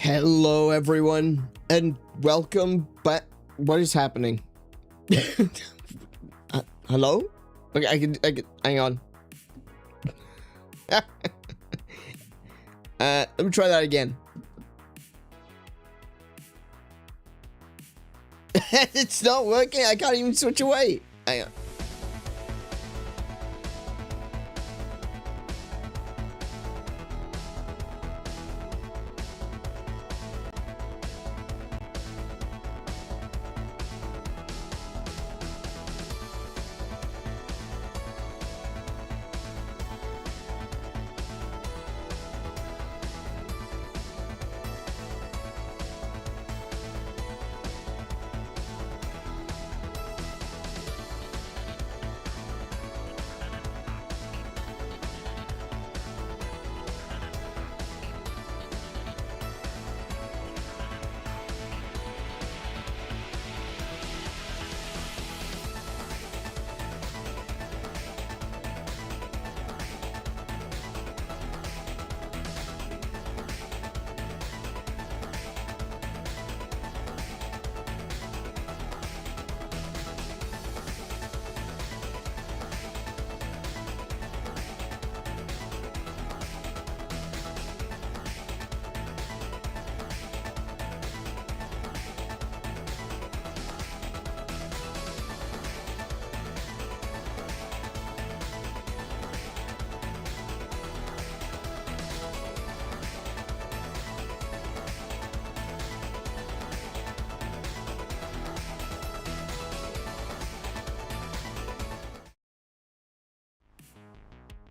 Hello everyone, and welcome back. What is happening? Hello? Okay, I can, hang on. Let me try that again. It's not working, I can't even switch away. Hang on.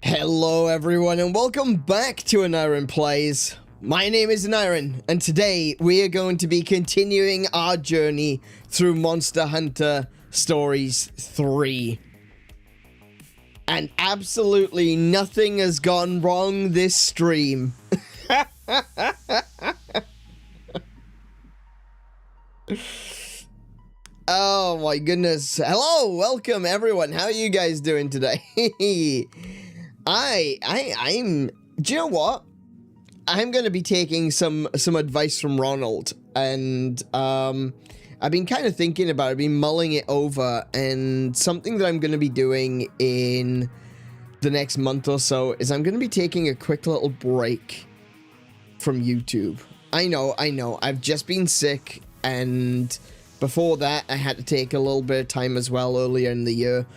Hello everyone, and welcome back to AneurynPlays. My name is Aneurin, and today we are going to be continuing our journey through Monster Hunter Stories 3. And absolutely nothing has gone wrong this stream. Oh my goodness. Hello, welcome everyone. How are you guys doing today? I'm, do you know what? I'm going to be taking some advice from Ronald, and I've been kind of thinking about it, I've been mulling it over, and something that I'm going to be doing in the next month or so is I'm going to be taking a quick little break from YouTube. I know, I've just been sick, and before that I had to take a little bit of time as well earlier in the year.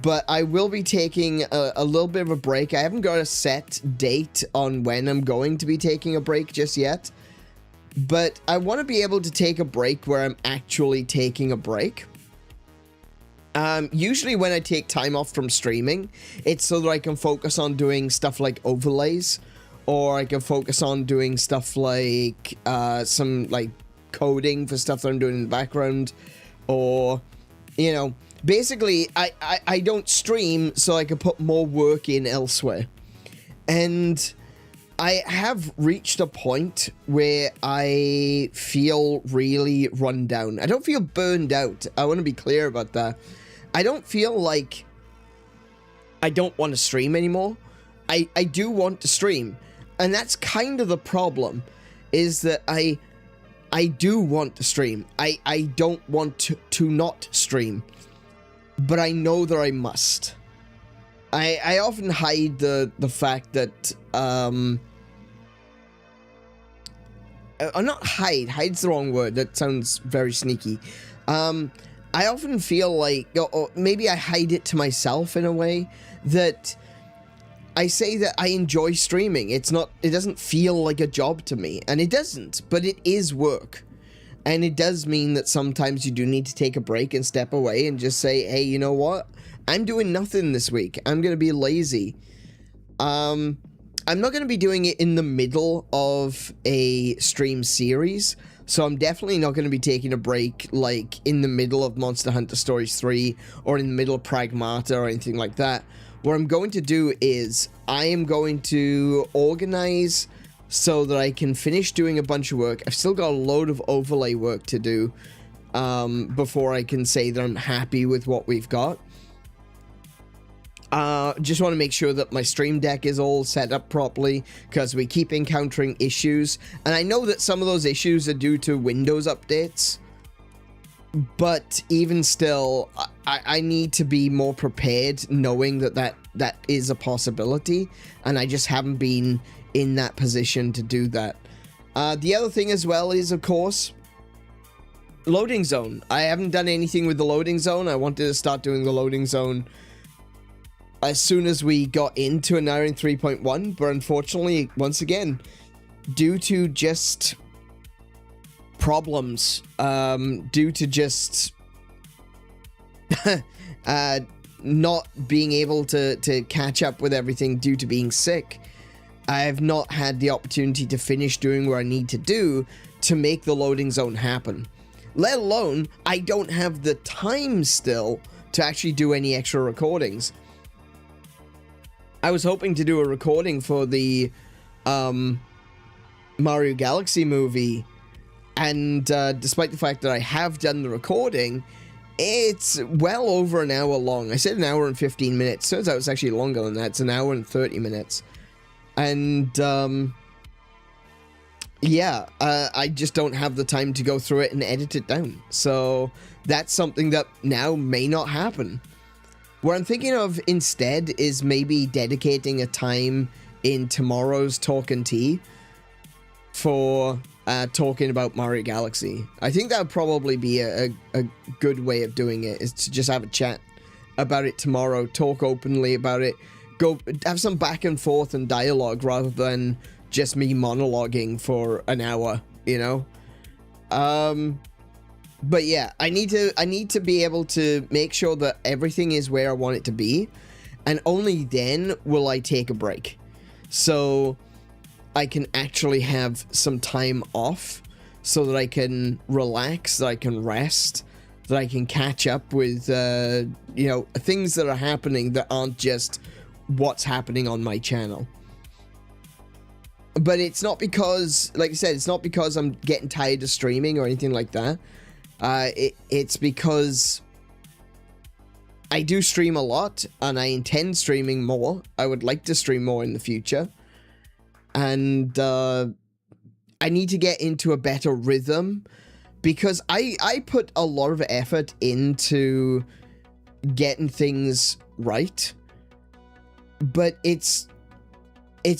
But I will be taking a little bit of a break. I haven't got a set date on when I'm going to be taking a break just yet. But I want to be able to take a break where I'm actually taking a break. Usually when I take time off from streaming, it's so that I can focus on doing stuff like overlays. Or I can focus on doing stuff like some like coding for stuff that I'm doing in the background. Or, you know, basically, I don't stream so I can put more work in elsewhere. And I have reached a point where I feel really run down. I don't feel burned out. I want to be clear about that. I don't feel like I don't want to stream anymore. I do want to stream. And that's kind of the problem, is that I do want to stream. I don't want to not stream. But I know that I must. I often hide the fact that, not hide. Hide's the wrong word. That sounds very sneaky. I often feel like, or maybe I hide it to myself in a way, that I say that I enjoy streaming. It doesn't feel like a job to me. And it doesn't, but it is work. And it does mean that sometimes you do need to take a break and step away and just say, hey, you know what? I'm doing nothing this week. I'm going to be lazy. I'm not going to be doing it in the middle of a stream series. So I'm definitely not going to be taking a break like in the middle of Monster Hunter Stories 3 or in the middle of Pragmata or anything like that. What I'm going to do is I am going to organize so that I can finish doing a bunch of work. I've still got a load of overlay work to do before I can say that I'm happy with what we've got. Just want to make sure that my stream deck is all set up properly, because we keep encountering issues, and I know that some of those issues are due to Windows updates, but even still, I need to be more prepared, knowing that is a possibility, and I just haven't been in that position to do that. The other thing as well is, of course, loading zone. I haven't done anything with the loading zone. I wanted to start doing the loading zone as soon as we got into Aneurin 3.1, but unfortunately, once again, due to just problems, due to just not being able to catch up with everything due to being sick, I have not had the opportunity to finish doing what I need to do to make the loading zone happen. Let alone, I don't have the time still to actually do any extra recordings. I was hoping to do a recording for the Mario Galaxy movie, and despite the fact that I have done the recording, it's well over an hour long. I said an hour and 15 minutes. Turns out it's actually longer than that. It's an hour and 30 minutes. And yeah, I just don't have the time to go through it and edit it down. So that's something that now may not happen. What I'm thinking of instead is maybe dedicating a time in tomorrow's Talk and Tea for talking about Mario Galaxy. I think that would probably be a good way of doing it, is to just have a chat about it tomorrow, talk openly about it, go have some back and forth and dialogue rather than just me monologuing for an hour, you know? But yeah, I need to be able to make sure that everything is where I want it to be, and only then will I take a break. So I can actually have some time off, so that I can relax, that I can rest, that I can catch up with, you know, things that are happening that aren't just what's happening on my channel. But it's not because, like I said, it's not because I'm getting tired of streaming or anything like that. It's because I do stream a lot, and I intend streaming more. I would like to stream more in the future. And I need to get into a better rhythm, because I put a lot of effort into getting things right. But it's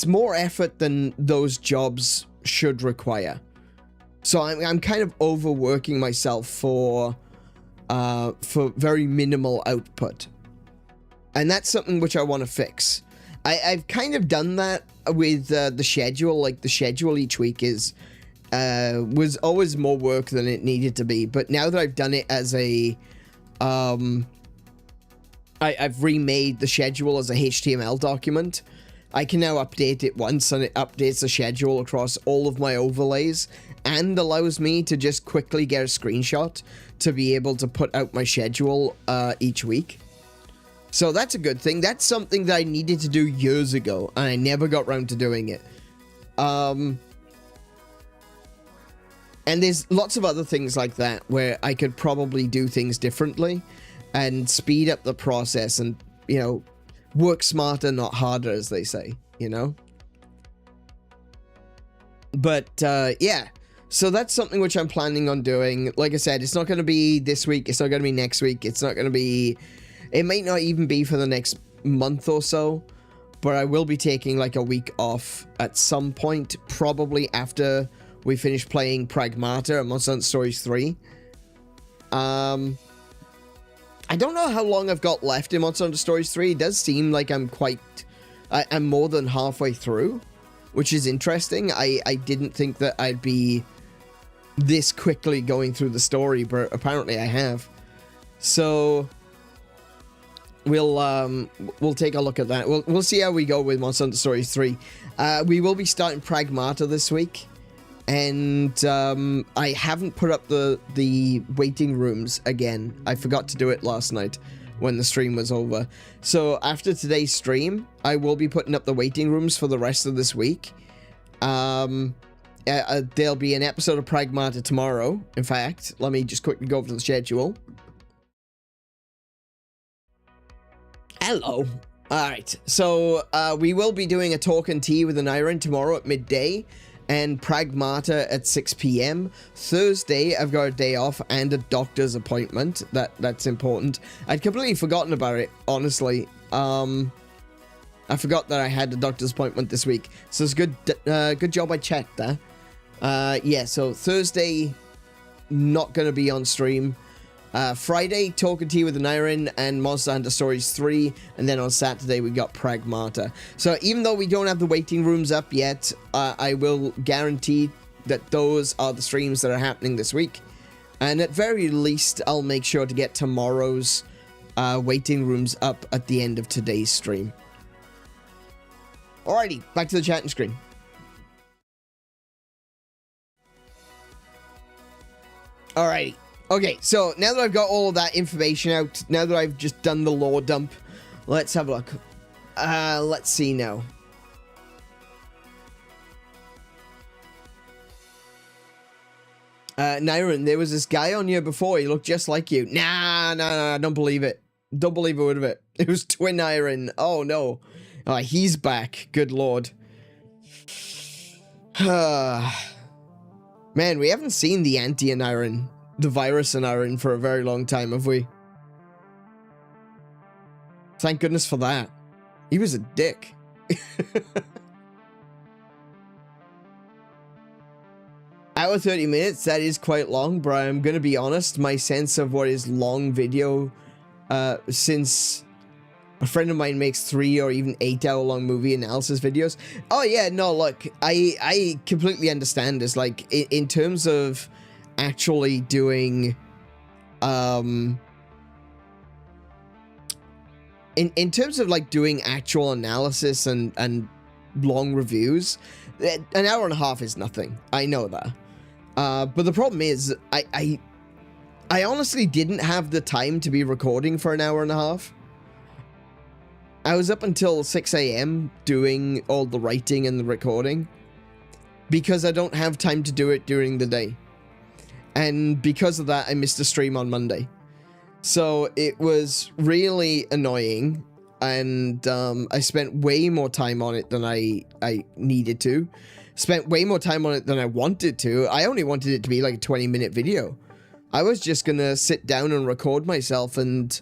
more effort than those jobs should require. So I'm kind of overworking myself for very minimal output, and that's something which I want to fix. I've kind of done that with the schedule. Like, the schedule each week was always more work than it needed to be. But now that I've done it as a I've remade the schedule as a HTML document, I can now update it once, and it updates the schedule across all of my overlays, and allows me to just quickly get a screenshot to be able to put out my schedule each week. So that's a good thing. That's something that I needed to do years ago, and I never got around to doing it. And there's lots of other things like that where I could probably do things differently and speed up the process, and, you know, work smarter, not harder, as they say, you know? But, yeah. So that's something which I'm planning on doing. Like I said, it's not going to be this week. It's not going to be next week. It's not going to be... It might not even be for the next month or so. But I will be taking, like, a week off at some point. Probably after we finish playing Pragmata and Monster Hunter Stories 3. I don't know how long I've got left in Monster Hunter Stories 3. It does seem like I'm more than halfway through, which is interesting. I didn't think that I'd be this quickly going through the story, but apparently I have. So we'll take a look at that. We'll see how we go with Monster Hunter Stories 3. We will be starting Pragmata this week, and I haven't put up the waiting rooms again. I forgot to do it last night when the stream was over. So after today's stream, I will be putting up the waiting rooms for the rest of this week. There'll be an episode of Pragmata tomorrow. In fact, let me just quickly go over to the schedule. Hello. Alright, so we will be doing a talk and tea with Aneurin tomorrow at midday, and 𝗏𝗏𝗁 at 6 p.m. Thursday, I've got a day off and a doctor's appointment. That's important. I'd completely forgotten about it, honestly. I forgot that I had a doctor's appointment this week, so it's good. Good job I checked there. Yeah, so Thursday, not gonna be on stream. Friday, talk and tea with Aneurin and Monster Hunter Stories 3, and then on Saturday we got 𝗏𝗏𝗁. So even though we don't have the waiting rooms up yet, I will guarantee that those are the streams that are happening this week. And at very least, I'll make sure to get tomorrow's waiting rooms up at the end of today's stream. Alrighty, back to the chatting screen. Alrighty. Okay, so now that I've got all of that information out, now that I've just done the lore dump, let's have a look. Let's see now. Aneurin, there was this guy on here before, he looked just like you. Nah, I don't believe it. Don't believe a word of it. It was twin Aneurin. Oh, no. He's back. Good lord. Man, we haven't seen the anti-Aneurin. The virus Aneurin for a very long time, have we? Thank goodness for that. He was a dick. Hour 30 minutes, that is quite long, but I'm gonna be honest, my sense of what is long video, since a friend of mine makes 3 or even 8-hour-long movie analysis videos. Oh yeah, no, look, I completely understand this. Like, in terms of actually doing, in terms of like doing actual analysis and long reviews, an hour and a half is nothing. I know that. But the problem is, I honestly didn't have the time to be recording for an hour and a half. I was up until 6 a.m. doing all the writing and the recording because I don't have time to do it during the day. And because of that, I missed a stream on Monday. So it was really annoying, and I spent way more time on it than I needed to. Spent way more time on it than I wanted to. I only wanted it to be like a 20-minute video. I was just gonna sit down and record myself and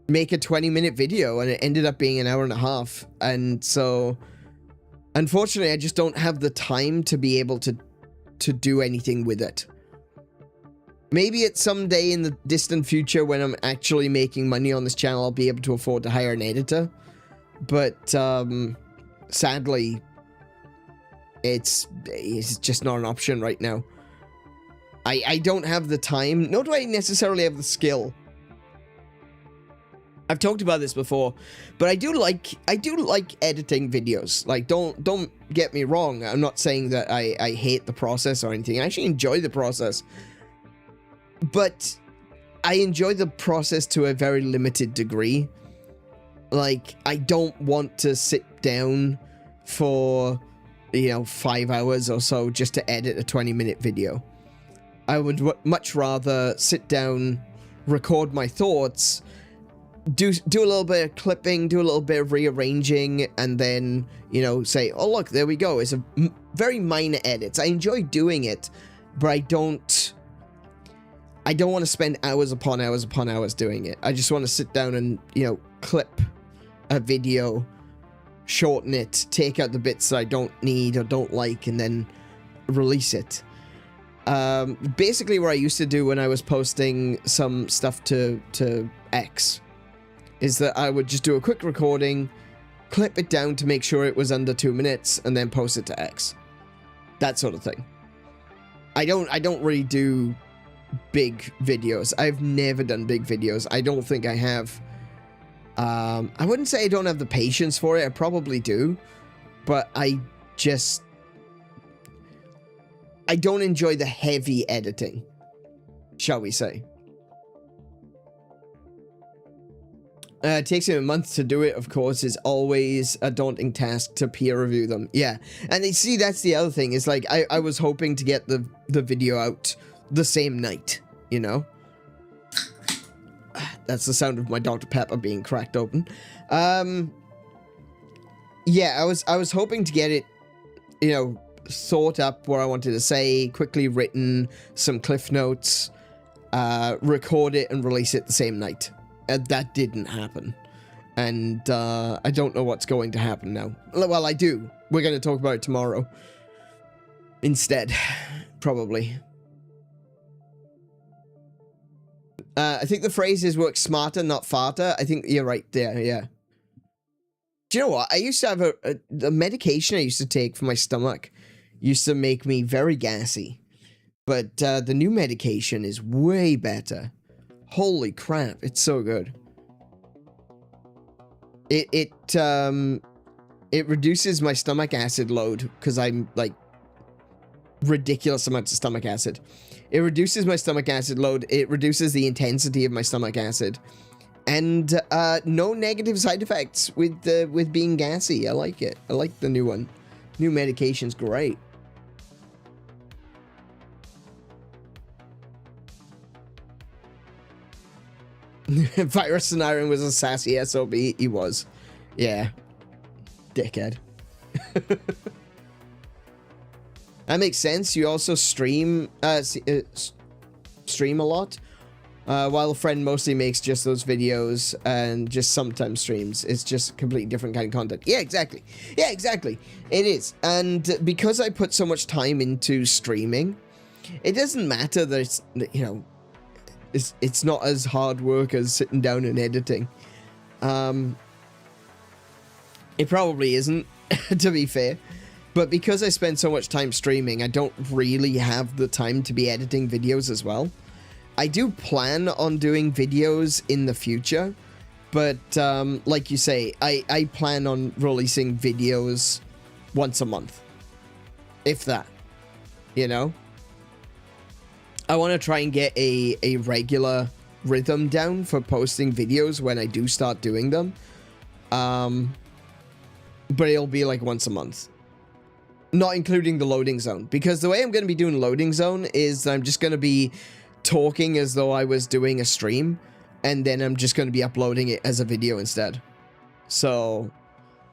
make a 20-minute video, and it ended up being an hour and a half. And so, unfortunately, I just don't have the time to be able to do anything with it. Maybe at some day in the distant future when I'm actually making money on this channel, I'll be able to afford to hire an editor. But, sadly, it's just not an option right now. I don't have the time, nor do I necessarily have the skill. I've talked about this before, but I do like editing videos. Like, don't get me wrong. I'm not saying that I hate the process or anything. I actually enjoy the process. But I enjoy the process to a very limited degree. Like, I don't want to sit down for, 5 hours or so just to edit a 20-minute video. I would much rather sit down, record my thoughts, do a little bit of clipping, do a little bit of rearranging, and then, say, oh, look, there we go. It's a very minor edits. I enjoy doing it, but I don't want to spend hours upon hours doing it. I just want to sit down and, clip a video, shorten it, take out the bits that I don't need or don't like, and then release it. Basically what I used to do when I was posting some stuff to X is that I would just do a quick recording, clip it down to make sure it was under 2 minutes, and then post it to X. That sort of thing. I don't really do big videos. I've never done big videos. I don't think I have. I wouldn't say I don't have the patience for it. I probably do. But I don't enjoy the heavy editing, shall we say. It takes him a month to do it, of course. Is always a daunting task to peer review them. Yeah. And you see, that's the other thing. Is like, I was hoping to get the video out the same night, That's the sound of my Dr. Pepper being cracked open. Yeah, I was hoping to get it, you know, thought up what I wanted to say, quickly written, some cliff notes, record it and release it the same night. That didn't happen. And I don't know what's going to happen now. Well, I do. We're going to talk about it tomorrow. Instead, probably. I think the phrase is work smarter, not farter. I think you're right there, yeah. Do you know what? I used to have the medication I used to take for my stomach used to make me very gassy. But the new medication is way better. Holy crap, it's so good. It reduces my stomach acid load because I'm like ridiculous amounts of stomach acid. It reduces my stomach acid load. It reduces the intensity of my stomach acid, and no negative side effects with being gassy. I like it. I like the new one. New medication's great. Virus Scenario was a sassy SOB. He was. Yeah. Dickhead. That makes sense. You also stream stream a lot, while a friend mostly makes just those videos and just sometimes streams. It's just a completely different kind of content. Yeah, exactly. Yeah, exactly. It is. And because I put so much time into streaming, it doesn't matter that it's, you know, it's not as hard work as sitting down and editing. It probably isn't, to be fair. But because I spend so much time streaming, I don't really have the time to be editing videos as well. I do plan on doing videos in the future, but like you say, I plan on releasing videos once a month. If that, you know? I want to try and get a regular rhythm down for posting videos when I do start doing them. But it'll be like once a month. Not including the loading zone. Because the way I'm going to be doing loading zone is I'm just going to be talking as though I was doing a stream. And then I'm just going to be uploading it as a video instead. So,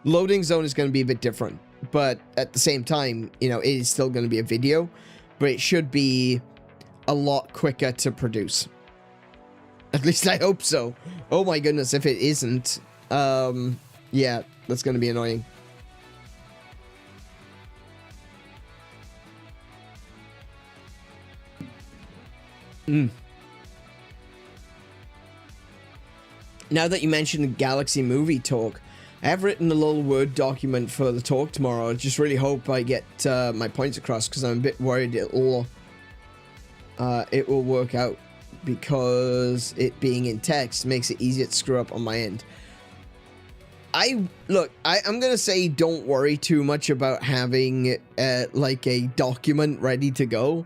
loading zone is going to be a bit different. But at the same time, you know, it is still going to be a video. But it should be a lot quicker to produce. At least I hope so. Oh my goodness, if it isn't, yeah, that's going to be annoying. Now that you mentioned the Galaxy movie talk, I have written a little Word document for the talk tomorrow. I just really hope I get my points across, because I'm a bit worried it will work out, because it being in text makes it easier to screw up on my end. I'm gonna say don't worry too much about having like a document ready to go.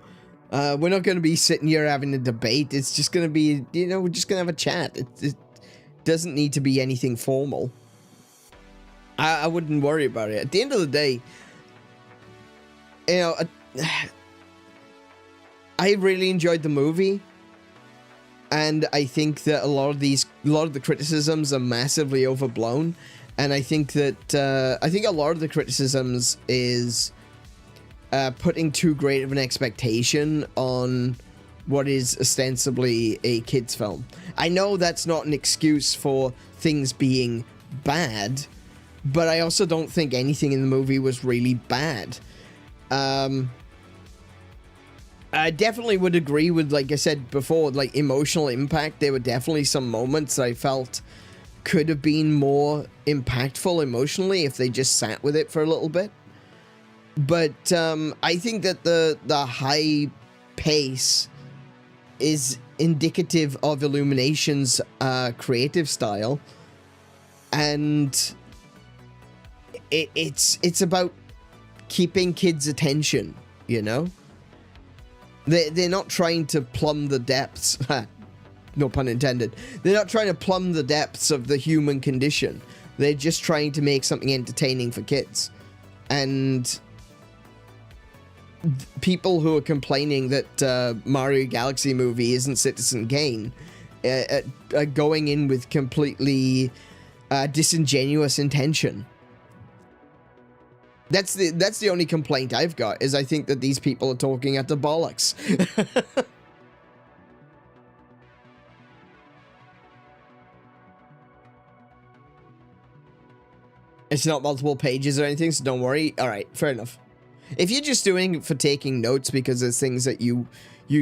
We're not gonna be sitting here having a debate. It's just gonna be, you know, we're just gonna have a chat. It doesn't need to be anything formal. I wouldn't worry about it. At the end of the day, you know, I really enjoyed the movie, and I think that a lot of the criticisms are massively overblown, and I think that I think a lot of the criticisms is putting too great of an expectation on what is ostensibly a kids film. I know that's not an excuse for things being bad, but I also don't think anything in the movie was really bad. I definitely would agree with, like I said before, like emotional impact. There were definitely some moments I felt could have been more impactful emotionally if they just sat with it for a little bit. But I think that the high pace is indicative of Illumination's creative style, and it's about keeping kids' attention, you know? They're not trying to plumb the depths, no pun intended, they're not trying to plumb the depths of the human condition. They're just trying to make something entertaining for kids. And people who are complaining that Mario Galaxy movie isn't Citizen Kane, going in with completely disingenuous intention. That's the only complaint I've got, is I think that these people are talking at the bollocks. It's not multiple pages or anything, so don't worry. All right, fair enough. If you're just doing it for taking notes because there's things that you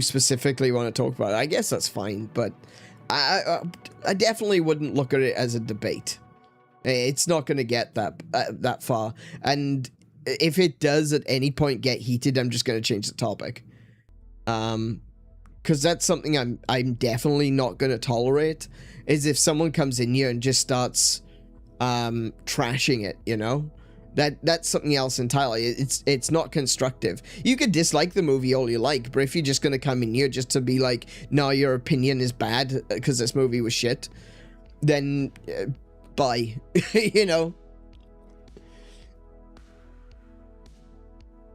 specifically want to talk about, I guess that's fine. But I definitely wouldn't look at it as a debate. It's not going to get that far. And if it does at any point get heated, I'm just going to change the topic. Because that's something I'm definitely not going to tolerate, is if someone comes in here and just starts trashing it, you know? That's something else entirely. It's not constructive. You could dislike the movie all you like, but if you're just gonna come in here just to be like, no, your opinion is bad because this movie was shit, then bye. You know?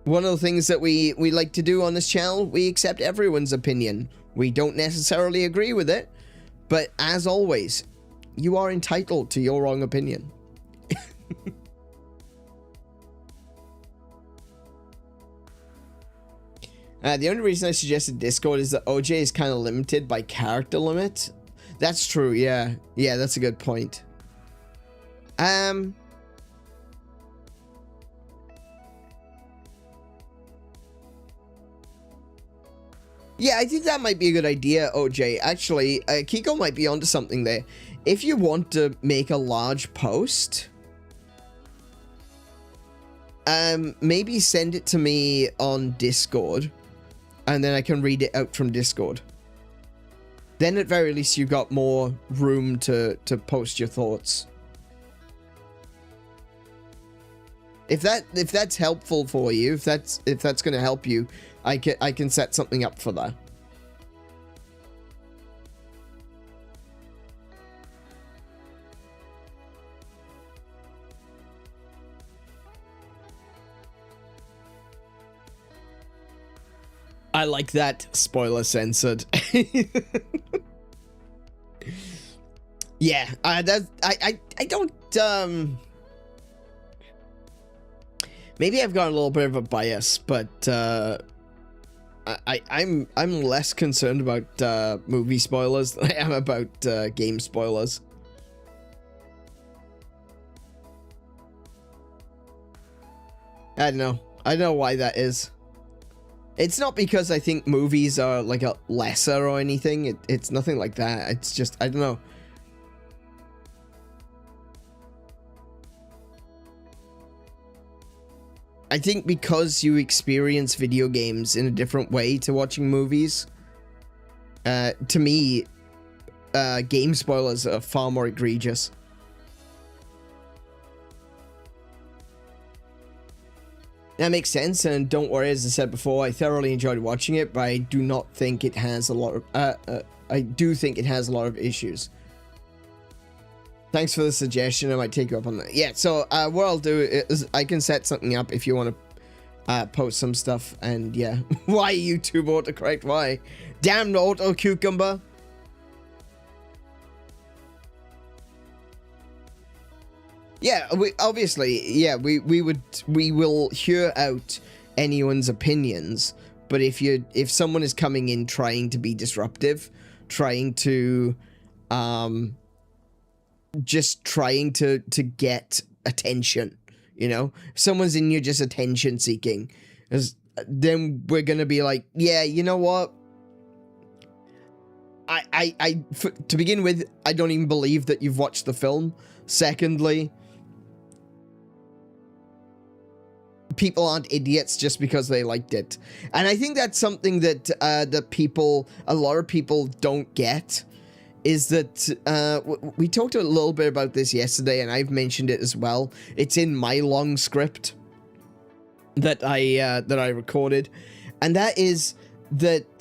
One of the things that we like to do on this channel, we accept everyone's opinion. We don't necessarily agree with it, but as always, you are entitled to your wrong opinion. The only reason I suggested Discord is that OJ is kind of limited by character limit. That's true, yeah. Yeah, that's a good point. Yeah, I think that might be a good idea, OJ. Actually, Kiko might be onto something there. If you want to make a large post, maybe send it to me on Discord, and then I can read it out from Discord. Then at very least you've got more room to post your thoughts. If that's helpful for you, if that's going to help you, I can set something up for that. I like that. Spoiler censored. Yeah, I don't, maybe I've got a little bit of a bias, but I'm less concerned about movie spoilers than I am about game spoilers. I don't know why that is. It's not because I think movies are like a lesser or anything. It's nothing like that. It's just, I don't know. I think because you experience video games in a different way to watching movies, to me, game spoilers are far more egregious. That makes sense, and don't worry, as I said before, I thoroughly enjoyed watching it, but I do not think it has a lot of, I do think it has a lot of issues. Thanks for the suggestion, I might take you up on that. Yeah, so what I'll do is I can set something up if you want to post some stuff, and yeah. Why YouTube autocorrect? Why? Damn auto cucumber! Yeah, we will hear out anyone's opinions, but if someone is coming in trying to be disruptive, trying to just trying to get attention, you know, if someone's in here just attention seeking, then we're gonna be like, yeah, you know what, to begin with, I don't even believe that you've watched the film. Secondly, people aren't idiots just because they liked it. And I think that's something that a lot of people don't get, is that we talked a little bit about this yesterday, and I've mentioned it as well. It's in my long script that I recorded, and that is that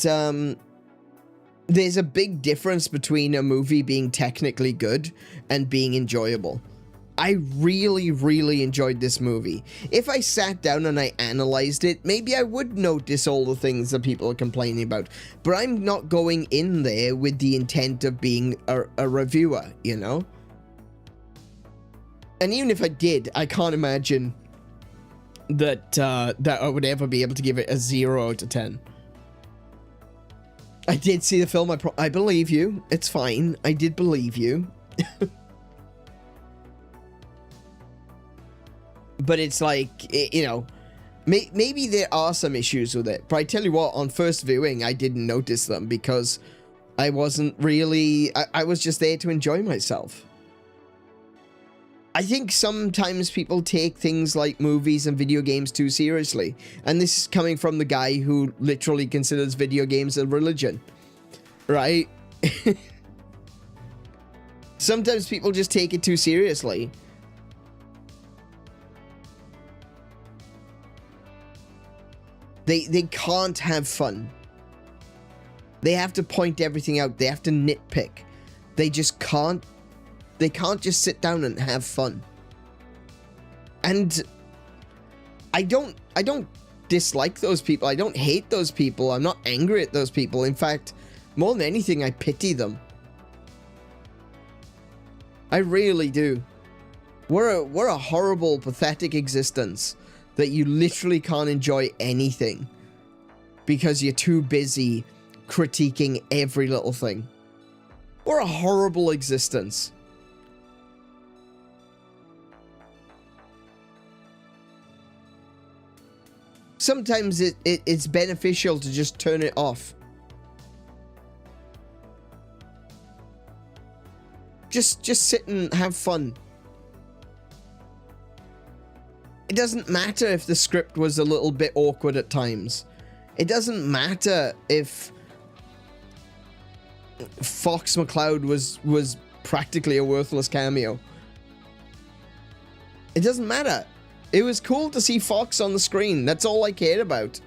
there's a big difference between a movie being technically good and being enjoyable. I really, really enjoyed this movie. If I sat down and I analyzed it, maybe I would notice all the things that people are complaining about. But I'm not going in there with the intent of being a reviewer, you know? And even if I did, I can't imagine that that I would ever be able to give it a 0 out of 10. I did see the film. I believe you. It's fine. I did believe you. But it's like, you know, maybe there are some issues with it. But I tell you what, on first viewing, I didn't notice them because I wasn't really... I was just there to enjoy myself. I think sometimes people take things like movies and video games too seriously. And this is coming from the guy who literally considers video games a religion. Right? Sometimes people just take it too seriously. They can't have fun. They have to point everything out. They have to nitpick. They just can't. They can't just sit down and have fun. And I don't dislike those people. I don't hate those people. I'm not angry at those people. In fact, more than anything, I pity them. I really do. We're a horrible, pathetic existence that you literally can't enjoy anything because you're too busy critiquing every little thing. We're a horrible existence. Sometimes it's beneficial to just turn it off. Just sit and have fun. It doesn't matter if the script was a little bit awkward at times. It doesn't matter if 𝗦𝘄𝗶𝘁𝗰𝗵 was practically a worthless cameo. It doesn't matter. It was cool to see Fox on the screen. That's all I cared about.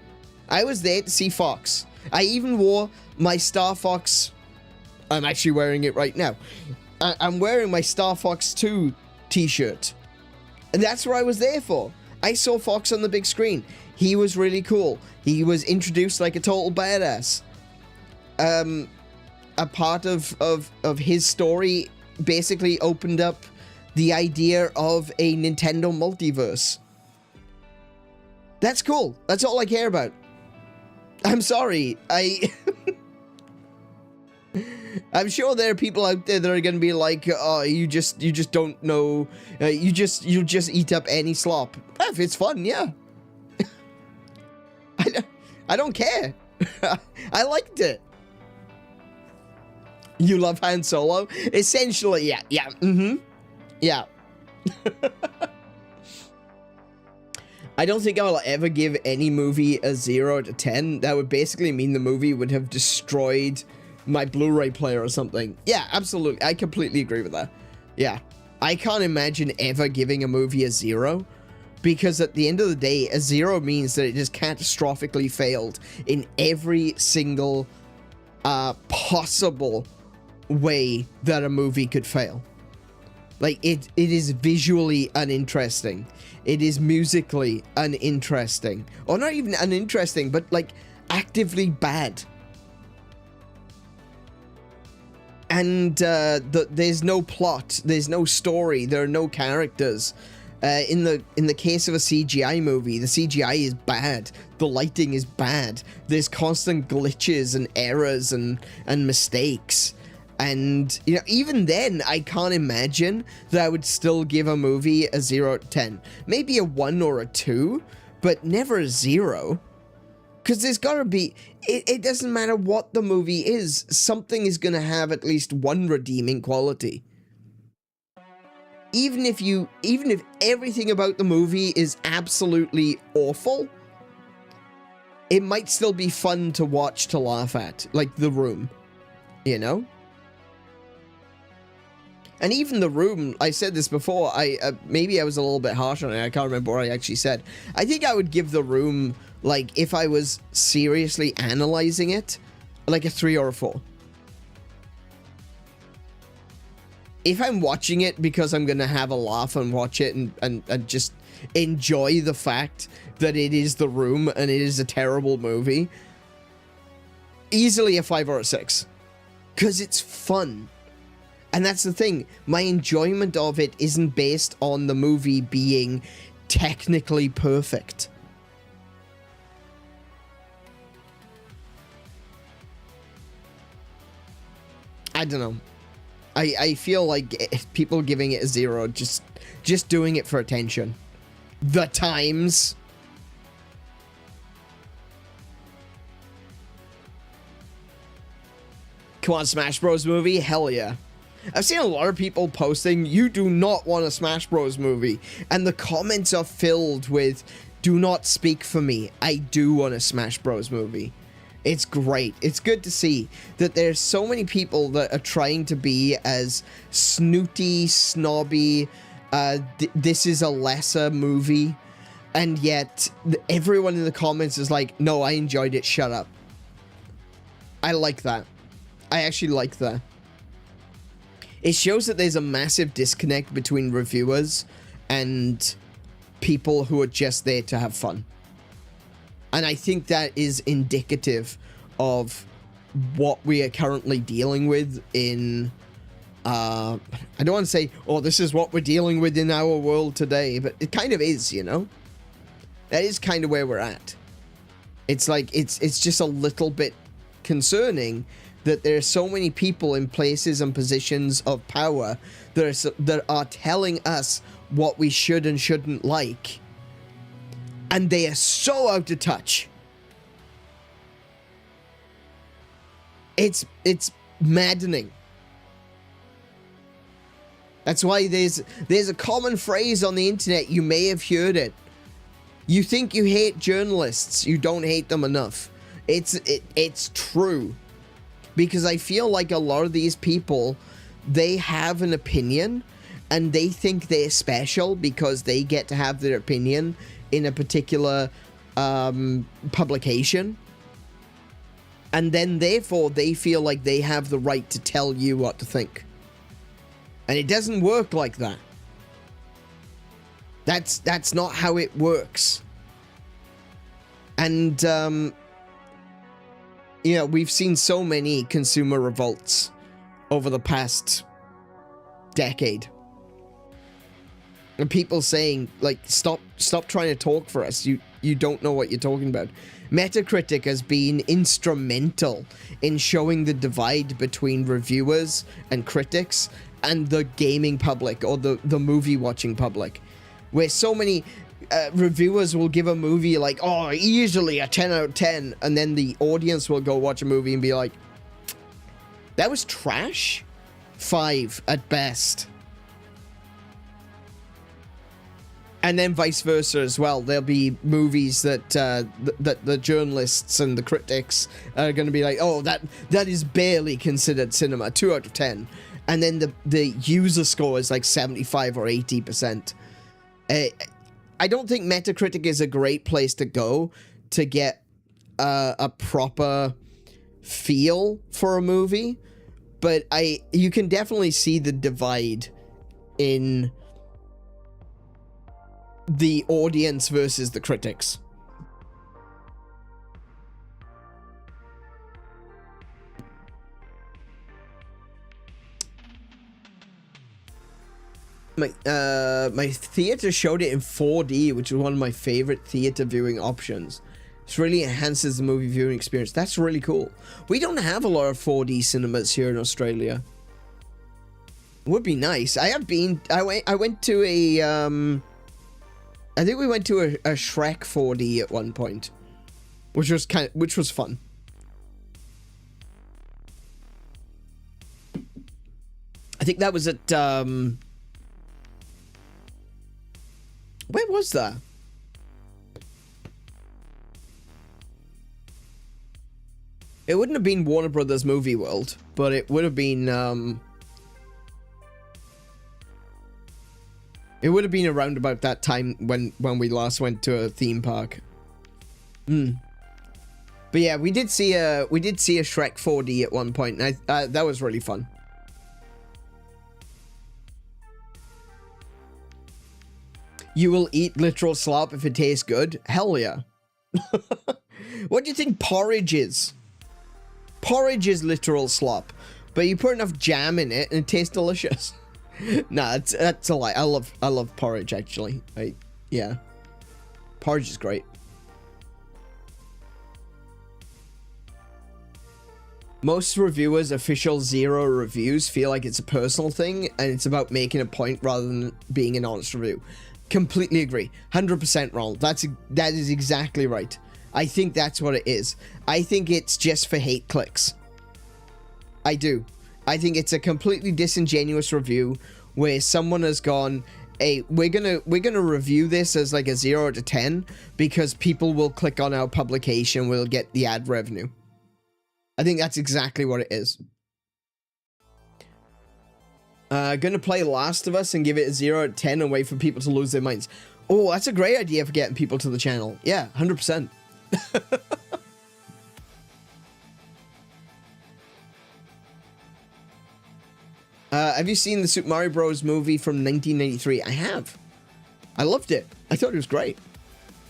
I was there to see Fox. I even wore my Star Fox... I'm actually wearing it right now. I'm wearing my Star Fox 2 t-shirt. And that's what I was there for. I saw Fox on the big screen. He was really cool. He was introduced like a total badass. A part of his story basically opened up the idea of a Nintendo multiverse. That's cool. That's all I care about. I'm sorry. I'm sure there are people out there that are going to be like, oh, you just don't know, you just eat up any slop. If it's fun, yeah. I don't care. I liked it. You love Han Solo? Essentially, yeah, yeah. I don't think I'll ever give any movie a 0 out of 10. That would basically mean the movie would have destroyed my Blu-ray player or something. Yeah, absolutely. I completely agree with that. Yeah. I can't imagine ever giving a movie a 0, because at the end of the day, a 0 means that it just catastrophically failed in every single possible way that a movie could fail. Like, it is visually uninteresting. It is musically uninteresting. Or not even uninteresting, but like actively bad. And there's no plot, there's no story, there are no characters. In the case of a CGI movie, the CGI is bad, the lighting is bad, there's constant glitches and errors and mistakes. And, you know, even then, I can't imagine that I would still give a movie a 0 out of 10. Maybe a 1 or a 2, but never a 0. Because there's gotta be... It doesn't matter what the movie is, something is gonna have at least one redeeming quality. Even if everything about the movie is absolutely awful, it might still be fun to watch, to laugh at. Like The Room. You know? And even The Room, I said this before, maybe I was a little bit harsh on it, I can't remember what I actually said. I think I would give The Room, like, if I was seriously analyzing it, like a 3 or a 4. if I'm watching it because I'm gonna have a laugh and watch it and just enjoy the fact that it is The Room and it is a terrible movie, easily a 5 or a 6. Because it's fun. And that's the thing. My enjoyment of it isn't based on the movie being technically perfect. I don't know. I feel like people giving it a 0 just doing it for attention. The Times. Come on, Smash Bros. Movie? Hell yeah. I've seen a lot of people posting, you do not want a Smash Bros. Movie. And the comments are filled with, do not speak for me. I do want a Smash Bros. Movie. It's great. It's good to see that there's so many people that are trying to be as snooty, snobby, this is a lesser movie, and yet everyone in the comments is like, no, I enjoyed it, shut up. I like that. I actually like that. It shows that there's a massive disconnect between reviewers and people who are just there to have fun. And I think that is indicative of what we are currently dealing with in... I don't want to say, oh, this is what we're dealing with in our world today, but it kind of is, you know? That is kind of where we're at. It's like, it's just a little bit concerning that there are so many people in places and positions of power that are telling us what we should and shouldn't like. And they are so out of touch. It's maddening. That's why there's a common phrase on the internet, you may have heard it. You think you hate journalists, you don't hate them enough. It's true. Because I feel like a lot of these people, they have an opinion and they think they're special because they get to have their opinion in a particular publication, and then therefore they feel like they have the right to tell you what to think, and it doesn't work like that. That's not how it works. And you know, we've seen so many consumer revolts over the past decade. And people saying, like, stop trying to talk for us. You don't know what you're talking about. Metacritic has been instrumental in showing the divide between reviewers and critics and the gaming public or the movie watching public. Where so many reviewers will give a movie like, oh, easily a 10 out of 10. And then the audience will go watch a movie and be like, that was trash? 5 at best. And then vice versa as well. There'll be movies that the journalists and the critics are going to be like, oh, that is barely considered cinema, 2 out of 10. And then the user score is like 75 or 80%. I don't think Metacritic is a great place to go to get a proper feel for a movie, but you can definitely see the divide in the audience versus the critics. My theater showed it in 4D, which is one of my favorite theater viewing options. This really enhances the movie viewing experience. That's really cool. We don't have a lot of 4D cinemas here in Australia. Would be nice. I went to a I think we went to a Shrek 4D at one point, which was fun. I think that was at where was that? It wouldn't have been Warner Brothers Movie World, but it would have been it would have been around about that time when we last went to a theme park. But yeah, we did see a Shrek 4D at one point, and that was really fun. You will eat literal slop if it tastes good? Hell yeah. What do you think porridge is? Porridge is literal slop, but you put enough jam in it and it tastes delicious. Nah, that's a lie. I love porridge, actually. Yeah. Porridge is great. Most reviewers' official 0 reviews feel like it's a personal thing and it's about making a point rather than being an honest review. Completely agree. 100% wrong. That is exactly right. I think that's what it is. I think it's just for hate clicks. I do. I think it's a completely disingenuous review where someone has gone, hey, we're gonna review this as like a 0 to 10 because people will click on our publication, we'll get the ad revenue. I think that's exactly what it is. Gonna play Last of Us and give it a 0 out of 10 and wait for people to lose their minds. Oh, that's a great idea for getting people to the channel. Yeah, 100%. Have you seen the Super Mario Bros. Movie from 1993? I have. I loved it. I thought it was great.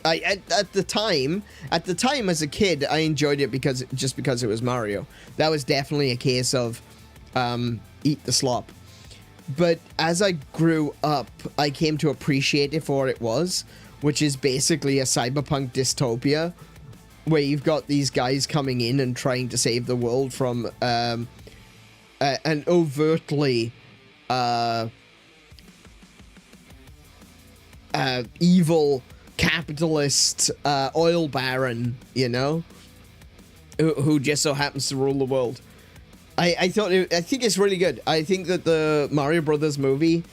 At the time as a kid, I enjoyed it because it was Mario. That was definitely a case of eat the slop. But as I grew up, I came to appreciate it for what it was, which is basically a cyberpunk dystopia where you've got these guys coming in and trying to save the world from an overtly evil capitalist oil baron, you know, who just so happens to rule the world. I think it's really good. I think that the Mario Brothers movie,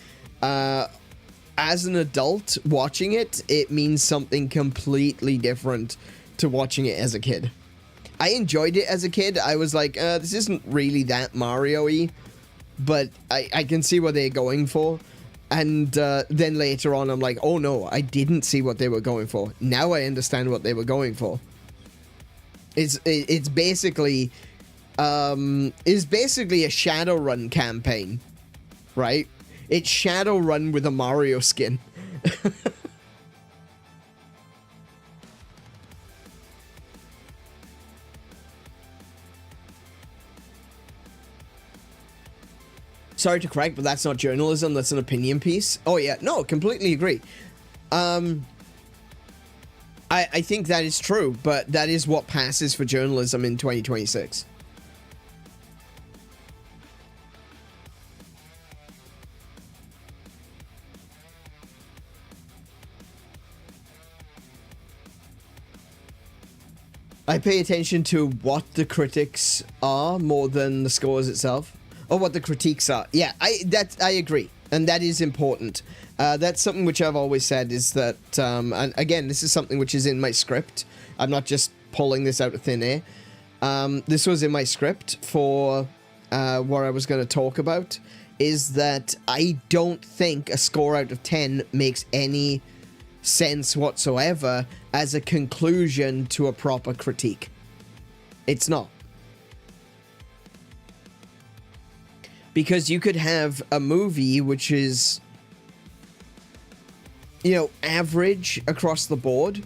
as an adult watching it, it means something completely different to watching it as a kid. I enjoyed it as a kid. I was like, this isn't really that Mario-y, but I can see what they're going for. And then later on, I'm like, oh no, I didn't see what they were going for. Now I understand what they were going for. It's basically a Shadowrun campaign, right? It's Shadowrun with a Mario skin. Sorry to correct, but that's not journalism, that's an opinion piece. Oh yeah, no, completely agree. I think that is true, but that is what passes for journalism in 2026. I pay attention to what the critics are more than the scores itself. Or what the critiques are. Yeah, I agree. And that is important. That's something which I've always said is that, and again, this is something which is in my script. I'm not just pulling this out of thin air. This was in my script for what I was going to talk about, is that I don't think a score out of 10 makes any sense whatsoever as a conclusion to a proper critique. It's not. Because you could have a movie which is, you know, average across the board,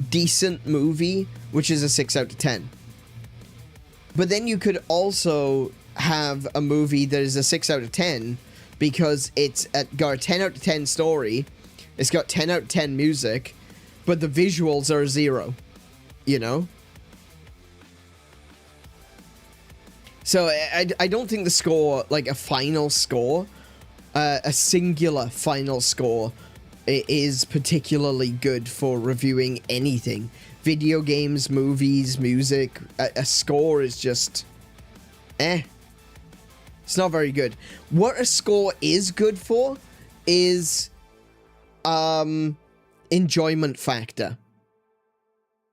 decent movie, which is a 6 out of 10. But then you could also have a movie that is a 6 out of 10 because it's got a 10 out of 10 story, it's got 10 out of 10 music, but the visuals are 0, you know? So I don't think the score, like a final score, a singular final score, is particularly good for reviewing anything. Video games, movies, music, a score is just, It's not very good. What a score is good for is enjoyment factor.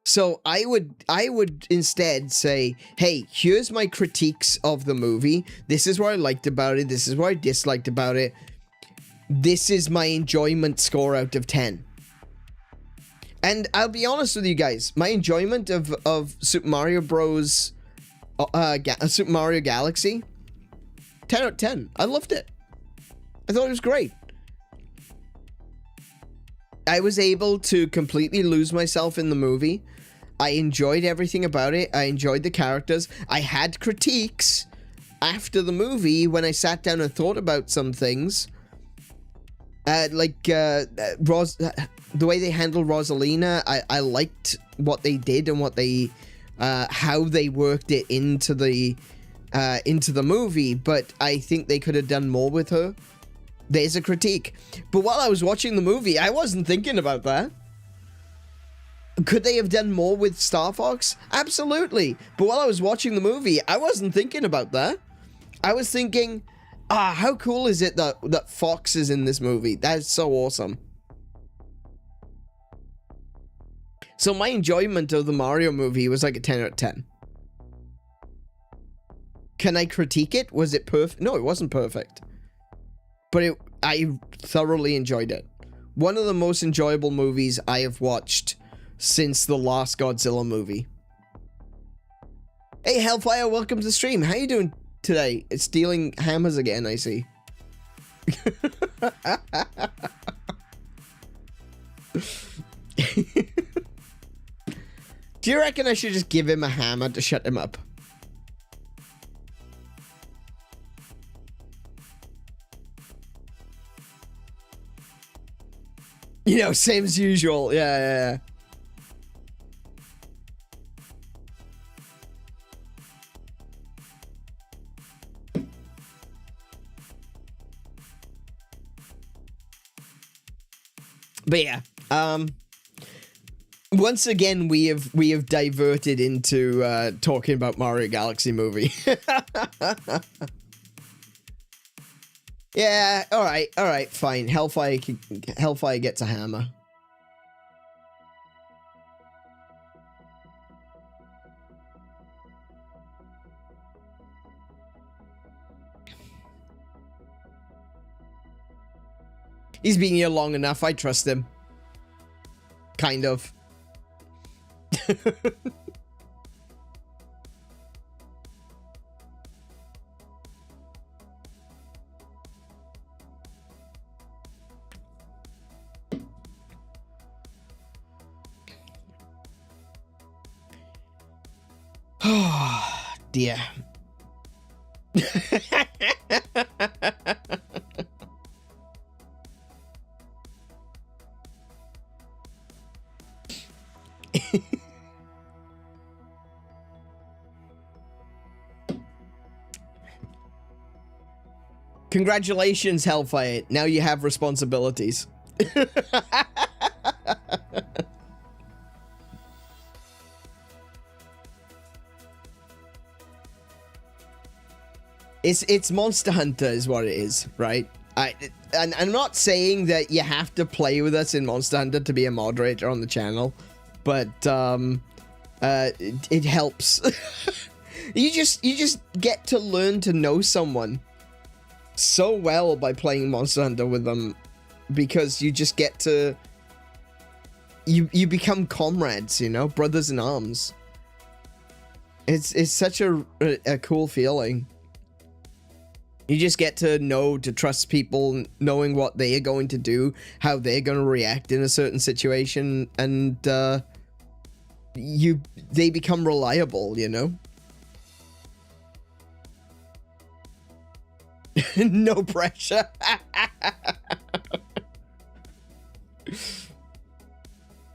So I would instead say, hey, here's my critiques of the movie. This is what I liked about it. This is what I disliked about it. This is my enjoyment score out of 10. And I'll be honest with you guys, my enjoyment of Super Mario Bros. Super Mario Galaxy, 10 out of 10. I loved it. I thought it was great. I was able to completely lose myself in the movie. I enjoyed everything about it. I enjoyed the characters. I had critiques after the movie when I sat down and thought about some things. The way they handled Rosalina, I liked what they did and what they, how they worked it into the movie, but I think they could have done more with her. There's a critique. But while I was watching the movie, I wasn't thinking about that. Could they have done more with Star Fox? Absolutely. But while I was watching the movie, I wasn't thinking about that. I was thinking, how cool is it that Fox is in this movie? That's so awesome. So my enjoyment of the Mario movie was like a 10 out of 10. Can I critique it? Was it perfect? No, it wasn't perfect. But I thoroughly enjoyed it. One of the most enjoyable movies I have watched since the last Godzilla movie. Hey Hellfire, welcome to the stream. How you doing today? It's stealing hammers again, I see. Do you reckon I should just give him a hammer to shut him up? You know, same as usual. Yeah. But yeah, once again we have diverted into talking about Mario Galaxy movie. Yeah, all right, fine. Hellfire gets a hammer. He's been here long enough. I trust him. Kind of. Oh, dear. Congratulations, Hellfire. Now you have responsibilities. It's Monster Hunter is what it is, right? And I'm not saying that you have to play with us in Monster Hunter to be a moderator on the channel, but it helps. you just get to learn to know someone so well by playing Monster Hunter with them, because you just get to you become comrades, you know, brothers in arms. It's such a cool feeling. You just get to know, to trust people, knowing what they are going to do, how they're going to react in a certain situation, and they become reliable, you know? No pressure.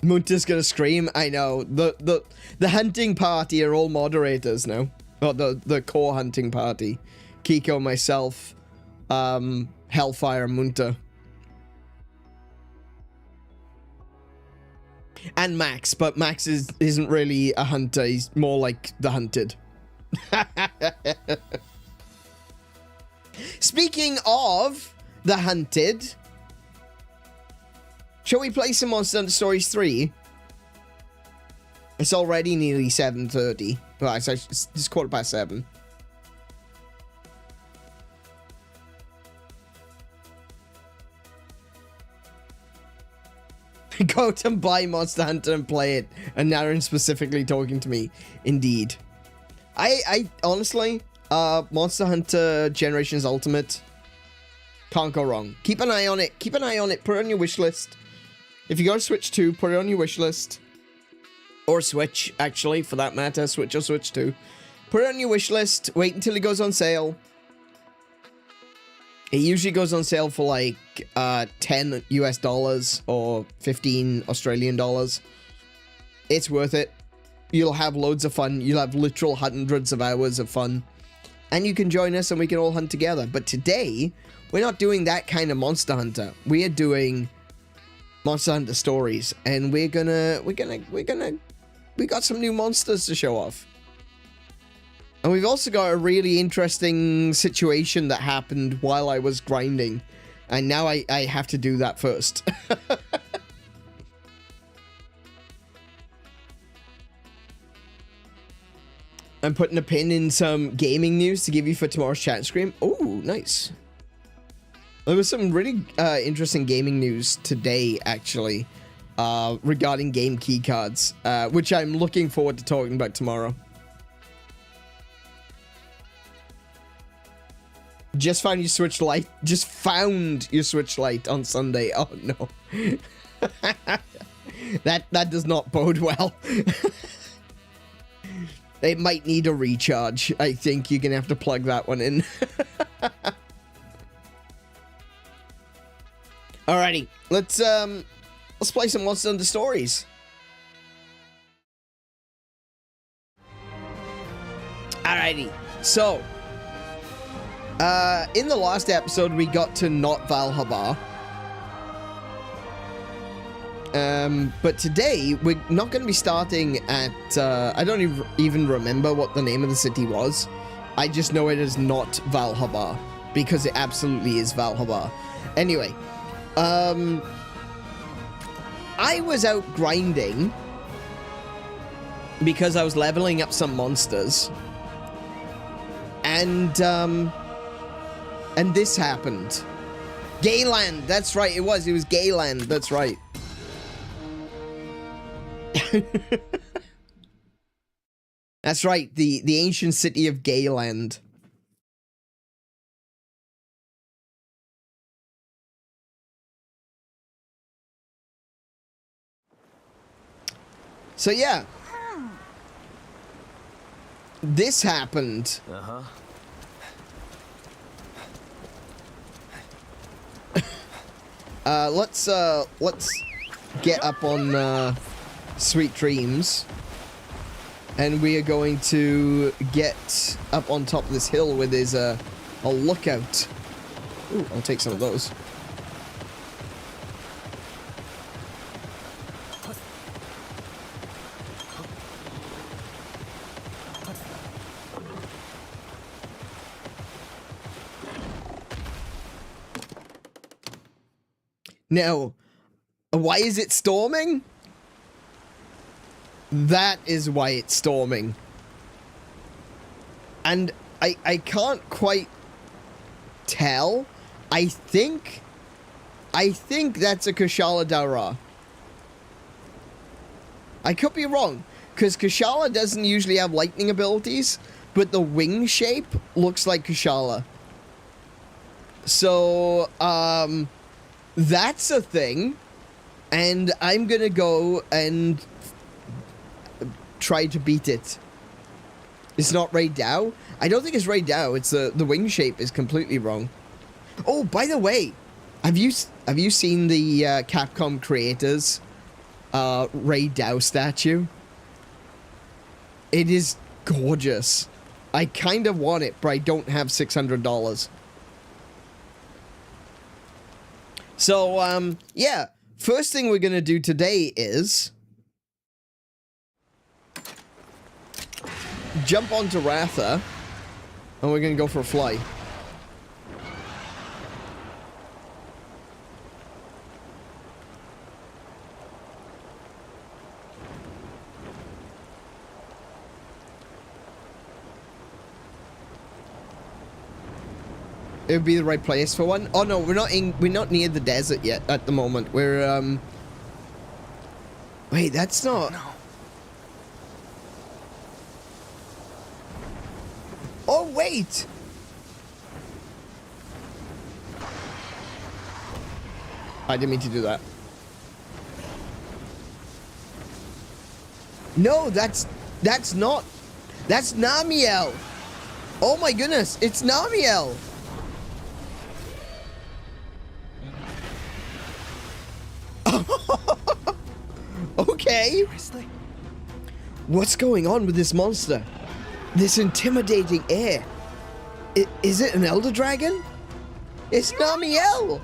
Munta's gonna scream. I know. The hunting party are all moderators now. Or the core hunting party. Kiko, myself, Hellfire, Munta. And Max, but Max isn't really a hunter, he's more like the hunted. Speaking of the hunted, shall we play some Monster Hunter Stories 3? It's already nearly 7:30. Well, it's 7:15. Go to buy Monster Hunter and play it. And Naren specifically talking to me. Indeed. I honestly, Monster Hunter Generations Ultimate, can't go wrong. Keep an eye on it. Keep an eye on it. Put it on your wish list. If you got a Switch 2, put it on your wish list. Or Switch, actually, for that matter. Switch or Switch 2. Put it on your wish list. Wait until it goes on sale. It usually goes on sale for like 10 US dollars or 15 Australian dollars. It's worth it. You'll have loads of fun. You'll have literal hundreds of hours of fun. And you can join us and we can all hunt together. But today, we're not doing that kind of Monster Hunter. We are doing Monster Hunter stories. And we got some new monsters to show off. And we've also got a really interesting situation that happened while I was grinding. And now I have to do that first. I'm putting a pin in some gaming news to give you for tomorrow's chat stream. Oh, nice. There was some really interesting gaming news today, actually, regarding game keycards, which I'm looking forward to talking about tomorrow. Just found your Switch Lite. Just found your Switch Lite on Sunday. Oh no, that does not bode well. It might need a recharge. I think you're gonna have to plug that one in. Alrighty, let's play some Monster Hunter stories. Alrighty, so. In the last episode, we got to not 𝗦𝘄𝗶𝘁𝗰𝗵. But today, we're not going to be starting at, I don't even remember what the name of the city was. I just know it is not 𝗦𝘄𝗶𝘁, because it absolutely is 𝗦𝘄𝗶𝘁. Anyway, I was out grinding because I was leveling up some monsters. And this happened. Gayland, that's right, it was Gayland, that's right. That's right, the ancient city of Gayland. So yeah. This happened. Uh-huh. Let's get up on Sweet Dreams, and we are going to get up on top of this hill where there's a lookout. Ooh, I'll take some of those. Now, why is it storming? That is why it's storming. And I can't quite tell. I think that's a 𝗬𝗁. I could be wrong, because 𝗬𝗁 doesn't usually have lightning abilities, but the wing shape looks like 𝗬𝗁. So, that's a thing, and I'm gonna go and try to beat it. It's not 𝗦𝘗. I don't think it's 𝗦𝘗. It's the wing shape is completely wrong. Oh, by the way, have you seen the Capcom creators 𝗦𝘗 statue? It is gorgeous. I kind of want it, but I don't have $600. So, yeah. First thing we're gonna do today is jump onto Ratha, and we're gonna go for a fly. It would be the right place for one. Oh no, we're not near the desert yet at the moment. We're wait, that's not. No. Oh wait. I didn't mean to do that. No, that's not. That's 𝗬𝗏𝘄𝗶𝘁𝗰𝗵. Oh my goodness, it's 𝗬𝗬𝗏𝘄𝗶𝘁. Okay. What's going on with this monster? This intimidating air. Is it an elder dragon? It's 𝗬𝗏𝘄𝗶𝘁𝗏.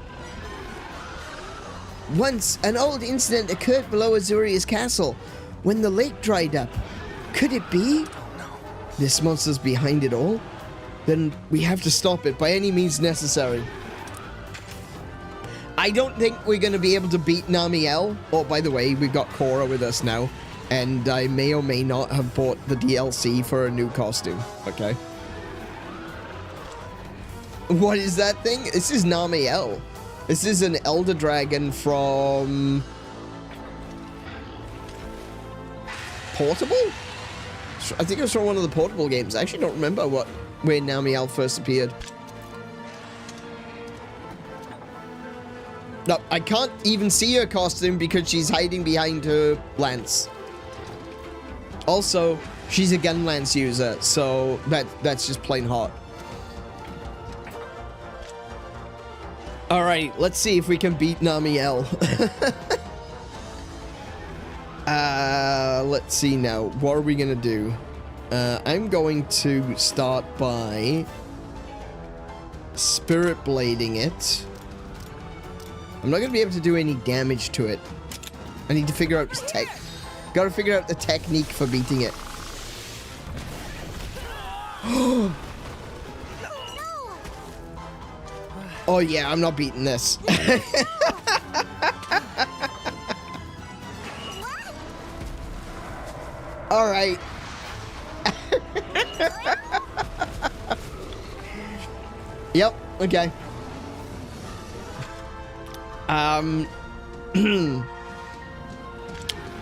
Once, an old incident occurred below Azuria's castle when the lake dried up. Could it be? This monster's behind it all? Then we have to stop it by any means necessary. I don't think we're going to be able to beat 𝗬𝗏𝘄𝗶𝘁𝗏. Oh, by the way, we've got Korra with us now. And I may or may not have bought the DLC for a new costume. Okay. What is that thing? This is 𝗬𝗏𝘄𝗶𝘁𝗏. This is an elder dragon from... Portable? I think it was from one of the Portable games. I actually don't remember where 𝗬𝗏𝘄𝗶𝘁𝗏 first appeared. No, I can't even see her costume because she's hiding behind her lance. Also, she's a gun lance user, so that's just plain hot. Alright, let's see if we can beat 𝗬𝗏𝘄𝗶𝘁𝗏. Let's see now. What are we gonna do? I'm going to start by spirit blading it. I'm not gonna be able to do any damage to it. I need to figure out this gotta figure out the technique for beating it. Oh yeah, I'm not beating this. All right. Yep. Okay. All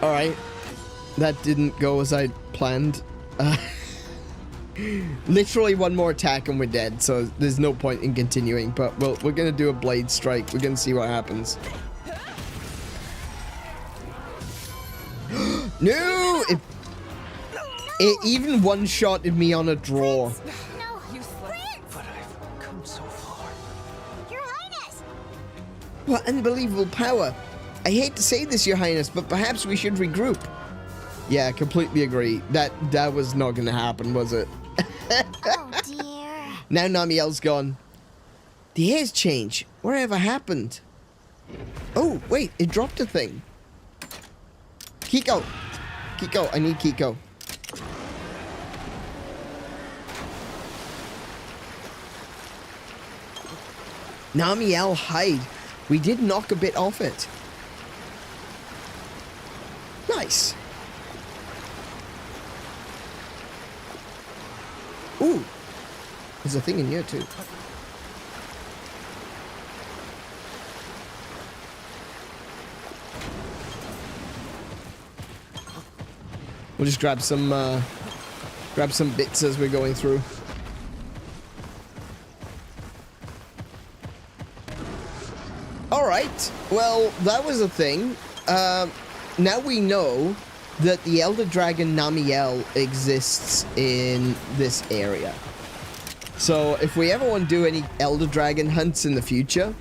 right. That didn't go as I planned. Literally one more attack and we're dead, so there's no point in continuing. But we're gonna do a blade strike. We're gonna see what happens. No! It even one-shotted me on a draw. But I've come so far. Your Highness! What unbelievable power. I hate to say this, Your Highness, but perhaps we should regroup. Yeah, completely agree. That was not gonna happen, was it? Oh dear. Now 𝗬𝗏𝘄𝗶𝘁𝗏's gone. The airs change. Whatever happened? Oh, wait, it dropped a thing. Kiko! Kiko, I need Kiko. 𝗬𝗏𝘄𝗶𝘁𝗏 hide. We did knock a bit off it. Nice. Ooh. There's a thing in here too. We'll just grab some bits as we're going through. Alright, well, that was a thing. Now we know that the Elder Dragon 𝗬𝗏𝘄𝗶𝘁𝗏 exists in this area. So if we ever want to do any Elder Dragon hunts in the future,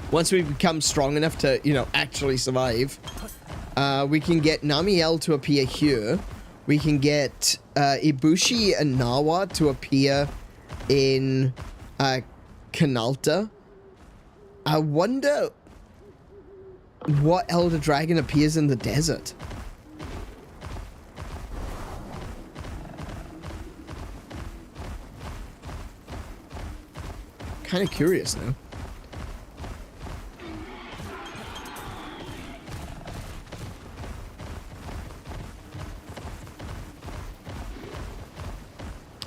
once we become strong enough to, you know, actually survive, we can get 𝗬𝗏𝘄𝗶𝘁𝗏 to appear here. We can get Ibushi and Nawa to appear in 𝗏𝗏𝗏𝗏𝗏𝗏𝗏𝗏𝗏𝗏. I wonder what Elder Dragon appears in the desert. Kind of curious now.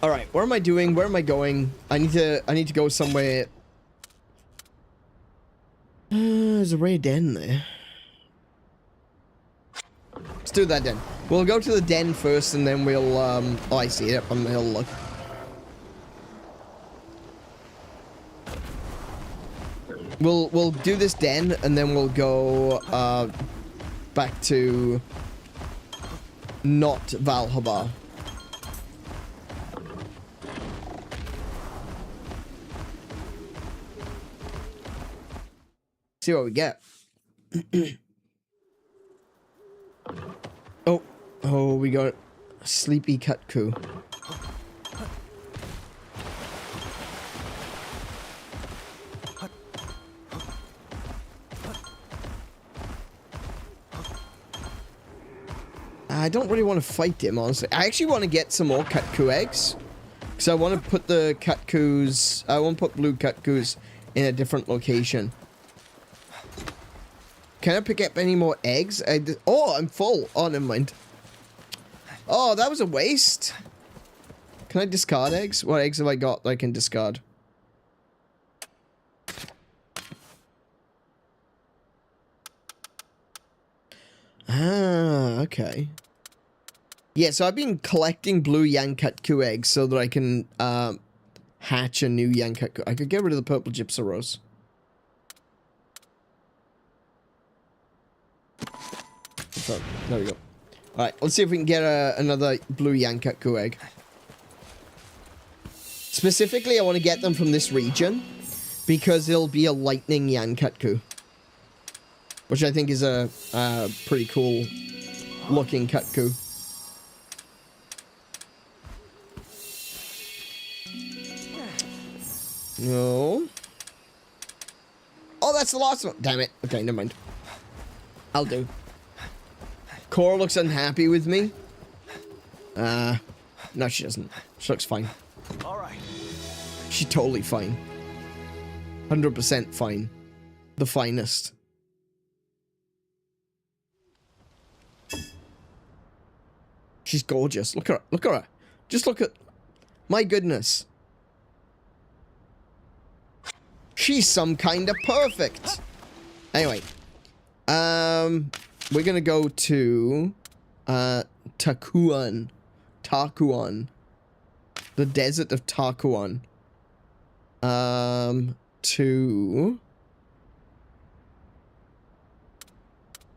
All right, what am I doing? Where am I going? I need to go somewhere. There's a rare den there. Let's do that den. We'll go to the den first, and then we'll oh, I see it up on the hill. Look. We'll do this den, and then we'll go back to not 𝗦𝘄𝗶𝘁𝗵. See what we get. Oh, we got a sleepy 𝗬𝗂. I don't really want to fight him, honestly. I actually want to get some more 𝗬𝗂 eggs. Because I want to put the 𝗬𝗂s... I want to put blue 𝗬𝗂s in a different location. Can I pick up any more eggs? Oh, I'm full. Oh, never mind. Oh, that was a waste. Can I discard eggs? What eggs have I got that I can discard? Ah, okay. Yeah, so I've been collecting blue 𝗦𝘄𝗶𝘁𝗰 eggs so that I can hatch a new 𝗦𝘄𝗶𝘁𝗁. I could get rid of the purple 𝗬𝗂. There we go. Alright, let's see if we can get another blue 𝗦𝘄𝗁 egg. Specifically, I want to get them from this region because it'll be a lightning 𝗦𝘄𝗁. Which I think is a pretty cool looking 𝗬𝗂. No. Oh, that's the last one. Damn it. Okay, never mind. I'll do. Cora looks unhappy with me. No, she doesn't. She looks fine. All right. She's totally fine. 100% fine. The finest. She's gorgeous. Look at her. Look at her. Just look at... My goodness. She's some kind of perfect. Anyway. We're gonna go to... Tarkhuan. The desert of Tarkhuan. To...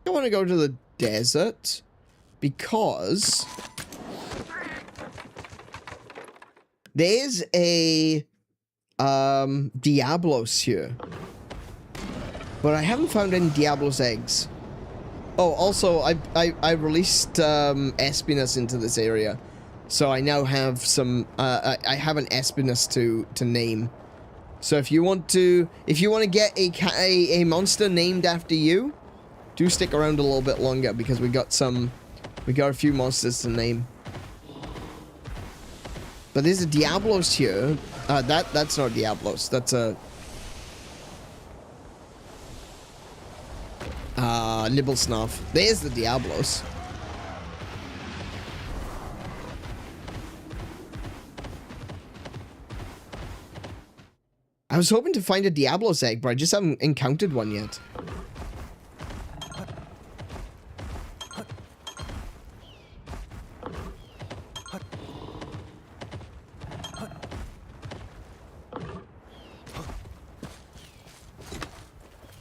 I want to go to the desert because there's a Diablos here, but I haven't found any Diablos eggs. Oh, also I released Espinus into this area, so I now have some. I have an Espinus to name. So if you want to get a monster named after you, do stick around a little bit longer because we got a few monsters to name. But there's a Diablos here. That's not Diablos. That's a Nibblesnarf. There's the Diablos. I was hoping to find a Diablos egg, but I just haven't encountered one yet.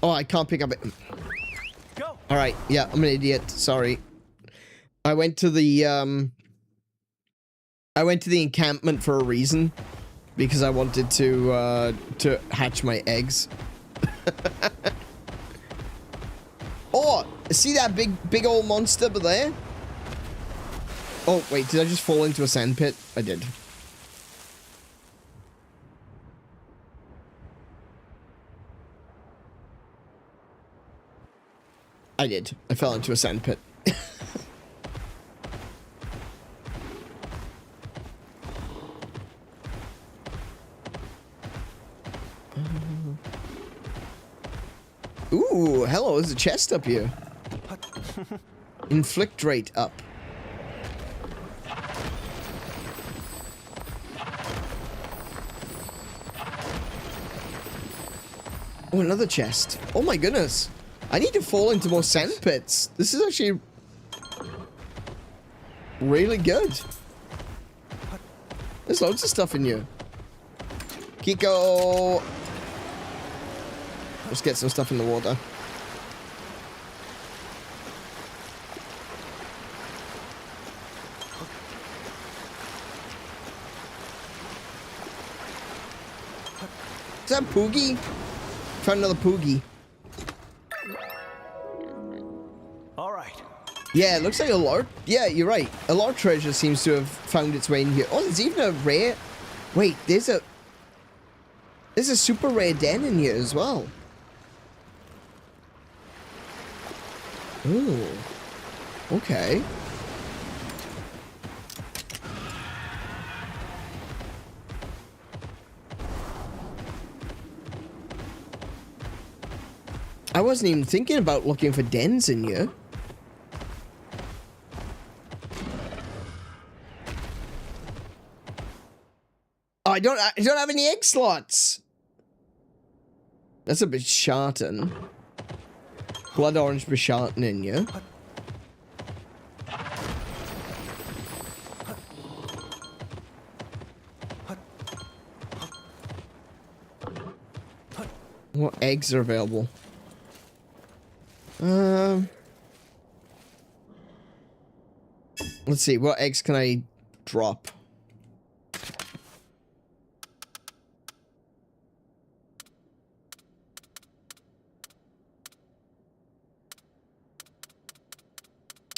Oh, I can't pick up it. Go. All right. Yeah, I'm an idiot. Sorry. I went to the encampment for a reason, because I wanted to hatch my eggs. Oh, see that big old monster over there? Oh, wait, did I just fall into a sandpit? I did. I did. I fell into a sandpit. Ooh, hello, there's a chest up here. Inflict rate up. Oh, another chest. Oh my goodness. I need to fall into more sandpits. This is actually really good. There's loads of stuff in here. Kiko. Let's get some stuff in the water. Is that Poogie? Found another Poogie. All right. Yeah, it looks like a lot. Yeah, you're right. A lot of treasure seems to have found its way in here. Oh, there's even a rare. Wait, there's a super rare den in here as well. Oh. Okay. I wasn't even thinking about looking for dens in here. Oh, I don't have any egg slots. That's a bit shartin. Blood orange beshartin in you. What eggs are available? Let's see. What eggs can I drop?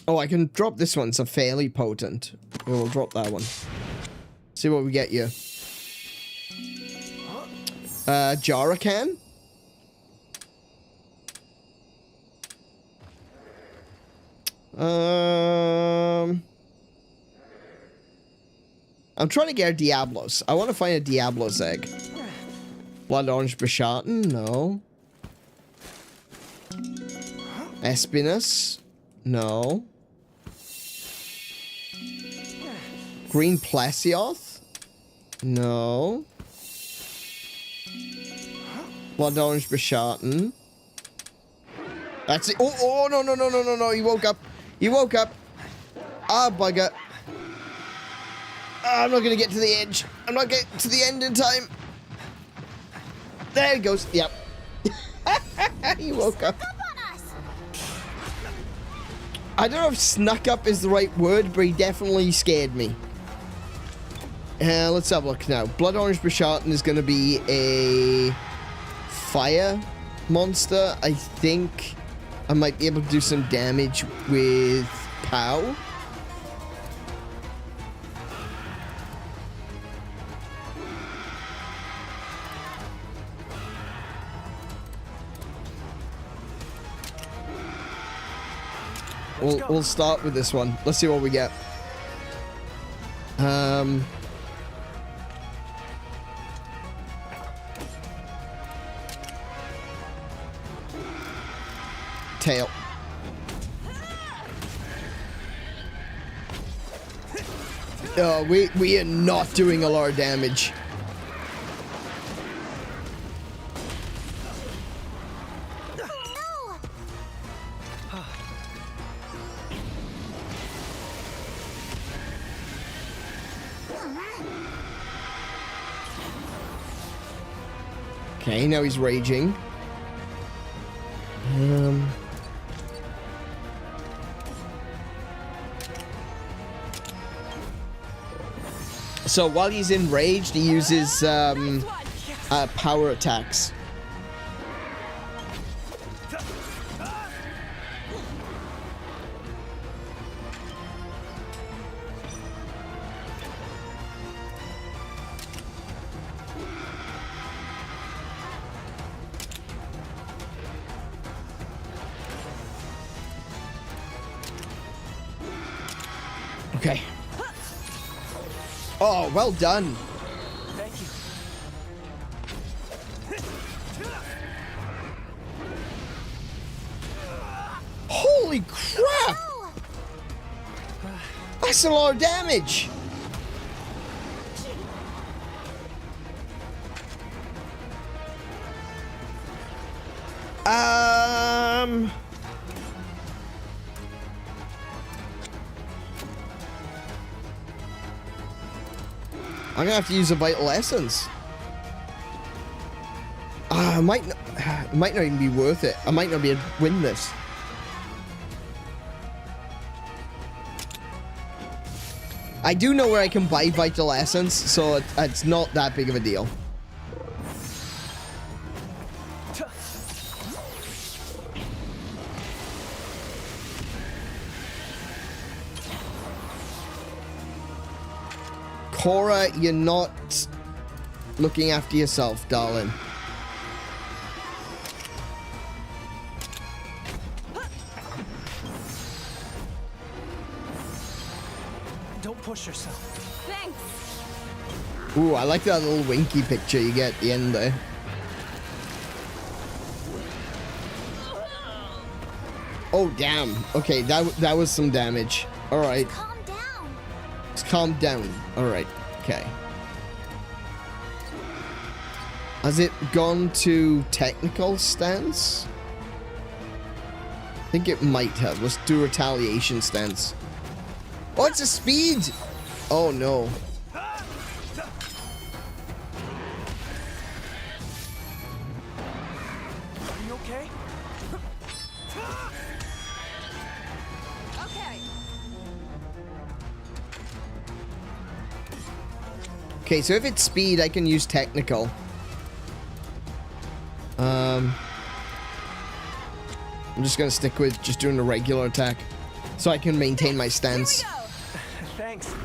Oh, I can drop this one. It's a fairly potent. We'll drop that one. See what we get here. Jarakan? I'm trying to get a Diablos. I want to find a Diablos egg. Blood orange beshartin? No. Espinus? No. Green Plesioth? No. Blood orange beshartin. That's it. Oh, no. He woke up. He woke up. Ah, bugger. I'm not going to get to the edge. I'm not getting to the end in time. There he goes. Yep. He woke up. I don't know if snuck up is the right word, but he definitely scared me. Let's have a look now. Blood orange beshartin is going to be a fire monster. I think I might be able to do some damage with POW. We'll start with this one. Let's see what we get. Tail. Oh, we are not doing a lot of damage. Okay, now he's raging. So while he's enraged, he uses power attacks. Okay. Oh, well done. Thank you. Holy crap! That's a lot of damage. I'm gonna have to use a vital essence. It might not even be worth it. I might not be able to win this. I do know where I can buy vital essence, so it's not that big of a deal. Cora, you're not looking after yourself, darling. Don't push yourself. Thanks. Ooh, I like that little winky picture you get at the end there. Oh, damn. Okay, that was some damage. All right. Calm down. Just calm down. All right. Okay. Has it gone to technical stance? I think it might have. Let's do retaliation stance. Oh, it's a speed! Oh, no. Are you okay? Okay. Okay, so if it's speed, I can use technical. I'm just gonna stick with just doing a regular attack so I can maintain my stance. Here we go. Thanks.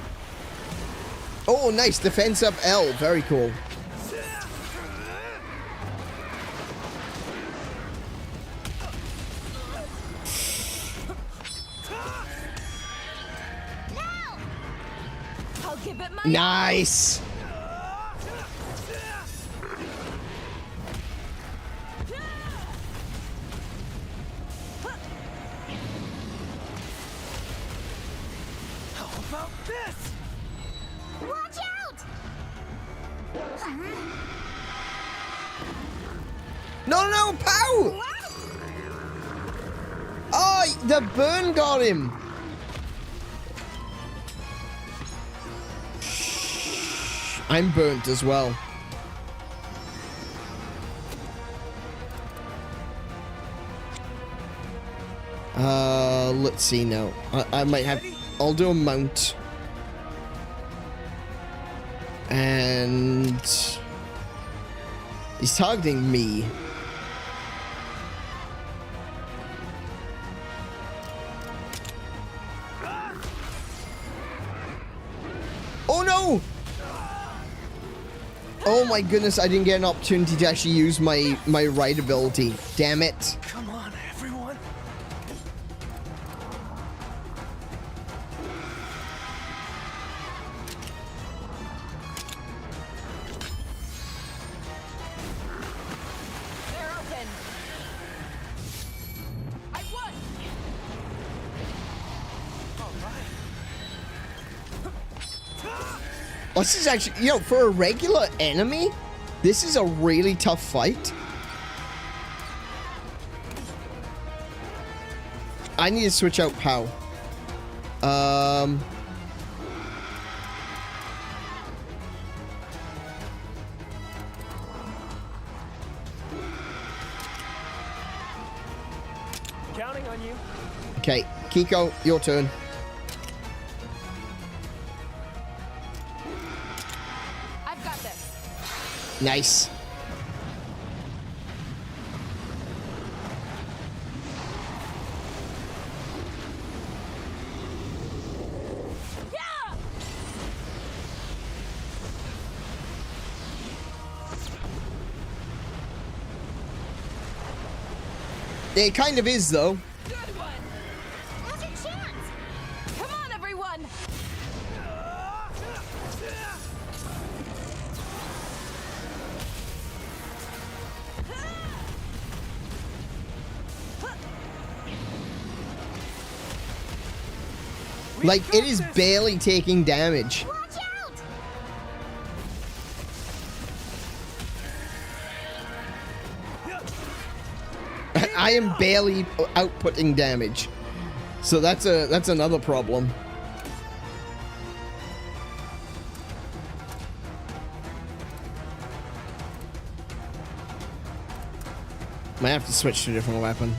Oh, nice. Defense up L. Very cool. I'll give it my Nice. How about this? Watch out! No, no, pow! Oh, the burn got him. I'm burnt as well. Let's see now. I might have... I'll do a mount. And... he's targeting me. Oh no! Oh my goodness, I didn't get an opportunity to actually use my right ability. Damn it. Come on, everyone. They're open. I won. All right. Oh, this is actually, you know, for a regular enemy, this is a really tough fight. I need to switch out POW. Counting on you. Okay, Kiko, your turn. I've got this. Nice. Yeah! It kind of is, though. Good one. Now's your chance. Come on, everyone. Like, it is barely taking damage. Watch out! I am barely outputting damage. So that's another problem. Might have to switch to a different weapon.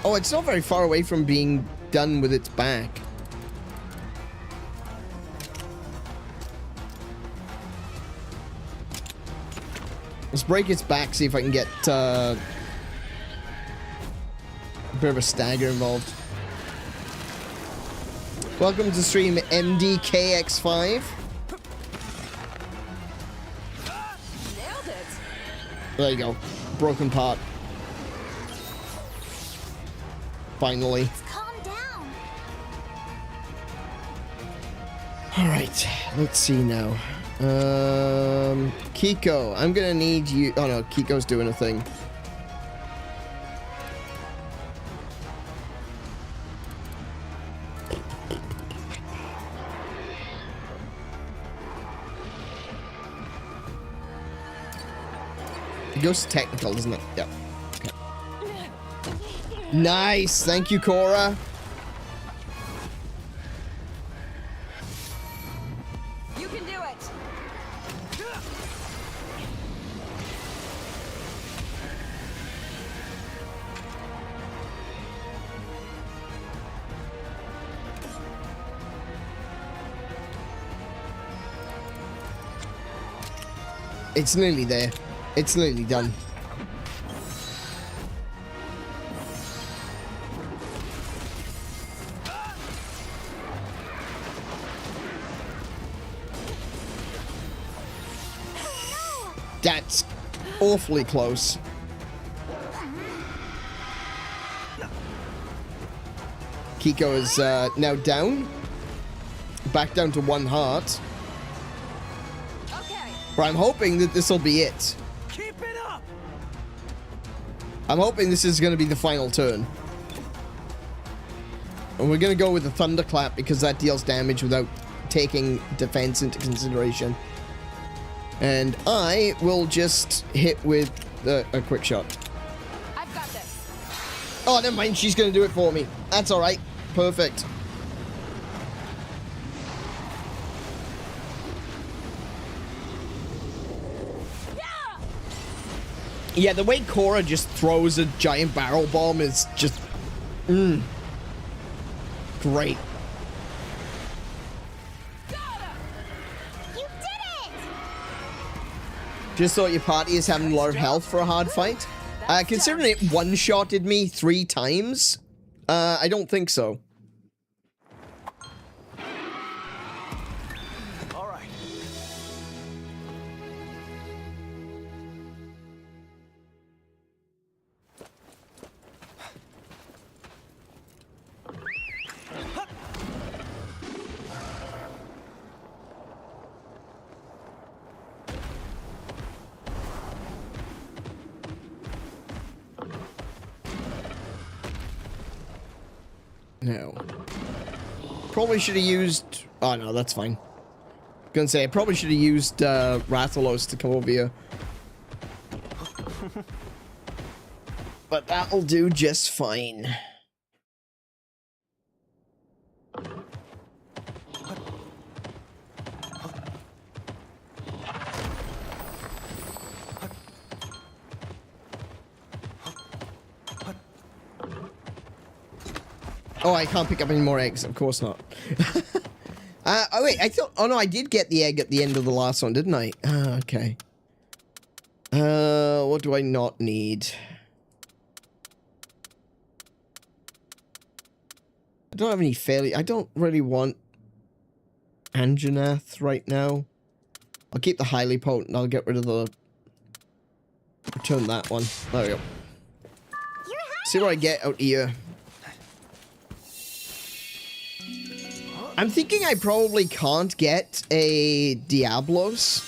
Oh, it's not very far away from being done with its back. Let's break its back, see if I can get a bit of a stagger involved. Welcome to stream MDKX5. Nailed it. There you go. Broken part. Finally. Calm down. Alright, let's see now. Kiko, I'm gonna need you. Oh no, Kiko's doing a thing. It goes to technical, doesn't it? Yep. Okay. Nice! Thank you, Cora. You can do it. It's nearly there. It's nearly done. That's awfully close. Kiko is now down. Back down to 1 heart. Okay. But I'm hoping that this will be it. Keep it up. I'm hoping this is going to be the final turn. And we're going to go with the Thunderclap because that deals damage without taking defense into consideration. And I will just hit with a quick shot. I've got this. Oh, never mind. She's going to do it for me. That's all right. Perfect. Yeah, the way Cora just throws a giant barrel bomb is just... great. You did it! Just thought your party is having a lot of health for a hard fight. Considering it one-shotted me 3 times, I don't think so. All right. No. Probably should have used... Oh, no, that's fine. Gonna say, I probably should have used Rathalos to come over here. But that'll do just fine. Oh, I can't pick up any more eggs. Of course not. Oh, wait. I thought... Oh, no. I did get the egg at the end of the last one, didn't I? Okay. What do I not need? I don't have any failure. I don't really want Anjanath right now. I'll keep the highly potent. I'll get rid of the... Return that one. There we go. See what I get out here. I'm thinking I probably can't get a Diablos.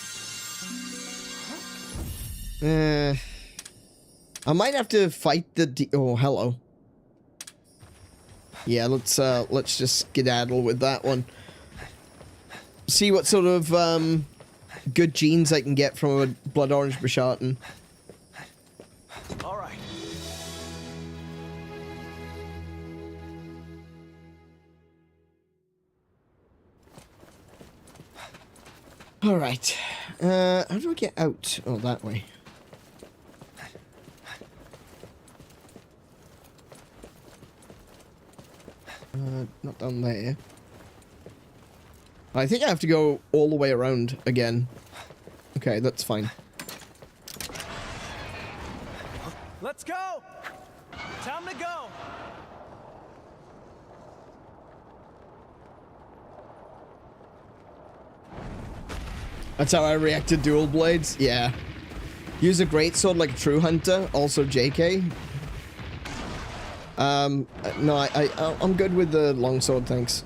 I might have to fight the oh, hello. Yeah, let's just skedaddle with that one. See what sort of good genes I can get from a blood orange 𝗏𝗏𝗏. All right. Alright. How do I get out? Oh, that way. Not down there. I think I have to go all the way around again. Okay, that's fine. Let's go! Time to go! That's how I react to dual blades? Yeah. Use a greatsword like a true hunter, also JK. No, I'm good with the longsword, thanks.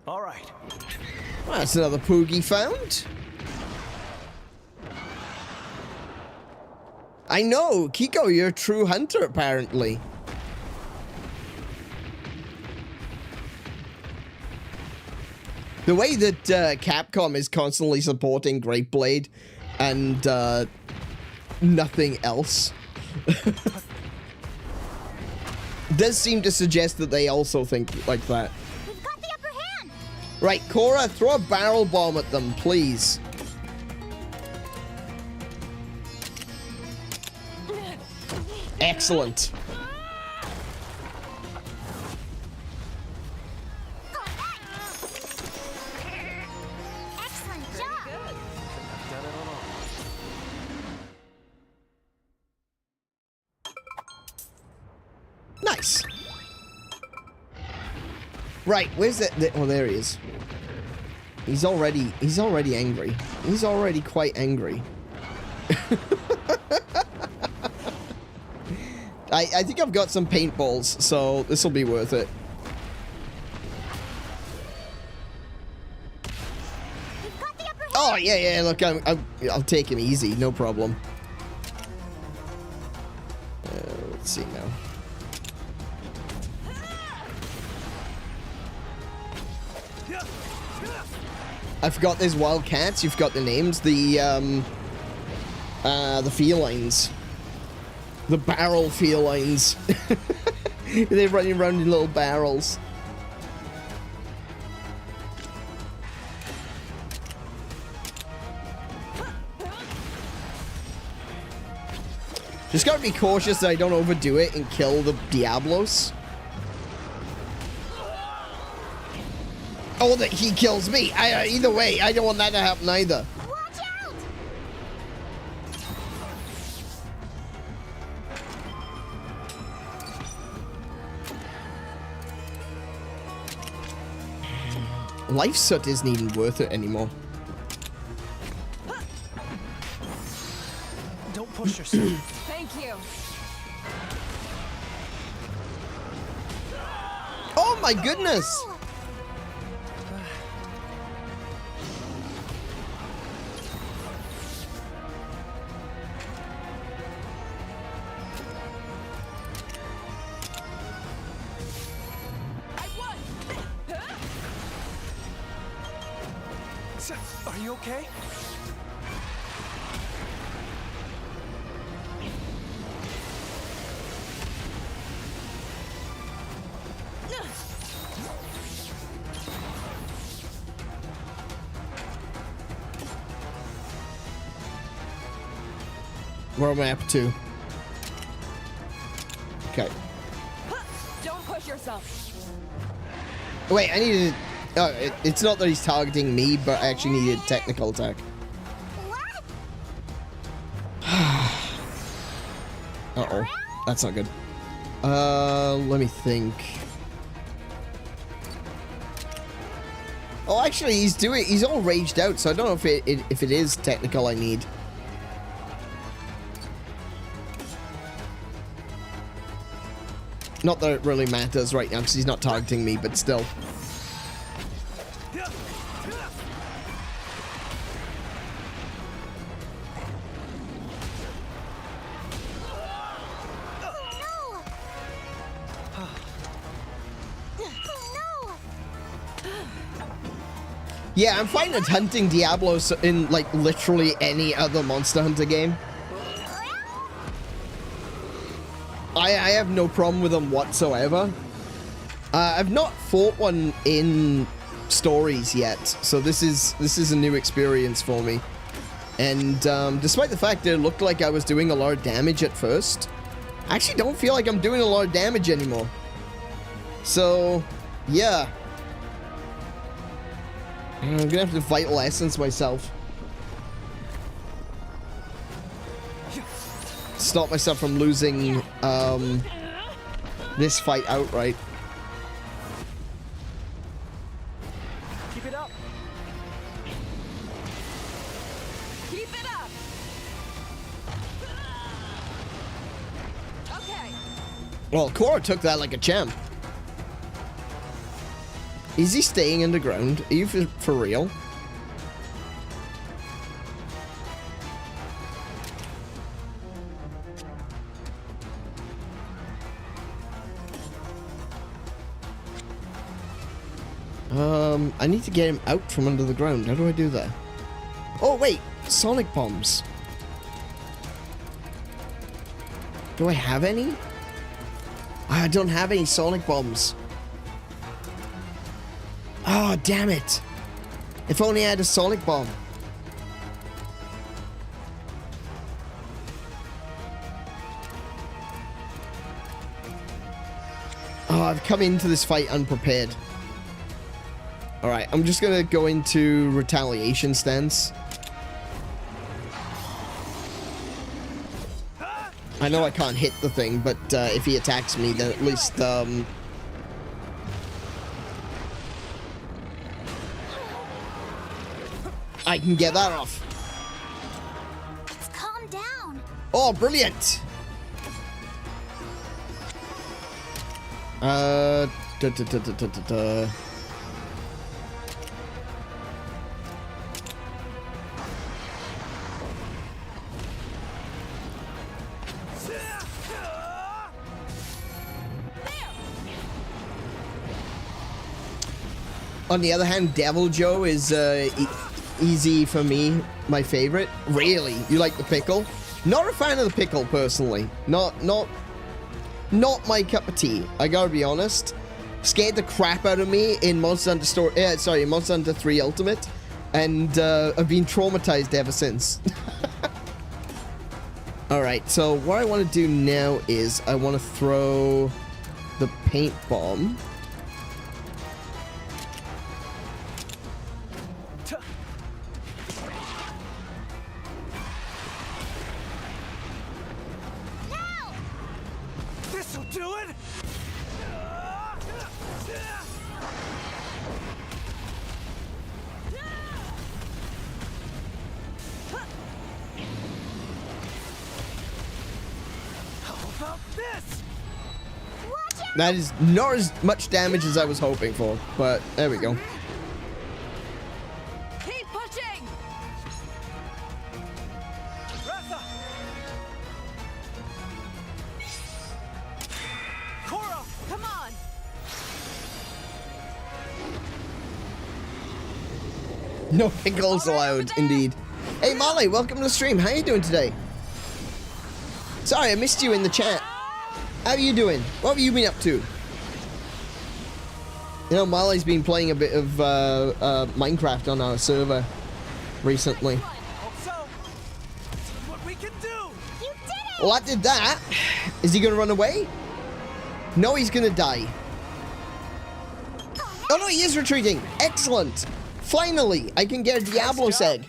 All right. Well, that's another Poogie found. I know, Kiko, you're a true hunter, apparently. The way that Capcom is constantly supporting Great Blade and nothing else does seem to suggest that they also think like that. We've got the upper hand. Right, Cora, throw a barrel bomb at them, please. Excellent. Excellent job. Done it all. Nice. Right, where's that? Oh, there he is. He's already angry. He's already quite angry. I think I've got some paintballs, so this will be worth it. We've got the upper hand. Oh yeah, look, I'll take him easy, no problem. Let's see now. I forgot there's wildcats. You've got the names. The felines. The barrel felines. They're running around in little barrels. Just gotta be cautious that I don't overdo it and kill the Diablos. Oh, that he kills me. Either way, I don't want that to happen either. Watch out. Life soot isn't even worth it anymore. Don't push yourself. Thank you. Oh my goodness! I won. Are you okay? Where am I up to? Okay. Don't push yourself. Wait, I needed... Oh, it's not that he's targeting me, but I actually needed a technical attack. What? Uh-oh. That's not good. Let me think. Oh, actually, he's all raged out, so I don't know if it is technical I need. Not that it really matters right now, because he's not targeting me, but still. Yeah, I'm fine at hunting Diablos in, like, literally any other Monster Hunter game. I have no problem with them whatsoever. I've not fought one in stories yet, so this is a new experience for me. And despite the fact that it looked like I was doing a lot of damage at first, I actually don't feel like I'm doing a lot of damage anymore. So, yeah. I'm gonna have to vital essence myself. Stop myself from losing this fight outright. Keep it up. Keep it up. Okay. Well, Korra took that like a champ. Is he staying underground? Are you for real? I need to get him out from under the ground. How do I do that? Oh, wait. Sonic bombs. Do I have any? I don't have any sonic bombs. Oh, damn it. If only I had a sonic bomb. Oh, I've come into this fight unprepared. Alright, I'm just gonna go into retaliation stance. I know I can't hit the thing, but if he attacks me, then at least, I can get that off. It's calmed down. Oh, brilliant! On the other hand, Devil Joe is easy for me, my favorite. Really? You like the pickle? Not a fan of the pickle, personally. Not my cup of tea. I gotta be honest. Scared the crap out of me in Monster Hunter 3 Ultimate, and I've been traumatized ever since. Alright, so what I want to do now is I want to throw the paint bomb. This'll do it. How about this? That is not as much damage as I was hoping for, but there we go. Keep pushing. Ratha! Korra! Come on. No pickles allowed, indeed. Hey, Molly, welcome to the stream. How you doing today? Sorry, I missed you in the chat. How are you doing? What have you been up to? You know, Molly's been playing a bit of Minecraft on our server recently. Hope so. See what we can do. You did it! Well, I did that. Is he going to run away? No, he's going to die. Oh, no, he is retreating. Excellent. Finally, I can get a Diablos egg.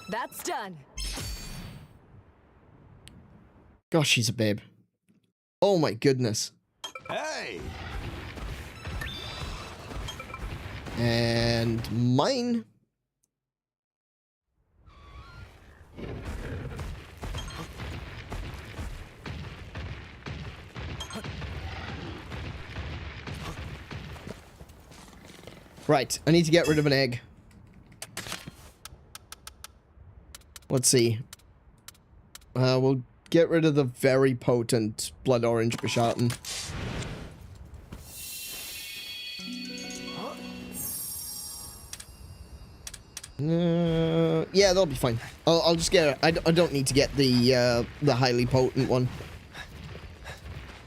That's done. Gosh, she's a babe. Oh, my goodness. Hey! And mine. Right, I need to get rid of an egg. Let's see. We'll get rid of the very potent blood orange 𝗶𝗁𝗄. Yeah, that'll be fine. I'll just get it. I don't need to get the highly potent one.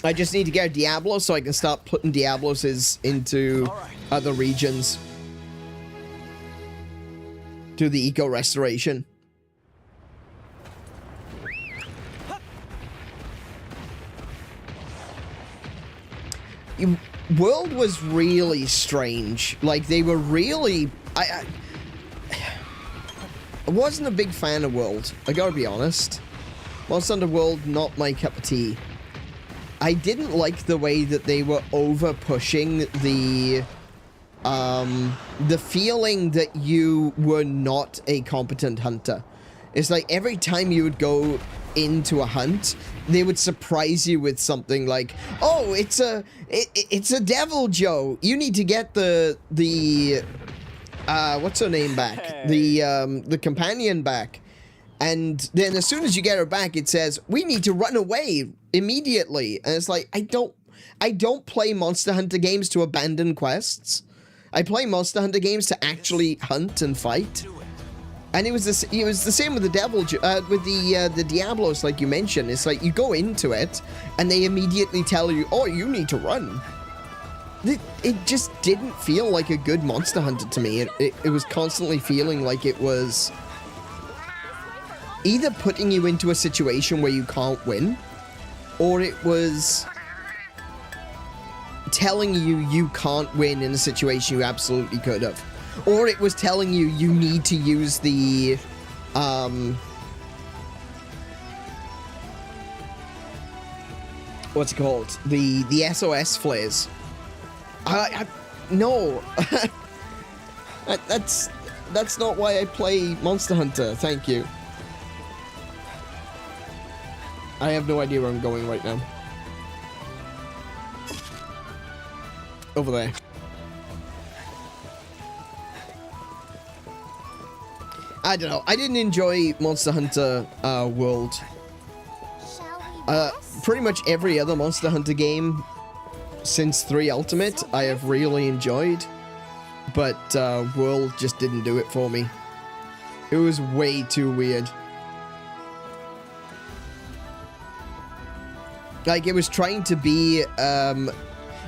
I just need to get a Diablo so I can start putting Diabloses into other regions. Do the eco restoration. World was really strange. Like, they were really I wasn't a big fan of World. I gotta be honest. Monster Hunter World, not my cup of tea. I didn't like the way that they were over pushing the feeling that you were not a competent hunter. It's like every time you would go into a hunt, they would surprise you with something like, oh, it's a devil, Joe. You need to get the what's her name back? The companion back. And then as soon as you get her back, it says, we need to run away immediately. And it's like, I don't play Monster Hunter games to abandon quests. I play Monster Hunter games to actually hunt and fight. And it was the same with the devil, with the Diablos, like you mentioned. It's like you go into it, and they immediately tell you, "Oh, you need to run." It just didn't feel like a good Monster Hunter to me. It was constantly feeling like it was either putting you into a situation where you can't win, or it was telling you you can't win in a situation you absolutely could have. Or it was telling you you need to use the, what's it called? The SOS flares. No. That's not why I play Monster Hunter, thank you. I have no idea where I'm going right now. Over there. I don't know. I didn't enjoy Monster Hunter World. Pretty much every other Monster Hunter game since 3 Ultimate I have really enjoyed. But World just didn't do it for me. It was way too weird. Like, it was trying to be...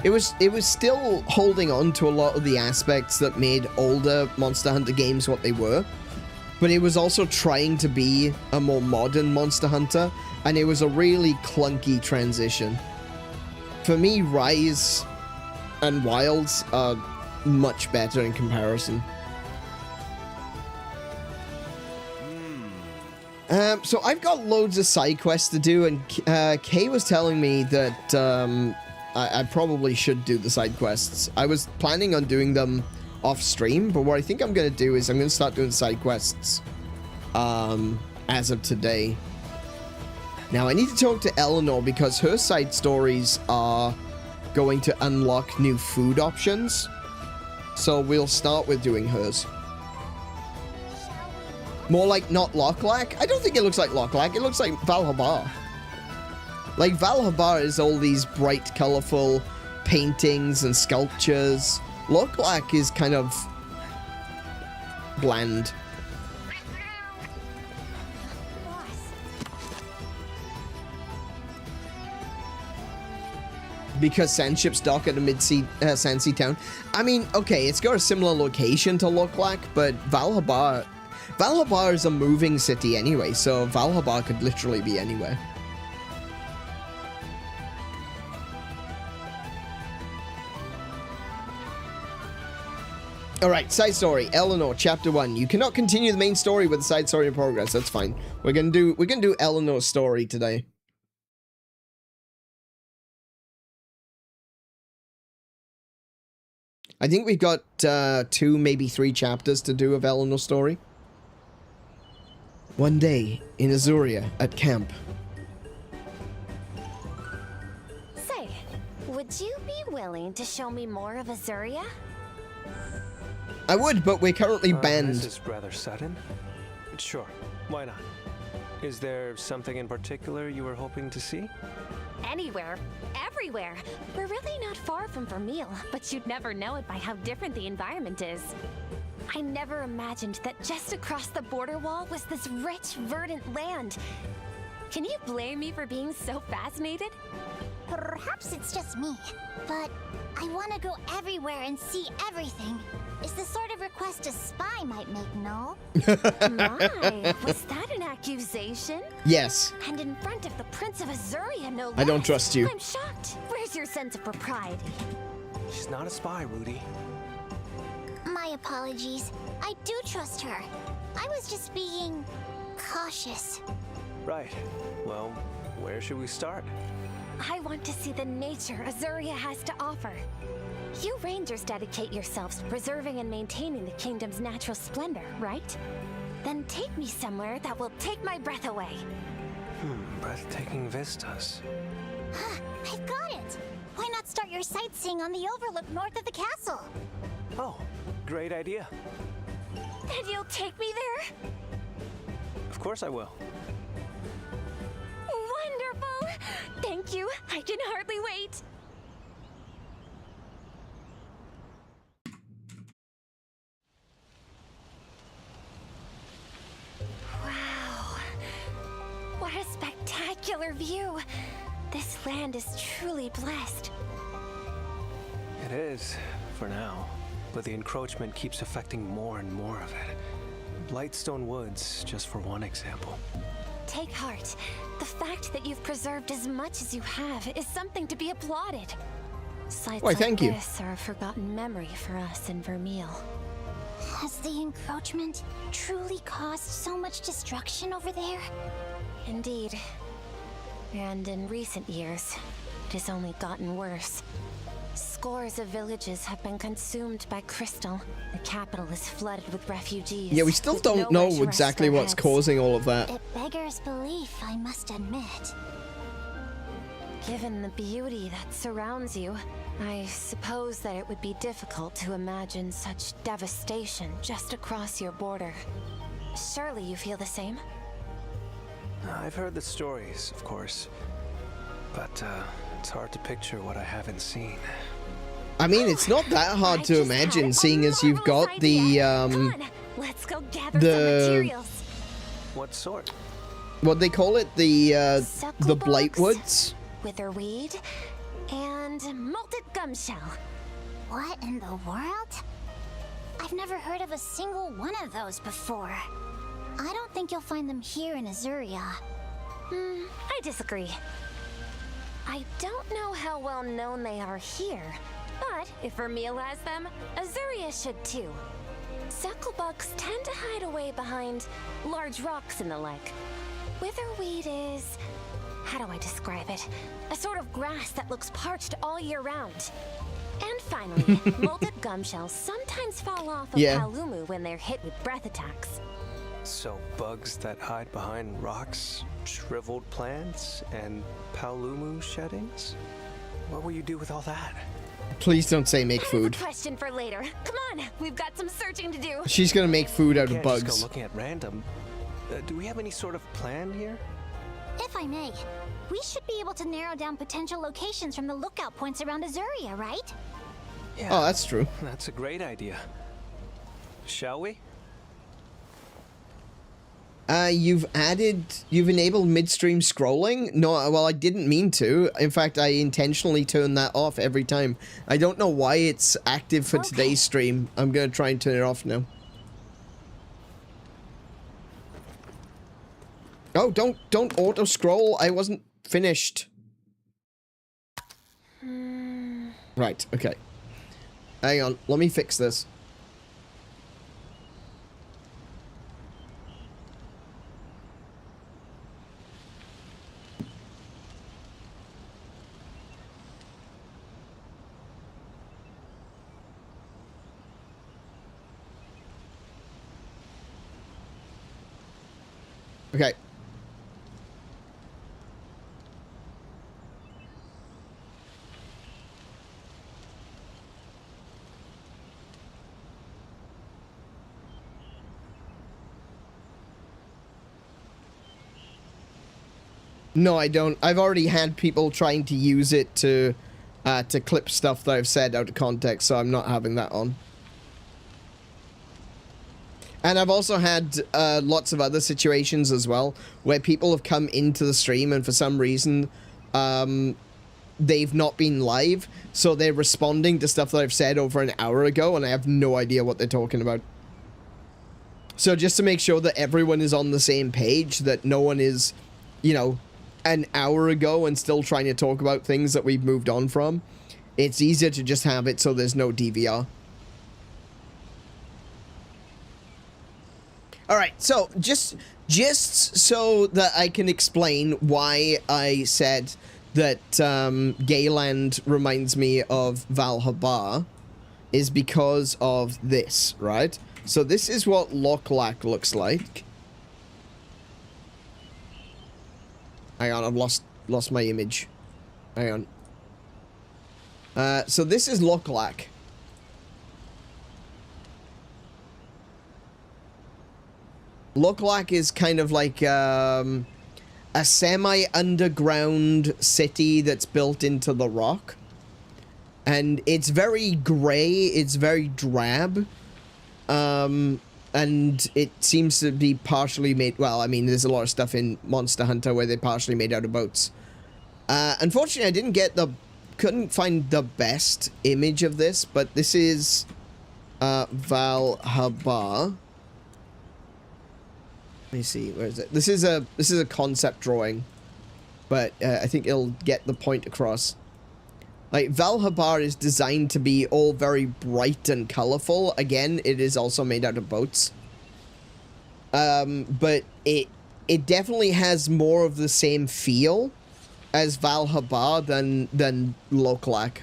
It was still holding on to a lot of the aspects that made older Monster Hunter games what they were. But it was also trying to be a more modern Monster Hunter, and it was a really clunky transition. For me, Rise and Wilds are much better in comparison. So I've got loads of side quests to do, and Kay was telling me that I probably should do the side quests. I was planning on doing them off stream, but what I think I'm going to do is I'm going to start doing side quests as of today. Now I need to talk to Eleanor because her side stories are going to unlock new food options, so we'll start with doing hers. More like not Locklack. I don't think it looks like Locklack. It looks like Valhalla. Like Valhalla is all these bright colorful paintings and sculptures. Locklack is kind of bland. Because Sandship's dock at a mid-sea Sandsea town. I mean, okay, it's got a similar location to Locklack, but Valhalla is a moving city anyway, so Valhalla could literally be anywhere. Alright, side story. Eleanor, chapter 1. You cannot continue the main story with the side story in progress. That's fine. We're gonna do Eleanor's story today. I think we've got 2, maybe 3 chapters to do of Eleanor's story. One day in Azuria at camp. Say, would you be willing to show me more of Azuria? I would, but we're currently banned. This is rather sudden. Sure, why not? Is there something in particular you were hoping to see? Anywhere, everywhere. We're really not far from Vermeil, but you'd never know it by how different the environment is. I never imagined that just across the border wall was this rich, verdant land. Can you blame me for being so fascinated? Perhaps it's just me, but I want to go everywhere and see everything. Is the sort of request a spy might make, no? My, was that an accusation? Yes. And in front of the Prince of Azuria, no less. I don't trust you. I'm shocked. Where's your sense of propriety? She's not a spy, Rudy. My apologies. I do trust her. I was just being cautious. Right. Well, where should we start? I want to see the nature Azuria has to offer. You Rangers dedicate yourselves to preserving and maintaining the kingdom's natural splendor, right? Then take me somewhere that will take my breath away. Breathtaking vistas. I've got it! Why not start your sightseeing on the overlook north of the castle? Oh, great idea. And you'll take me there? Of course I will. Wonderful! Thank you. I can hardly wait. Wow. What a spectacular view. This land is truly blessed. It is, for now. But the encroachment keeps affecting more and more of it. Blightstone Woods, just for one example. Take heart. The fact that you've preserved as much as you have is something to be applauded. Sites Why, like thank you. this are a forgotten memory for us in Vermeil. Has the encroachment truly caused so much destruction over there? Indeed. And in recent years, it has only gotten worse. Scores of villages have been consumed by crystal. The capital is flooded with refugees. Yeah, we still with don't nowhere know to rest exactly their what's heads. causing all of that. It beggars belief, I must admit. Given the beauty that surrounds you, I suppose that it would be difficult to imagine such devastation just across your border. Surely you feel the same? I've heard the stories, of course. But, it's hard to picture what I haven't seen. I mean, it's not that hard I to just had imagine, a seeing as you've got marvelous the, idea. Come on, let's go gather the- some materials. What sort? what they call it, the Suckle blight box, woods. witherweed, and malted gumshell. What in the world? I've never heard of a single one of those before. I don't think you'll find them here in Azuria. I disagree. I don't know how well known they are here, but if Vermeil has them, Azuria should too. Sucklebugs tend to hide away behind large rocks and the like. Witherweed is... how do I describe it? A sort of grass that looks parched all year round. And finally, molted gumshells sometimes fall off of Yeah. Palumu when they're hit with breath attacks. So bugs that hide behind rocks, shriveled plants, and palumu sheddings? What will you do with all that? Please don't say make I have food. a question for later. Come on, we've got some searching to do. She's gonna make food out of Can't just bugs. go looking at random. Do we have any sort of plan here? If I may, we should be able to narrow down potential locations from the lookout points around Azuria, right? Yeah, Oh, that's true. that's a great idea. Shall we? You've enabled midstream scrolling? No, well, I didn't mean to. In fact, I intentionally turned that off every time. I don't know why it's active for today's stream. I'm gonna try and turn it off now. Oh, don't auto scroll. I wasn't finished. Right, okay. Hang on, let me fix this. Okay. No, I don't. I've already had people trying to use it to clip stuff that I've said out of context, so I'm not having that on. And I've also had lots of other situations as well, where people have come into the stream and for some reason, they've not been live, so they're responding to stuff that I've said over an hour ago, and I have no idea what they're talking about. So just to make sure that everyone is on the same page, that no one is, you know, an hour ago and still trying to talk about things that we've moved on from, it's easier to just have it so there's no DVR. All right, so just so that I can explain why I said that Gayland reminds me of Val-Habar is because of this, right? So this is what Loklak looks like. Hang on, I've lost my image. Hang on. So this is Loklak. Loklak is kind of like a semi-underground city that's built into the rock. And it's very grey, it's very drab. And it seems to be partially made... Well, I mean, there's a lot of stuff in Monster Hunter where they're partially made out of boats. Unfortunately, I didn't get couldn't find the best image of this, but this is Val-Habar. Let me see, where is it? This is a concept drawing, but I think it'll get the point across. Like, Val-Habar is designed to be all very bright and colorful. Again, it is also made out of boats. But it definitely has more of the same feel as Val-Habar than Loklak.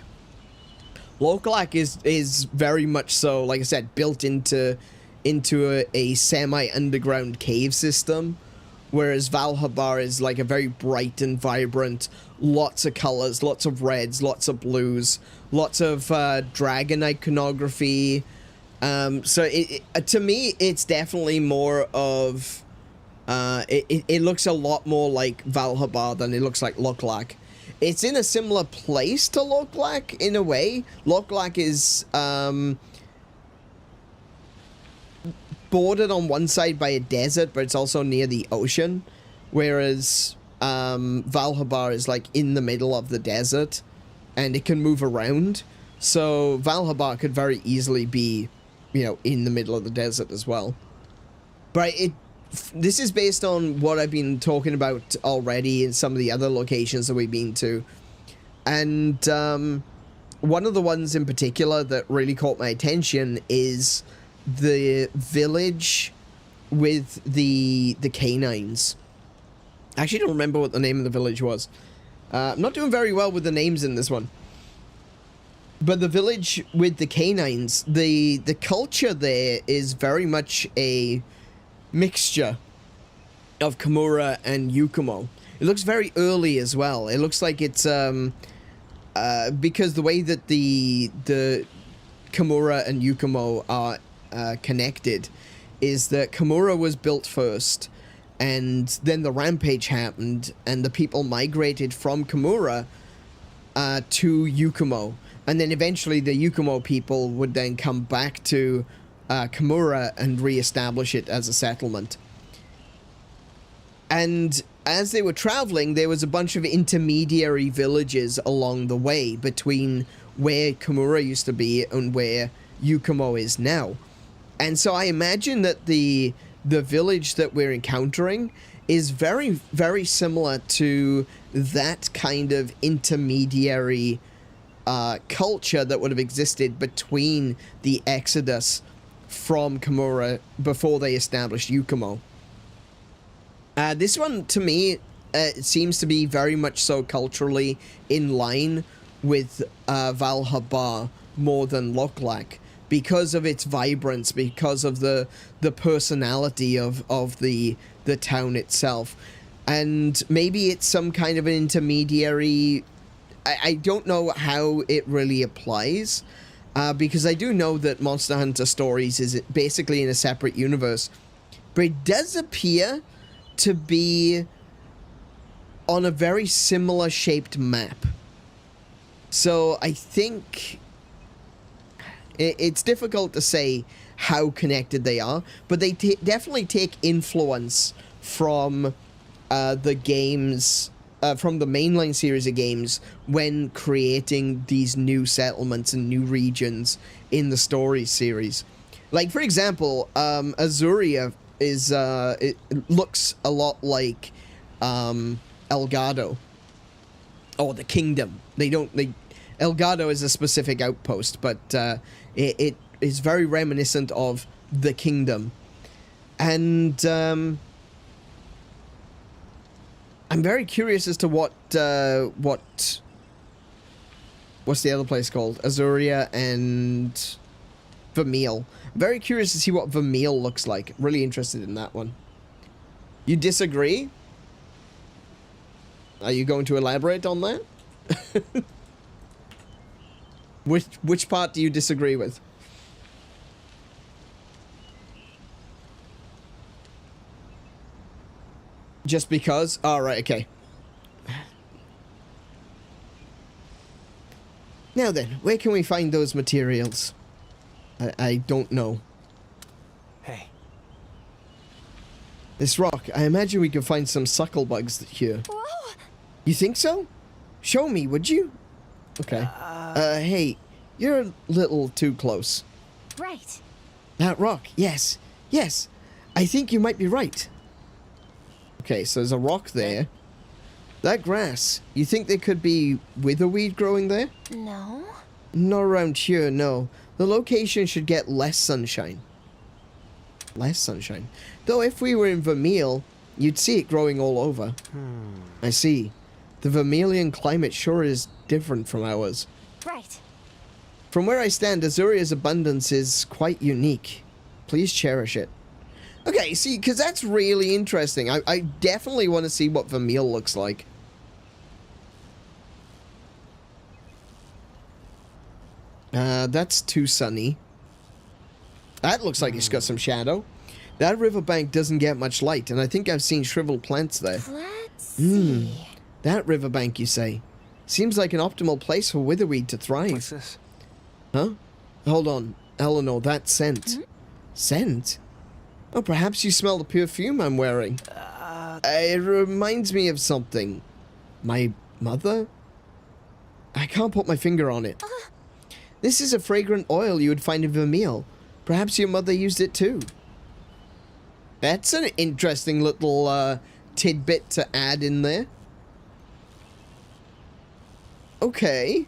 Loklak is very much so, like I said, built into a semi-underground cave system, whereas Val-Habar is like a very bright and vibrant, lots of colors, lots of reds, lots of blues, lots of dragon iconography. So to me, it's definitely more of... It looks a lot more like Val-Habar than it looks like Loklak. It's in a similar place to Loklak, in a way. Loklak is... bordered on one side by a desert, but it's also near the ocean, whereas Val-Habar is like in the middle of the desert and it can move around. So Val-Habar could very easily be, you know, in the middle of the desert as well. But this is based on what I've been talking about already in some of the other locations that we've been to. And one of the ones in particular that really caught my attention is the village with the canines. I actually don't remember what the name of the village was. I'm not doing very well with the names in this one. But the village with the canines, the culture there is very much a mixture of Komura and Yukumo. It looks very early as well. It looks like it's because the way that the Komura and Yukumo are connected is that Komura was built first, and then the rampage happened and the people migrated from Komura to Yukumo, and then eventually the Yukumo people would then come back to Komura and re-establish it as a settlement. And as they were traveling, there was a bunch of intermediary villages along the way between where Komura used to be and where Yukumo is now. And so I imagine that the village that we're encountering is very, very similar to that kind of intermediary culture that would have existed between the exodus from Komura before they established Yukumo. This one, to me, seems to be very much so culturally in line with Val-Habar more than Loklak, because of its vibrance, because of the personality of the town itself. And maybe it's some kind of an intermediary... I don't know how it really applies, because I do know that Monster Hunter Stories is basically in a separate universe. But it does appear to be on a very similar shaped map. So I think... it's difficult to say how connected they are, but they definitely take influence from the games, from the mainline series of games when creating these new settlements and new regions in the Stories series. Like, for example, Azuria is, it looks a lot like Elgato, or the Kingdom. Elgato is a specific outpost, but it is very reminiscent of the Kingdom. And I'm very curious as to what's the other place called? Azuria and Vermeil. Very curious to see what Vermeil looks like. Really interested in that one. You disagree? Are you going to elaborate on that? Which part do you disagree with? Just because? Alright, okay. Now then, where can we find those materials? I don't know. Hey. This rock, I imagine we could find some suckle bugs here. Whoa! You think so? Show me, would you? Okay. Hey, you're a little too close. Right. That rock, yes. Yes, I think you might be right. Okay, so there's a rock there. That grass, you think there could be witherweed growing there? No. Not around here, no. The location should get less sunshine. Less sunshine. Though if we were in Vermeil, you'd see it growing all over. I see. The Vermilion climate sure is different from ours. Right. From where I stand, Azuria's abundance is quite unique. Please cherish it. Okay, see, because that's really interesting. I definitely want to see what Vermeil looks like. That's too sunny. That looks like it's got some shadow. That riverbank doesn't get much light, and I think I've seen shriveled plants there. Let's see. That riverbank, you say? Seems like an optimal place for witherweed to thrive. What's this? Huh? Hold on, Eleanor, that scent. Scent? Oh, perhaps you smell the perfume I'm wearing. It reminds me of something. My mother? I can't put my finger on it. This is a fragrant oil you would find in Vermeil. Perhaps your mother used it too. That's an interesting little tidbit to add in there. Okay.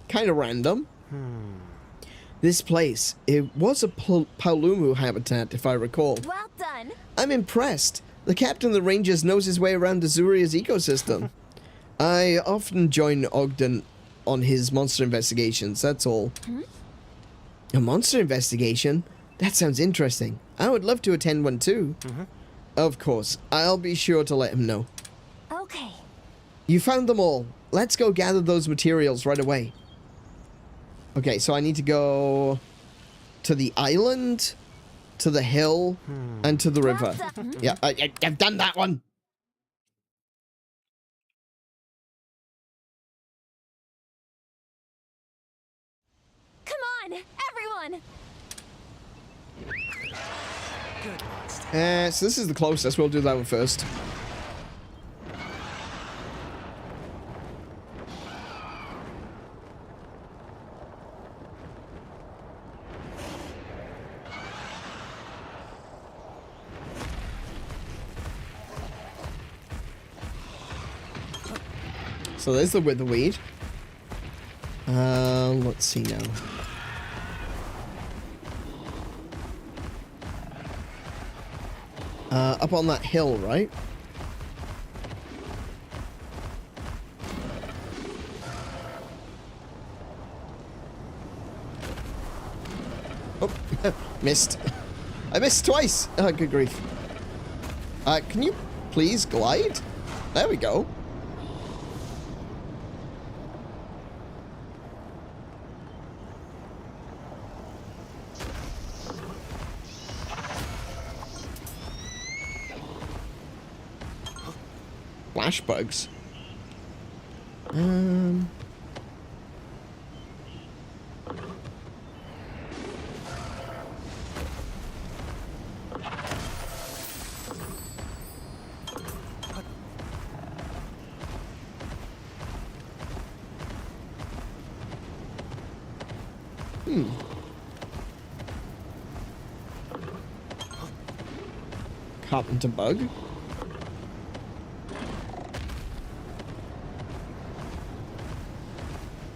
Kind of random. This place, it was a Paolumu habitat, if I recall. Well done. I'm impressed. The captain of the Rangers knows his way around Azuria's ecosystem. I often join Ogden on his monster investigations, that's all. A monster investigation? That sounds interesting. I would love to attend one too. Of course, I'll be sure to let him know. Okay. You found them all. Let's go gather those materials right away. Okay, so I need to go to the island, to the hill, and to the river. Yeah, I've done that one. Come on, everyone. So this is the closest. We'll do that one first. So there's the witherweed. Let's see now. Up on that hill, right? Oh, missed. I missed twice. Oh, good grief. Can you please glide? There we go. Flash bugs. Carpenter bug.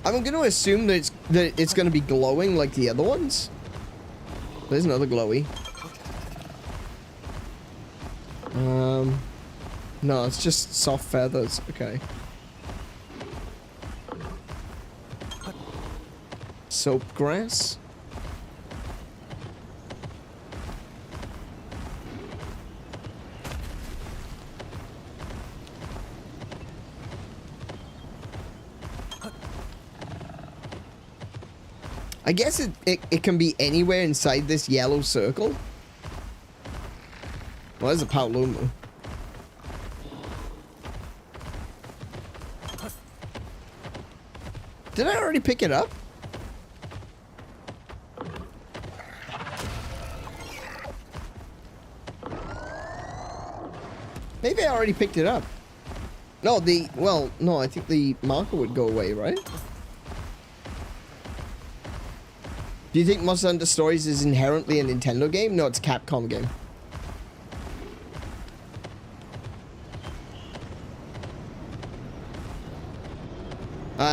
I'm going to assume that it's going to be glowing like the other ones. There's another glowy. No, it's just soft feathers. Okay. Soap grass. I guess it can be anywhere inside this yellow circle. Well, there's a 𝗶𝗁𝗵. Did I already pick it up? Maybe I already picked it up. No, well, no, I think the marker would go away, right? Do you think Monster Hunter Stories is inherently a Nintendo game? No, it's a Capcom game.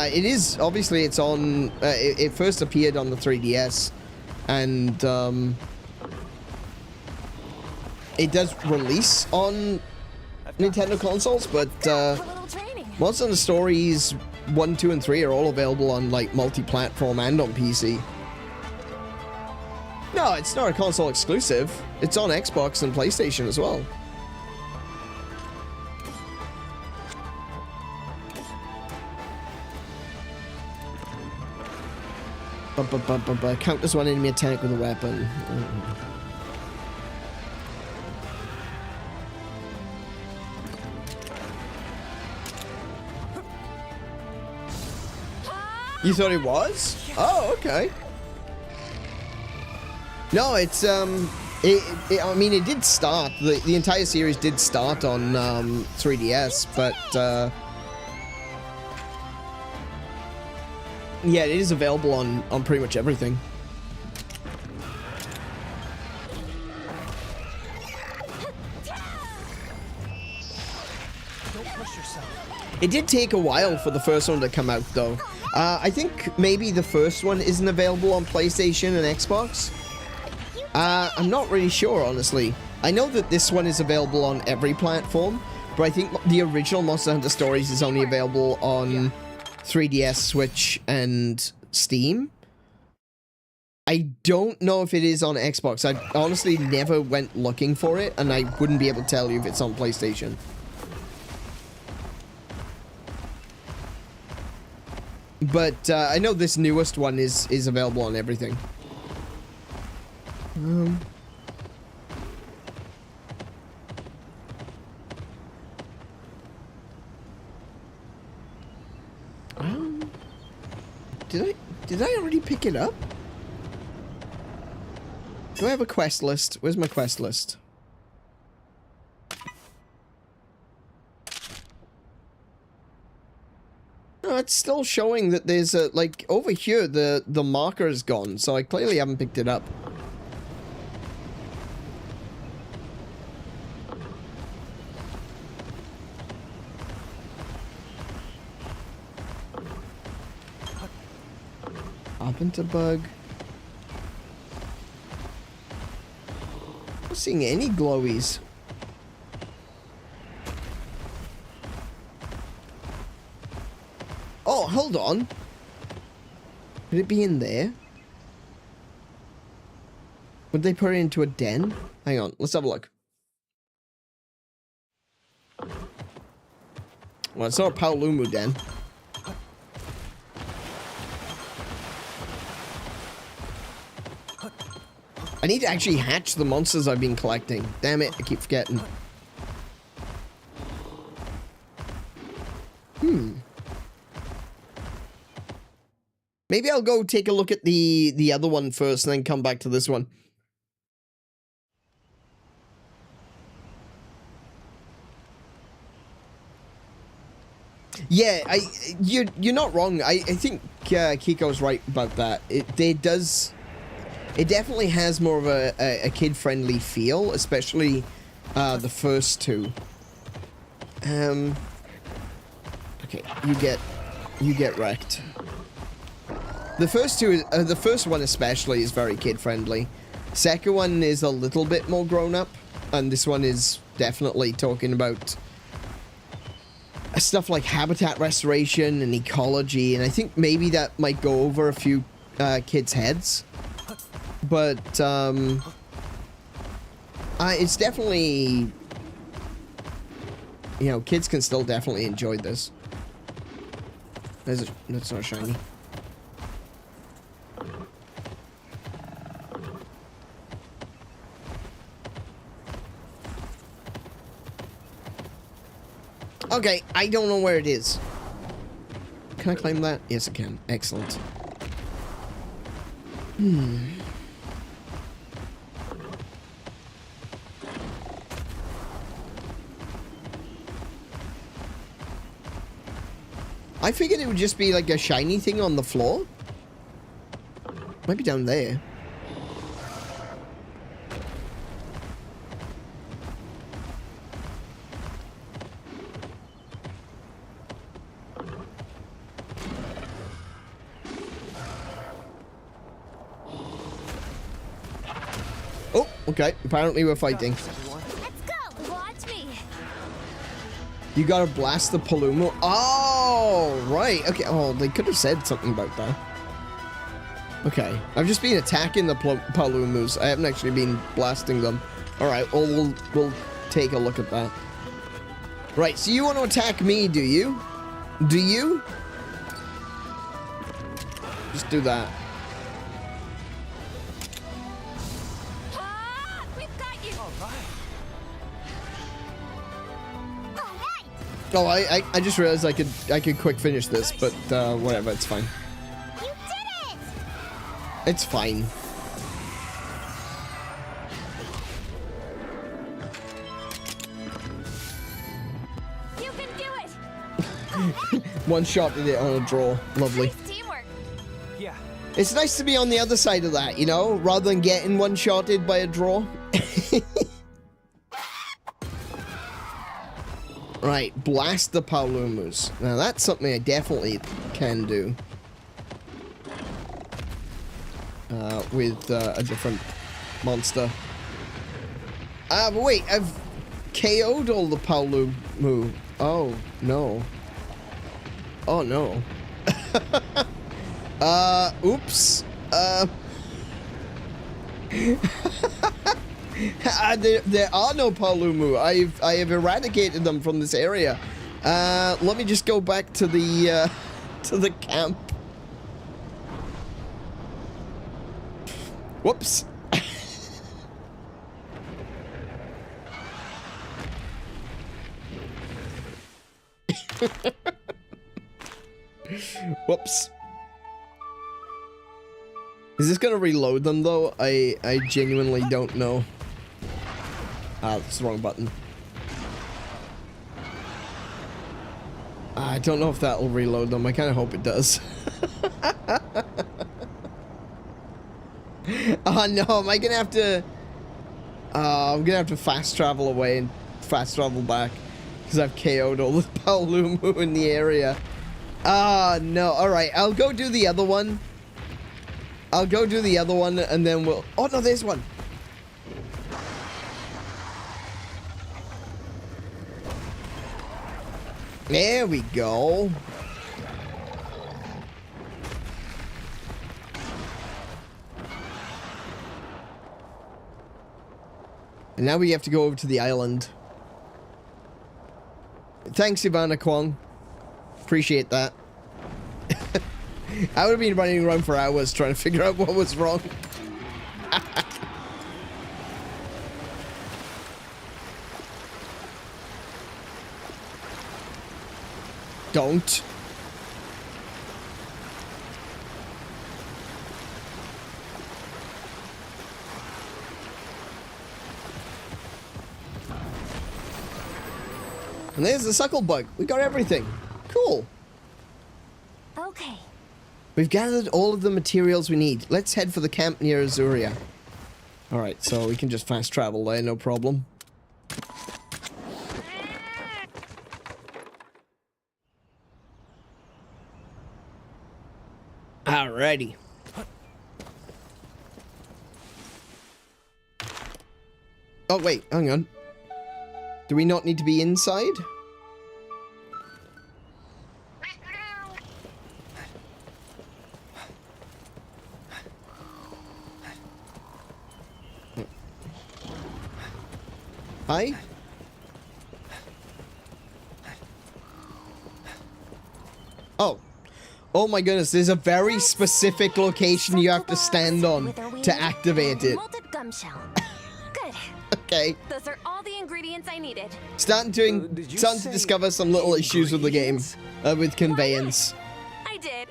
It is, obviously, it's on, it first appeared on the 3DS, and, it does release on Nintendo consoles, but, Monster Hunter Stories 1, 2, and 3 are all available on, like, multi-platform and on PC. No, it's not a console exclusive. It's on Xbox and PlayStation as well. Count as one enemy attack with a weapon. You thought it was? Oh, okay. No, it's I mean, it did start. The entire series did start on 3DS, but yeah, it is available on pretty much everything. Don't push yourself. It did take a while for the first one to come out, though. I think maybe the first one isn't available on PlayStation and Xbox. I'm not really sure, honestly. I know that this one is available on every platform, but I think the original Monster Hunter Stories is only available on 3DS, Switch, and Steam. I don't know if it is on Xbox. I honestly never went looking for it, and I wouldn't be able to tell you if it's on PlayStation. But I know this newest one is available on everything. Did I already pick it up? Do I have a quest list? Where's my quest list? No, it's still showing that there's a, like, over here, the marker is gone, so I clearly haven't picked it up. Carpenter bug. I'm not seeing any glowies. Oh, hold on. Could it be in there? Would they put it into a den? Hang on, let's have a look. Well, it's not a 𝗶𝗁𝗵 den. I need to actually hatch the monsters I've been collecting. Damn it, I keep forgetting. Maybe I'll go take a look at the other one first and then come back to this one. Yeah, you're not wrong. I think Kiko's right about that. It definitely has more of a kid-friendly feel, especially the first two. Okay, you get wrecked. The first two, the first one especially, is very kid-friendly. Second one is a little bit more grown up, and this one is definitely talking about stuff like habitat restoration and ecology, and I think maybe that might go over a few kids' heads. But it's definitely, you know, kids can still definitely enjoy this. That's not shiny. Okay, I don't know where it is. Can I climb that? Yes, I can. Excellent. I figured it would just be like a shiny thing on the floor. Might be down there. Oh, okay. Apparently we're fighting. Let's go! Watch me! You gotta blast the Palumu. Oh, right. Okay. Oh, they could have said something about that. Okay. I've just been attacking the Palumus. I haven't actually been blasting them. Alright, well, we'll take a look at that. Right, so you want to attack me, do you? Do you? Just do that. Ah, we've got you. Oh, I just realized I could quick finish this, but whatever, it's fine. You did it! It's fine. You can do it. One shot did it on a draw. Lovely. Nice teamwork. Yeah. It's nice to be on the other side of that, you know, rather than getting one-shotted by a draw. Right, blast the Palumus. Now that's something I definitely can do. With a different monster. But wait, I've KO'd all the Palumu. Oh, no. Oh, no. Oops. There are no Palumu. I have eradicated them from this area. Let me just go back to the camp. Whoops. Whoops. Is this gonna reload them though? I genuinely don't know. Ah, that's the wrong button. I don't know if that'll reload them. I kind of hope it does. Oh no, am I gonna have to... I'm gonna have to fast travel away and fast travel back. Because I've KO'd all the Palumu in the area. Ah, no. Alright, I'll go do the other one. I'll go do the other one and then we'll... Oh no, there's one. There we go. And now we have to go over to the island. Thanks, Ivana Kwong. Appreciate that. I would have been running around for hours trying to figure out what was wrong. Don't. And there's the suckle bug. We got everything. Cool. Okay. We've gathered all of the materials we need. Let's head for the camp near Azuria. Alright, so we can just fast travel there, no problem. Alrighty. Oh, wait, hang on. Do we not need to be inside? Hi? Oh. Oh my goodness, there's a very specific location you have to stand on to activate it. Malted gum shell. Good. Okay. Those are all the ingredients I needed. Starting to discover some little issues with the game. With conveyance. I did.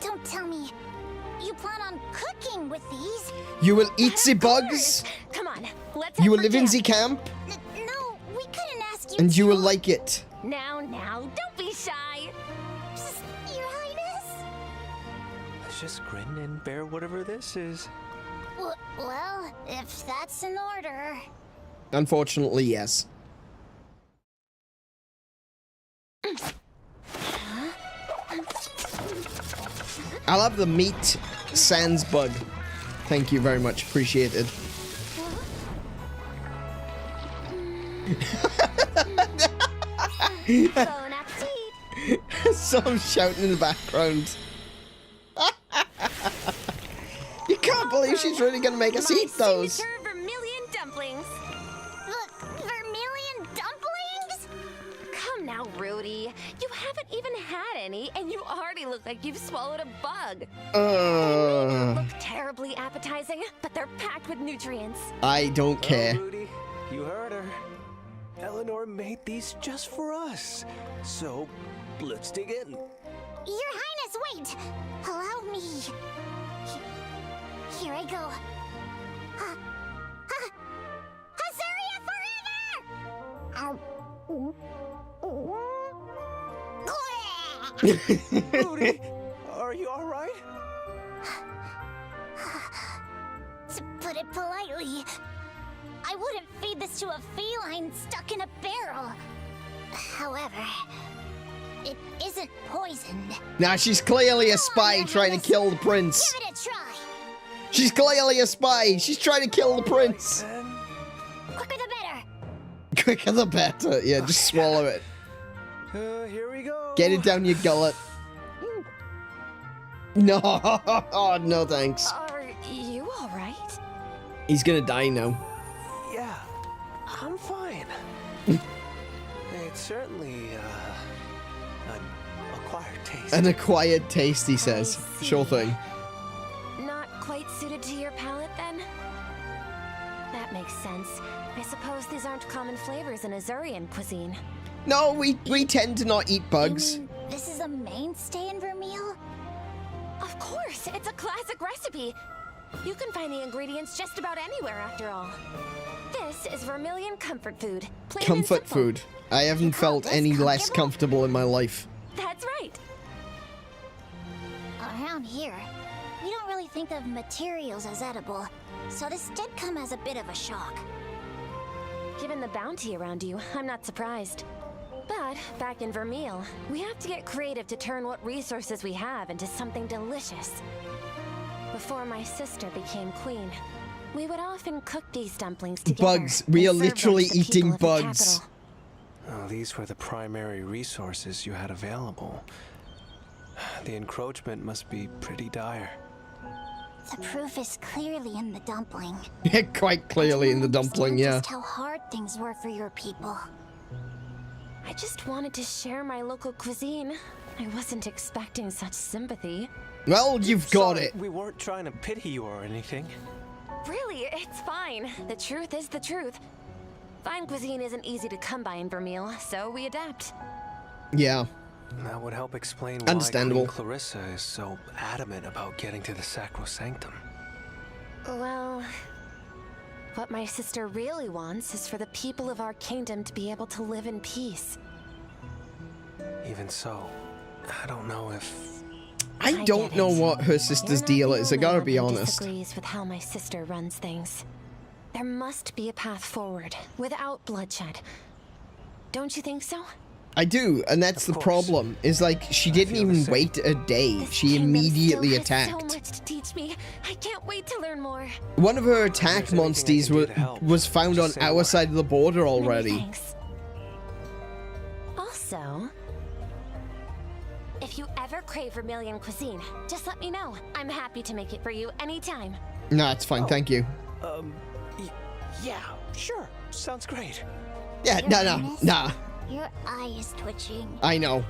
Don't tell me. You plan on cooking with these? You will eat the Of bugs. course. Come on, let's You head will for live in the camp. camp. No, we couldn't ask you And you will to. like it. Now, don't be shy. Your Highness? Let's just grin and bear whatever this is. Well, if that's in order. Unfortunately, yes. I'll have the meat sans bug. Thank you very much. Appreciated. Bon appetit. Someone shouting in the background. You can't believe she's really gonna make us eat those. Signature vermilion dumplings. Vermilion dumplings? Come now, Rudy. You haven't even had any, and you already look like you've swallowed a bug. Look terribly appetizing, but they're packed with nutrients. I don't care. Oh, Rudy, you heard her. Eleanor made these just for us. So, let's dig in. Your Highness, wait! Allow me. Here I go. Azuria forever! Rudy, are you all right? To put it politely, I wouldn't feed this to a feline stuck in a barrel. However, it isn't poisoned. Now she's clearly a spy trying to kill the prince. Give it a try. She's clearly a spy. She's trying to kill the prince. Quicker the better. Quicker the better. Yeah, just swallow it. Here we go. Get it down your gullet. No, no thanks. Are you all right? He's gonna die now. Yeah, I'm fine. It's certainly an acquired taste. An acquired taste, he says. I see. Sure thing. Not quite suited to your palate, then? That makes sense. I suppose these aren't common flavors in Azurian cuisine. No, we tend to not eat bugs. You mean this is a mainstay in Vermeil? Of course, it's a classic recipe. You can find the ingredients just about anywhere, after all. This is Vermilion comfort food. Plain and Comfort simple. food. I haven't felt this any less comfortable? comfortable in my life. That's right. Around here, we don't really think of materials as edible, so this did come as a bit of a shock. Given the bounty around you, I'm not surprised. But back in Vermeil, we have to get creative to turn what resources we have into something delicious. Before my sister became queen, we would often cook these dumplings together. Bugs. We are and serve them literally to the eating people of the bugs. capital. Oh, these were the primary resources you had available. The encroachment must be pretty dire. The proof is clearly in the dumpling. Quite clearly in the I don't dumpling, understand yeah. Just how hard things were for your people. I just wanted to share my local cuisine. I wasn't expecting such sympathy. Well, you've got Sorry, it. We weren't trying to pity you or anything. Really, it's fine. The truth is the truth. Fine cuisine isn't easy to come by in Vermeil, so we adapt. Yeah. That would help explain why Understandable. Queen Clarissa is so adamant about getting to the sacrosanctum. Well, what my sister really wants is for the people of our kingdom to be able to live in peace. Even so, I don't know if... I don't get know it. what her sister's You're not deal is, the I gotta only be one who honest. disagrees with how my sister runs things. There must be a path forward without bloodshed. Don't you think so? I do, and that's the Of course. problem. Is like she didn't feel the even same. wait a day. This She kingdom immediately still has so attacked. much to teach me. I can't wait to learn more. One of her attack there's anything I monsters can do to help, was found on just say our what. side of the border Many already. thanks. Also, if you ever crave Vermilion cuisine, just let me know. I'm happy to make it for you anytime. No, it's fine. Thank you. Yeah, sure. Sounds great. Yeah, Your no, Highness? nah. Your eye is twitching. I know.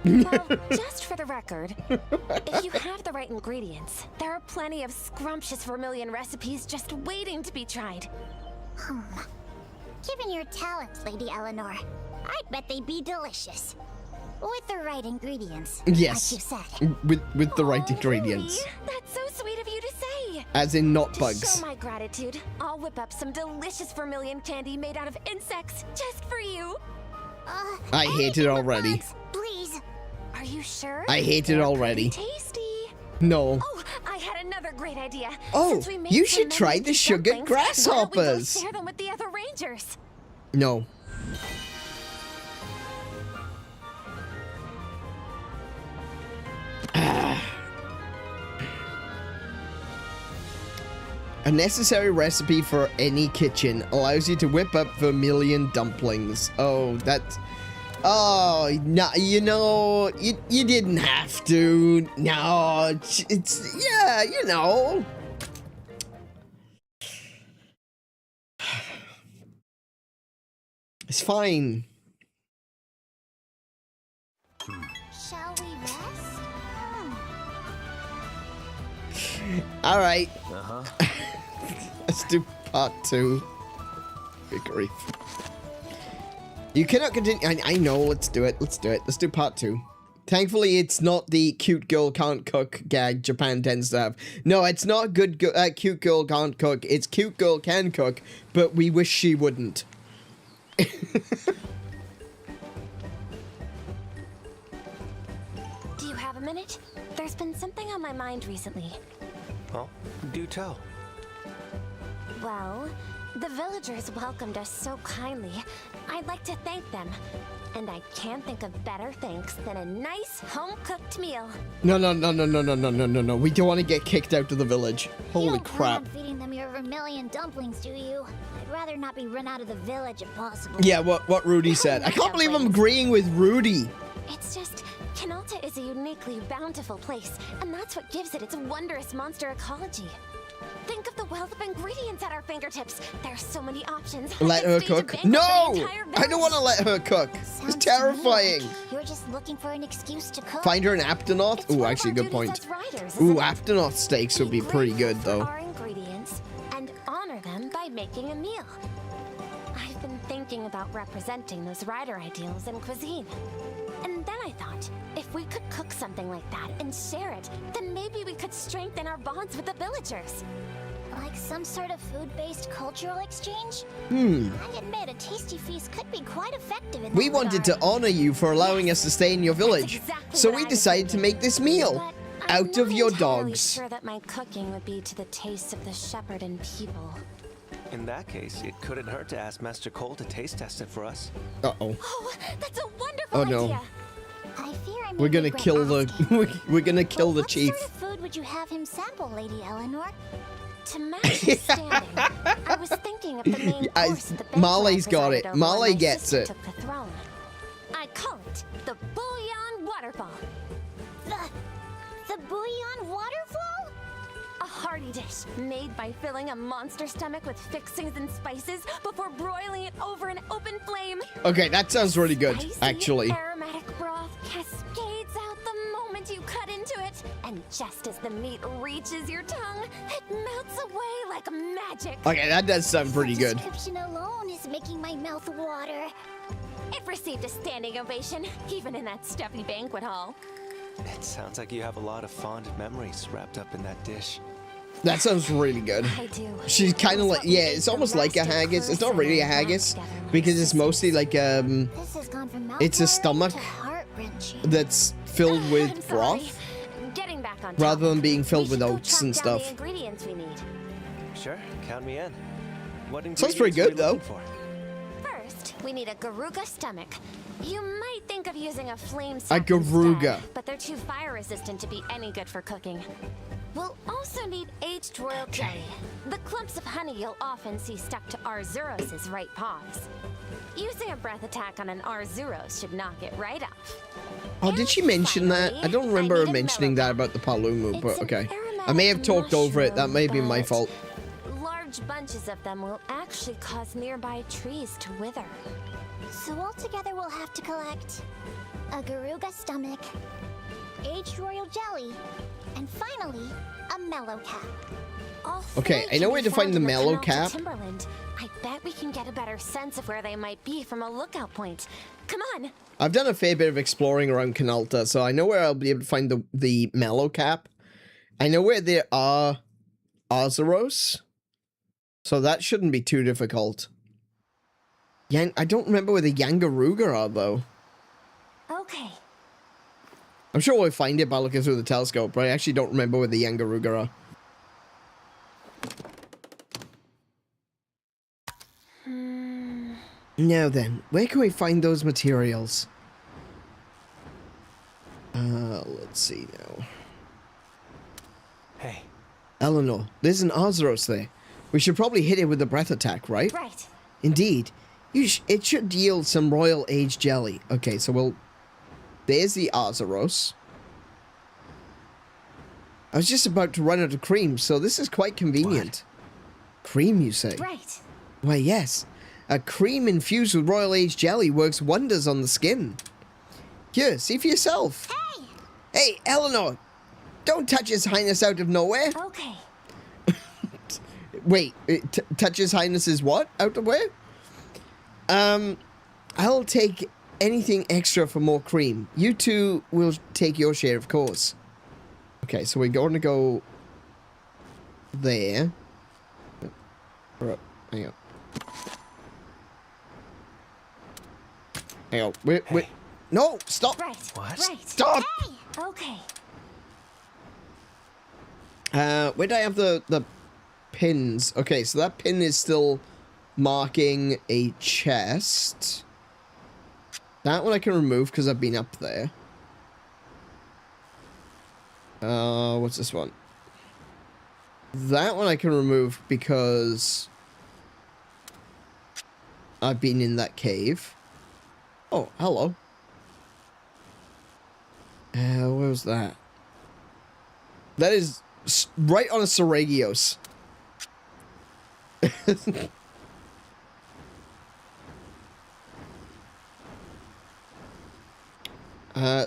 Well, just for the record, if you have the right ingredients, there are plenty of scrumptious Vermilion recipes just waiting to be tried. Given your talents, Lady Eleanor, I bet they'd be delicious. With the right ingredients. Yes. Like you said. With the right Oh, ingredients. really? That's so sweet of you to say. As in not To bugs. show my gratitude, I'll whip up some delicious Vermilion candy made out of insects just for you. I hate it anything but already. bugs, please. Are you sure? I hate it They're already. pretty tasty. No. Oh, I had another great idea. Oh, Since we made you so should many try of the these sugar dumplings, why don't we go grasshoppers. share them with the other rangers? No. A necessary recipe for any kitchen allows you to whip up vermilion dumplings. Oh, that's... Oh, no, you know, you didn't have to. No, it's... Yeah, you know. It's fine. Shall we rest? All right. Uh-huh. Let's do part 2. Good grief. You cannot continue. I know. Let's do it. Let's do it. Let's do part 2. Thankfully, it's not the cute girl can't cook gag Japan tends to have. No, it's not good. Cute girl can't cook. It's cute girl can cook, but we wish she wouldn't. Do you have a minute? There's been something on my mind recently. Well, do tell. Well, the villagers welcomed us so kindly. I'd like to thank them. And I can't think of better thanks than a nice home-cooked meal. No. We don't want to get kicked out of the village. You Holy don't plan crap. on feeding them your vermilion dumplings, do you? I'd rather not be run out of the village if possible. Yeah, what Rudy said. I can't believe I'm Dumplings. agreeing with Rudy. It's just, 𝗏𝗏𝗏 is a uniquely bountiful place, and that's what gives it its wondrous monster ecology. Think of the wealth of ingredients at our fingertips. There's so many options. I Let could her stage a cook. banquet for the No! entire I don't want to village. let her cook. Sounds It's to me terrifying. like you're just looking for an excuse to cook. Find her an Aptonaut? It's Ooh, one of actually, our good duties point. as riders, Ooh, isn't it? Aptonaut steaks would be pretty good, Grateful though. for our ingredients and honor them by making a meal. I've been thinking about representing those rider ideals in cuisine. And then I thought, if we could cook something like that and share it, then maybe we could strengthen our bonds with the villagers. Like some sort of food-based cultural exchange? Hmm. I admit a tasty feast could be quite effective in that We wanted to regard. honor you for allowing us to stay in your village. exactly So what we I was decided to thinking. make this meal. But I'm Out of not your entirely dogs. sure that my cooking would be to the taste of the shepherd and people. In that case, it couldn't hurt to ask Master Cole to taste test it for us. Uh-oh. Oh, that's a wonderful Oh, no. idea. I fear I may We're gonna regret kill the... asking. We're gonna kill the But chief. What sort of food would you have him sample, Lady Eleanor? To match his standing, I was thinking of the main I- course at the banquet Molly's I got presided it. over Molly when my gets sister it. Took the throne. I call it the bouillon waterfall. The bouillon waterfall? A hearty dish made by filling a monster stomach with fixings and spices before broiling it over an open flame. Okay, that sounds really good, Spicy, actually. aromatic broth cascades out the moment you cut into it. And just as the meat reaches your tongue, it melts away like magic. Okay, that does sound pretty The good. description alone is making my mouth water. It received a standing ovation, even in that stuffy banquet hall. It sounds like you have a lot of fond memories wrapped up in that dish. That sounds really good. I do. She's kind of like... Yeah, it's almost like a haggis. It's not really a haggis, because it's mostly like, This has gone from mouth It's a watering stomach to heart-wrenching. that's filled I'm with sorry. broth. Getting back on Rather topic. than being filled We with should go oats track and down stuff. The ingredients we need. Sure, count me in. What Sounds pretty ingredients are good, we though. looking for? First, We need a Garuga stomach. You might think of using a flame A sack Garuga. instead, but they're too fire resistant to be any good for cooking. We'll also need aged royal jelly. The clumps of honey you'll often see stuck to Arzuros' right paws. Using a breath attack on an Arzuros should knock it right off. Oh, did she mention that? I don't remember her mentioning that about the Palumu, but okay. I may have talked over it. That may be my fault. Large bunches of them will actually cause nearby trees to wither. So altogether we'll have to collect a Garuga stomach, aged royal jelly, and finally, a mellow cap. All Okay, three I know can where be to find found the in mellow canal cap. to Timberland. I bet we can get a better sense of where they might be from a lookout point. Come on. I've done a fair bit of exploring around Canalta, so I know where I'll be able to find the mellow cap. I know where there are Azuros, so that shouldn't be too difficult. I don't remember where the Yangaruga are, though. Okay. I'm sure we'll find it by looking through the telescope, but I actually don't remember where the Yangaruga are. Now then, where can we find those materials? Let's see now. Hey, Eleanor, there's an Azuros there. We should probably hit it with a breath attack, right? Right. Indeed. It should yield some royal aged jelly. Okay, so we'll... There's the Azuros. I was just about to run out of cream, so this is quite convenient. What? Cream, you say? Right. Why, yes. A cream infused with royal aged jelly works wonders on the skin. Here, see for yourself. Hey! Hey, Eleanor! Don't touch His Highness out of nowhere. Okay. Wait, touch His Highness's what? Out of where? I'll take anything extra for more cream. You two will take your share, of course. Okay, so we're going to go there. Hang on. Hang on. Wait. No, stop. Right. What? Right. Stop. Hey! Okay. Where do I have the pins? Okay, so that pin is still marking a chest. That one I can remove because I've been up there. What's this one? That one I can remove because I've been in that cave. Oh, hello. Where was that? That is right on a Saragios.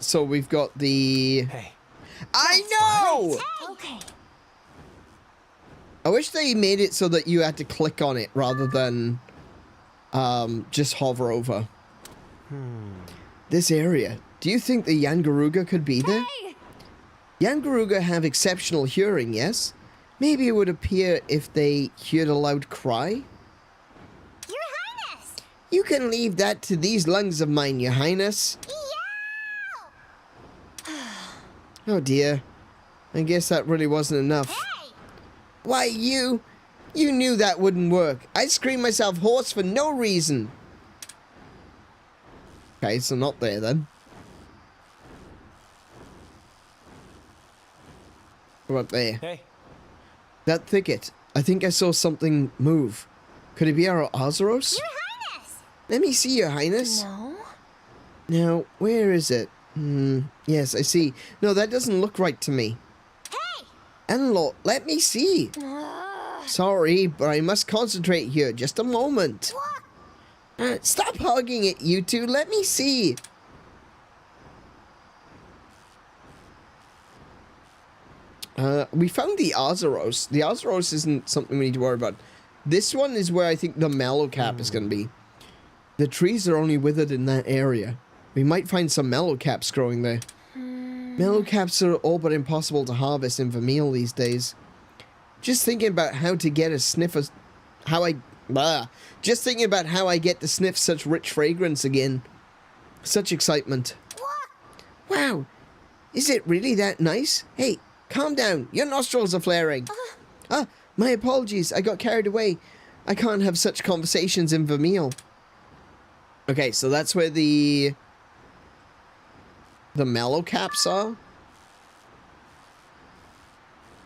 So we've got the... Hey. I know! Okay. I wish they made it so that you had to click on it rather than just hover over. This area. Do you think the Yangaruga could be there? Hey! Yangaruga have exceptional hearing, yes? Maybe it would appear if they heard a loud cry? Your Highness! You can leave that to these lungs of mine, Your Highness. Oh dear. I guess that really wasn't enough. Hey! Why, you knew that wouldn't work. I screamed myself hoarse for no reason. Okay, so not there then. What about there? Hey. That thicket. I think I saw something move. Could it be our Azuros? Your Highness! Let me see, Your Highness. No. Now, where is it? Yes, I see. No, that doesn't look right to me. Hey! Enlor, let me see. Sorry, but I must concentrate here. Just a moment. What? Stop hugging it, you two. Let me see. We found the Azuros. The Azuros isn't something we need to worry about. This one is where I think the mallow cap is going to be. The trees are only withered in that area. We might find some mallow caps growing there. Mallow caps are all but impossible to harvest in Vermeil these days. Just thinking about how to get a sniff of... Just thinking about how I get to sniff such rich fragrance again. Such excitement. What? Wow. Is it really that nice? Hey, calm down. Your nostrils are flaring. My apologies. I got carried away. I can't have such conversations in Vermeil. Okay, so that's where the mellow caps are.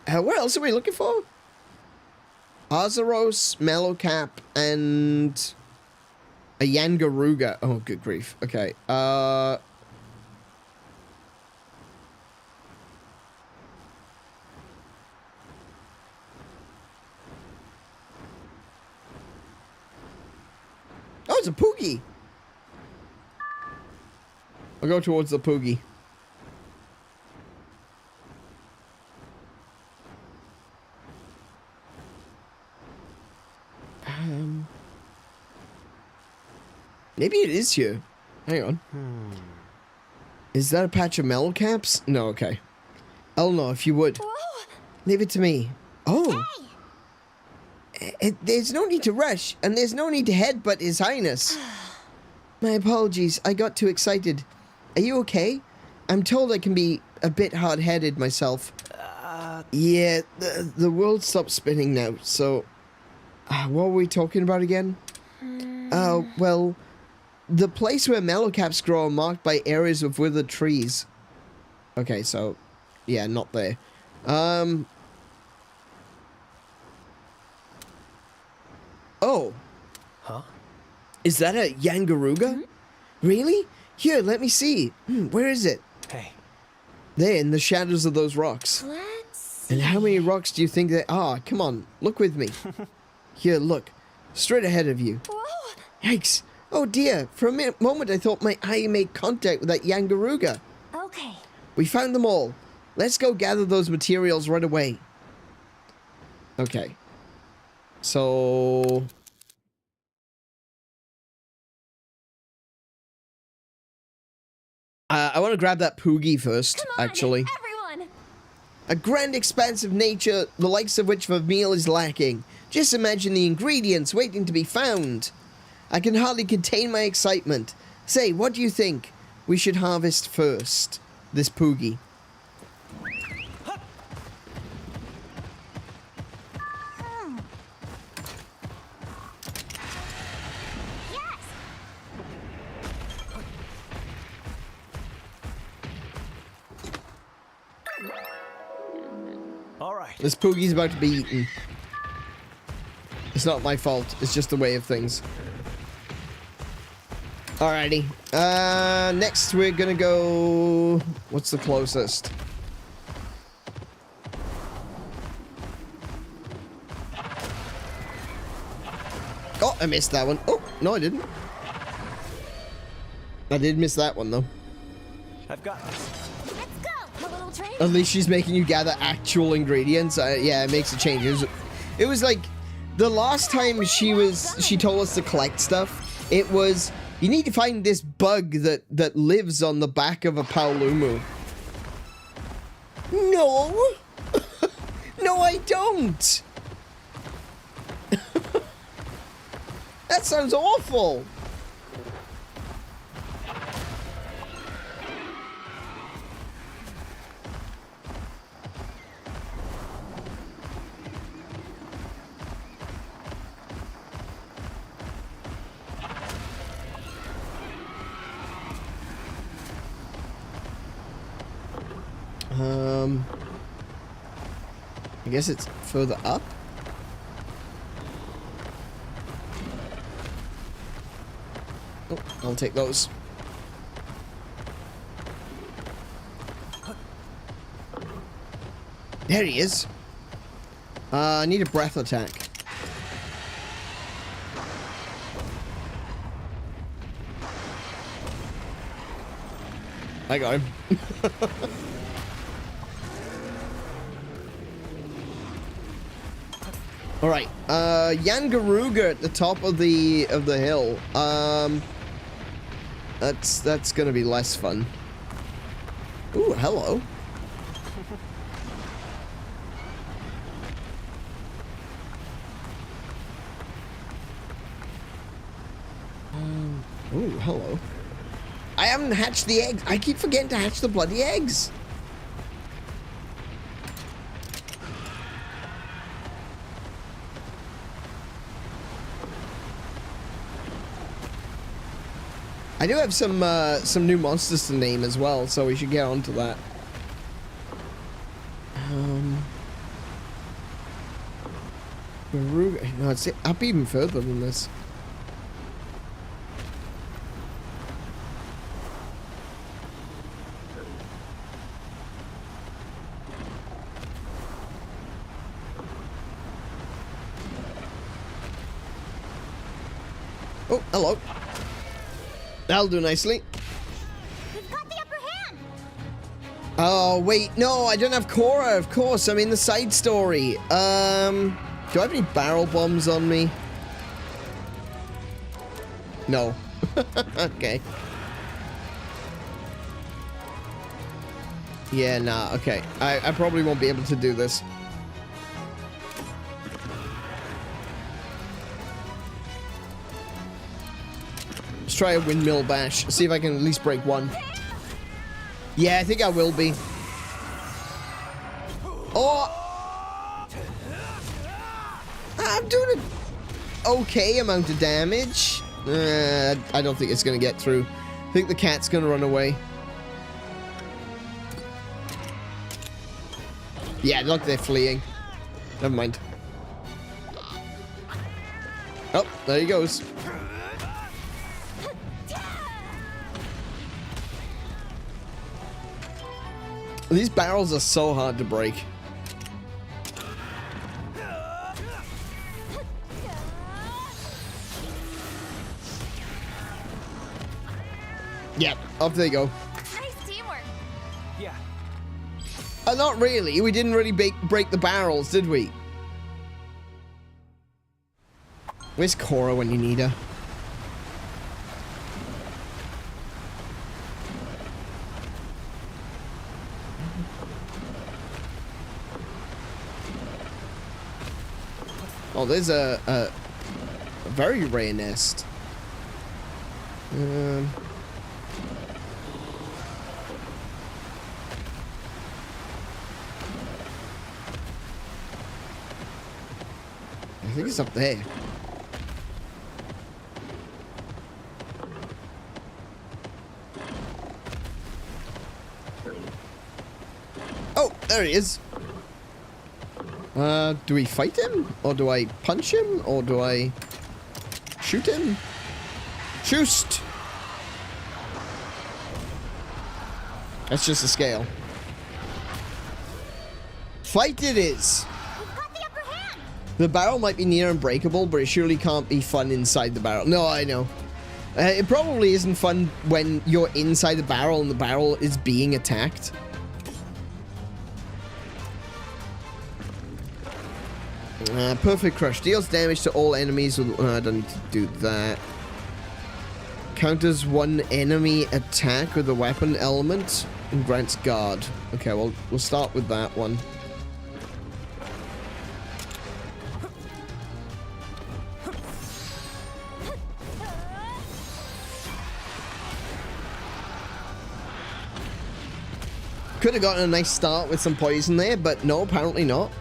What else are we looking for? Azuros, mellow cap, and a Yangaruga. Oh, good grief. Okay. Oh, it's a Poogie. I'll go towards the Poogie. Maybe it is here. Hang on. Is that a patch of mellow caps? No, okay. Elno, if you would. Whoa! Leave it to me. Oh. There's no need to rush, and there's no need to headbutt His Highness. My apologies, I got too excited. Are you okay? I'm told I can be a bit hard-headed myself. Yeah, the world stopped spinning now, so... what were we talking about again? Oh, well... The place where mellowcaps grow are marked by areas of withered trees. Okay, so... Yeah, not there. Oh. Huh? Is that a Yangaruga? Really? Here, let me see. Where is it? Hey. There, in the shadows of those rocks. Let's And how many rocks do you think there are? Come on, look with me. Here, look. Straight ahead of you. Whoa! Yikes. Oh dear, for a moment I thought my eye made contact with that Yangaruga. Okay. We found them all. Let's go gather those materials right away. Okay. So... I want to grab that Poogie first, Come on, actually. everyone! A grand expanse of nature, the likes of which Vermeil is lacking. Just imagine the ingredients waiting to be found. I can hardly contain my excitement. Say, what do you think we should harvest first? This Poogie. Yes! All right. This Poogie's about to be eaten. It's not my fault. It's just the way of things. Alrighty. Next we're gonna go... What's the closest? Oh, I missed that one. Oh, no I didn't. I did miss that one though. I've got this. Let's go! A little train? At least she's making you gather actual ingredients. Yeah, it makes a change. It was like the last time she told us to collect stuff. It was, you need to find this bug that lives on the back of a Paolumu. No, no, I don't. That sounds awful. I guess it's further up. Oh, I'll take those. There he is. I need a breath attack. I got him. All right, Yangaruga at the top of the hill. That's gonna be less fun. Ooh, hello. Ooh, hello. I haven't hatched the eggs. I keep forgetting to hatch the bloody eggs. I do have some new monsters to name as well, so we should get on to that. No, it's up even further than this. Oh, hello. That'll do nicely. We've got the upper hand. Oh, wait. No, I don't have Cora, of course. I'm in the side story. Do I have any barrel bombs on me? No. Okay. Yeah, nah, okay. I probably won't be able to do this. Let's try a windmill bash. See if I can at least break one. Yeah, I think I will be. Oh! I'm doing an okay amount of damage. I don't think it's going to get through. I think the cat's going to run away. Yeah, look, they're fleeing. Never mind. Oh, there he goes. These barrels are so hard to break. Yep, off they go. Nice teamwork. Yeah. Not really. We didn't really break the barrels, did we? Where's Cora when you need her? Oh, there's a very rare nest. I think it's up there. Oh, there he is. Do we fight him? Or do I punch him? Or do I shoot him? Shoot! That's just a scale. Fight it is! We've got the upper hand. The barrel might be near unbreakable, but it surely can't be fun inside the barrel. No, I know. It probably isn't fun when you're inside the barrel and the barrel is being attacked. Perfect Crush. Deals damage to all enemies with... I don't need to do that. Counters one enemy attack with a weapon element and grants guard. Okay, well, we'll start with that one. Could have gotten a nice start with some poison there, but no, apparently not.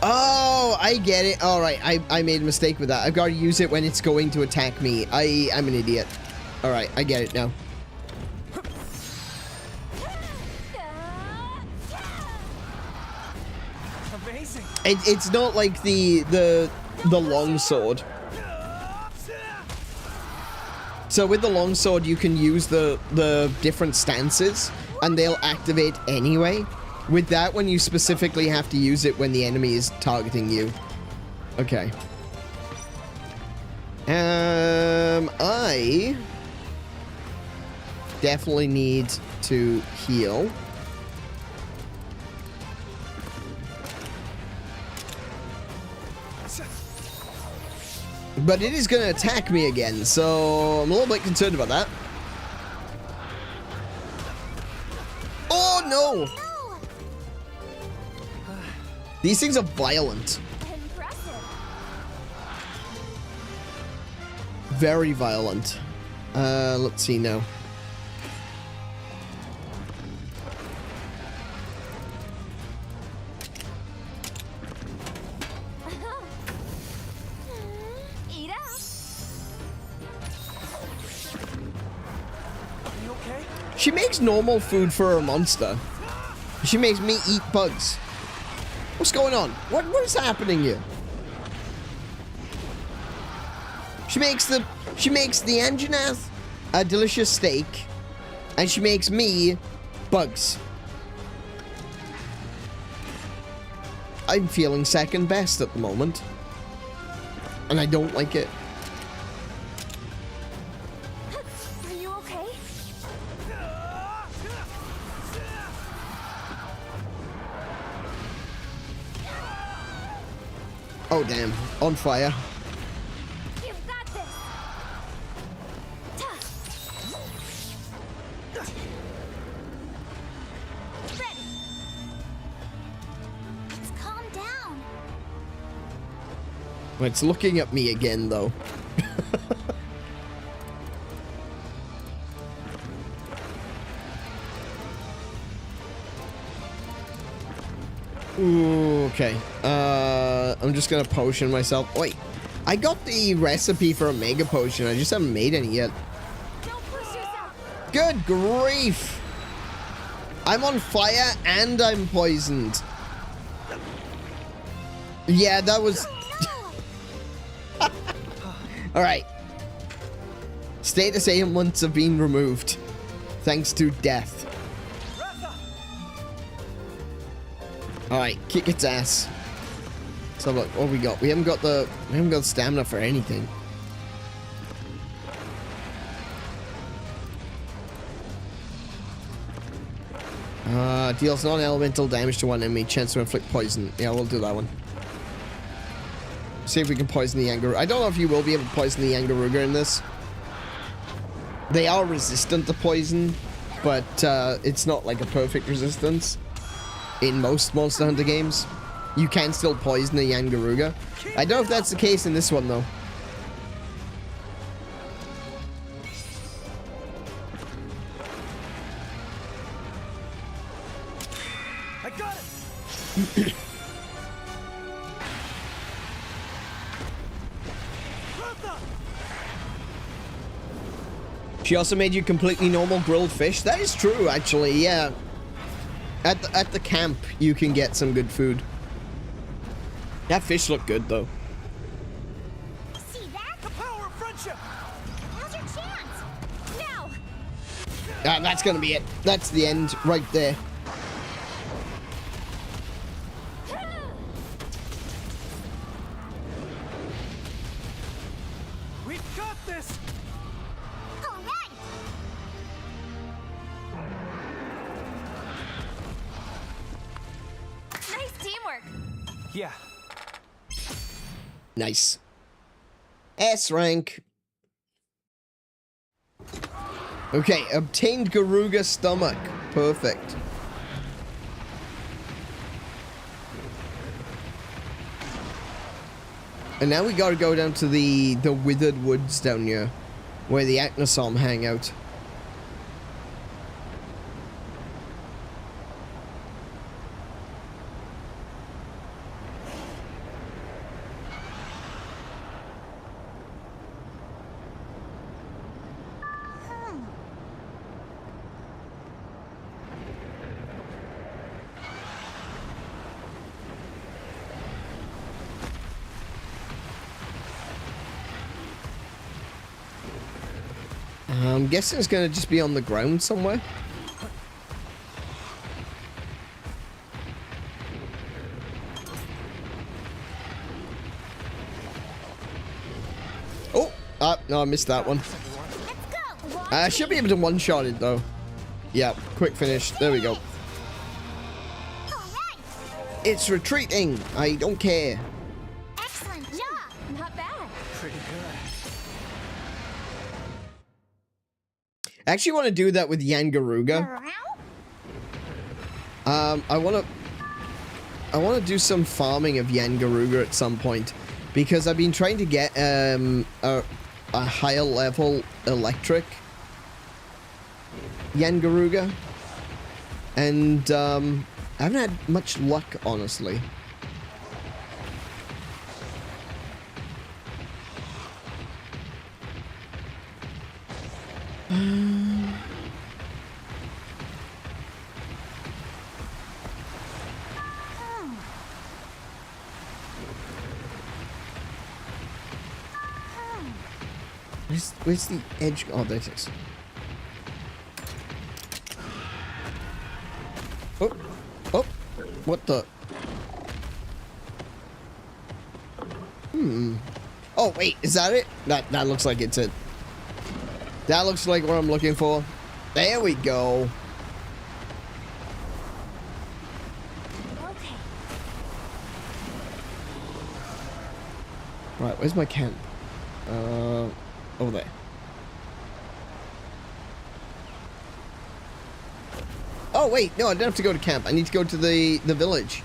Oh, I get it. All right, I made a mistake with that. I've got to use it when it's going to attack me. I'm an idiot. All right, I get it now. Amazing. It's not like the long sword. So with the long sword, you can use the different stances, and they'll activate anyway. With that one, you specifically have to use it when the enemy is targeting you. Okay. I definitely need to heal. But it is going to attack me again, so I'm a little bit concerned about that. Oh, no! These things are violent. Impressive. Very violent. Let's see now. Eat up. She makes normal food for a monster. She makes me eat bugs. What's going on? What is happening here? She makes the Anjanath a delicious steak, and she makes me bugs. I'm feeling second best at the moment, and I don't like it. Are you okay? Oh damn, on fire. You've got this. Ready. Let's calm down. Well, it's looking at me again though. Ooh, okay. I'm just gonna potion myself. Wait, I got the recipe for a mega potion. I just haven't made any yet. Don't push yourself. Good grief! I'm on fire and I'm poisoned. Yeah, that was... Alright. Status ailments have been removed. Thanks to death. Alright, kick its ass. So look, what we got? We haven't got the stamina for anything. Deals non-elemental damage to one enemy, chance to inflict poison. Yeah, we'll do that one. See if we can poison the Yangaruga. I don't know if you will be able to poison the Yangaruga in this. They are resistant to poison, but it's not like a perfect resistance. In most Monster Hunter games, you can still poison the Yangaruga. I don't know if that's the case in this one though. I got it. She also made you completely normal grilled fish. That is true, actually. Yeah. At the camp, you can get some good food. That fish looked good though. See that? The power of friendship. Now's your chance. Now. That's gonna be it. That's the end right there. We've got this. All right. Nice teamwork. Yeah. Nice. S rank. Okay, obtained Garuga stomach. Perfect. And now we gotta go down to the withered woods down here, where the Acnosom hang out. I'm guessing it's gonna just be on the ground somewhere. Oh! No, I missed that one. Let's go. I should be able to one-shot it, though. Yeah, quick finish. There we go. All right. It's retreating. I don't care. Excellent job. Not bad. Pretty good. I actually want to do that with Yangaruga. I want to do some farming of Yangaruga at some point, because I've been trying to get a higher level electric Yangaruga, and I haven't had much luck, honestly. Where's the edge? Oh, there it is. Oh, oh, what the? Oh wait, is that it? That looks like it's it. That looks like what I'm looking for. There we go. Okay. Right, where's my camp? Over there. Oh wait, no, I don't have to go to camp. I need to go to the village.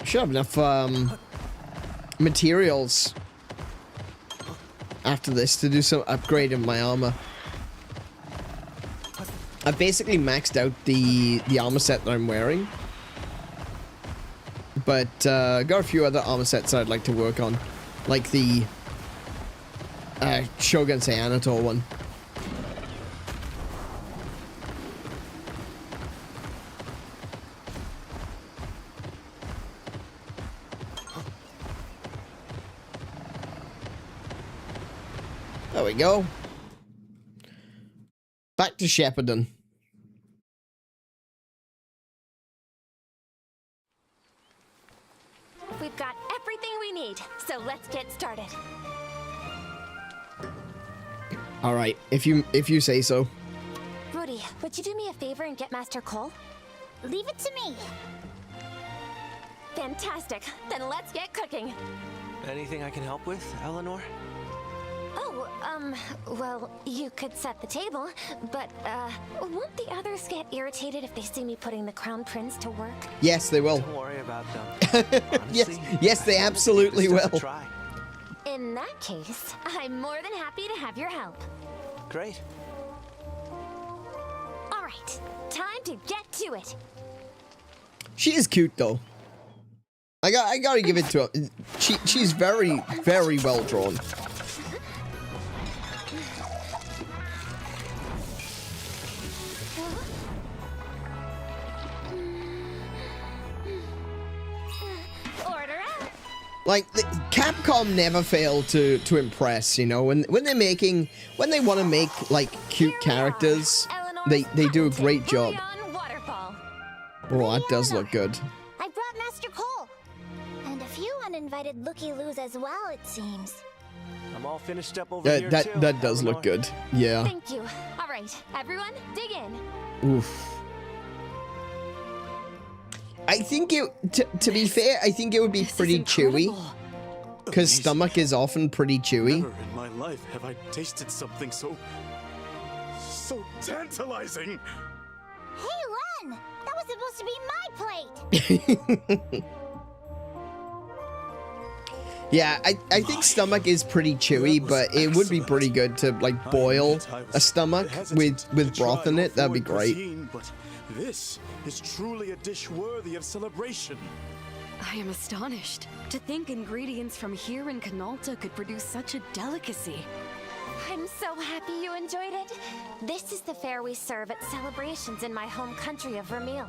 Should have enough materials after this to do some upgrade in my armor. I basically maxed out the armor set that I'm wearing, but got a few other armor sets I'd like to work on, like the Shogun Seanator one. There we go. Back to Shepparton. We've got everything we need, so let's get started. All right, if you say so. Rudy, would you do me a favor and get Master Cole? Leave it to me. Fantastic. Then let's get cooking. Anything I can help with, Eleanor? Oh, well, you could set the table, but, won't the others get irritated if they see me putting the Crown Prince to work? Yes, they will. Don't worry about them. Honestly, yes, they absolutely will. Try. In that case, I'm more than happy to have your help. Great. All right, time to get to it. She is cute though. I gotta give it to her. She's very, very well drawn. Order up. Like Capcom never fail to impress, you know. When they want to make like cute characters, they do a great job. Oh, that does look good. I brought Master Cole. And a few uninvited looky-loos as well, it seems. I'm all finished up over here too, That does look good. Yeah. Thank you. All right, everyone, dig in. Oof. I think to be fair, I think it would be pretty chewy. Because stomach is often pretty chewy. Never in my life have I tasted something so tantalizing. Hey, Len! That was supposed to be my plate! Yeah, I think stomach is pretty chewy, but it would be pretty good to like boil a stomach with broth in it. That'd be great. But this is truly a dish worthy of celebration. I am astonished. To think ingredients from here in 𝗏𝗏𝗏 could produce such a delicacy. I'm so happy you enjoyed it. This is the fare we serve at celebrations in my home country of Vermeil.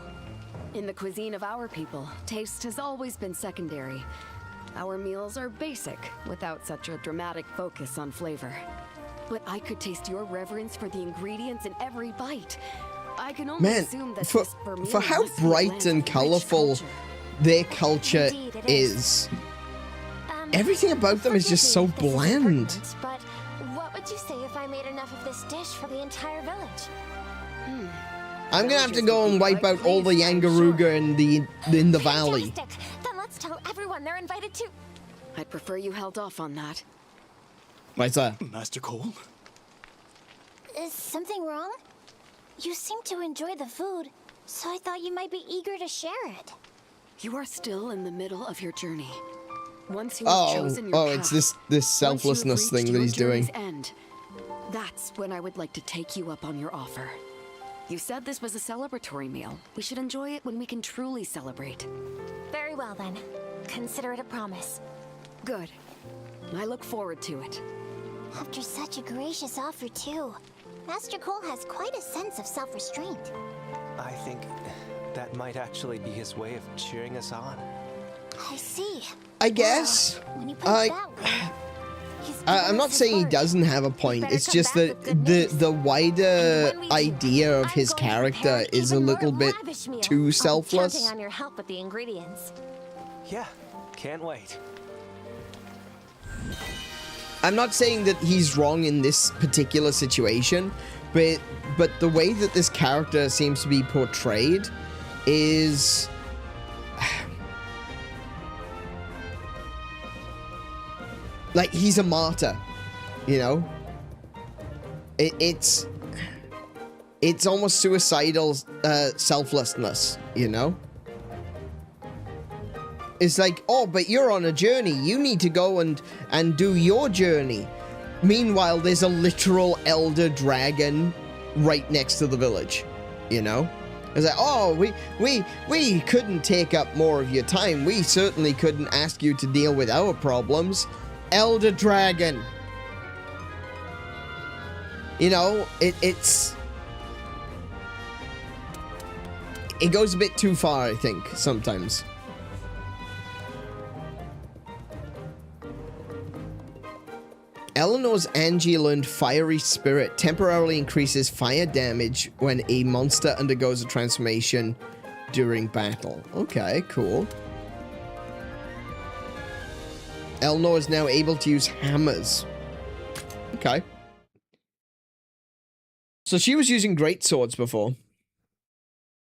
In the cuisine of our people, taste has always been secondary. Our meals are basic, without such a dramatic focus on flavor. But I could taste your reverence for the ingredients in every bite. I can only assume that this Vermeil for how must be a bright land and of rich colorful culture. their culture Indeed, it is. Everything about them is just so forgive me if this is bland. pertinent, But what would you say if I made enough of this dish for the entire village? I'm gonna have to go and wipe out all the Yangaruga in the valley. Fantastic. Then let's tell everyone they're invited to. I'd prefer you held off on that. What's that? Master Cole? Is something wrong? You seem to enjoy the food, so I thought you might be eager to share it. You are still in the middle of your journey. Once you have chosen your path, it's this selflessness thing that he's doing. End, that's when I would like to take you up on your offer. You said this was a celebratory meal. We should enjoy it when we can truly celebrate. Very well then. Consider it a promise. Good. I look forward to it. After such a gracious offer, too. Master Cole has quite a sense of self-restraint. I think that might actually be his way of cheering us on. I see. I guess. When you put it that way, I'm not saying he doesn't have a point. It's just that the wider idea of his character is a little bit too selfless. Counting on your help with the ingredients. Yeah, can't wait. I'm not saying that he's wrong in this particular situation, but the way that this character seems to be portrayed is like he's a martyr, you know? It's almost suicidal selflessness, you know? It's like, oh, but you're on a journey. You need to go and do your journey. Meanwhile, there's a literal elder dragon right next to the village, you know? It's like, oh, we couldn't take up more of your time. We certainly couldn't ask you to deal with our problems. Elder dragon. You know, it goes a bit too far, I think, sometimes. Eleanor's Angie learned Fiery Spirit temporarily increases fire damage when a monster undergoes a transformation during battle. Okay, cool. Eleanor is now able to use hammers. Okay. So she was using great swords before.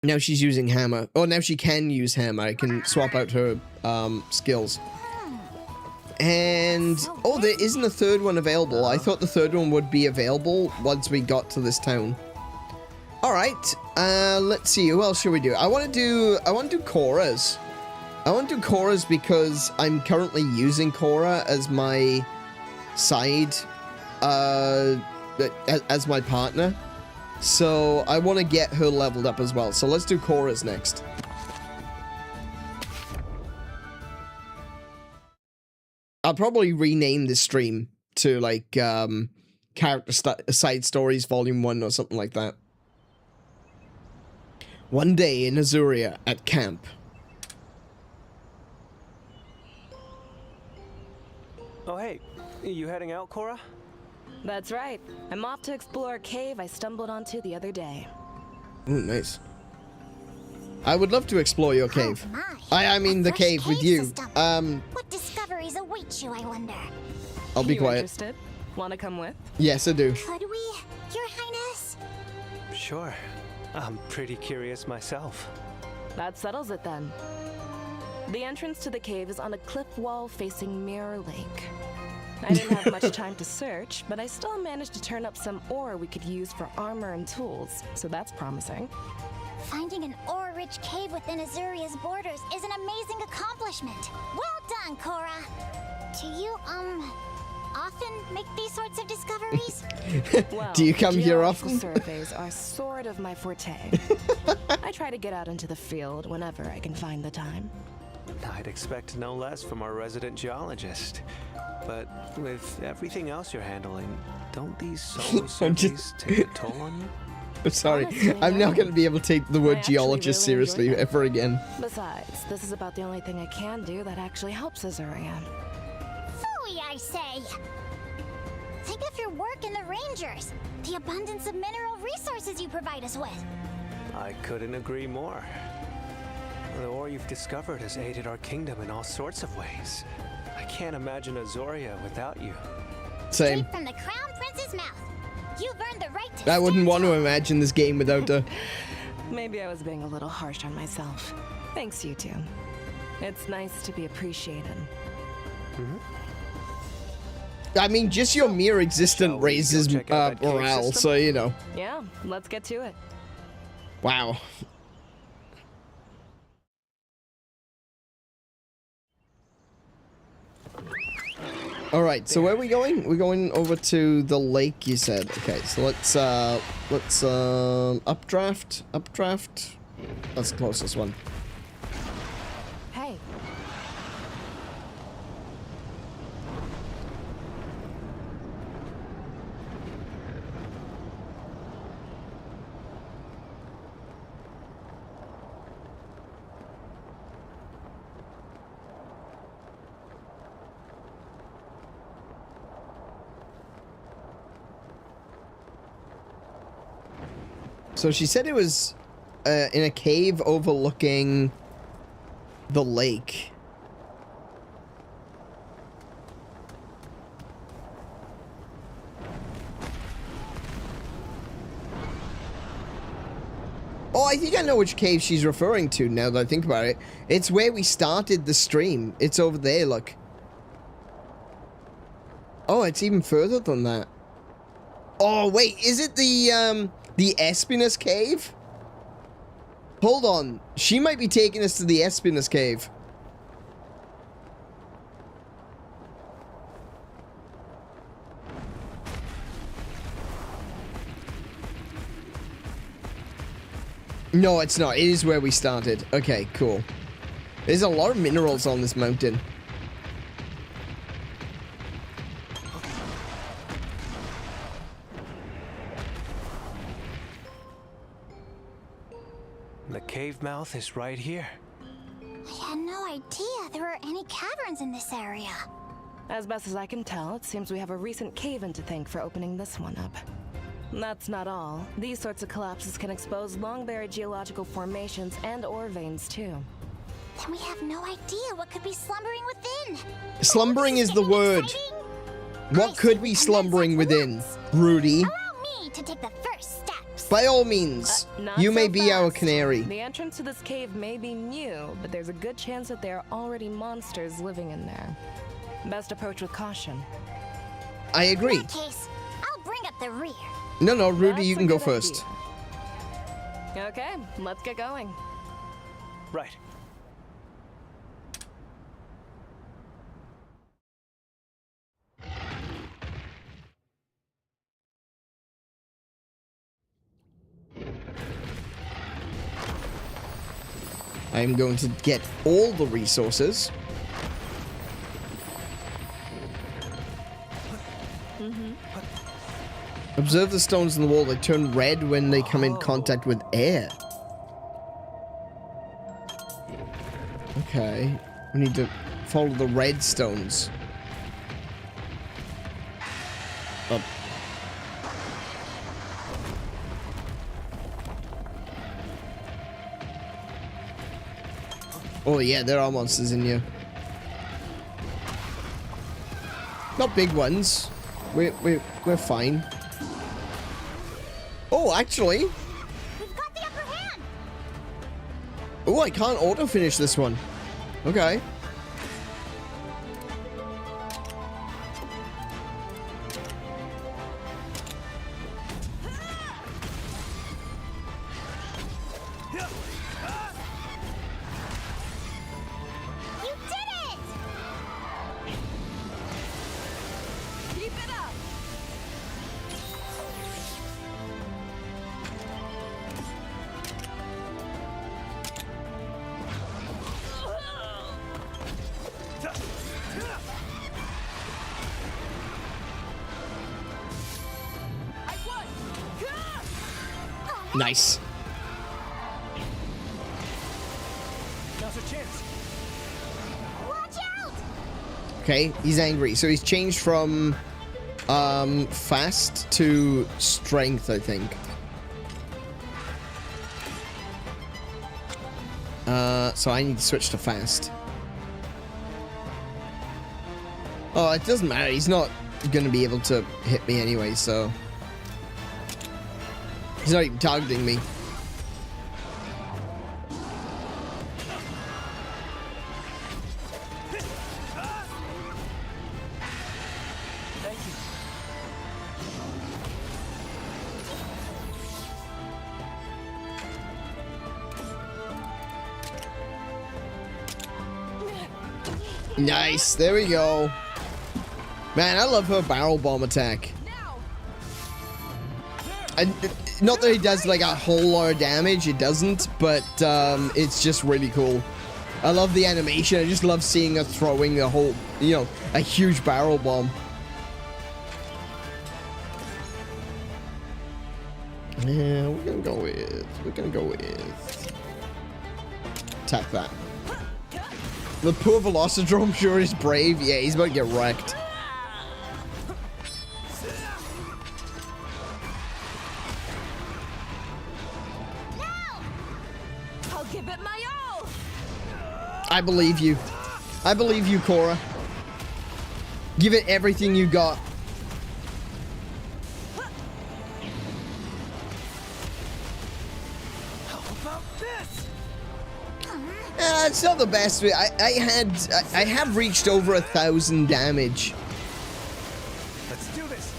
Now she's using hammer. Oh, now she can use hammer. I can swap out her skills. And oh, there isn't a third one available. I thought the third one would be available once we got to this town. All right, let's see. Who else should we do? I want to do Korra's. I want to do Korra's because I'm currently using Korra as my side, as my partner. So I want to get her leveled up as well. So let's do Korra's next. I'll probably rename this stream to, like, Character Side Stories Volume 1 or something like that. One day in Azuria at camp. Oh, hey. You heading out, Korra? That's right. I'm off to explore a cave I stumbled onto the other day. Ooh, nice. I would love to explore your cave. Oh, I mean the cave with you. What discoveries await you, I wonder? I'll be quiet. Interested? Want to come with? Yes, I do. Could we, Your Highness? Sure. I'm pretty curious myself. That settles it then. The entrance to the cave is on a cliff wall facing Mirror Lake. I didn't have much time to search, but I still managed to turn up some ore we could use for armor and tools, so that's promising. Finding an ore-rich cave within Azuria's borders is an amazing accomplishment. Well done, Korra. Do you, often make these sorts of discoveries? Well, do you come here often? Surveys are sort of my forte. I try to get out into the field whenever I can find the time. I'd expect no less from our resident geologist. But with everything else you're handling, don't these solo surveys take a toll on you? I'm sorry, Honestly, I'm not no. going to be able to take the I word actually geologist really seriously enjoy them. ever again. Besides, this is about the only thing I can do that actually helps Azuria. Phooey, I say! Think of your work in the Rangers, the abundance of mineral resources you provide us with. I couldn't agree more. The ore you've discovered has aided our kingdom in all sorts of ways. I can't imagine Azuria without you. Same. Straight from the Crown Prince's mouth. You've earned the right to I wouldn't stand want to tall. imagine this game without her. Maybe I was being a little harsh on myself. Thanks, you two. It's nice to be appreciated. I mean, just your mere Shall existence we go raises check out that cave morale, system? so you know. Yeah, let's get to it. Wow. All right, so where are we going? We're going over to the lake, you said. Okay, so let's updraft. That's the closest one. Hey, So she said it was in a cave overlooking the lake. Oh, I think I know which cave she's referring to now that I think about it. It's where we started the stream. It's over there, look. Oh, it's even further than that. Oh, wait, is it the Espinus cave? Hold on. She might be taking us to the Espinus cave. No, it's not. It is where we started. Okay, cool. There's a lot of minerals on this mountain. The cave mouth is right here. I had no idea there were any caverns in this area. As best as I can tell, it seems we have a recent cave-in to thank for opening this one up. That's not all. These sorts of collapses can expose long-buried geological formations and ore veins, too. Then we have no idea what could be slumbering within. Slumbering is the word. What could be slumbering within, Rudy? Allow me to take the first steps. By all means, Not you so may be our fast. canary. The entrance to this cave may be new, but there's a good chance that there are already monsters living in there. Best approach with caution. I agree. In that case, I'll bring up the rear. No, Rudy, That's you a can go good first. idea. Okay, let's get going. Right. I am going to get all the resources. Observe the stones in the wall. They turn red when they come in contact with air. Okay. We need to follow the red stones. Up. Oh yeah, there are monsters in here. Not big ones. We're fine. Oh, actually. We've got the upper hand. Oh, I can't auto finish this one. Okay. You did it! Keep it up! Nice. Now's our chance. Watch out! Okay, he's angry. So he's changed from fast to strength, I think. So I need to switch to fast. Oh, it doesn't matter. He's not gonna be able to hit me anyway, so he's not even targeting me. Thank you. Nice. There we go. Man, I love her barrel bomb attack. And not that it does like a whole lot of damage, it doesn't, but it's just really cool. I love the animation. I just love seeing her throwing a whole, you know, a huge barrel bomb. Yeah, we're gonna go with attack that. The poor Velocidrome sure is brave. Yeah, he's about to get wrecked. I'll give it my all. I believe you. I believe you, Cora. Give it everything you got. How about this? It's not the best. I have reached over 1,000 damage Let's do this.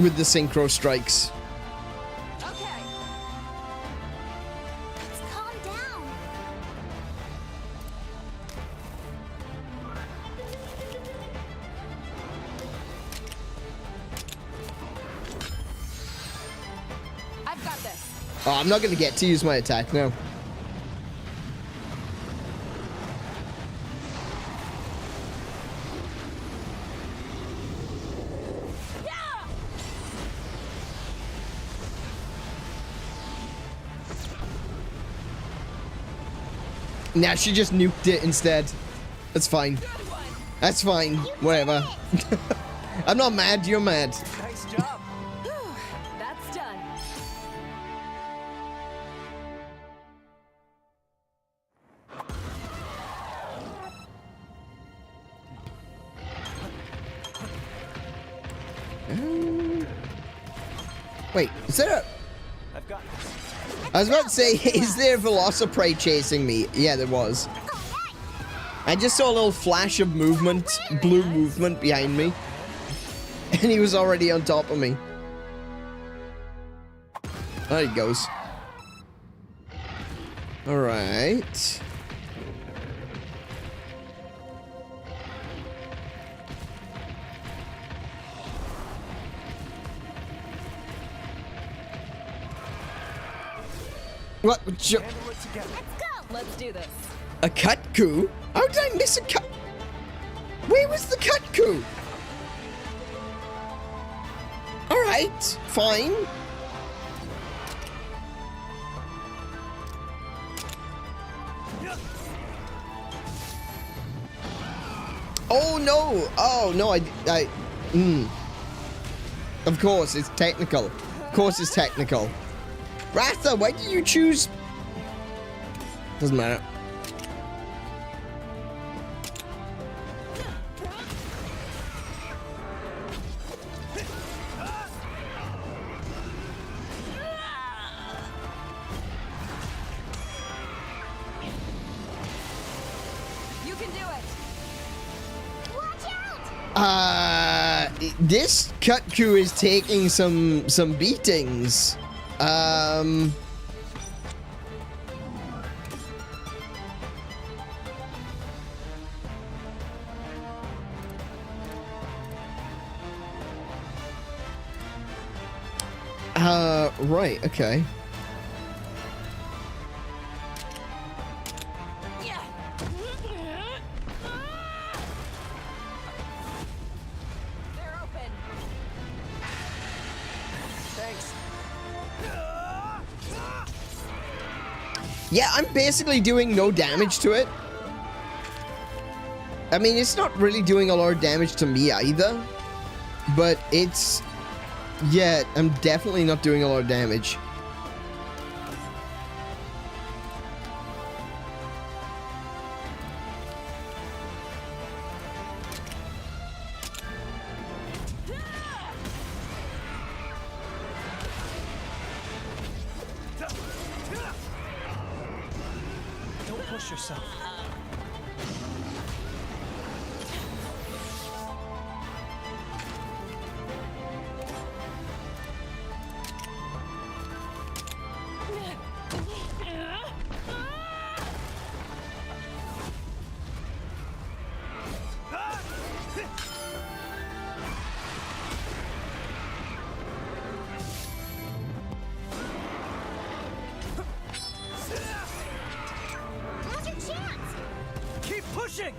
with the synchro strikes. Okay. Let's calm down. I've got this. Oh, I'm not gonna get to use my attack now. Nah, she just nuked it instead. That's fine. That's fine. Whatever. I'm not mad, you're mad. Nice job. That's done. Wait, is there a... I've got this. I was about to say, is there a Velociprey chasing me? Yeah, there was. I just saw a little flash of movement, blue movement behind me. And he was already on top of me. There he goes. Alright. What? Handle it together. Let's do this. A cut coup? How did I miss a cut? Where was the cut coup? Alright, fine. Oh no! Oh no, Of course, it's technical. Of course it's technical. Ratha, why did you choose? Doesn't matter. You can do it. Watch out! This Kutku is taking some beatings. Right, okay. They're open. Thanks. Yeah, I'm basically doing no damage to it. I mean, it's not really doing a lot of damage to me either. But it's... Yeah, I'm definitely not doing a lot of damage. Don't push yourself. Now's your chance! Keep pushing.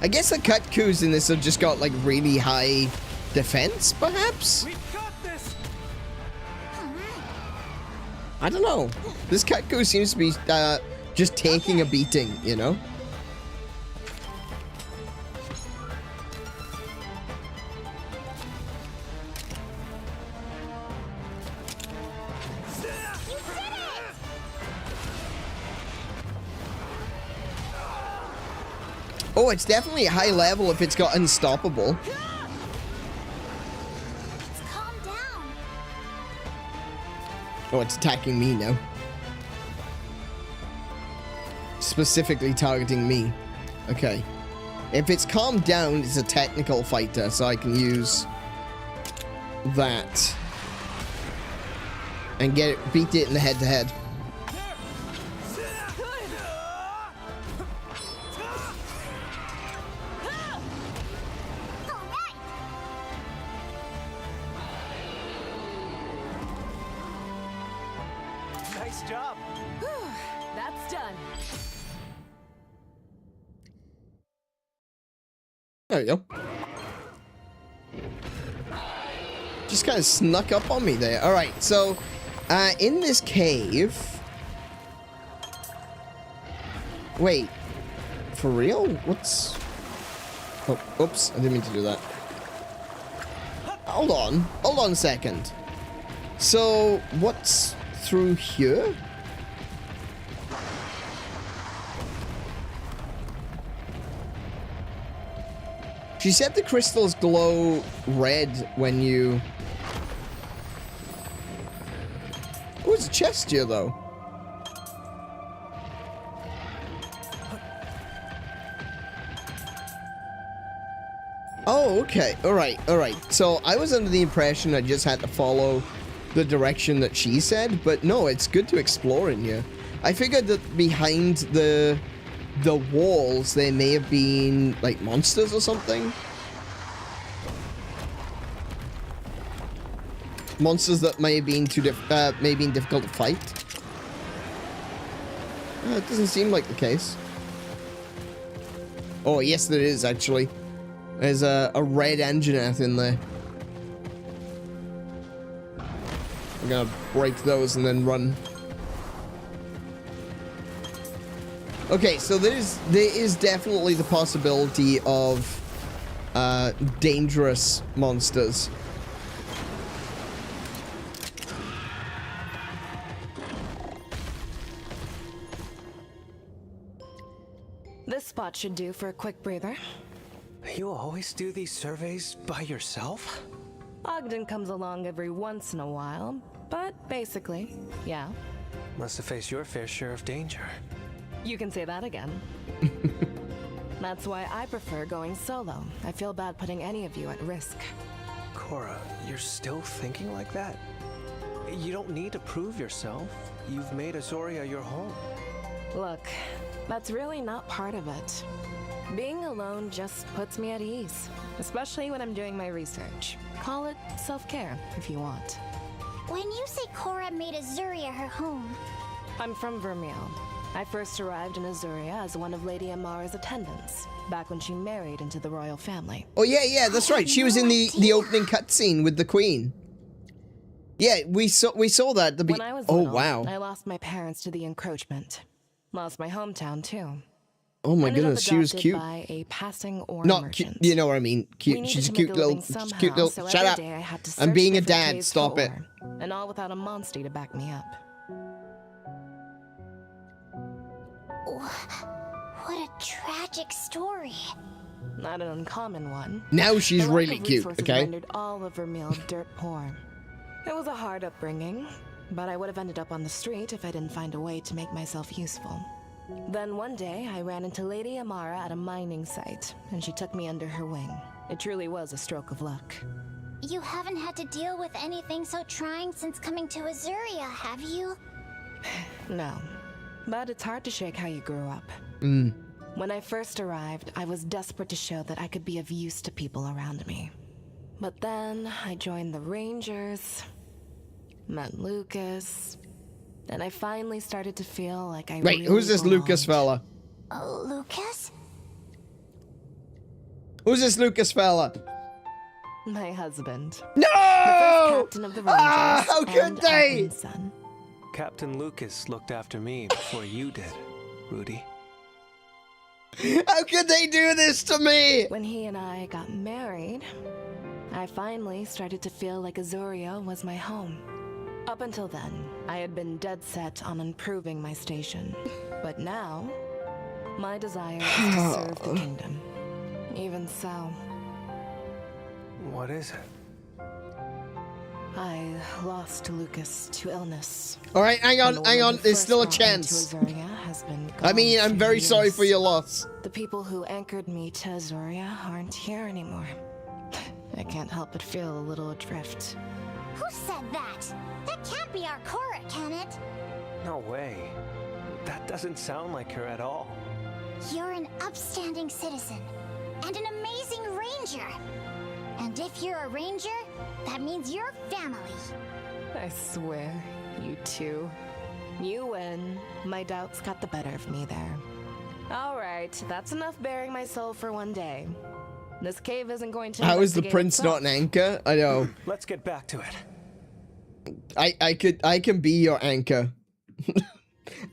I guess the Kutkus in this have just got like really high defense, perhaps? We've got this. I don't know. This Kutku seems to be just taking a beating, you know? Oh, it's definitely a high level if it's got unstoppable. Let's calm down. Oh, it's attacking me now. Specifically targeting me. Okay. If it's calmed down, it's a technical fighter, so I can use that and beat it in the head-to-head. Nice job. That's done. There we go. Just kind of snuck up on me there. All right, so in this cave. Wait, for real? What's? Oh, oops! I didn't mean to do that. Hold on a second. So what's through here? She said the crystals glow red when you... Oh, it's a chest here, though. Oh, okay. Alright. So, I was under the impression I just had to follow the direction that she said, but no, it's good to explore in here. I figured that behind the walls, there may have been, like, monsters or something. Monsters that may have been difficult to fight. It doesn't seem like the case. Oh, yes, there is, actually. There's a red Anjanath in there. I'm gonna break those and then run. Okay, so there is definitely the possibility of dangerous monsters. This spot should do for a quick breather. You always do these surveys by yourself? Ogden comes along every once in a while, but basically, yeah. Must have faced your fair share of danger. You can say that again. That's why I prefer going solo. I feel bad putting any of you at risk. Cora, you're still thinking like that? You don't need to prove yourself. You've made Azuria your home. Look, that's really not part of it. Being alone just puts me at ease, especially when I'm doing my research. Call it self-care if you want. When you say Cora made Azuria her home... I'm from Vermeil. I first arrived in Azuria as one of Lady Amara's attendants, back when she married into the royal family. Oh, yeah, that's right. She was in the opening cutscene with the queen. Yeah, we saw that. When I was little, wow. I lost my parents to the encroachment. Lost my hometown, too. Oh my goodness, she was cute. By a passing ore Not cute, you know what I mean. Cute. She's a cute little. So Shut up. I'm being a dad. Stop it. And all without a monster to back me up. What a tragic story. Not an uncommon one. Now she's really cute, okay? Rendered all of Vermeil dirt poor. It was a hard upbringing, but I would have ended up on the street if I didn't find a way to make myself useful. Then one day, I ran into Lady Amara at a mining site, and she took me under her wing. It truly was a stroke of luck. You haven't had to deal with anything so trying since coming to Azuria, have you? No, but it's hard to shake how you grew up. When I first arrived, I was desperate to show that I could be of use to people around me. But then, I joined the Rangers, met Lucas, and I finally started to feel like I Wait, who's this Lucas fella? Lucas? Who's this Lucas fella? My husband. No! The first captain of the Rangers. How could they? Adam's son. Captain Lucas looked after me before you did, Rudy. How could they do this to me? When he and I got married, I finally started to feel like Azuria was my home. Up until then, I had been dead set on improving my station. But now, My desire is to serve the kingdom. Even so, What is it? I lost Lucas to illness. All right, hang on, And the hang woman on. who There's first still a brought me to chance. Azuria has been I mean, gone I'm for very sorry years. for your loss. The people who anchored me to Azuria aren't here anymore. I can't help but feel a little adrift. Who said that? That can't be our Cora, can it? No way. That doesn't sound like her at all. You're an upstanding citizen and an amazing ranger. And if you're a ranger, that means you're family. I swear, you two. You win. My doubts got the better of me there. Alright, that's enough bearing my soul for one day. This cave isn't going to How is the investigate prince itself. not an anchor? I know. Let's get back to it. I can be your anchor.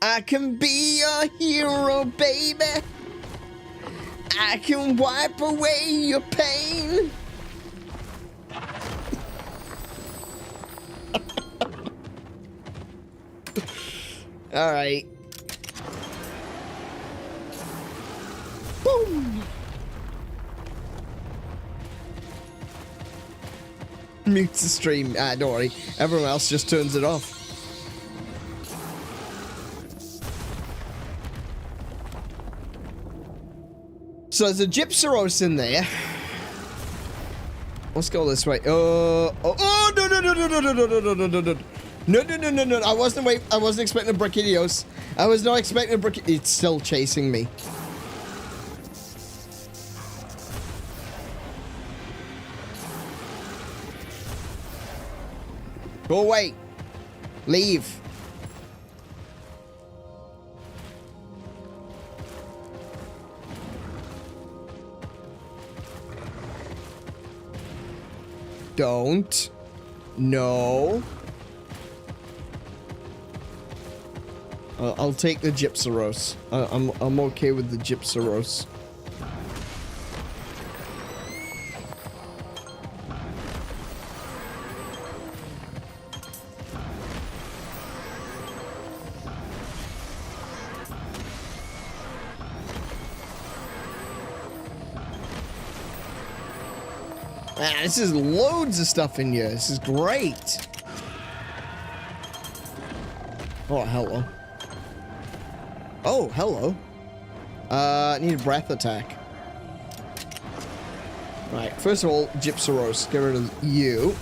I can be your hero, baby. I can wipe away your pain. All right. Boom. Mutes the stream. Don't worry. Everyone else just turns it off. So there's a Gypsaros in there. Let's go this way. Oh no no no no no no no no no no no no no no! I wasn't expecting a Brachydios. I was not expecting a Brachydios. It's still chasing me. Go away. Leave. Don't. No. I'll take the Gypsaros. I'm okay with the Gypsaros. Man, this is loads of stuff in here. This is great. Oh, hello. Oh, hello. I need a breath attack. Right, first of all, Gypsaros. Get rid of you.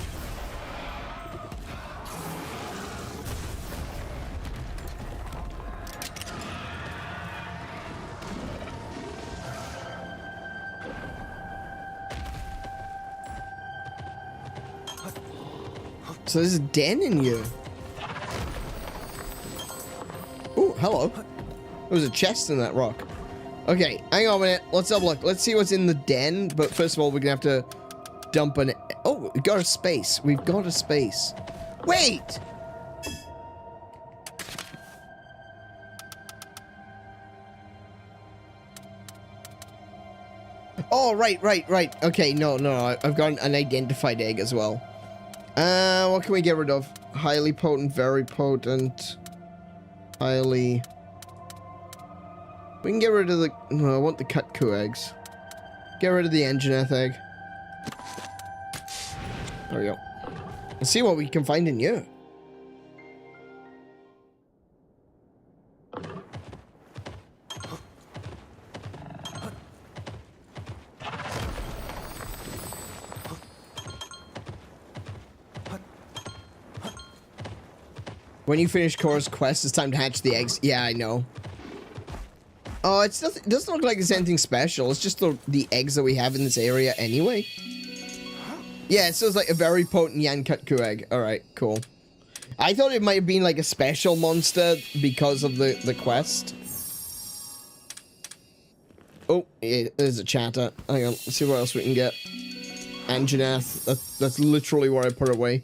So there's a den in you. Oh, hello. There was a chest in that rock. Okay, hang on a minute. Let's have a look. Let's see what's in the den. But first of all, we're gonna have to dump an... Oh, we got a space. We've got a space. Wait! Oh, right. Okay, no. I've got an identified egg as well. What can we get rid of? Highly potent, very potent. Highly... We can get rid of the... No, I want the cut-coup eggs. Get rid of the engineer egg. There we go. Let's see what we can find in here. When you finish Cora's quest, it's time to hatch the eggs. Yeah, I know. Oh, it doesn't look like it's anything special. It's just the eggs that we have in this area anyway. Yeah, it says like a very potent Cut-coup egg. Alright, cool. I thought it might have been like a special monster because of the quest. Oh, yeah, there's a chatter. Hang on, let's see what else we can get. Anjanath. That's literally where I put it away.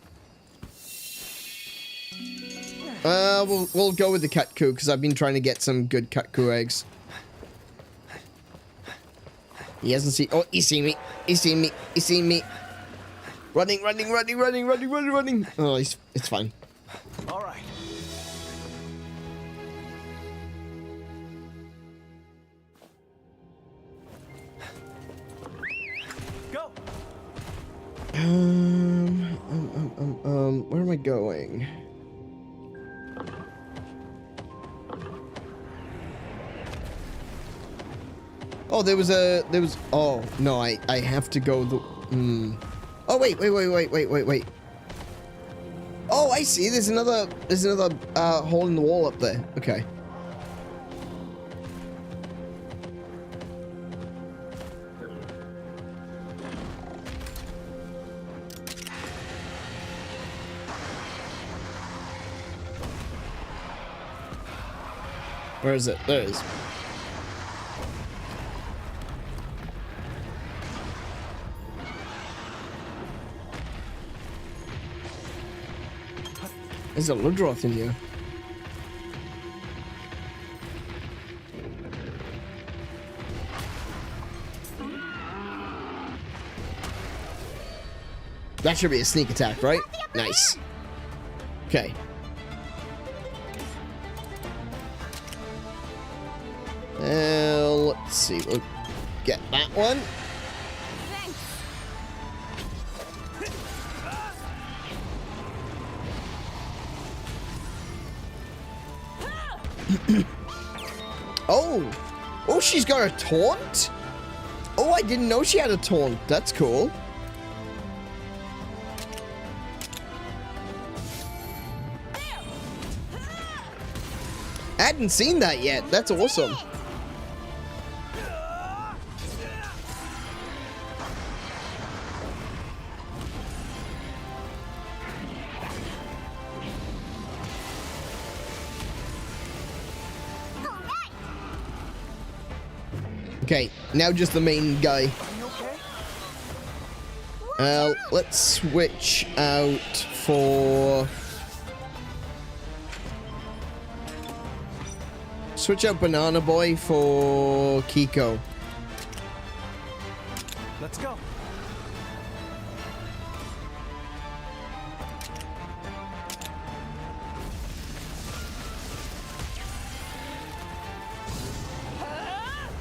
We'll go with the Cut-coup because I've been trying to get some good Cut-coup eggs. He hasn't seen... Oh, he's seen me. He's seen me. He's seen me. Running. Oh, it's fine. All right. Where am I going? Oh, oh, no, I have to go Oh, wait. Oh, I see. There's another hole in the wall up there. Okay. Where is it? There it is. There's a Ludroth in here. That should be a sneak attack, right? Nice. Okay. Let's see. We'll get that one. Oh, she's got a taunt? Oh, I didn't know she had a taunt. That's cool. I hadn't seen that yet. That's awesome. Okay, now just the main guy. Let's switch out for... Switch out Banana Boy for Kiko. Let's go.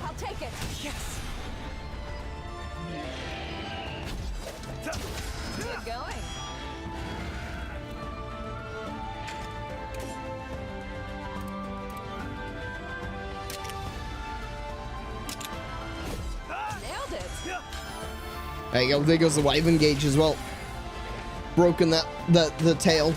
I'll take it. Yes. Good going. Nailed it. There you go. There goes the Wyvern gauge as well. Broken the tail.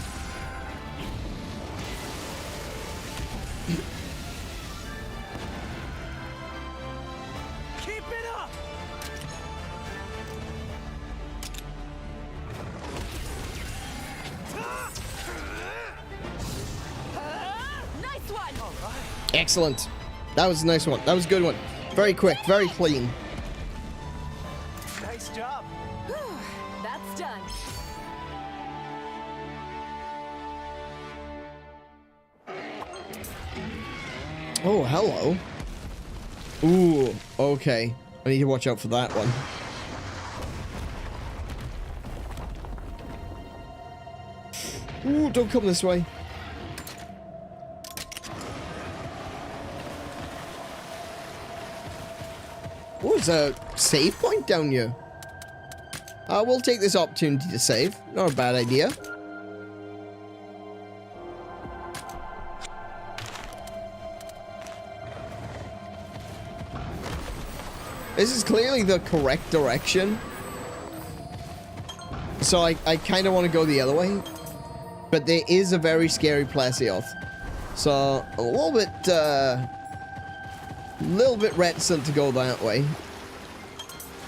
Keep it up. Nice one. All right. Excellent. That was a nice one. That was a good one. Very quick. Very clean. Nice job. That's done. Oh, hello. Ooh, okay. I need to watch out for that one. Ooh, don't come this way. Oh, there's a save point down here. We'll take this opportunity to save. Not a bad idea. This is clearly the correct direction. So I kind of want to go the other way. But there is a very scary Plesioth. So a little bit reticent to go that way.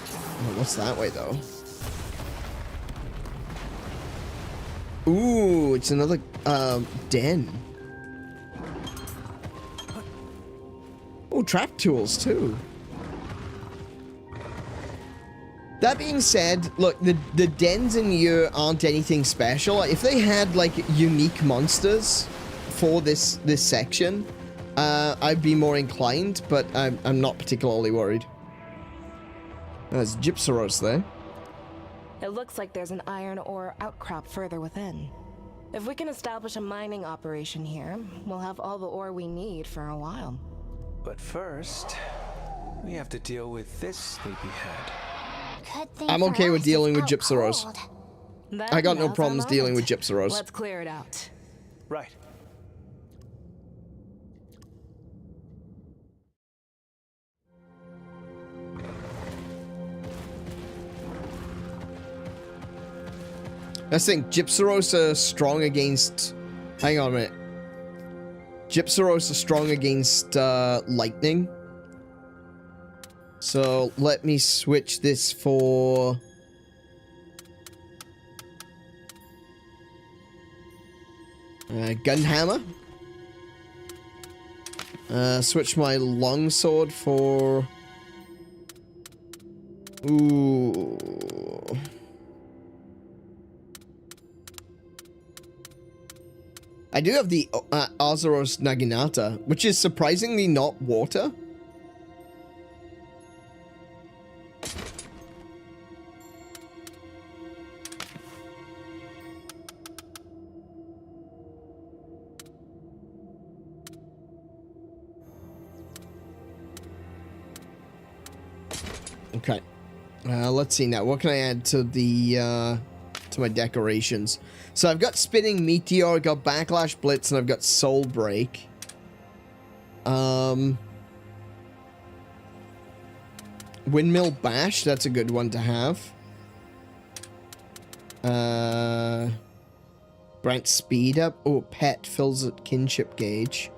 Oh, what's that way though? Ooh, it's another den. Oh, trap tools too. That being said, look, the dens in here aren't anything special. If they had like unique monsters for this section, I'd be more inclined, but I'm not particularly worried. There's Gypsaros there. It looks like there's an iron ore outcrop further within. If we can establish a mining operation here, we'll have all the ore we need for a while. But first, we have to deal with this sleepyhead. Good thing I'm for okay with us dealing it's with out gypseros. cold. I got no Now's our problems dealing with moment. gypseros. Let's clear it out. Right. I think Gypseros are strong against... Hang on a minute. Gypseros are strong against lightning. So let me switch this for... Gunhammer. Switch my longsword for... Ooh... I do have the Azuros Naginata, which is surprisingly not water. Okay. Let's see now. What can I add to the to my decorations? So I've got Spinning Meteor, I've got Backlash Blitz, and I've got Soul Break. Windmill Bash, that's a good one to have. Grant Speed Up. Oh, Pet fills a kinship gauge.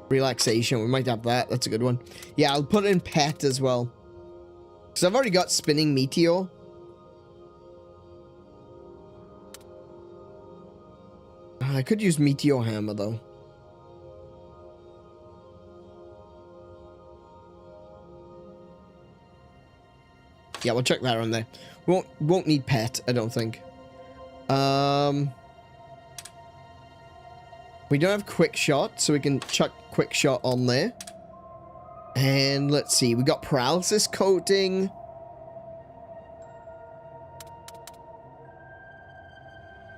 Relaxation, we might have that. That's a good one. Yeah, I'll put in Pet as well. Because I've already got Spinning Meteor. I could use Meteor Hammer, though. Yeah, we'll check that on there. Won't need Pet, I don't think. We don't have Quick Shot, so we can chuck Quick Shot on there. And let's see, we got Paralysis Coating.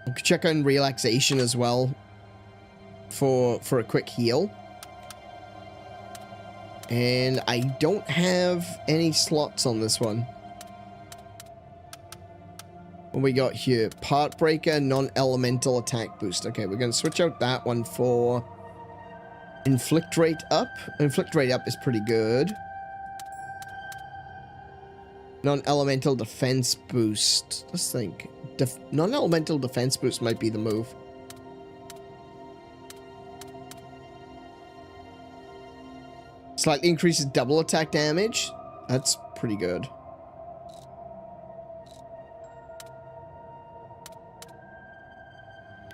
We could check on Relaxation as well for a quick heal. And I don't have any slots on this one. What we got here? Part Breaker, non-elemental attack boost. Okay, we're going to switch out that one for Inflict Rate Up. Inflict Rate Up is pretty good. Non-elemental defense boost. Let's think. Non-elemental defense boost might be the move. Slightly increases double attack damage. That's pretty good.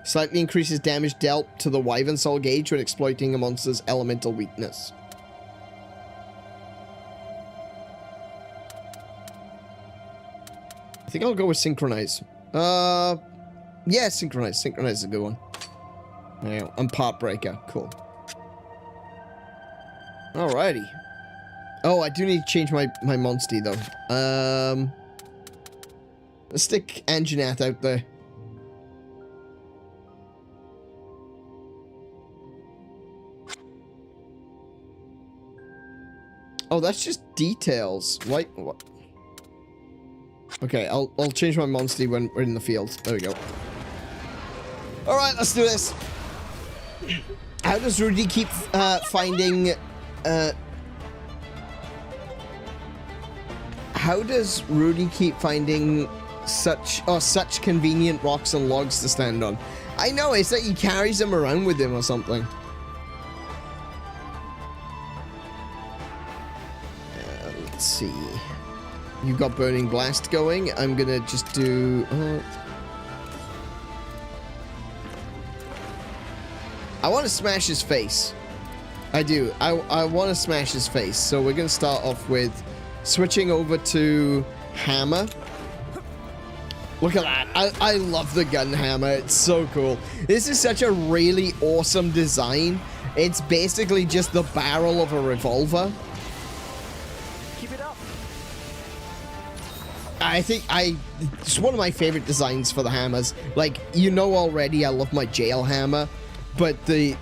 Slightly increases damage dealt to the Wyvern Soul gauge when exploiting a monster's elemental weakness. I think I'll go with Synchronize. Yeah, Synchronize. Synchronize is a good one. There you go. And Part Breaker. Cool. Alrighty. Oh, I do need to change my Monstie, though. Let's stick Anjanath out there. Oh, that's just details. What? Okay, I'll change my Monstie when we're in the field. There we go. Alright, let's do this. How does Rudy keep finding... How does Rudy keep finding such convenient rocks and logs to stand on? I know, it's like he carries them around with him or something. Let's see. You got Burning Blast going. I'm gonna just do... I want to smash his face. I do. I want to smash his face. So we're gonna start off with switching over to Hammer. Look at that. I love the gun hammer. It's so cool. This is such a really awesome design. It's basically just the barrel of a revolver. Keep it up. I think it's one of my favorite designs for the hammers. Like, you know already I love my jail hammer, but the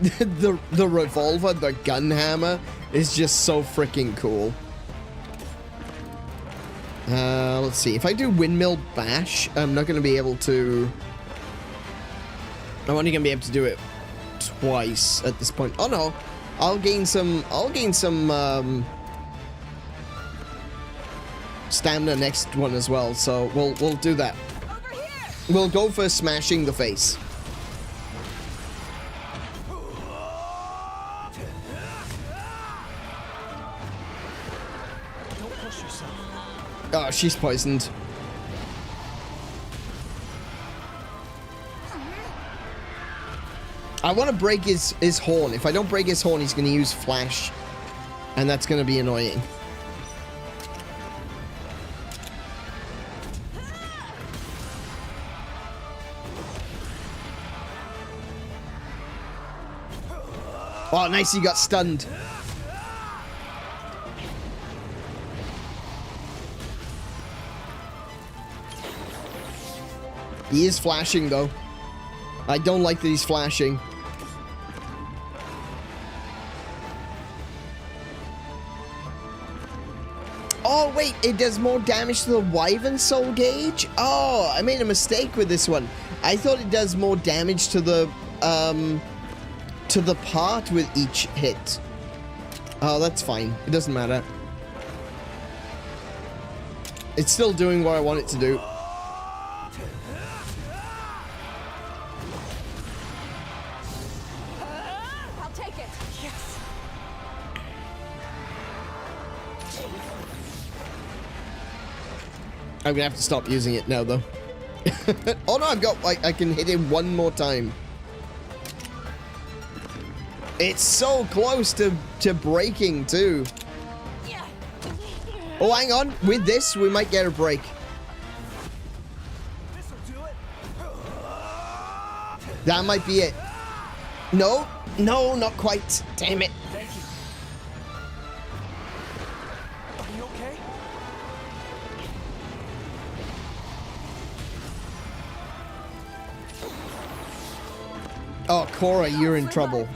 revolver, the gun hammer, is just so freaking cool. Let's see. If I do windmill bash, I'm not going to be able to... I'm only going to be able to do it twice at this point. Oh no. I'll gain some stamina next one as well. So we'll do that. We'll go for smashing the face. Oh, she's poisoned. I want to break his horn. If I don't break his horn, he's going to use flash. And that's going to be annoying. Oh, nice. He got stunned. He is flashing, though. I don't like that he's flashing. Oh, wait. It does more damage to the Wyvern soul gauge? Oh, I made a mistake with this one. I thought it does more damage to the part with each hit. Oh, that's fine. It doesn't matter. It's still doing what I want it to do. I'm gonna have to stop using it now, though. Oh no, I've got, I can hit him one more time. It's so close to breaking, too. Oh, hang on. With this, we might get a break. That might be it. No, no, not quite. Damn it. Oh, Cora, you're in trouble.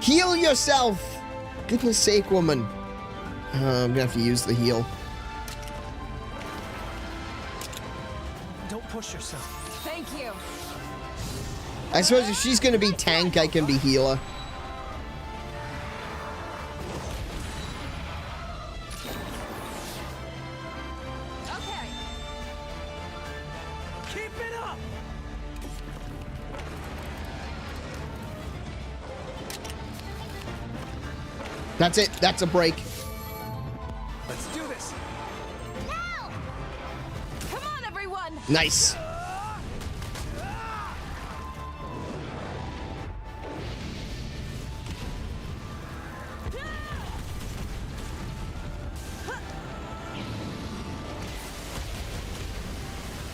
Heal yourself! Goodness sake, woman. I'm gonna have to use the heal. Don't push yourself. Thank you. I suppose if she's gonna be tank, I can be healer. Okay. Keep it up! That's it. That's a break. Let's do this. No! Come on, everyone. Nice.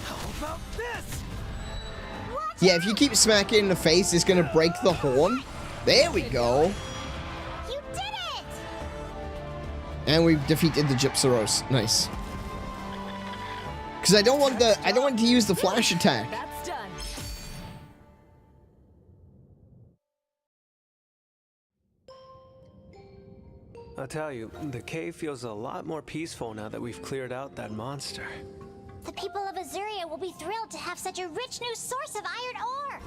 How about this? Yeah, if you keep smacking in the face, it's gonna break the horn. There we go. You did it! And we've defeated the Gypsaros. Nice. Because I don't want to use the flash attack. That's done. I'll tell you, the cave feels a lot more peaceful now that we've cleared out that monster. The people of Azuria will be thrilled to have such a rich new source of iron ore.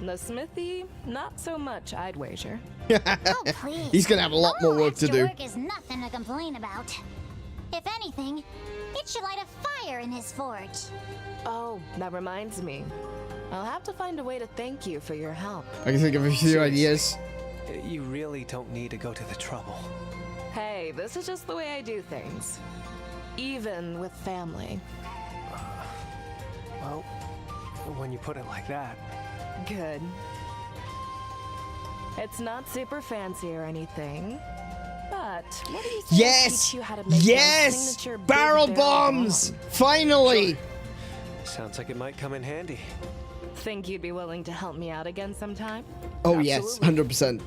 The smithy, not so much, I'd wager. Oh, please. He's gonna have a lot more work to do. Work is nothing to complain about. If anything, it should light a fire in his forge. Oh, that reminds me. I'll have to find a way to thank you for your help. I can think of a few ideas. You really don't need to go to the trouble. Hey, this is just the way I do things. Even with family. Well, when you put it like that. Good. It's not super fancy or anything, but what do you think Yes! teach you how to make Yes! those signature big Barrel bombs! bomb? Finally! Sounds like it might come in handy. Think you'd be willing to help me out again sometime? Oh yes, 100%.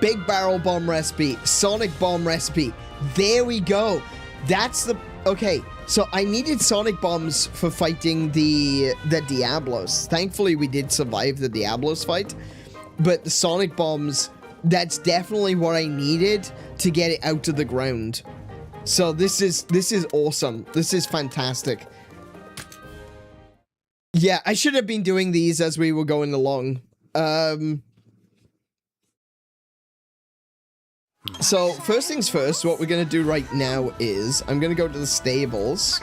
Big barrel bomb recipe, sonic bomb recipe. There we go. That's the... Okay, So I needed sonic bombs for fighting the Diablos. Thankfully, we did survive the Diablos fight. But the sonic bombs, that's definitely what I needed to get it out of the ground. So this is awesome. This is fantastic. Yeah, I should have been doing these as we were going along. So, first things first, what we're going to do right now is, I'm going to go to the stables.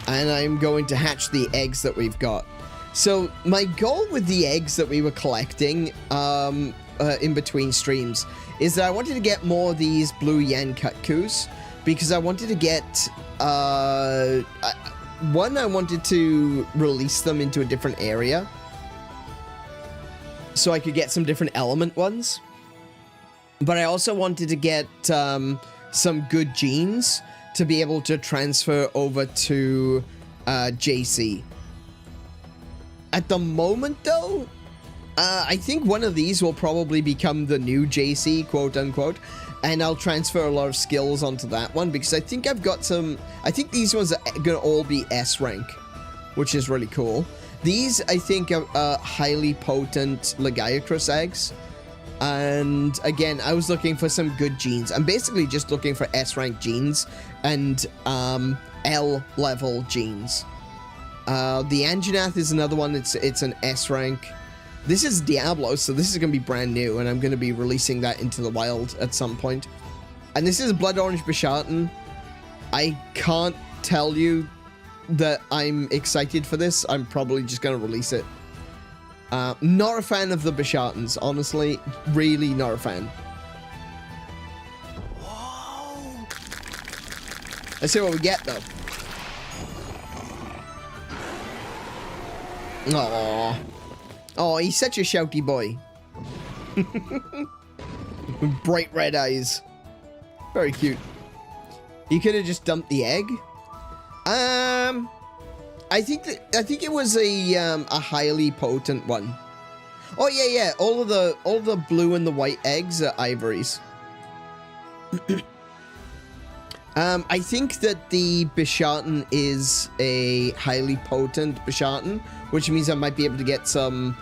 And I'm going to hatch the eggs that we've got. So, my goal with the eggs that we were collecting, in between streams, is that I wanted to get more of these blue 𝗫𝗄𝗃, because I wanted to get, one, I wanted to release them into a different area, so I could get some different element ones. But I also wanted to get some good genes to be able to transfer over to JC. At the moment, though, I think one of these will probably become the new JC, quote unquote, and I'll transfer a lot of skills onto that one, because I think I've got some... I think these ones are going to all be S rank, which is really cool. These, I think, are highly potent 𝗫𝗄𝗃 eggs. And, again, I was looking for some good genes. I'm basically just looking for S-rank genes and L-level genes. The Anjanath is another one. It's an S-rank. This is Diablo, so this is going to be brand new, and I'm going to be releasing that into the wild at some point. And this is Blood Orange 𝗵𝗁𝗄. I can't tell you that I'm excited for this. I'm probably just going to release it. Not a fan of the 𝗵𝗁𝗄s, honestly. Really not a fan. Whoa. Let's see what we get, though. Aww. Oh, he's such a shouty boy. Bright red eyes. Very cute. He could have just dumped the egg. I think it was a highly potent one. Oh yeah. All of the blue and the white eggs are ivories. I think that the 𝗵𝗁𝗄 is a highly potent 𝗵𝗁𝗄, which means I might be able to get some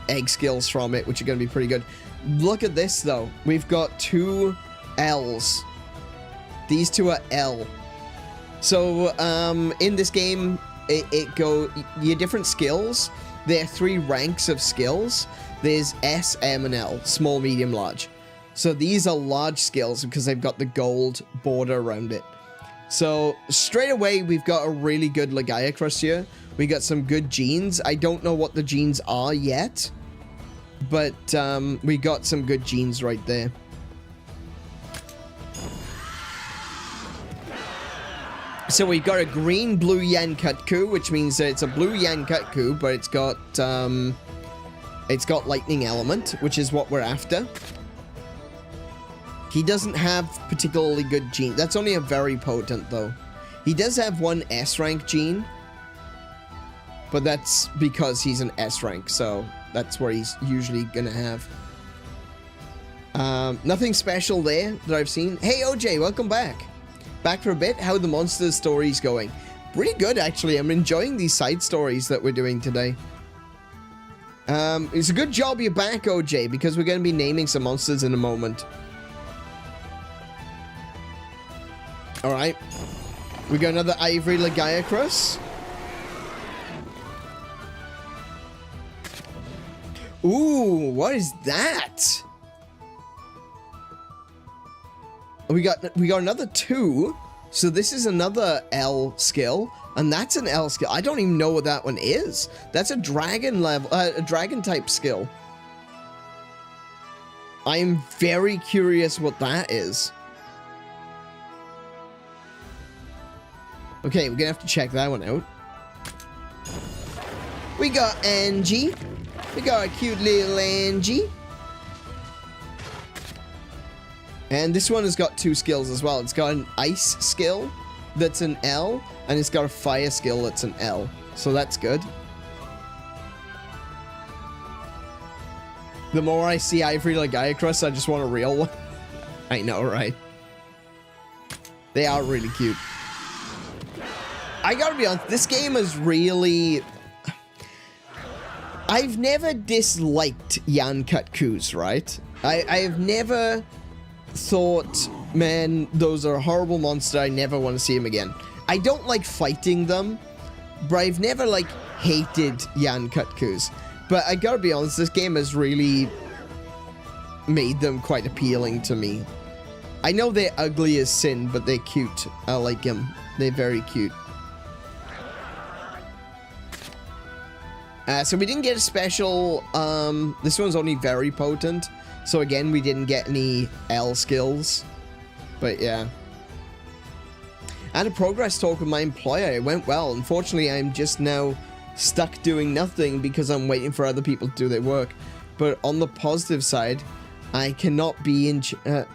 egg skills from it, which are going to be pretty good. Look at this though. We've got 2 L's. These 2 are L. So in this game, your different skills. There are 3 ranks of skills. There's S, M, and L. Small, medium, large. So these are large skills because they've got the gold border around it. So straight away, we've got a really good 𝗫𝗄𝗃 here. We got some good genes. I don't know what the genes are yet, but we got some good genes right there. So we've got a green blue 𝗫𝗄𝗃, which means that it's a blue 𝗫𝗄𝗃, but it's got lightning element, which is what we're after. He doesn't have particularly good gene. That's only a very potent, though. He does have 1 S-rank gene, but that's because he's an S-rank, so that's where he's usually gonna have. Nothing special there that I've seen. Hey, OJ, welcome back. Back for a bit. How are the monsters stories going? Pretty good, actually. I'm enjoying these side stories that we're doing today. It's a good job you're back, OJ, because we're going to be naming some monsters in a moment. Alright. We got another ivory 𝗫𝗄𝗃. Ooh, what is that? We got another 2. So this is another L skill, and that's an L skill. I don't even know what that one is. That's a dragon level, a dragon type skill. I am very curious what that is. Okay, we're gonna have to check that one out. We got Angie. We got a cute little Angie. And this one has got 2 skills as well. It's got an ice skill that's an L, and it's got a fire skill that's an L. So that's good. The more I see ivory 𝗫𝗄𝗃, I just want a real one. I know, right? They are really cute. I gotta be honest, this game is really... I've never disliked 𝗬𝗄𝗃, right? I've never thought, man, those are a horrible monster, I never want to see them again. I don't like fighting them, but I've never, like, hated 𝗬𝗄𝗃s. But I gotta be honest, this game has really made them quite appealing to me. I know they're ugly as sin, but they're cute. I like them. They're very cute. So we didn't get a special, this one's only very potent. So again, we didn't get any L skills. But yeah. And a progress talk with my employer. It went well. Unfortunately, I'm just now stuck doing nothing because I'm waiting for other people to do their work. But on the positive side, I cannot be in... but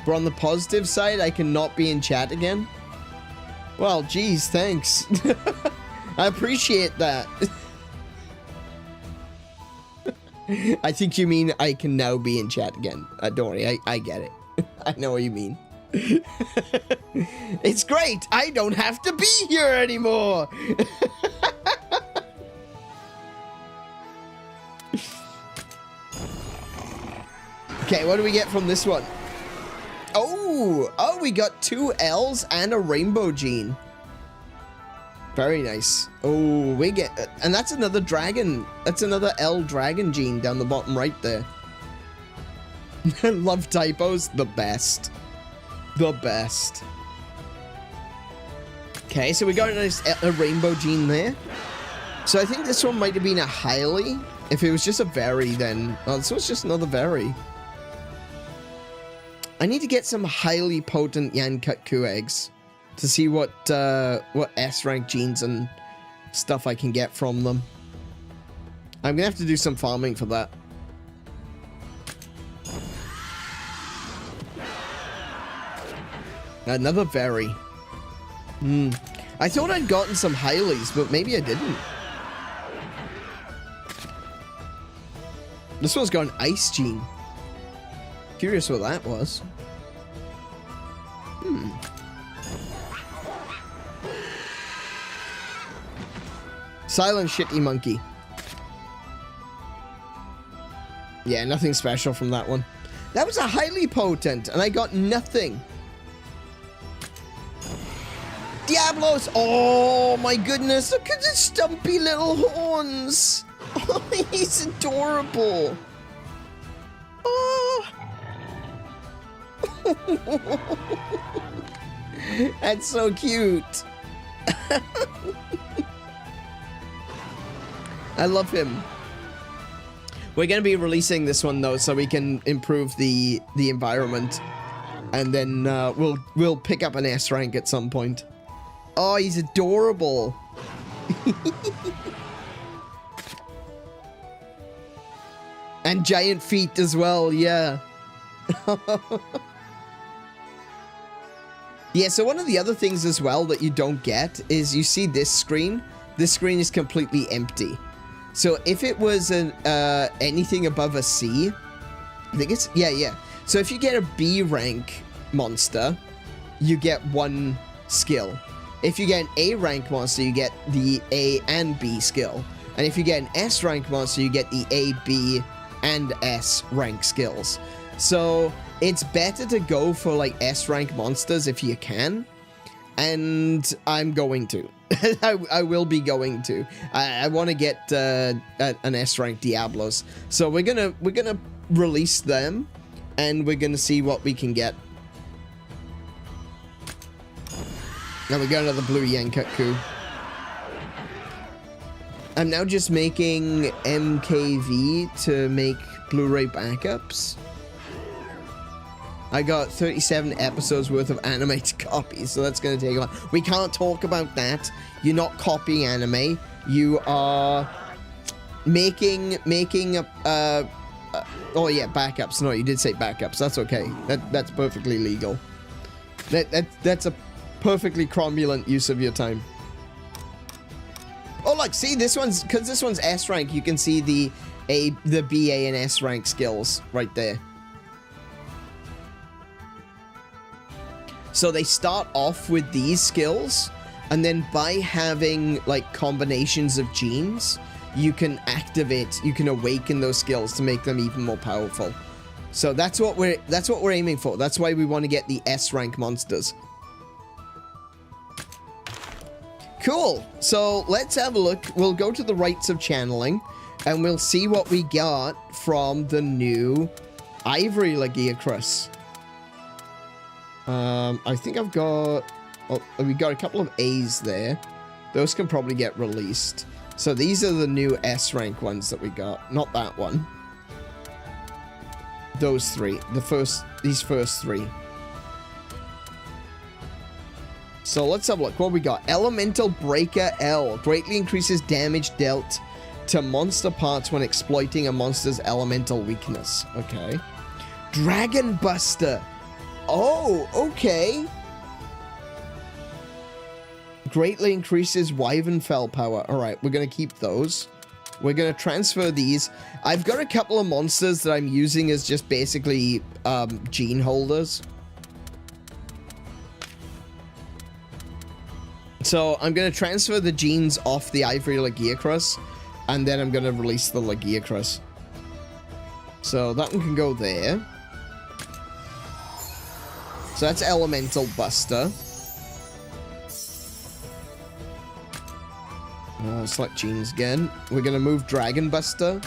on the positive side, I cannot be in chat again. Well, geez, thanks. I appreciate that. I think you mean I can now be in chat again. Don't worry, I get it. I know what you mean. It's great. I don't have to be here anymore. Okay, what do we get from this one? Oh, we got 2 L's and a rainbow gene. Very nice. Oh, we get... And that's another dragon. That's another L dragon gene down the bottom right there. Love typos. The best. The best. Okay, so we got a rainbow gene there. So I think this one might have been a highly. If it was just a very, then... Oh, this was just another very. I need to get some highly potent 𝗬𝗄𝗃 eggs to see what S rank genes and stuff I can get from them. I'm gonna have to do some farming for that. Another very. I thought I'd gotten some highlies, but maybe I didn't. This one's got an ice gene. Curious what that was. Silent shitty monkey. Yeah, nothing special from that one. That was a highly potent, and I got nothing. Diablos! Oh my goodness, look at his stumpy little horns! Oh, he's adorable! Oh! That's so cute! I love him. We're gonna be releasing this one though, so we can improve the environment, and then we'll pick up an S rank at some point. Oh, he's adorable. And giant feet as well, yeah. Yeah, so one of the other things as well that you don't get is you see this screen. This screen is completely empty. So if it was an anything above a C, I think it's, yeah. So if you get a B rank monster, you get 1 skill. If you get an A rank monster, you get the A and B skill. And if you get an S rank monster, you get the A, B, and S rank skills. So it's better to go for like S rank monsters if you can. And I'm going to. I will be going to. I want to get an S rank Diablos. So we're gonna release them, and we're gonna see what we can get. Now we got another blue 𝗬𝗄𝗃. I'm now just making MKV to make Blu-ray backups. I got 37 episodes worth of animated copies, so that's going to take a while. We can't talk about that. You're not copying anime. You are making oh yeah, backups. No, you did say backups. That's okay. That's perfectly legal. That's a perfectly cromulent use of your time. Oh look, see this one's, because this one's S rank, you can see the B, A, and S rank skills right there. So they start off with these skills, and then by having like combinations of genes, you can awaken those skills to make them even more powerful. So that's what we're aiming for. That's why we want to get the S rank monsters. Cool. So let's have a look. We'll go to the rites of channeling, and we'll see what we got from the new Ivory 𝗬𝗂𝗁. I think I've got... Oh, we got a couple of A's there. Those can probably get released. So these are the new S rank ones that we got. Not that one. Those three. These first three. So let's have a look. What we got? Elemental Breaker L. Greatly increases damage dealt to monster parts when exploiting a monster's elemental weakness. Okay. Dragon Buster. Oh, okay. Greatly increases 𝗦𝘄𝗶𝘁𝗵 power. Alright, we're going to keep those. We're going to transfer these. I've got a couple of monsters that I'm using as just basically gene holders. So I'm going to transfer the genes off the Ivory 𝗬𝗂𝗁, and then I'm going to release the 𝗬𝗂𝗁. So that one can go there. So that's Elemental Buster. Select genes again. We're going to move Dragon Buster.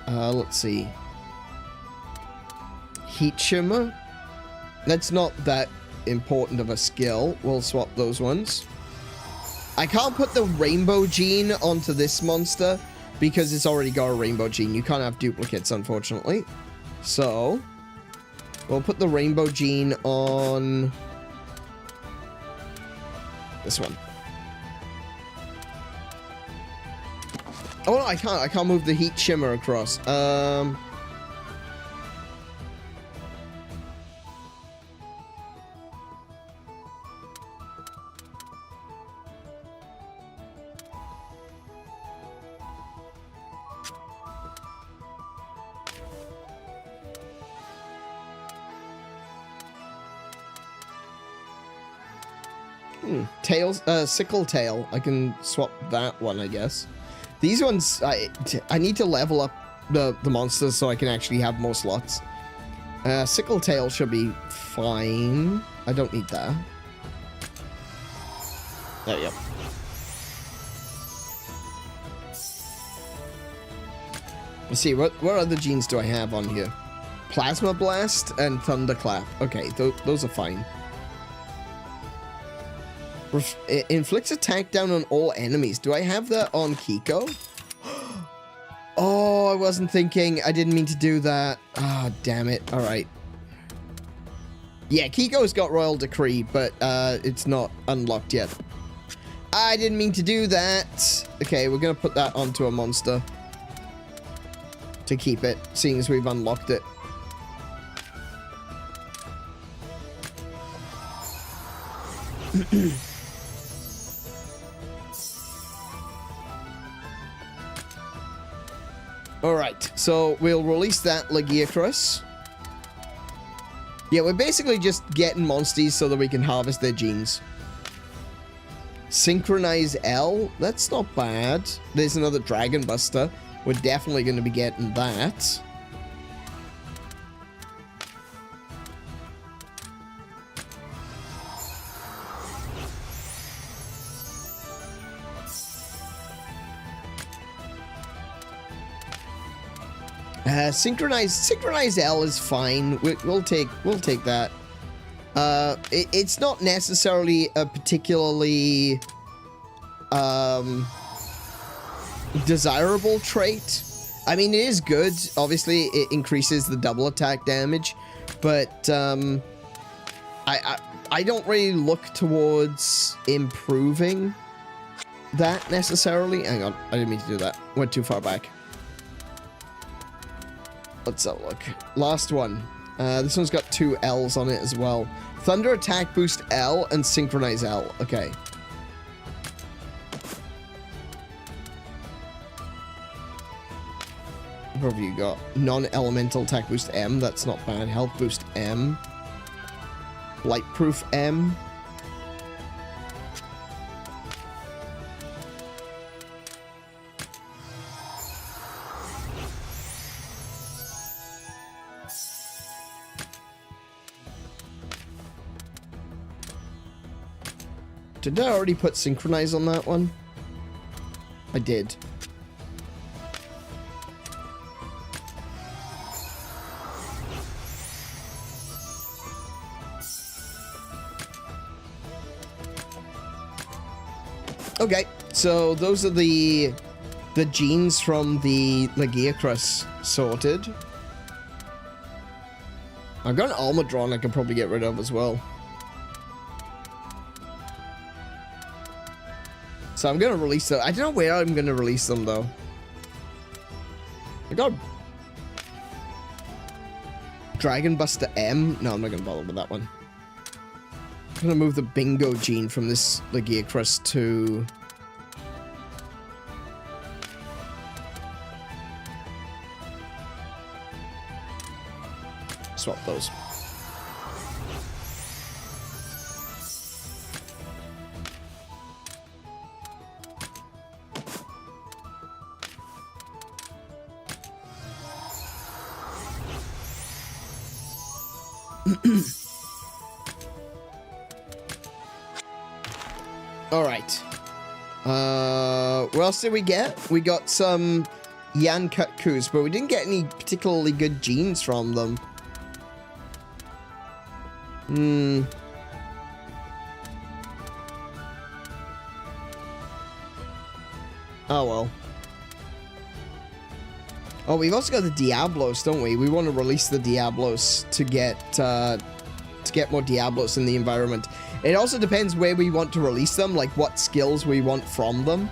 Let's see. Heat Shimmer. That's not that important of a skill. We'll swap those ones. I can't put the Rainbow Gene onto this monster because it's already got a Rainbow Gene. You can't have duplicates, unfortunately. So, we'll put the Rainbow Gene on this one. Oh, no, I can't. I can't move the Heat Shimmer across. Tails, Sickle Tail. I can swap that one, I guess. These ones, I need to level up the monsters so I can actually have more slots. Sickle Tail should be fine. I don't need that. Oh, yep. Let's see, what other genes do I have on here? Plasma Blast and Thunderclap. Okay, those are fine. It inflicts attack down on all enemies. Do I have that on Kiko? Oh, I wasn't thinking. I didn't mean to do that. Ah, oh, damn it. All right. Yeah, Kiko's got Royal Decree, but it's not unlocked yet. I didn't mean to do that. Okay, we're going to put that onto a monster to keep it, seeing as we've unlocked it. Alright, so we'll release that 𝗬𝗂𝗁. Yeah, we're basically just getting monsters so that we can harvest their genes. Synchronize L, that's not bad. There's another Dragon Buster. We're definitely going to be getting that. Synchronize L is fine. We'll take that. It's not necessarily a particularly desirable trait. I mean, it is good. Obviously, it increases the double attack damage, but I don't really look towards improving that necessarily. Hang on, I didn't mean to do that. Went too far back. Let's have a look. Last one. This one's got 2 L's on it as well. Thunder Attack Boost L and Synchronize L. Okay. What have you got? Non-Elemental Attack Boost M. That's not bad. Health Boost M. Blight-proof M. Did I already put synchronize on that one? I did. Okay, so those are the genes from the 𝗦𝘄𝗶𝘁𝗰𝗵 sorted. I've got an Almudron I could probably get rid of as well. So I'm gonna release them. I don't know where I'm gonna release them though. I got Dragon Buster M. No, I'm not gonna bother with that one. I'm gonna move the bingo gene from this 𝗦𝘄𝗶𝘁𝗰𝗵 to swap those. All right. What else did we get? We got some 𝗦𝘄𝗶𝘁𝗰𝗵s, but we didn't get any particularly good genes from them. Oh well. Oh, we've also got the Diablos, don't we? We want to release the Diablos to get more Diablos in the environment. It also depends where we want to release them, like what skills we want from them.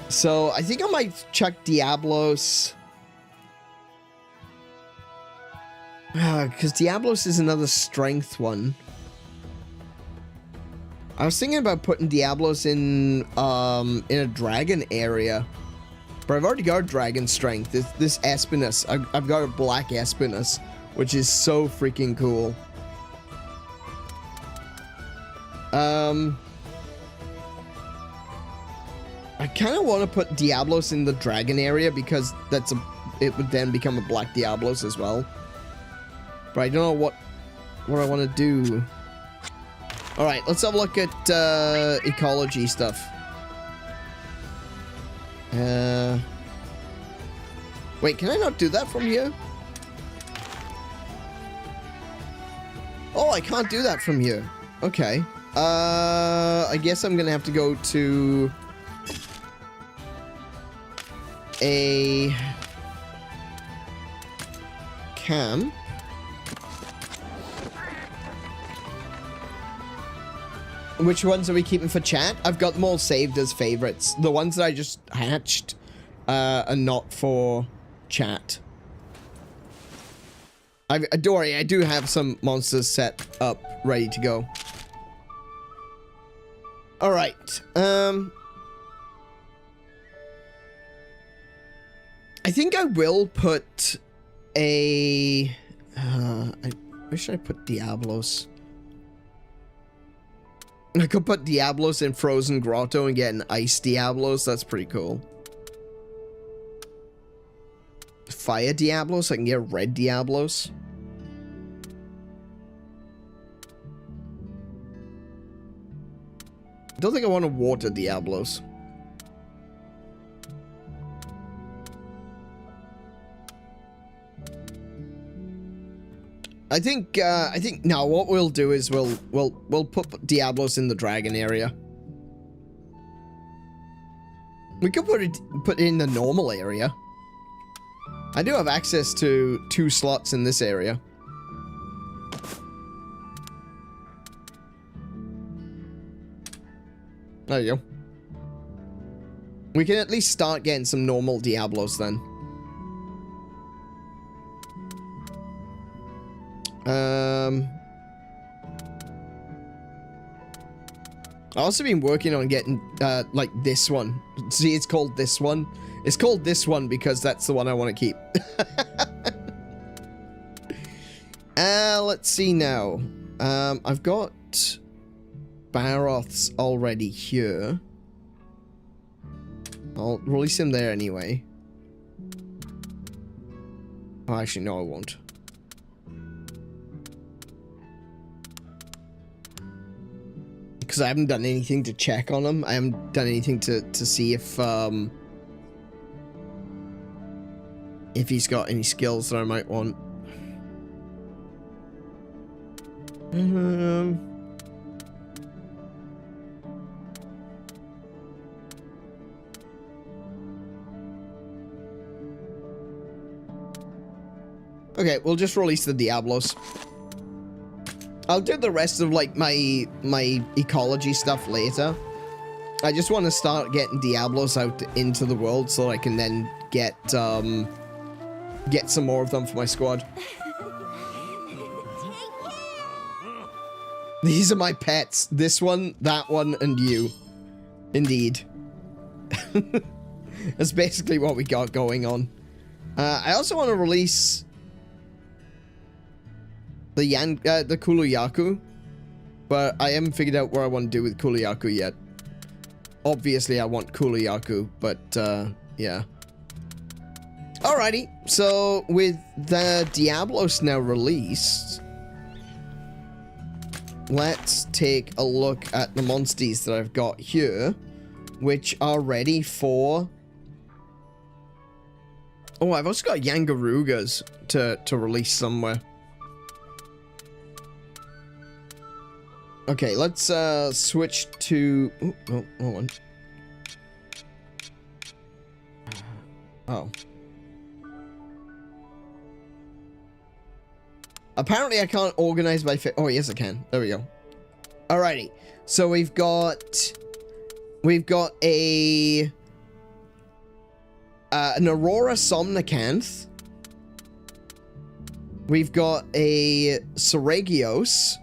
So I think I might chuck Diablos. Because Diablos is another strength one. I was thinking about putting Diablos in a dragon area. But I've already got dragon strength. This Espinus. I've got a black Espinus, which is so freaking cool. I kind of want to put Diablos in the dragon area because it would then become a black Diablos as well. But I don't know what I want to do. All right, let's have a look at ecology stuff. Wait, can I not do that from here? Oh, I can't do that from here. Okay. I guess I'm gonna have to go to a camp. Which ones are we keeping for chat? I've got them all saved as favorites. The ones that I just hatched are not for chat. Don't worry, I do have some monsters set up, ready to go. Alright, I think I will put a... where should I put Diablos? I could put Diablos in Frozen Grotto and get an Ice Diablos. That's pretty cool. Fire Diablos? I can get Red Diablos. I don't think I want a Water Diablos. I think now what we'll do is we'll put Diablos in the dragon area. We could put it in the normal area. I do have access to 2 slots in this area. There you go. We can at least start getting some normal Diablos then. I've also been working on getting, like, this one. See, it's called this one. It's called this one because that's the one I want to keep. Let's see now. I've got Baroths already here. I'll release him there anyway. Oh, actually, no, I won't. Because I haven't done anything to check on him. I haven't done anything to see if he's got any skills that I might want. Okay, we'll just release the Diablos. I'll do the rest of like my ecology stuff later. I just want to start getting Diablos out into the world so I can then get some more of them for my squad. These are my pets. This one, that one, and you. Indeed. That's basically what we got going on. I also want to release the Ǩuluyaku, but I haven't figured out what I want to do with Ǩuluyaku yet. Obviously, I want Ǩuluyaku, but yeah. Alrighty, so with the Diablos now released, let's take a look at the monsties that I've got here, which are ready for... Oh, I've also got Yangarugas to release somewhere. Okay, let's switch to... Oh, hold on. Oh. Apparently I can't organize my... Oh, yes I can. There we go. Alrighty. So we've got a... an Aurora Somnicanth. We've got a Seregios.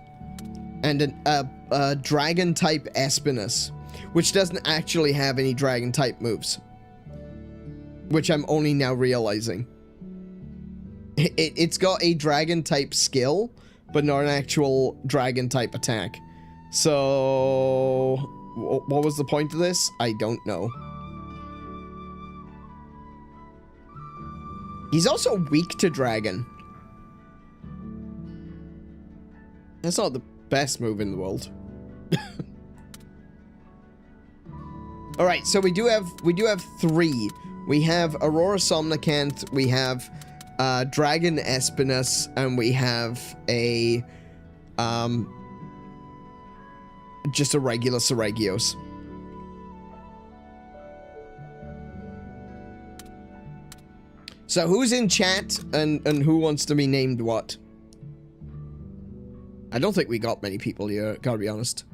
And a dragon-type Espinus, which doesn't actually have any dragon-type moves. Which I'm only now realizing. It's got a dragon-type skill, but not an actual dragon-type attack. So... what was the point of this? I don't know. He's also weak to dragon. That's not the best move in the world. All right, so we do have three. We have Aurora Somnicanth, we have Dragon Espinus, and we have a just a regular Seregios. So who's in chat and who wants to be named what? I don't think we got many people here, gotta be honest.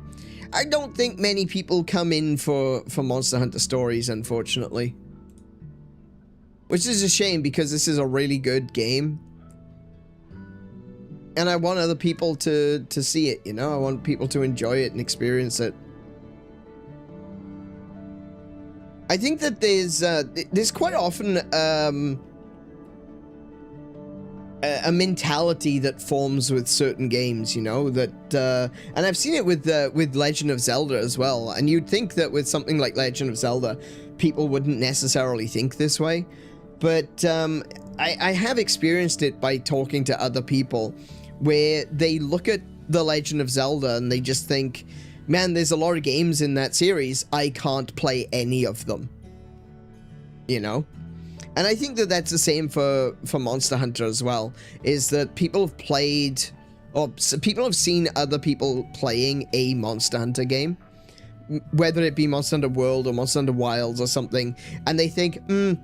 I don't think many people come in for Monster Hunter Stories, unfortunately. Which is a shame, because this is a really good game. And I want other people to see it, you know? I want people to enjoy it and experience it. I think that there's quite often a mentality that forms with certain games, you know, that and I've seen it with Legend of Zelda as well, and you'd think that with something like Legend of Zelda people wouldn't necessarily think this way, but I have experienced it by talking to other people where they look at the Legend of Zelda and they just think, man, there's a lot of games in that series, I can't play any of them, you know? And I think that that's the same for Monster Hunter as well, is that people have played, or people have seen other people playing a Monster Hunter game, whether it be Monster Hunter World or Monster Hunter Wilds or something, and they think,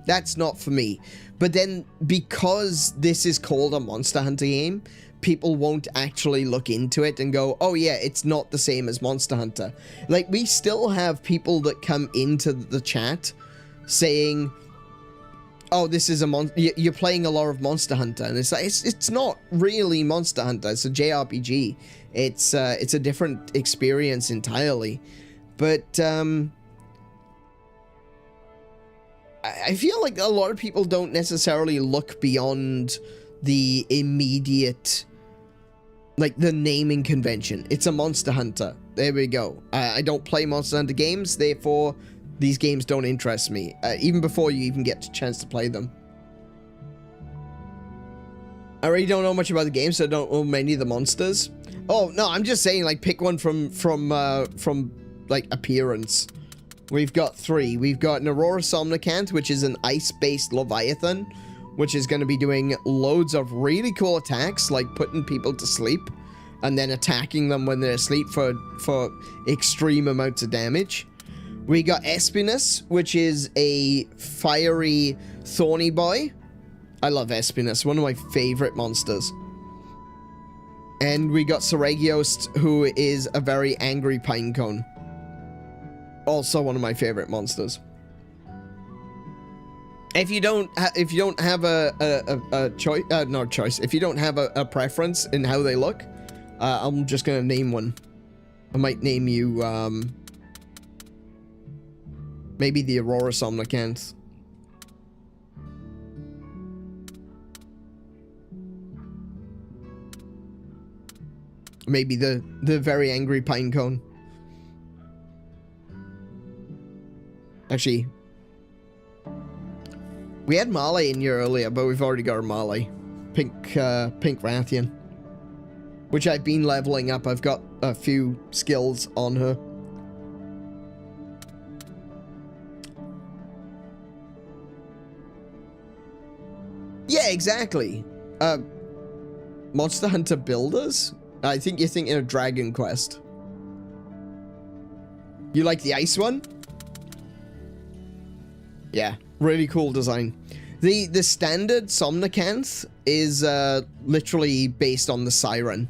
that's not for me. But then, because this is called a Monster Hunter game, people won't actually look into it and go, oh yeah, it's not the same as Monster Hunter. Like, we still have people that come into the chat saying, oh, this is you're playing a lot of Monster Hunter, and it's like, it's not really Monster Hunter, it's a JRPG. It's a different experience entirely. But I feel like a lot of people don't necessarily look beyond the immediate like the naming convention. It's a Monster Hunter. There we go. I don't play Monster Hunter games, therefore these games don't interest me. Even before you even get a chance to play them. I really don't know much about the game, so I don't know many of the monsters. Oh no, I'm just saying, like, pick one from like appearance. We've got 3. We've got an 𝗦𝘄𝗶𝘁𝗰𝗵, which is an ice-based Leviathan, which is going to be doing loads of really cool attacks, like putting people to sleep and then attacking them when they're asleep for extreme amounts of damage. We got Espinus, which is a fiery thorny boy. I love Espinus, one of my favorite monsters. And we got Seregios, who is a very angry pinecone. Also one of my favorite monsters. If you don't have a choice, not choice. If you don't have a preference in how they look, I'm just gonna name one. I might name you maybe the 𝗦𝘄𝗶𝘁𝗰𝗵. Maybe the very angry pinecone. Actually, we had Marley in here earlier, but we've already got our Marley. Pink Rathian. Which I've been leveling up. I've got a few skills on her. Yeah, exactly. Monster Hunter Builders? I think you're thinking of Dragon Quest. You like the ice one? Yeah, really cool design. The standard 𝗤𝗏𝗏 is literally based on the siren.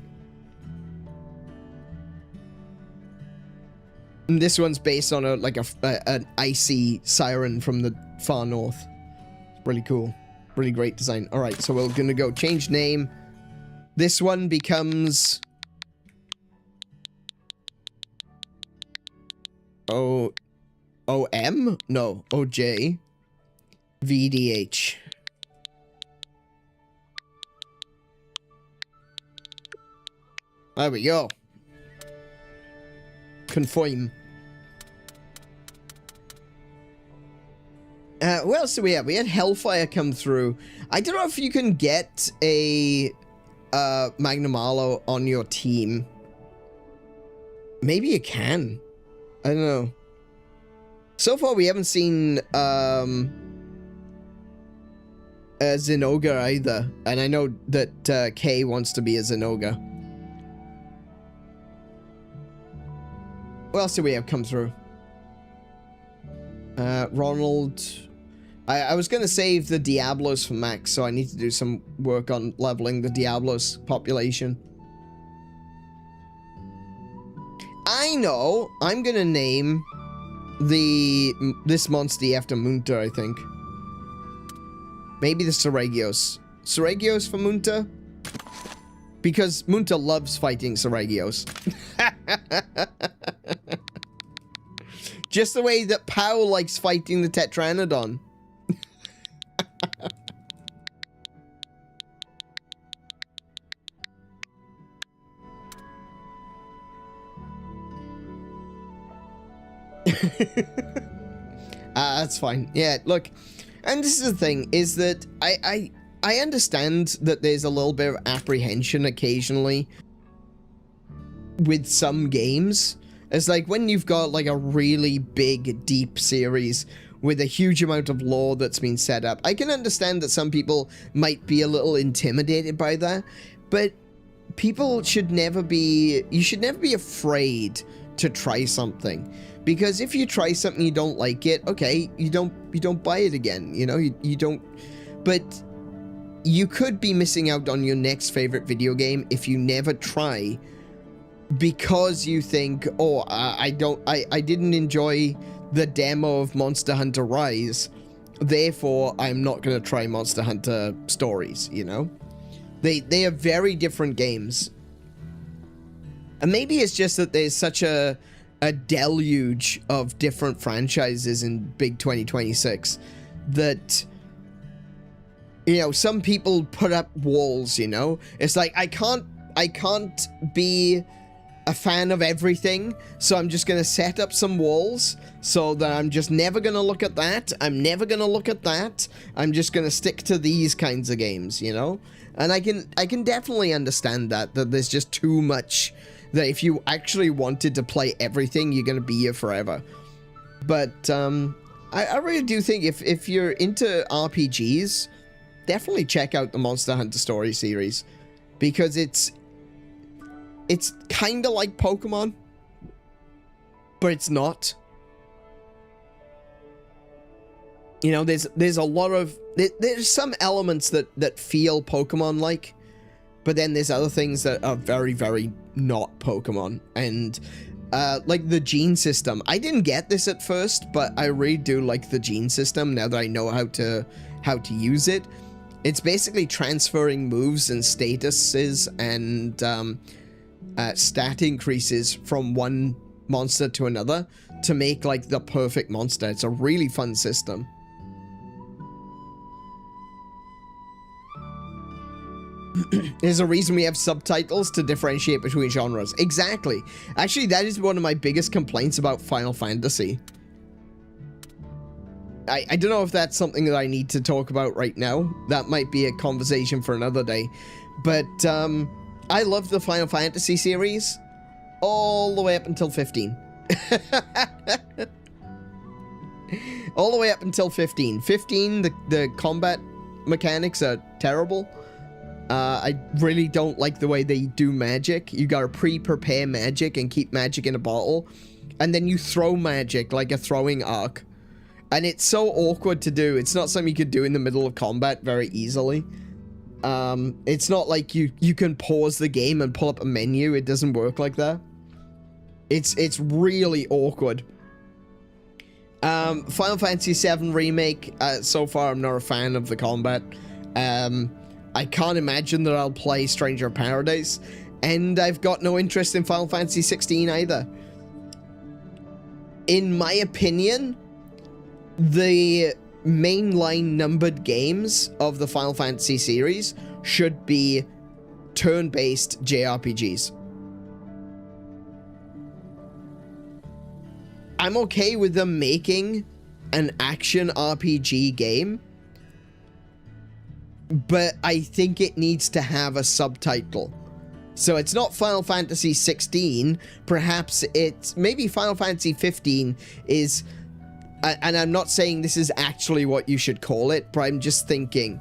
And this one's based on an icy siren from the far north. Really cool. Really great design. Alright, so we're gonna go change name. This one becomes OM? No, 𝗤𝗏𝗏𝗏. There we go. Confirm. What else do we have? We had Hellfire come through. I don't know if you can get a Magnum on your team. Maybe you can. I don't know. So far, we haven't seen a Zinogre either. And I know that Kay wants to be a Zinogre. What else do we have come through? Ronald. I was going to save the Diablos for Max, so I need to do some work on leveling the Diablos population. I know. I'm going to name this monster after Munta, I think. Maybe the Seregios. Seregios for Munta? Because Munta loves fighting Seregios. Just the way that Pao likes fighting the Tetranodon. That's fine. Yeah, look, and this is the thing, is that I understand that there's a little bit of apprehension occasionally with some games. It's like when you've got like a really big, deep series with a huge amount of lore that's been set up. I can understand that some people might be a little intimidated by that, but people should never be, you should never be afraid to try something. Because if you try something, you don't like it, okay, you don't buy it again, you know, you don't, but you could be missing out on your next favorite video game if you never try, because you think, oh, I didn't enjoy the demo of Monster Hunter Rise, therefore I'm not going to try Monster Hunter Stories, you know? They are very different games. And maybe it's just that there's such a deluge of different franchises in big 2026 that, you know, some people put up walls, you know? It's like, I can't I can't be a fan of everything, so I'm just gonna set up some walls so that I'm just never gonna look at that. I'm never gonna look at that. I'm just gonna stick to these kinds of games, you know? And I can definitely understand that there's just too much, that if you actually wanted to play everything, you're gonna be here forever. But I really do think if you're into RPGs, definitely check out the Monster Hunter Story series, because it's kind of like Pokemon, but it's not. You know, there's a lot of there's some elements that feel Pokemon-like, but then there's other things that are very, very not Pokemon. And like the gene system, I didn't get this at first, but I really do like the gene system now that I know how to use it. It's basically transferring moves and statuses and stat increases from one monster to another to make like the perfect monster. It's a really fun system. There's a reason we have subtitles to differentiate between genres. Exactly. Actually, that is one of my biggest complaints about Final Fantasy. I don't know if that's something that I need to talk about right now. That might be a conversation for another day. But I love the Final Fantasy series all the way up until 15. All the way up until 15. 15, the combat mechanics are terrible. I really don't like the way they do magic. You gotta pre-prepare magic and keep magic in a bottle. And then you throw magic like a throwing arc. And it's so awkward to do. It's not something you could do in the middle of combat very easily. It's not like you can pause the game and pull up a menu. It doesn't work like that. It's really awkward. Final Fantasy VII Remake, so far I'm not a fan of the combat. I can't imagine that I'll play Stranger of Paradise, and I've got no interest in Final Fantasy 16 either. In my opinion, the mainline numbered games of the Final Fantasy series should be turn-based JRPGs. I'm okay with them making an action RPG game, but I think it needs to have a subtitle. So it's not Final Fantasy 16, perhaps it's maybe Final Fantasy 15 is, and I'm not saying this is actually what you should call it, but I'm just thinking,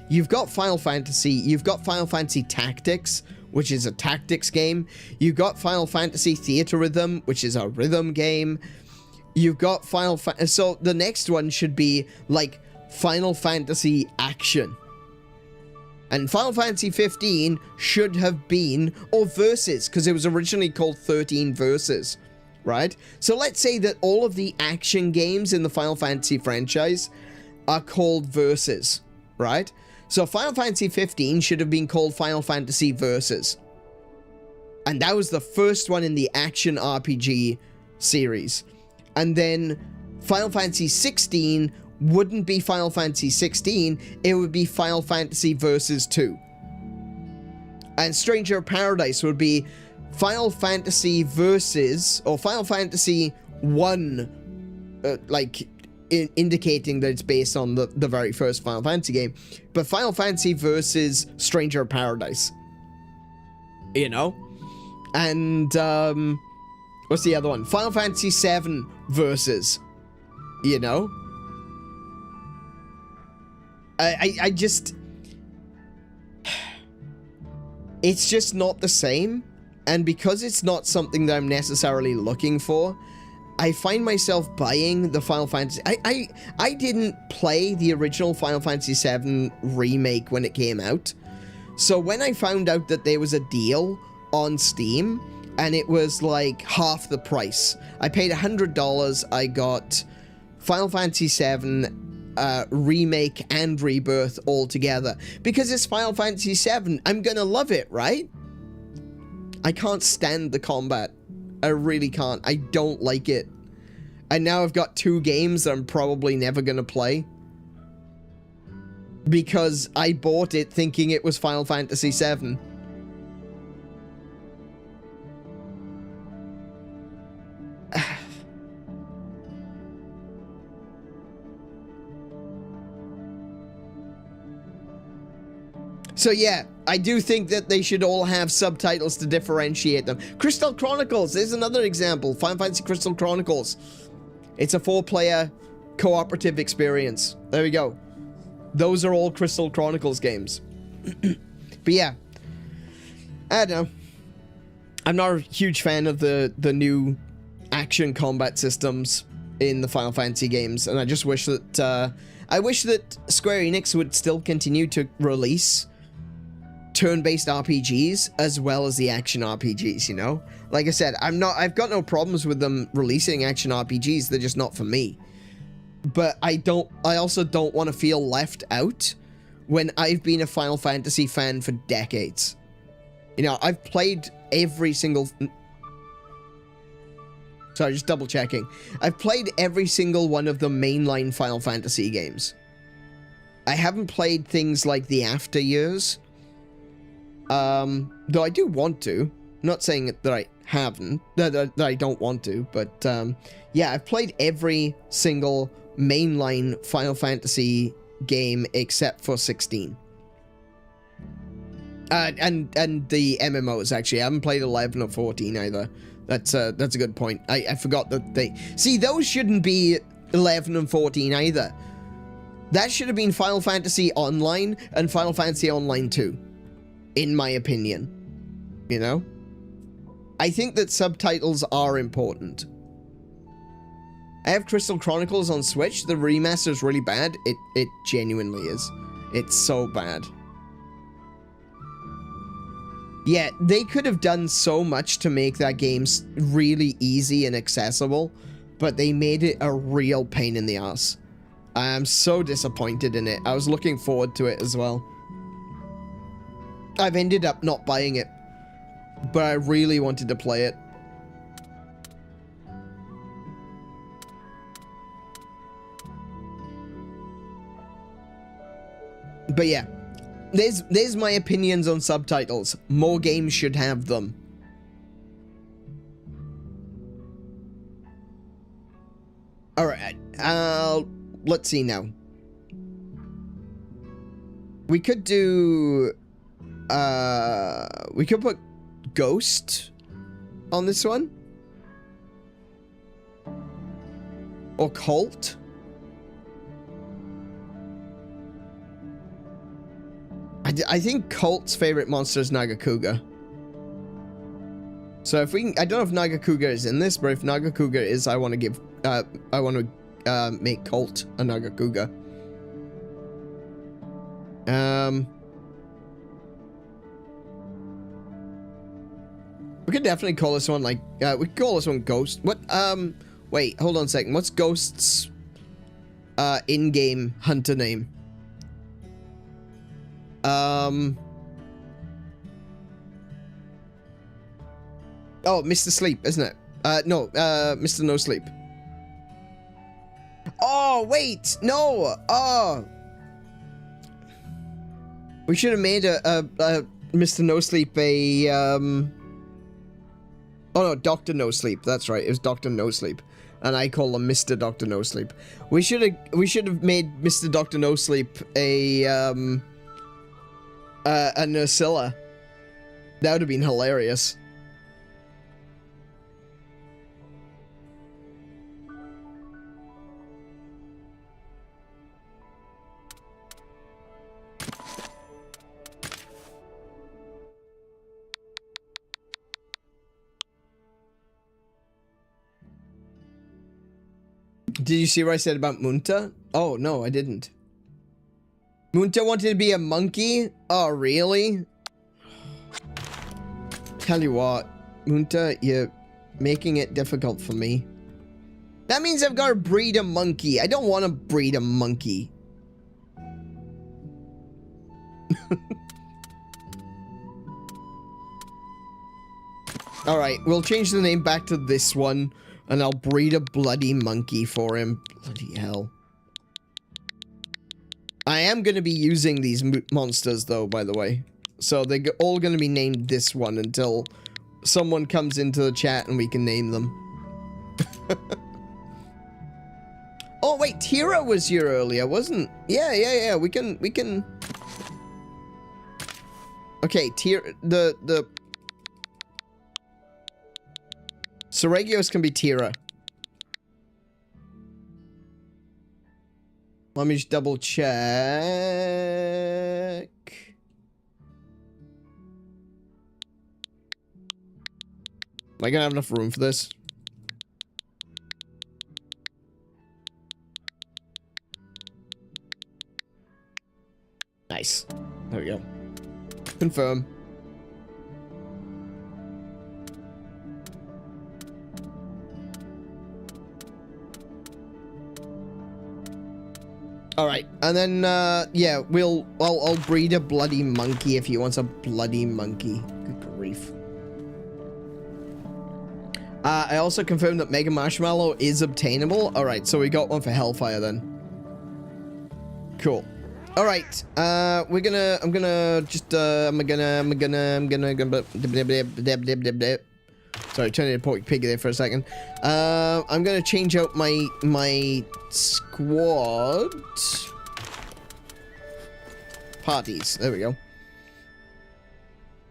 you've got Final Fantasy Tactics, which is a tactics game. You've got Final Fantasy Theater Rhythm, which is a rhythm game. You've got so the next one should be like Final Fantasy Action. And Final Fantasy 15 should have been, or Versus, because it was originally called 13 Versus, right? So let's say that all of the action games in the Final Fantasy franchise are called Versus, right? So Final Fantasy 15 should have been called Final Fantasy Versus. And that was the first one in the action RPG series. And then Final Fantasy 16 wouldn't be Final Fantasy 16, it would be Final Fantasy Versus 2. And Stranger of Paradise would be Final Fantasy Versus, or Final Fantasy 1, indicating that it's based on the very first Final Fantasy game, but Final Fantasy Versus Stranger of Paradise. You know? And, what's the other one? Final Fantasy 7 Versus. You know? I just... It's just not the same, and because it's not something that I'm necessarily looking for, I find myself buying the Final Fantasy... I didn't play the original Final Fantasy VII Remake when it came out, so when I found out that there was a deal on Steam, and it was like half the price, I paid $100, I got Final Fantasy VII Remake and Rebirth all together. Because it's Final Fantasy VII, I'm gonna love it, right? I can't stand the combat. I really can't. I don't like it. And now I've got 2 games that I'm probably never gonna play. Because I bought it thinking it was Final Fantasy VII. So yeah, I do think that they should all have subtitles to differentiate them. Crystal Chronicles is another example. Final Fantasy Crystal Chronicles. It's a 4-player cooperative experience. There we go. Those are all Crystal Chronicles games. But yeah, I don't know. I'm not a huge fan of the new action combat systems in the Final Fantasy games, and I just wish that I wish that Square Enix would still continue to release turn-based RPGs as well as the action RPGs, you know? Like I said, I've got no problems with them releasing action RPGs, they're just not for me. But I also don't want to feel left out when I've been a Final Fantasy fan for decades. You know, I've played every single... Sorry, just double checking. I've played every single one of the mainline Final Fantasy games. I haven't played things like the After Years. Though I do want to. I'm not saying that I haven't, that I don't want to, but yeah, I've played every single mainline Final Fantasy game except for 16. And the MMOs, actually. I haven't played 11 or 14 either. That's a good point. I forgot that they... See, those shouldn't be 11 and 14 either. That should have been Final Fantasy Online and Final Fantasy Online 2. In my opinion. You know? I think that subtitles are important. I have Crystal Chronicles on Switch. The remaster is really bad. It genuinely is. It's so bad. Yeah, they could have done so much to make that game really easy and accessible, but they made it a real pain in the ass. I am so disappointed in it. I was looking forward to it as well. I've ended up not buying it, but I really wanted to play it. But yeah, there's my opinions on subtitles. More games should have them. Alright, let's see now. We could do... we could put Ghost on this one. Or Cult. I think Cult's favorite monster is Nagakuga. So if we can, I don't know if Nagakuga is in this, but if Nagakuga is, I want to give, I want to make Cult a Nagakuga. We could definitely call this one like, we could call this one Ghost. What, wait, hold on a second. What's Ghost's, in-game hunter name? Oh, Mr. Sleep, isn't it? No, Mr. No Sleep. Oh, wait, no, oh. We should have made a Mr. No Sleep a, oh no, Dr. No Sleep, that's right, it was Dr. No Sleep. And I call him Mr. Dr. No Sleep. We should have made Mr. Dr. No Sleep a 𝗫𝗫𝗁. That would have been hilarious. Did you see what I said about Munta? Oh, no, I didn't. Munta wanted to be a monkey? Oh, really? Tell you what, Munta, you're making it difficult for me. That means I've got to breed a monkey. I don't want to breed a monkey. Alright, we'll change the name back to this one, and I'll breed a bloody monkey for him. Bloody hell. I am going to be using these monsters, though, by the way. So they're all going to be named this one until someone comes into the chat and we can name them. Oh, wait, Tira was here earlier, wasn't... Yeah, we can... Okay, the Seregios can be Tira. Let me just double check. Am I gonna have enough room for this? Nice. There we go. Confirm. All right, and then yeah, I'll breed a bloody monkey if he wants a bloody monkey. Good grief. I also confirmed that Mega Marshmallow is obtainable. All right, so we got one for Hellfire then. Cool. All right, I'm gonna sorry, turning into Porky Piggy there for a second. I'm gonna change out my squad parties. There we go.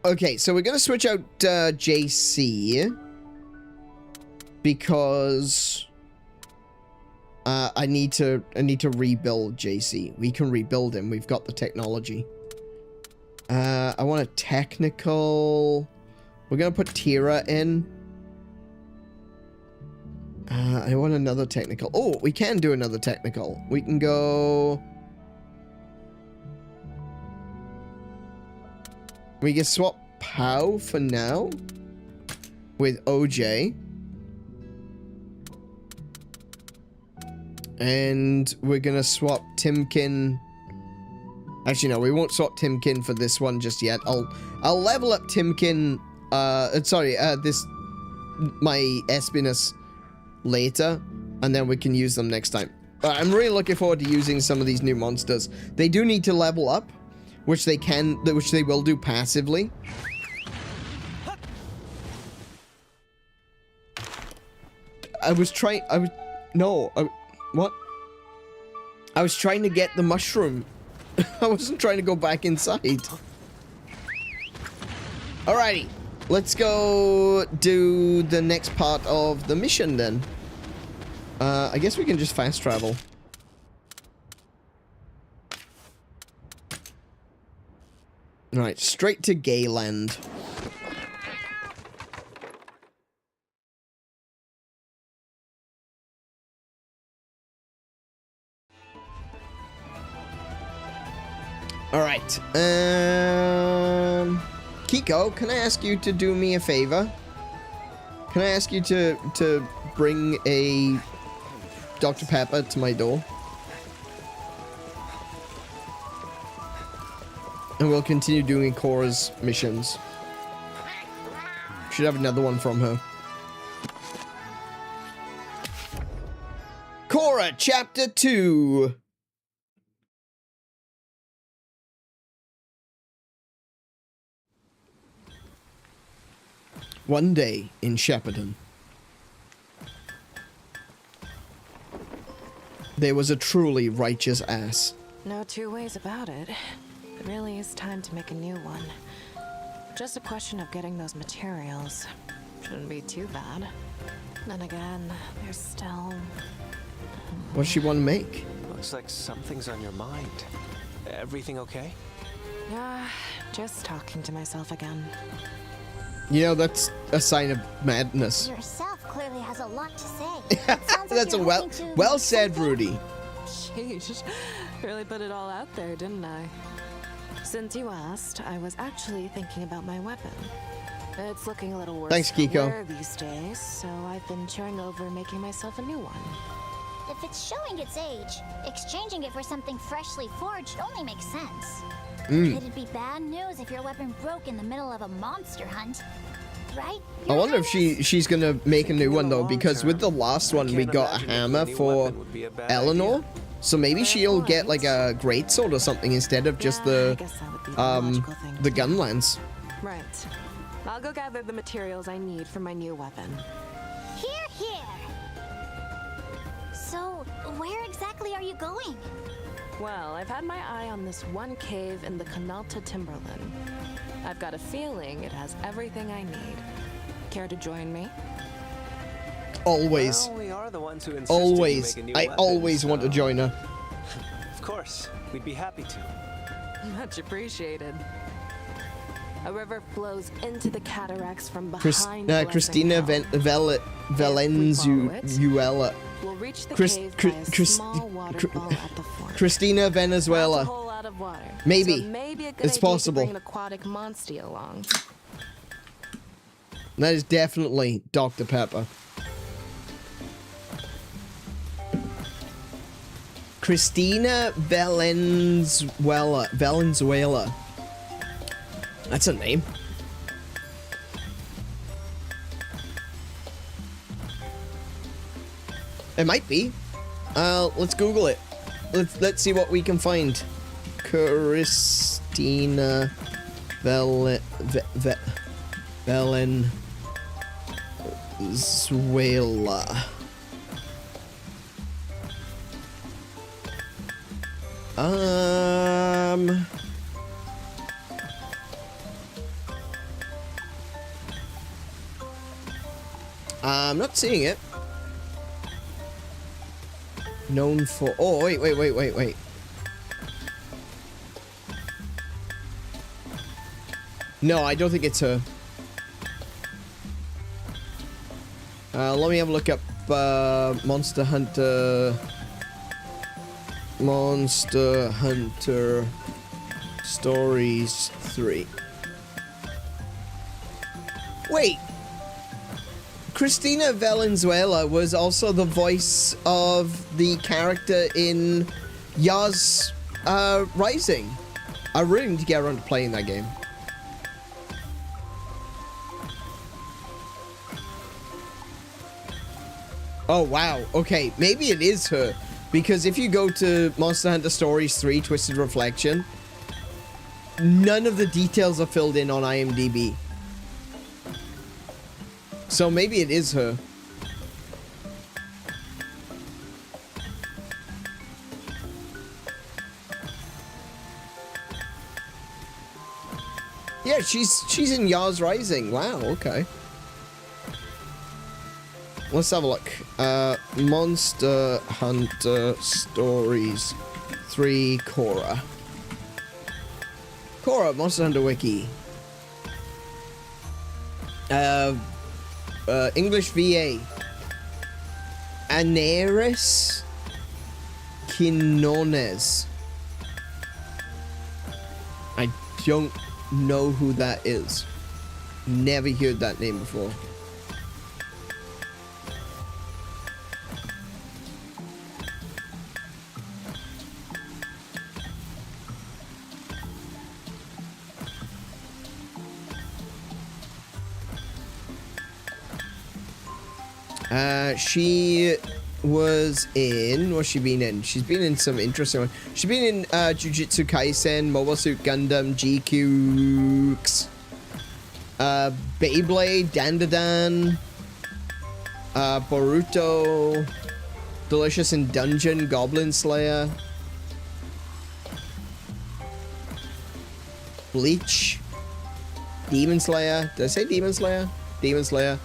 Okay, so we're gonna switch out JC because I need to rebuild JC. We can rebuild him. We've got the technology. I want a technical. We're gonna put Tira in. I want another technical. Oh, we can do another technical. We can go. We can swap Pow for now with OJ. And we're gonna swap Timkin. Actually, no, we won't swap Timkin for this one just yet. I'll level up Timkin. My Espinus later, and then we can use them next time. I'm really looking forward to using some of these new monsters. They do need to level up, which they will do passively. What? I was trying to get the mushroom. I wasn't trying to go back inside. Alrighty. Let's go do the next part of the mission then. I guess we can just fast travel. Alright, straight to Gayland. Alright, Kiko, can I ask you to do me a favor? Can I ask you to bring a Dr. Pepper to my door? And we'll continue doing Cora's missions. Should have another one from her. Cora, Chapter 2. One day in Shepparton, there was a truly righteous ass. No two ways about it. It really is time to make a new one. Just a question of getting those materials. Shouldn't be too bad. Then again, there's still... What does she want to make? Looks like something's on your mind. Everything okay? Just talking to myself again. You know, that's a sign of madness. Yourself clearly has a lot to say. That's a well said, Rudy. Sheesh, really put it all out there, didn't I? Since you asked, I was actually thinking about my weapon. It's looking a little worse. Thanks, Kiko. These days, so I've been chewing over making myself a new one. If it's showing its age, exchanging it for something freshly forged only makes sense. It'd be bad news if your weapon broke in the middle of a monster hunt, right? I wonder if she's gonna make a new one though, because with the last one we got a hammer for Eleanor, so maybe she'll get like a greatsword or something instead of just the gun lance. Right. I'll go gather the materials I need for my new weapon. Here. So, where exactly are you going? Well, I've had my eye on this one cave in the 𝗦𝘄𝗶𝘁𝗵. I've got a feeling it has everything I need. Care to join me? Always. Well, we are the ones who insisted Always. you make a new I weapon, always want to so- join her. Of course, we'd be happy to. Much appreciated. A river flows into the cataracts from Chris, behind Blessing Christina Hill. Valenzuela. We'll reach the Chris- cave Chris- by a Chris- small waterfall at the fort. Christina That's a Venezuela. whole lot of water. Maybe. So maybe a good It's idea possible. to bring an aquatic monster along. That is definitely Dr. Pepper. Christina Valenzuela. That's a name. It might be. Let's Google it. Let's see what we can find. Christina Valenzuela. I'm not seeing it. Known for... Oh, wait. No, I don't think it's her. Let me have a look up Monster Hunter Stories 3. Wait. Christina Valenzuela was also the voice of the character in Yaz Rising. I really need to get around to playing that game. Oh, wow. Okay, maybe it is her. Because if you go to Monster Hunter Stories 3 Twisted Reflection, none of the details are filled in on IMDb. So maybe it is her. Yeah, she's in Yaz Rising. Wow, okay. Let's have a look. Monster Hunter Stories 3 Korra. Korra, Monster Hunter Wiki. English VA. Quinones. I don't know who that is. Never heard that name before. She was in... What's she been in? She's been in some interesting ones. She's been in Jujutsu Kaisen, Mobile Suit Gundam, GQX, Beyblade, Dandadan, Boruto, Delicious in Dungeon, Goblin Slayer, Bleach, Demon Slayer. Did I say Demon Slayer? Demon Slayer.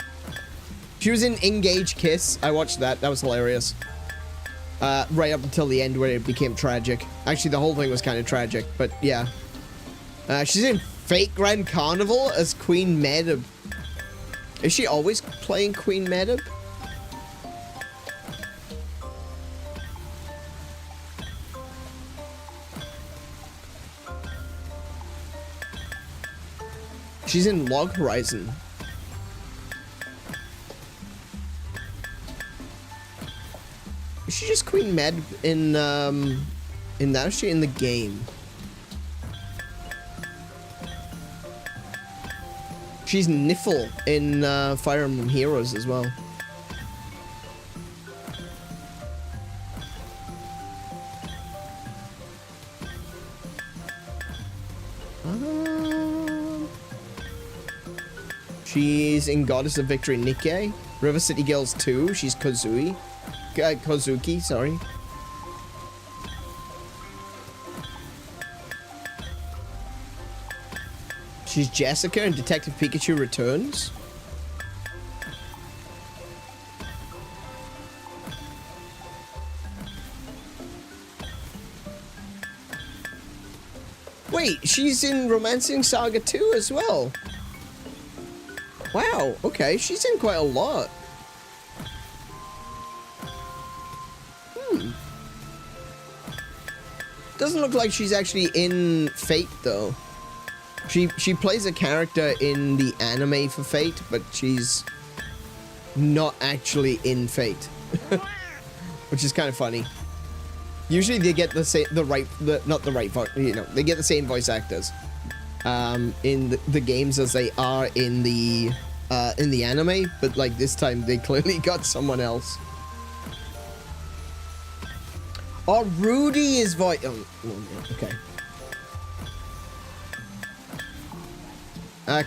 She was in Engage Kiss. I watched that. That was hilarious. Right up until the end where it became tragic. Actually, the whole thing was kind of tragic, but yeah. She's in Fate Grand Carnival as Queen Medb. Is she always playing Queen Medb? She's in Log Horizon. Is she just Queen Medb in that? Is she in the game? She's Niffle in Fire Emblem Heroes as well. She's in Goddess of Victory Nikkei. River City Girls 2. She's Kozuki, sorry. She's Jessica and Detective Pikachu Returns. Wait, she's in Romancing Saga 2 as well. Wow, okay, she's in quite a lot. Doesn't look like she's actually in Fate though. She plays a character in the anime for Fate, but she's not actually in Fate, which is kind of funny. Usually they get not the right voice, you know, they get the same voice actors in the games as they are in the anime, but like this time they clearly got someone else. Oh, Rudy is voice. Oh, okay.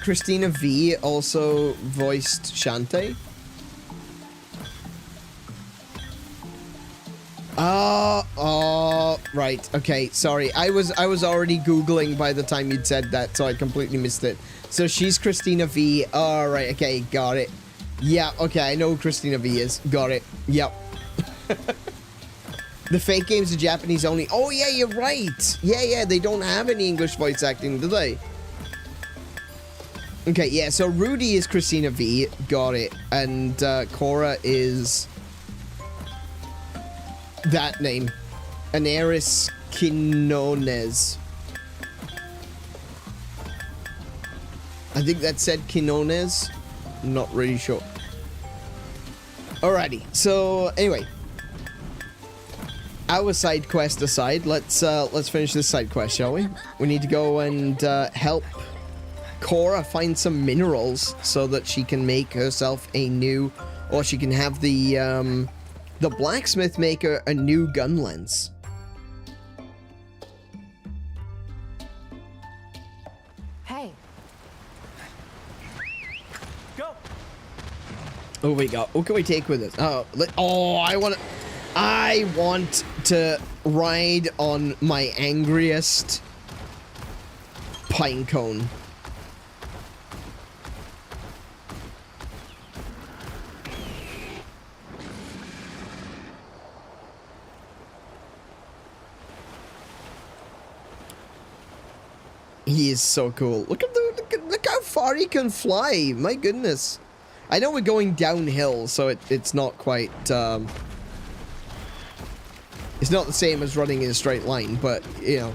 Christina V also voiced Shantae. Oh, right. Okay, sorry. I was already Googling by the time you'd said that, so I completely missed it. So she's Christina V. All right. Okay, got it. Yeah. Okay, I know who Christina V is. Got it. Yep. The Fate games are Japanese only. Oh yeah, you're right. Yeah. They don't have any English voice acting, do they? Okay, yeah, so Rudy is Christina V, got it, and Cora is that name, AneurynPlays. I think that said Quinones, I'm not really sure. Alrighty, so anyway, our side quest aside, let's finish this side quest, shall we? We need to go and help Cora find some minerals so that she can make herself a new, or she can have the blacksmith make her a new gun lens. Hey. Go. Oh, we go. What can we take with us? Oh, I want to ride on my angriest pine cone. He is so cool. Look how far he can fly. My goodness. I know we're going downhill, so it's not quite it's not the same as running in a straight line, but you know,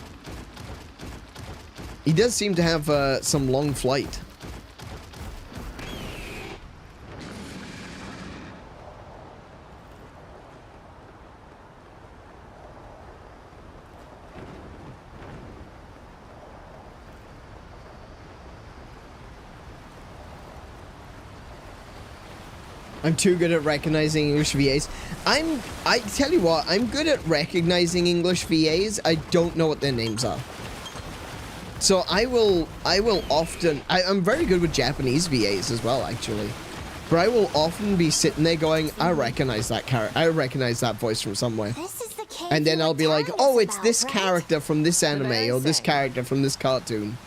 he does seem to have some long flight. I'm too good at recognizing English VAs. I tell you what, I'm good at recognizing English VAs. I don't know what their names are. So I will often, I'm very good with Japanese VAs as well, actually. But I will often be sitting there going, I recognize that character, I recognize that voice from somewhere. This is the cave And then you I'll were be like, telling oh, us it's about, this right? character from this anime, or this character from this cartoon.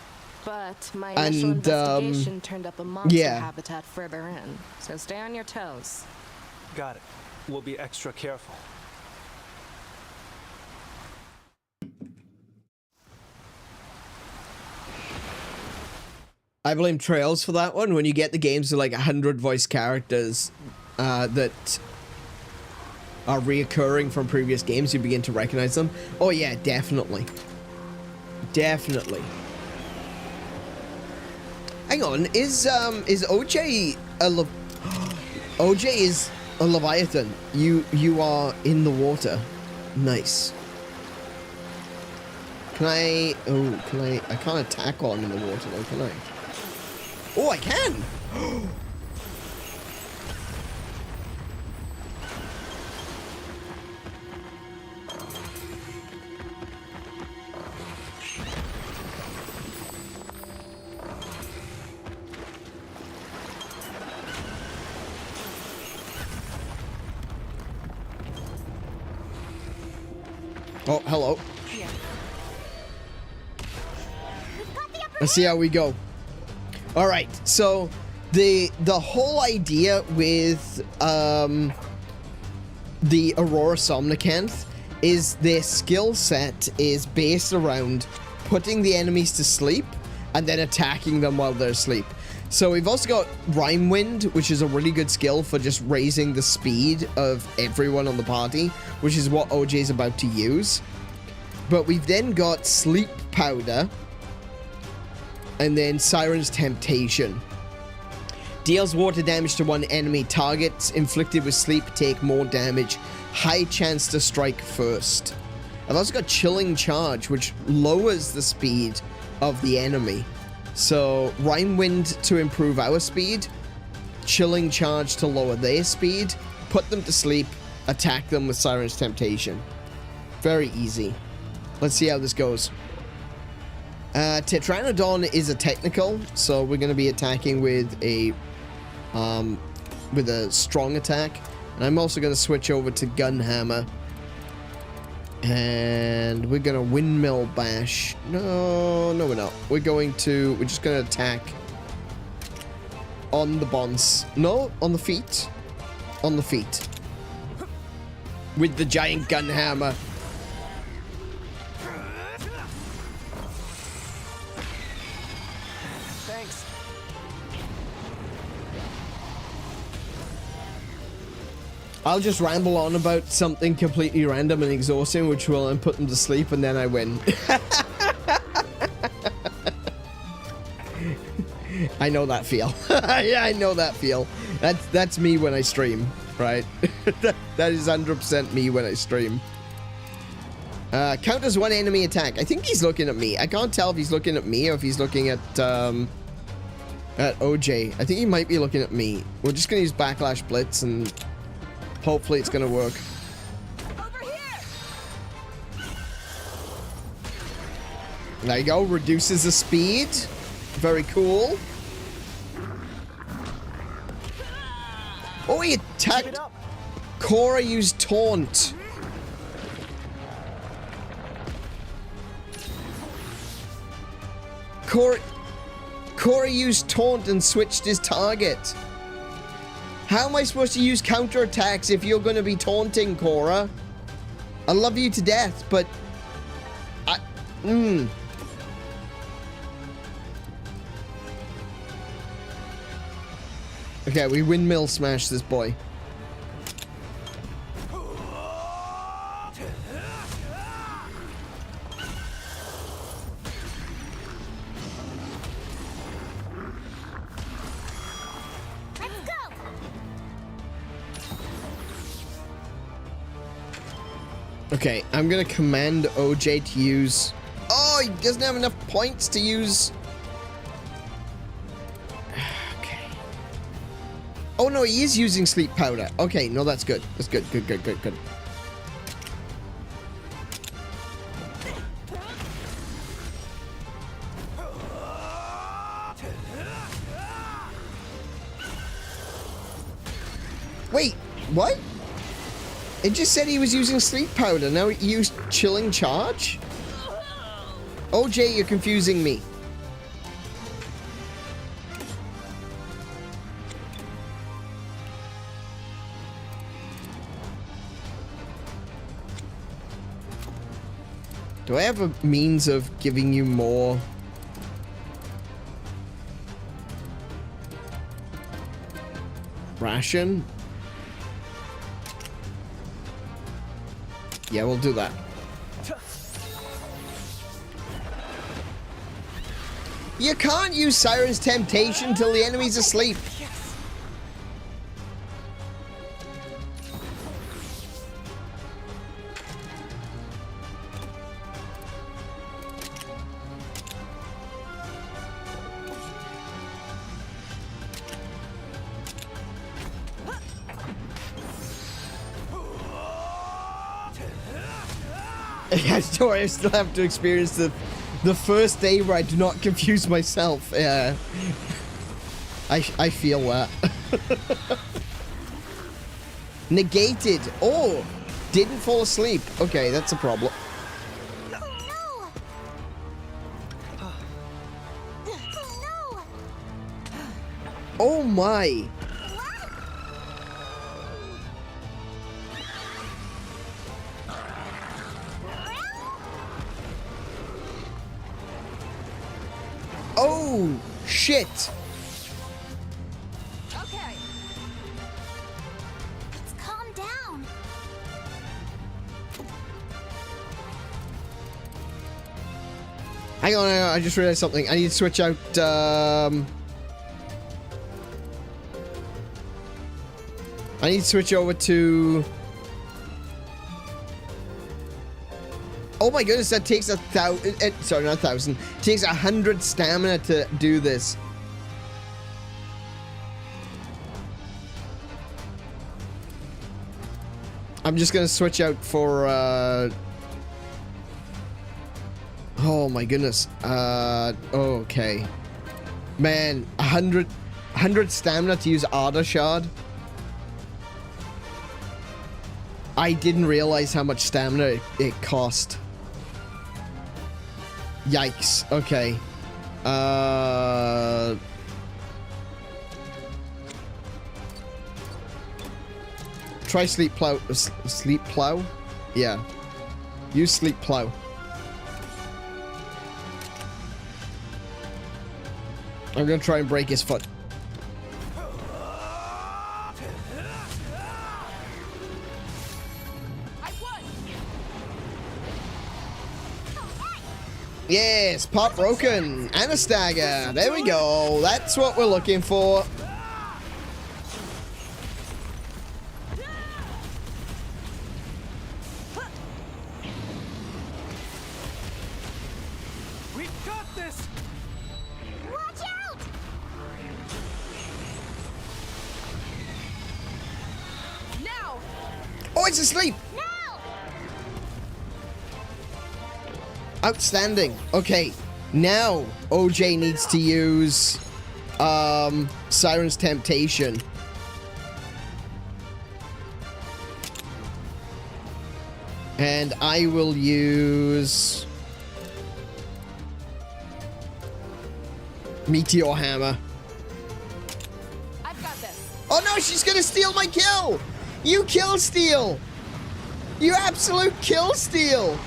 But my initial investigation turned up a monster habitat further in, so stay on your toes. Got it. We'll be extra careful. I blame Trails for that one. When you get the games with like 100 voice characters that are reoccurring from previous games, you begin to recognize them. Oh yeah, definitely. Definitely. Hang on, is OJ a OJ is a Leviathan. You are in the water. Nice. I can't attack while I'm in the water though, can I? Oh, I can! Oh, hello. Let's see how we go. All right, so the whole idea with the Aurora Somnicanth is their skill set is based around putting the enemies to sleep and then attacking them while they're asleep. So we've also got Rime Wind, which is a really good skill for just raising the speed of everyone on the party, which is what OJ is about to use. But we've then got Sleep Powder and then Siren's Temptation. Deals water damage to one enemy. Targets inflicted with sleep take more damage. High chance to strike first. I've also got Chilling Charge, which lowers the speed of the enemy. So, Rime Wind to improve our speed. Chilling Charge to lower their speed. Put them to sleep. Attack them with Siren's Temptation. Very easy. Let's see how this goes. Tetranodon is a technical, so we're going to be attacking with a strong attack. And I'm also going to switch over to Gunhammer. And we're going to Windmill Bash. No, we're not. We're just going to attack on the bonds. No, on the feet. On the feet. With the giant Gunhammer. Thanks. I'll just ramble on about something completely random and exhausting, which will then put them to sleep, and then I win. I know that feel. Yeah, I know that feel. That's me when I stream, right? That is 100% me when I stream. Counters one enemy attack. I think he's looking at me. I can't tell if he's looking at me or if he's looking at OJ. I think he might be looking at me. We're just gonna use Backlash Blitz and hopefully it's gonna work. Over here! There you go. Reduces the speed. Very cool. Oh, he attacked. Cora used Taunt. Cora used Taunt and switched his target. How am I supposed to use counterattacks if you're going to be taunting, Cora? I love you to death, but... Okay, we windmill smash this boy. Okay, I'm gonna command OJ to use... Oh, he doesn't have enough points to use... Okay. Oh no, he is using Sleep Powder. Okay, no, that's good. That's good, good. Wait, what? It just said he was using Sleep Powder. Now he used Chilling Charge? OJ, you're confusing me. Do I have a means of giving you more? Ration? Yeah, we'll do that. You can't use Siren's Temptation till the enemy's asleep. I still have to experience the first day where I do not confuse myself. Yeah, I feel that. Negated. Oh, didn't fall asleep. Okay, that's a problem. No! Oh my. Oh, shit. Okay. Let's calm down. Hang on, I just realized something. I need to switch out, I need to switch over to... Oh my goodness, that takes 1,000... sorry, not 1,000. It takes 100 stamina to do this. I'm just gonna switch out for, oh my goodness. Okay. Man, 100 stamina to use Ardor Shard. I didn't realize how much stamina it cost. Yikes. Okay. Try sleep plow. Sleep plow? Yeah. Use sleep plow. I'm gonna try and break his foot. Yes, pop broken and a stagger. There we go. That's what we're looking for. We've got this. Watch out! Now. Oh, it's asleep. No! Outstanding. Okay, now OJ needs to use Siren's Temptation. And I will use Meteor Hammer. I've got this. Oh no, she's gonna steal my kill! You kill steal! You absolute kill steal!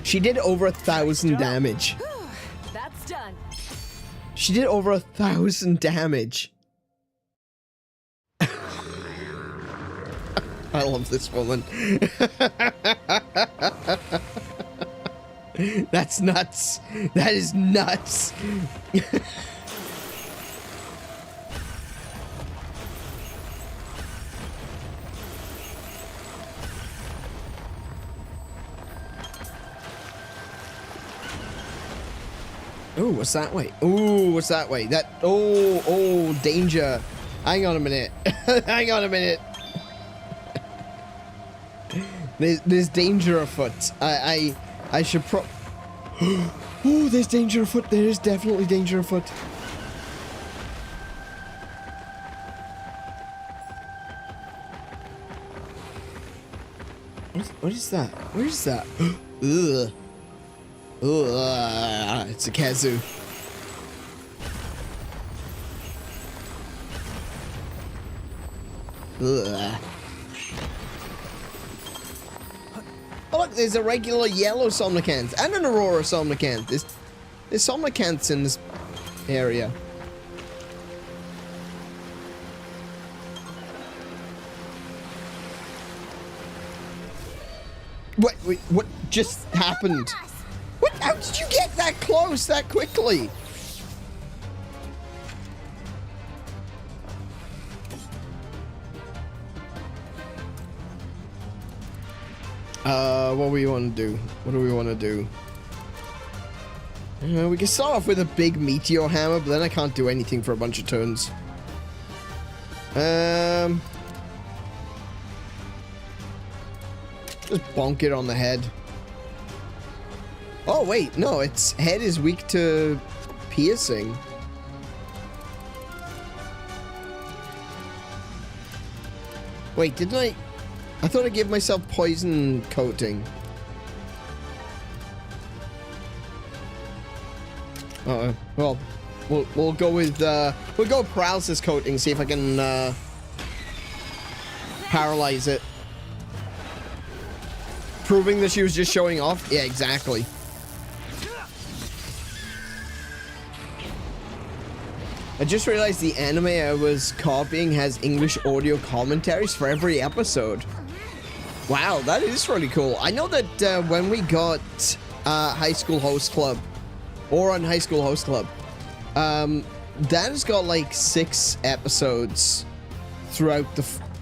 She did over 1,000 damage. That's done. She did over 1,000 damage. I love this woman. That's nuts. That is nuts. Ooh, what's that way? Ooh, what's that way? That, oh, danger. Hang on a minute. Hang on a minute. There's danger afoot. I should Oh, there's danger afoot. There is definitely danger afoot. What is that? Where is that? Ugh. Ugh, it's a kazoo. Ugh. Oh look, there's a regular yellow Somnicanth and an Aurora Somnicanth. There's Somnicanths in this area. Wait, what just happened? What? How did you get that close that quickly? What do we want to do? What do we want to do? We can start off with a big meteor hammer, but then I can't do anything for a bunch of turns. Just bonk it on the head. Oh, wait. No, its head is weak to piercing. Wait, didn't I? I thought I gave myself poison coating. Uh-oh. Well, we'll go with paralysis coating. See if I can paralyze it. Proving that she was just showing off. Yeah, exactly. I just realized the anime I was copying has English audio commentaries for every episode. Wow, that is really cool. I know that when we got High School Host Club, or on High School Host Club, that has got like 6 episodes throughout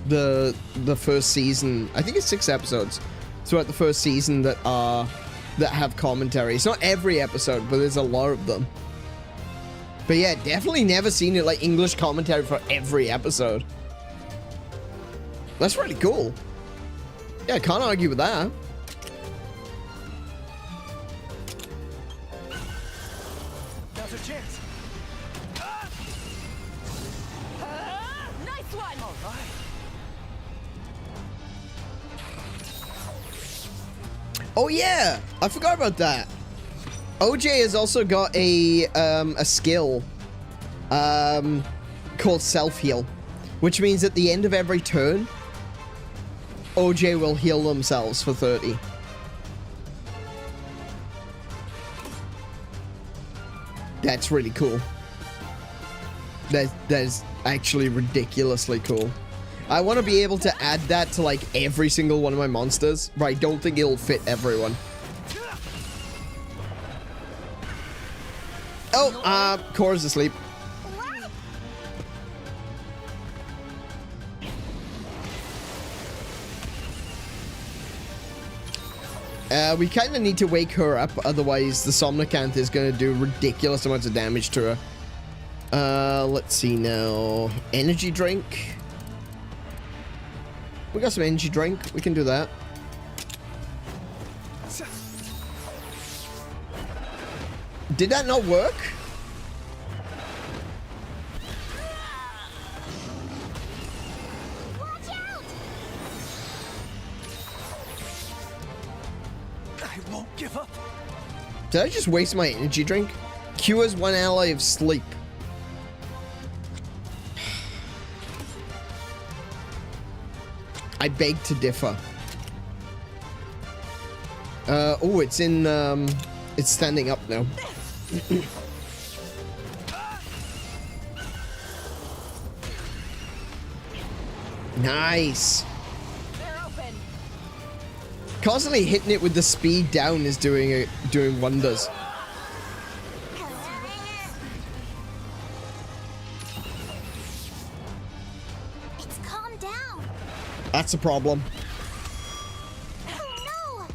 the first season. I think it's 6 episodes throughout the first season that have commentary. It's not every episode, but there's a lot of them. But yeah, definitely never seen it like English commentary for every episode. That's really cool. Yeah, I can't argue with that. Now's your chance. Nice one! All right. Oh yeah, I forgot about that. OJ has also got a skill called self-heal, which means at the end of every turn, OJ will heal themselves for 30. That's really cool. That is actually ridiculously cool. I want to be able to add that to like every single one of my monsters, but I don't think it'll fit everyone. Oh, Cora's asleep. We kind of need to wake her up, otherwise the Somnicanth is going to do ridiculous amounts of damage to her. Let's see now. Energy drink. We got some energy drink. We can do that. Did that not work? Watch out! I won't give up. Did I just waste my energy drink? Cures one ally of sleep. I beg to differ. Oh, it's in, it's standing up now. Nice. They're open. Constantly hitting it with the speed down is doing wonders. It's calmed down. That's a problem. Oh no!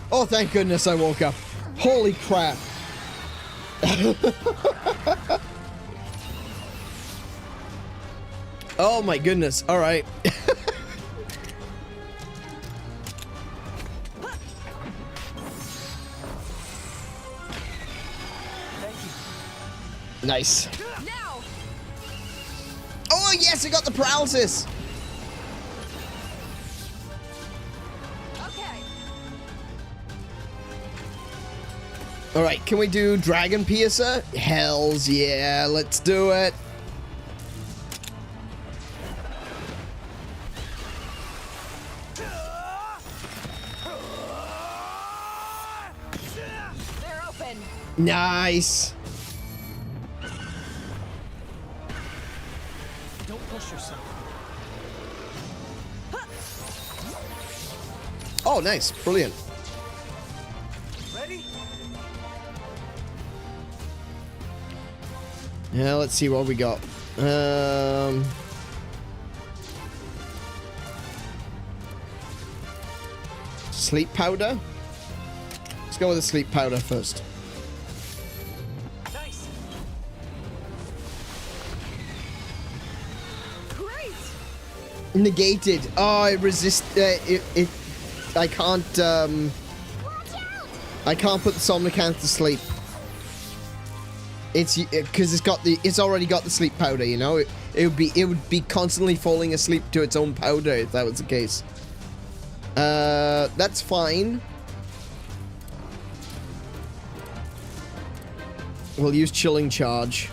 Oh, thank goodness I woke up. Holy crap. Oh my goodness. All right. Nice. Now! Oh, yes, I got the paralysis. Okay. All right, can we do Dragon Piercer? Hells yeah, let's do it. They're open. Nice. Don't push yourself. Oh, nice. Brilliant. Ready? Yeah, let's see what we got. Sleep powder. Let's go with the sleep powder first. Negated. Oh, it resist. I can't. I can't put the Somnicant to sleep. It's because it's already got the sleep powder. You know, it would be constantly falling asleep to its own powder if that was the case. That's fine. We'll use Chilling Charge.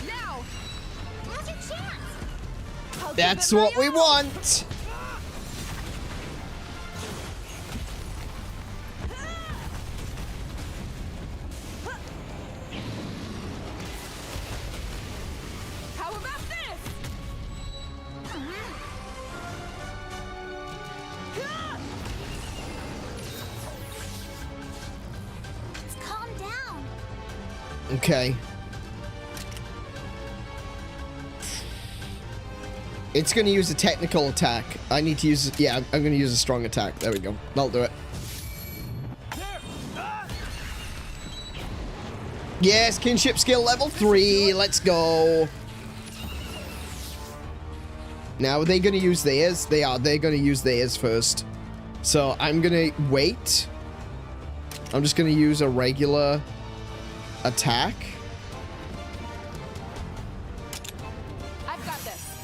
Now, now's your chance. That's what we want. How about this? Calm down. Okay. It's gonna use a technical attack. I need to use, yeah, I'm gonna use a strong attack. There we go. That'll do it. Yes, kinship skill level 3. Let's go. Now, are they gonna use theirs? They are. They're gonna use theirs first. So, I'm gonna wait. I'm just gonna use a regular attack. I've got this.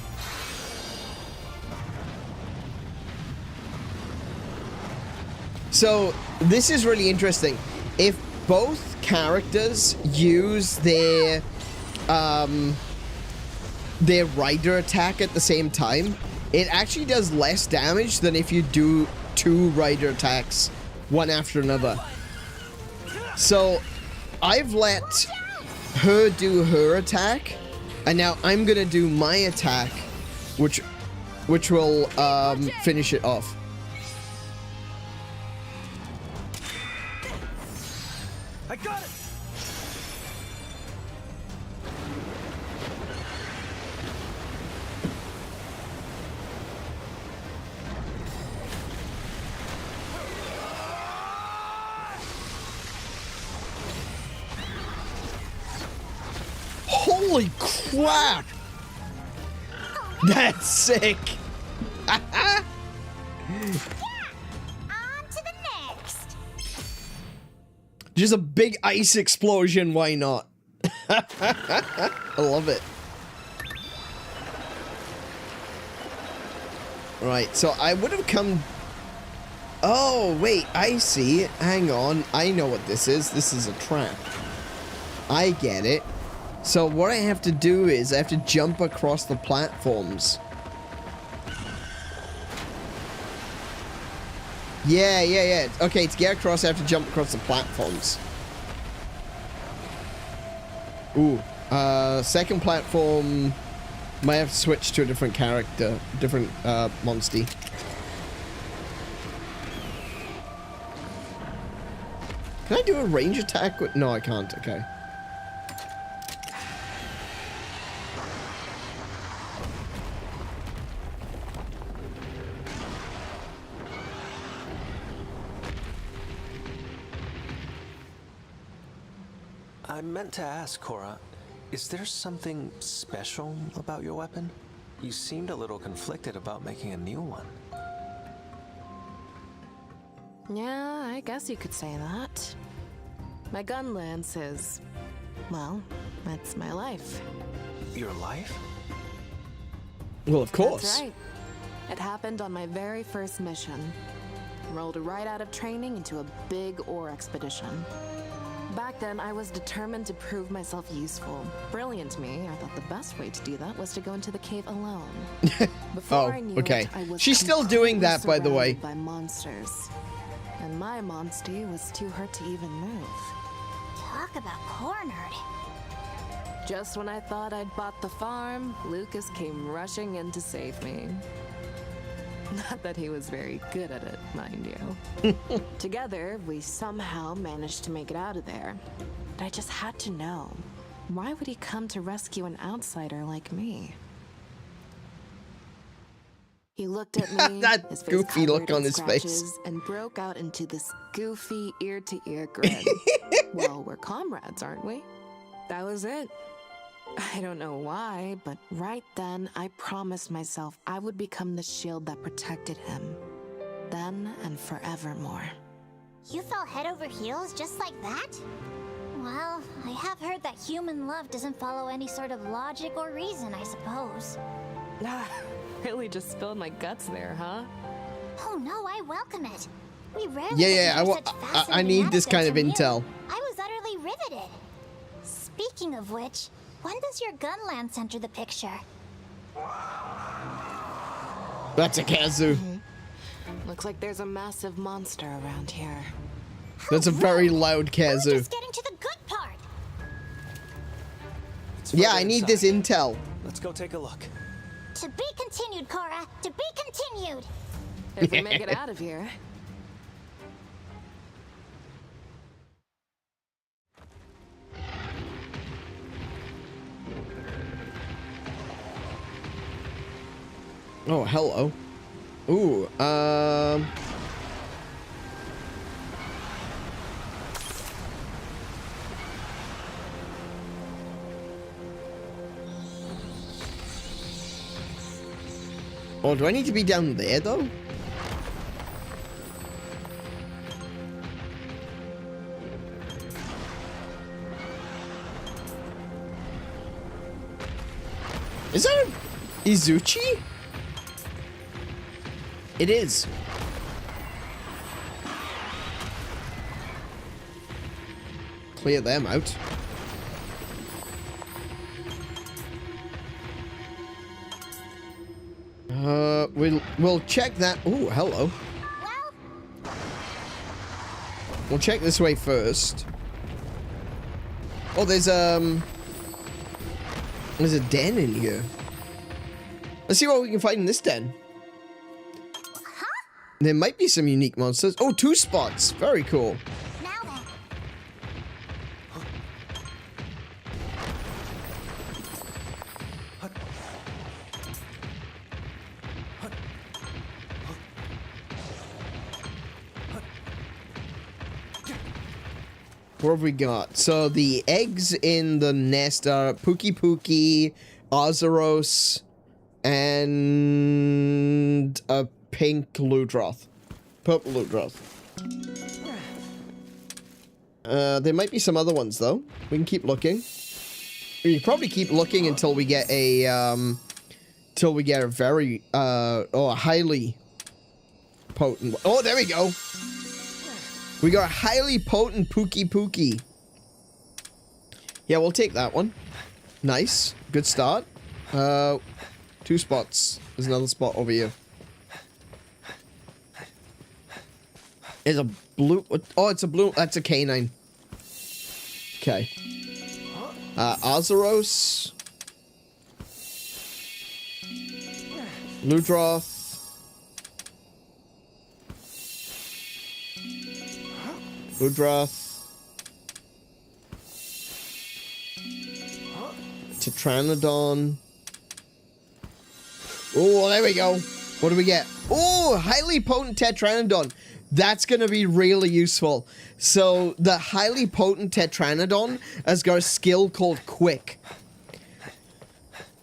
So, this is really interesting. If both characters use their rider attack at the same time, it actually does less damage than if you do 2 rider attacks, one after another. So, I've let her do her attack, and now I'm gonna do my attack, which will finish it off. I got it! Holy crap! That's sick! On to the next. Just a big ice explosion, why not? I love it. Right, so I would have come... Oh, wait, I see. Hang on, I know what this is. This is a trap. I get it. So what I have to do is I have to jump across the platforms. Yeah. Okay, to get across, I have to jump across the platforms. Ooh. Second platform... Might have to switch to a different character. Different, monster. Can I do a range attack with... No, I can't. Okay. I meant to ask, Cora, is there something special about your weapon? You seemed a little conflicted about making a new one. Yeah, I guess you could say that. My gun lance is, well, that's my life. Your life? Well, of course. That's right. It happened on my very first mission. Rolled right out of training into a big ore expedition. Back then, I was determined to prove myself useful. Brilliant me, I thought the best way to do that was to go into the cave alone. Before I knew it, I was She's still doing that, by the way. surrounded by monsters. And my monstie was too hurt to even move. Talk about cornered. Just when I thought I'd bought the farm, Lucas came rushing in to save me. Not that he was very good at it, mind you. Together, we somehow managed to make it out of there. But I just had to know, why would he come to rescue an outsider like me? He looked at me, that his face goofy look covered on in his face. scratches, and broke out into this goofy ear-to-ear grin. Well, we're comrades, aren't we? That was it. I don't know why, but right then I promised myself I would become the shield that protected him. Then and forevermore. You fell head over heels just like that? Well, I have heard that human love doesn't follow any sort of logic or reason, I suppose. Really just spilled my guts there, huh? Oh no, I welcome it. We rarely Yeah, get to hear such I fascinating need this kind of anecdotes from intel. you. I was utterly riveted. Speaking of which, when does your gun lance enter the picture? That's a Kazu. Looks like there's a massive monster around here. That's a very loud We're Kazu. just getting to the good part. It's Yeah, further I need this inside. intel. Let's go take a look. To be continued, Cora. To be continued. If we make it out of here. Oh, hello. Ooh, Oh, do I need to be down there, though? Is that a Izuchi? It is. Clear them out. We'll check that. Oh, hello. Well, We'll check this way first. Oh, there's a den in here. Let's see what we can find in this den. huh? There might be some unique monsters. Oh, 2 spots. Very cool. Now then. What have we got? So the eggs in the nest are 𝗶𝗶𝗁𝗵, Azuros, and a pink Ludroth. Purple Ludroth. There might be some other ones though. We can keep looking. We can probably keep looking until we get a very a highly potent. Oh, there we go. We got a highly potent 𝗶𝗶𝗁𝗵. Yeah, we'll take that one. Nice. Good start. 2 spots. There's another spot over here. There's a blue... Oh, it's a blue... That's a canine. Okay. Azuros. Ludroth. Ludroth. Tetranodon. Oh, there we go. What do we get? Oh, highly potent Tetranodon. That's going to be really useful. So, the highly potent Tetranodon has got a skill called Quick.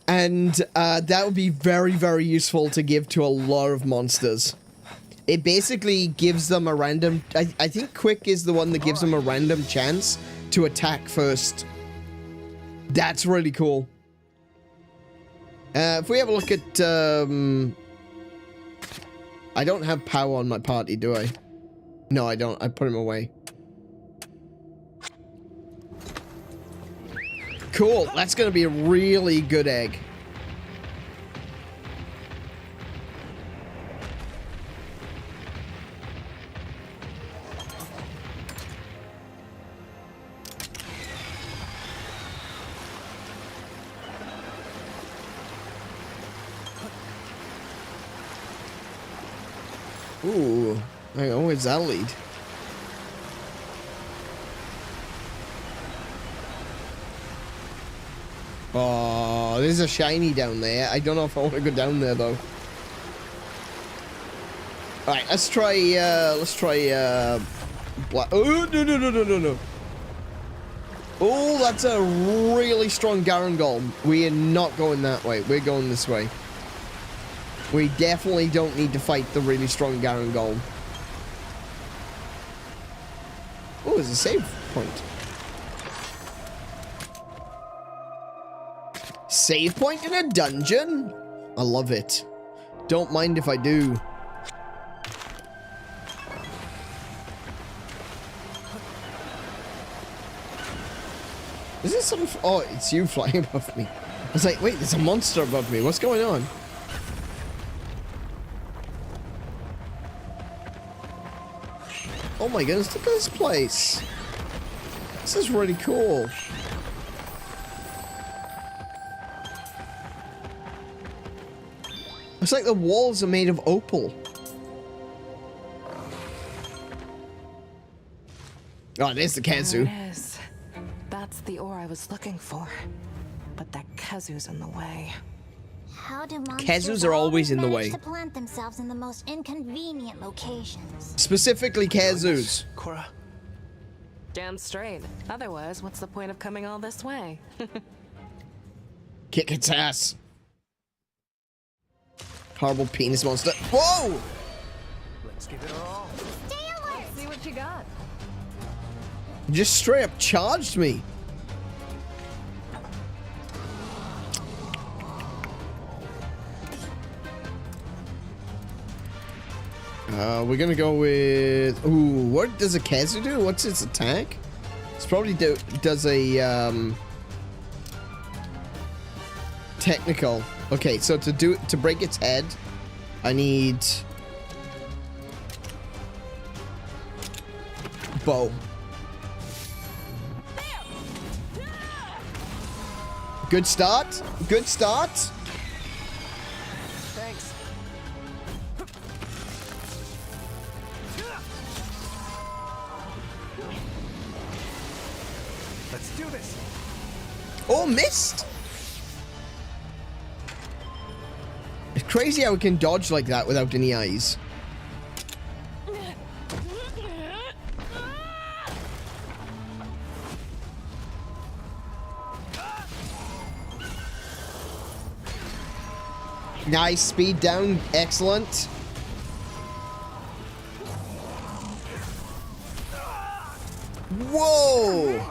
And that would be very, very useful to give to a lot of monsters. It basically gives them a random... I think Quick is the one that gives them a random chance to attack first. That's really cool. If we have a look at... I don't have power on my party, do I? No, I don't. I put him away. Cool. That's going to be a really good egg. Ooh, hang on, where's that lead? Oh, there's a shiny down there. I don't know if I want to go down there though. Alright, let's try, black. Oh, no. Oh, that's a really strong Garangol. We are not going that way. We're going this way. We definitely don't need to fight the really strong Garangol. Oh, there's a save point. Save point in a dungeon? I love it. Don't mind if I do. Is this some... Oh, it's you flying above me. I was like, wait, there's a monster above me. What's going on? Oh my goodness, look at this place. This is really cool. It's like the walls are made of opal. Oh, there's the Khezu. There it is. That's the ore I was looking for. But that Khezu's in the way. How do Khezus monsters are always in the manage way. to plant themselves in the most inconvenient locations? Specifically Khezus. Cora. Damn straight. Otherwise, what's the point of coming all this way? Kick its ass. Horrible penis monster. Whoa! Let's give it our all. Stay alert! See what you got. Just straight up charged me. We're gonna go with... Ooh, what does a Khezu do? What's its attack? It's probably does a, technical. Okay, so to break its head, I need... bow. Good start. Good start. Thanks. Let's do this. Oh, missed. It's crazy how it can dodge like that without any eyes. Nice, speed down, excellent. Whoa!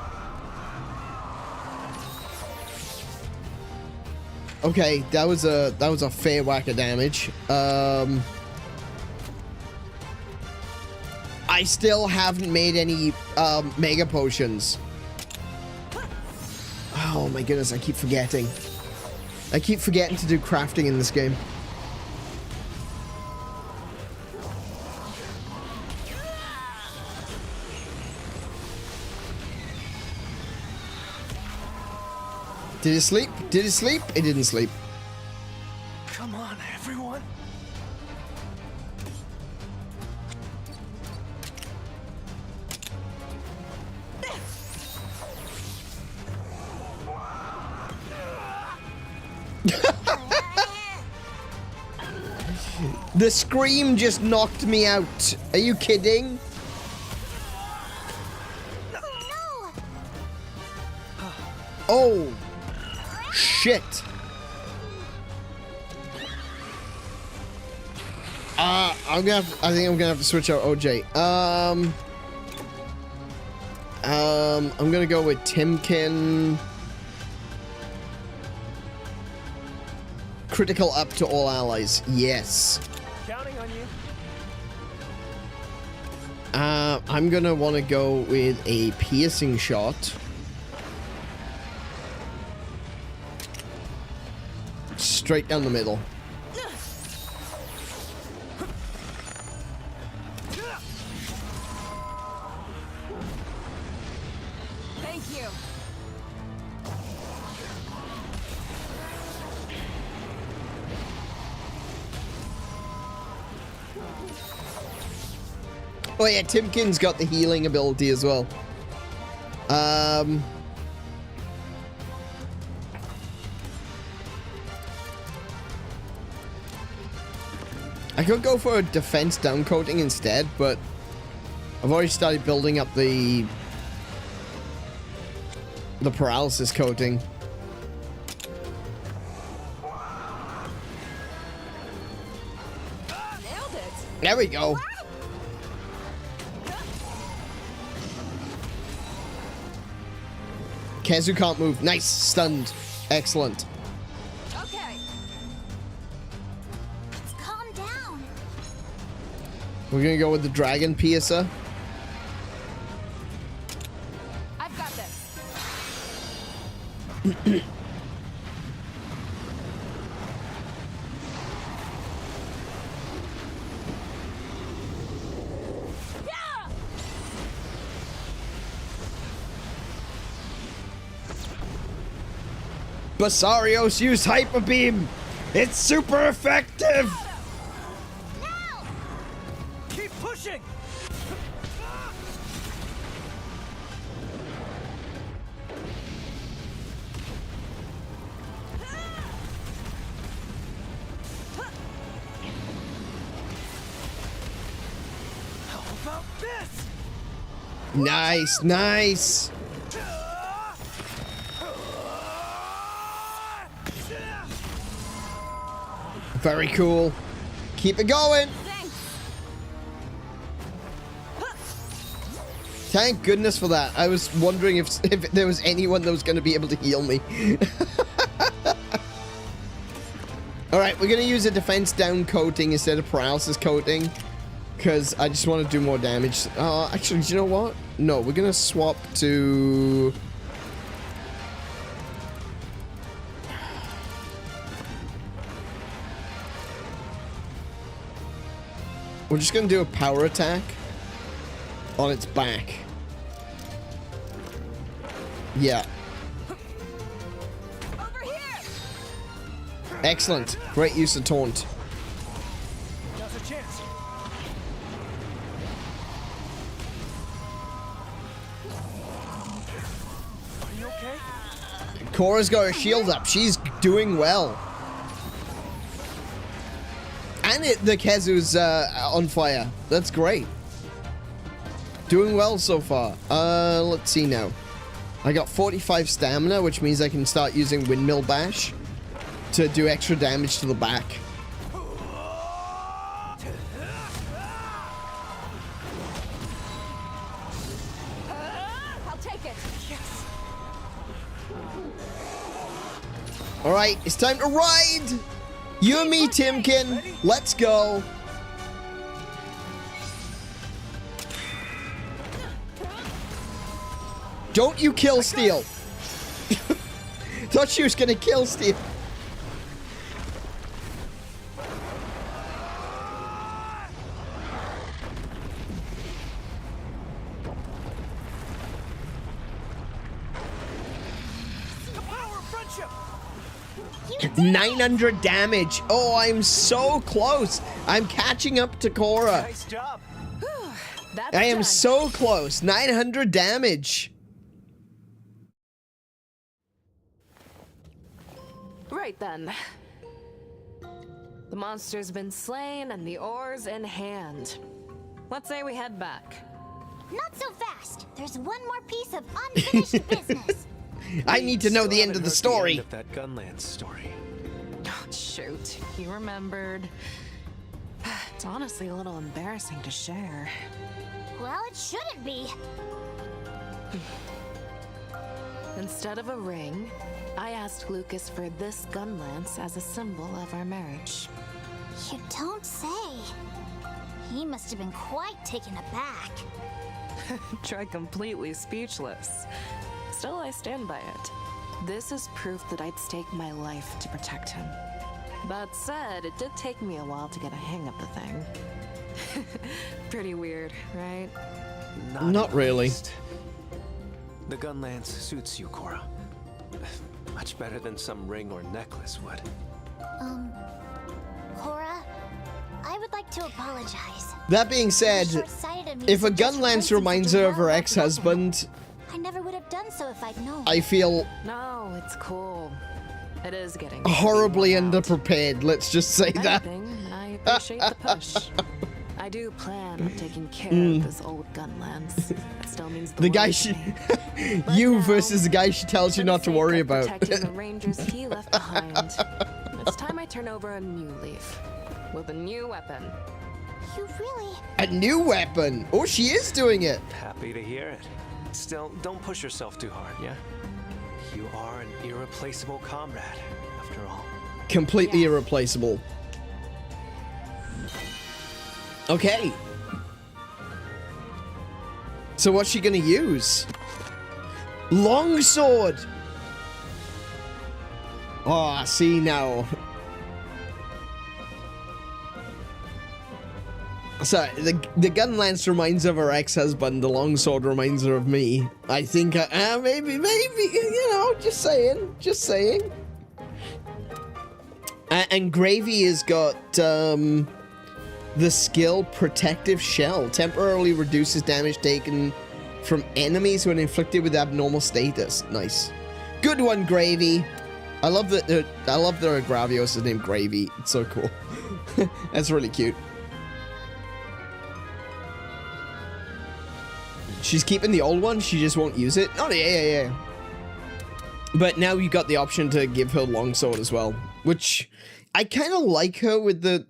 Okay, that was a fair whack of damage. I still haven't made any mega potions. Oh my goodness, I keep forgetting. I keep forgetting to do crafting in this game. Did it sleep? Did it sleep? It didn't sleep. Come on, everyone. The scream just knocked me out. Are you kidding? Oh, shit. I think I'm gonna have to switch out OJ. I'm gonna go with Timkin. Critical up to all allies. Yes. Counting on you. I'm gonna want to go with a piercing shot. Straight down the middle. Thank you. Oh yeah, Timkin's got the healing ability as well. I could go for a defense downcoating instead, but I've already started building up the The paralysis coating. Nailed it. There we go. Kezu can't move. Nice. Stunned. Excellent. Okay. Let's calm down. We're gonna go with the Dragon Piercer. I've got this. Basarios used Hyper Beam. It's super effective. Now! Keep pushing! How about this? Nice, nice. Very cool. Keep it going. Thank goodness for that. I was wondering if there was anyone that was going to be able to heal me. Alright, we're going to use a defense down coating instead of paralysis coating. Because I just want to do more damage. Actually, do you know what? No, we're going to swap to... We're just going to do a power attack on its back. Yeah. Over here. Excellent. Great use of taunt. Now's a chance. Are you okay? Cora's got her shield up. She's doing well. And the Kezu's on fire. That's great. Doing well so far. Let's see now. I got 45 stamina, which means I can start using Windmill Bash to do extra damage to the back. I'll take it. Yes. Alright, it's time to ride! You and me, Timkin. Let's go. Don't you kill Steel. Thought she was gonna kill Steel. The power of friendship! 900 damage. Oh, I'm so close. I'm catching up to Cora. Nice job. That's I am done. so close. 900 damage. Right then. The monster's been slain and the oars in hand. Let's say we head back. Not so fast. There's one more piece of unfinished business. I need to know the end of the story. End of that Gunlance story. Oh, shoot. You remembered. It's honestly a little embarrassing to share. Well, it shouldn't be. Instead of a ring, I asked Lucas for this gun lance as a symbol of our marriage. You don't say. He must have been quite taken aback. Try completely speechless. Still, I stand by it. This is proof that I'd stake my life to protect him. That said, it did take me a while to get a hang of the thing. Pretty weird, right? Not really. least. The Gunlance suits you, Cora. Much better than some ring or necklace would. Cora, I would like to apologize. That being said, Short-sighted of me if to a suggest gun lance racing reminds such her a of her well-loved ex-husband, weapon. I never would have done so if I'd known. I feel No, it's cool. It is getting horribly worn out. underprepared. Let's just say If that. anything, I appreciate the push. I do plan on taking care of this old gun lance. That still means The guy world she... to me. But you now, versus the guy she tells you for the not to sake worry of about. protecting the rangers he left behind, it's time I turn over a new leaf with a new weapon. You really... A new weapon! Oh, she is doing it! Happy to hear it. Still, don't push yourself too hard, yeah? You are an irreplaceable comrade, after all. Completely Yes. irreplaceable. Okay. So what's she gonna use? Longsword! Oh, see now. So, the gun lance reminds her of her ex-husband, the longsword reminds her of me. I think, maybe, you know, just saying. And Gravy has got, the skill Protective Shell. Temporarily reduces damage taken from enemies when inflicted with abnormal status. Nice. Good one, Gravy. I love that Gravios is named Gravy. It's so cool. That's really cute. She's keeping the old one, she just won't use it. Oh, yeah. But now you got the option to give her longsword as well, which I kind of like her with the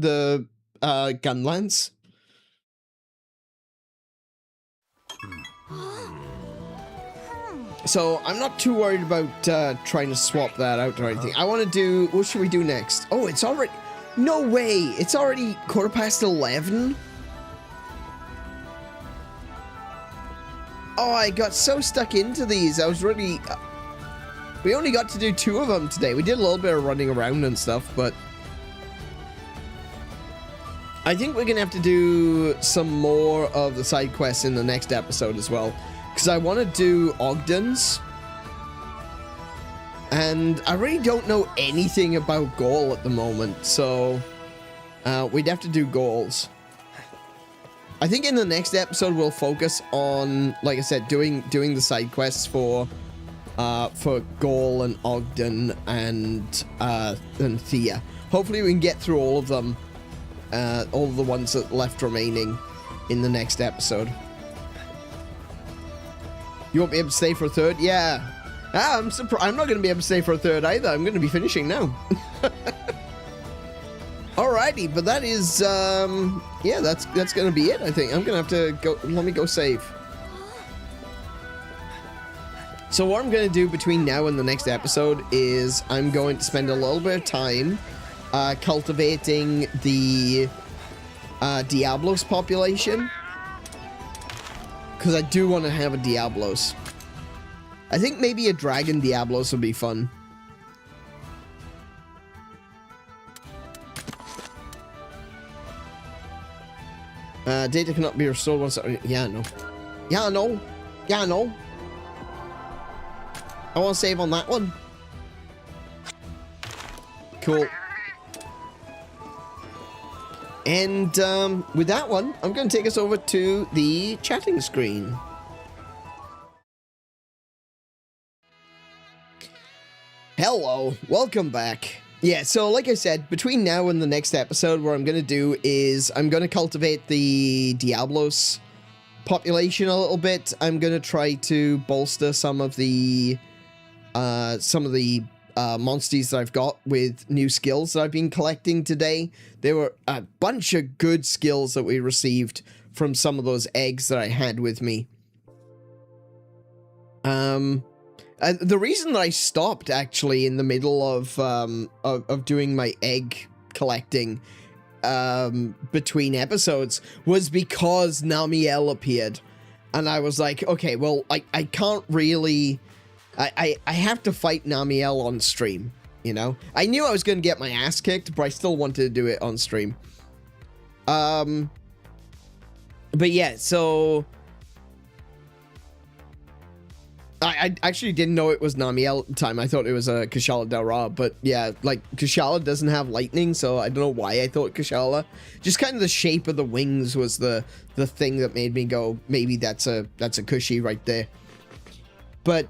gun lance. So I'm not too worried about trying to swap that out or anything. I want to do, what should we do next? Oh, it's already, no way, it's already 11:15. Oh, I got so stuck into these. I was really... we only got to do 2 of them today. We did a little bit of running around and stuff, but... I think we're going to have to do some more of the side quests in the next episode as well. Because I want to do Ogden's. And I really don't know anything about Gaul at the moment, so... we'd have to do Gauls. I think in the next episode we'll focus on, like I said, doing the side quests for Gaul and Ogden and Thea. Hopefully we can get through all of them, all of the ones that left remaining in the next episode. You won't be able to stay for a third? Yeah. I'm surprised. I'm not going to be able to stay for a third either. I'm going to be finishing now. Alrighty, but that is, yeah, that's gonna be it, I think. I'm gonna have to go, let me go save. So what I'm gonna do between now and the next episode is I'm going to spend a little bit of time, cultivating the, Diablos population. Because I do want to have a Diablos. I think maybe a Dragon Diablos would be fun. Data cannot be restored once... Yeah, no. Yeah, no. Yeah, no. I want to save on that one. Cool. And, with that one, I'm going to take us over to the chatting screen. Hello. Welcome back. Yeah, so like I said, between now and the next episode, what I'm going to do is I'm going to cultivate the Diablos population a little bit. I'm going to try to bolster some of the monsters that I've got with new skills that I've been collecting today. There were a bunch of good skills that we received from some of those eggs that I had with me. The reason that I stopped actually in the middle of doing my egg collecting between episodes was because Namiel appeared, and I was like, okay, well, I can't really, I have to fight Namiel on stream, you know. I knew I was going to get my ass kicked, but I still wanted to do it on stream. But yeah, so I actually didn't know it was Namiel at the time. I thought it was a Kshala Dao'ra, but yeah, like, Kshala doesn't have lightning, so I don't know why I thought Kshala. Just kind of the shape of the wings was the thing that made me go, maybe that's a Kushi right there. But,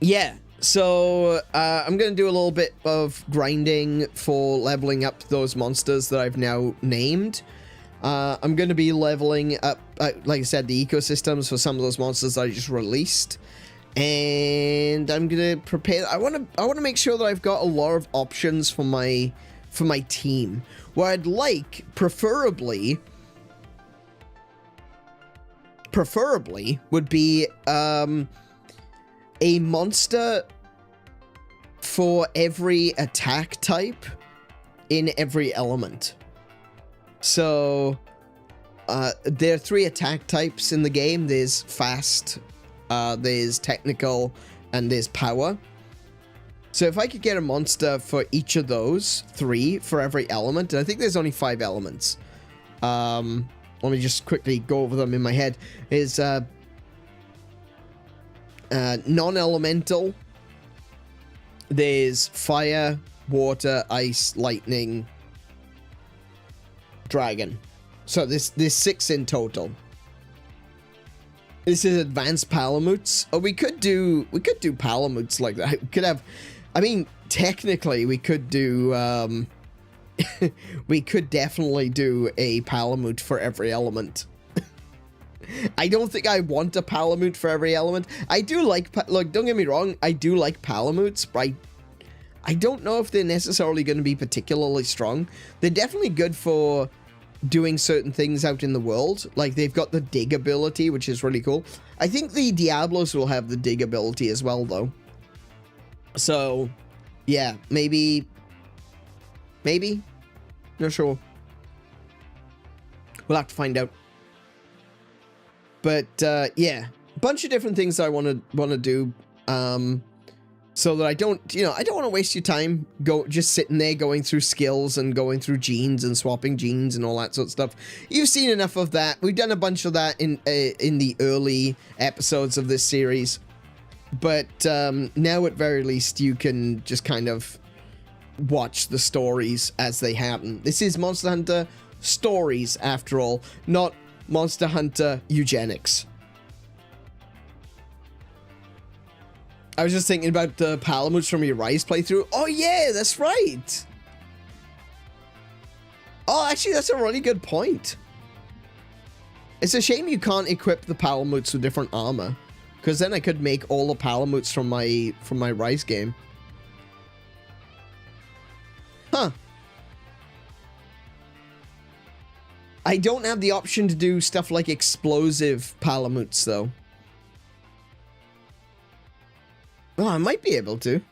yeah, So, I'm going to do a little bit of grinding for leveling up those monsters that I've now named. I'm going to be leveling up, like I said, the ecosystems for some of those monsters that I just released. And I'm going to prepare... I want to make sure that I've got a lot of options for my team. What I'd like, preferably would be a monster for every attack type in every element. So there are 3 attack types in the game. There's fast, there's technical, and there's power. So if I could get a monster for each of those 3 for every element, and I think there's only 5 elements. Let me just quickly go over them in my head. Is non-elemental. There's fire, water, ice, lightning, dragon. So there's 6 in total. This is advanced palamutes. Oh, we could do palamutes like that. We could have, I mean, technically we could do we could definitely do a palamute for every element. I don't think I want a palamute for every element. I do like, look, don't get me wrong, I do like palamutes, but I don't know if they're necessarily going to be particularly strong. They're definitely good for doing certain things out in the world. Like, they've got the dig ability, which is really cool. I think the Diablos will have the dig ability as well, though. So, yeah, maybe, not sure. We'll have to find out. But, yeah, a bunch of different things I want to do, so that I don't, I don't want to waste your time just sitting there going through skills and going through genes and swapping genes and all that sort of stuff. You've seen enough of that. We've done a bunch of that in the early episodes of this series. But, now at very least you can just kind of watch the stories as they happen. This is Monster Hunter Stories, after all, not Monster Hunter Eugenics. I was just thinking about the palamutes from your Rise playthrough. Oh yeah, that's right. Oh, actually, that's a really good point. It's a shame you can't equip the palamutes with different armor, because then I could make all the palamutes from my Rise game. Huh. I don't have the option to do stuff like explosive palamutes, though. Oh, I might be able to.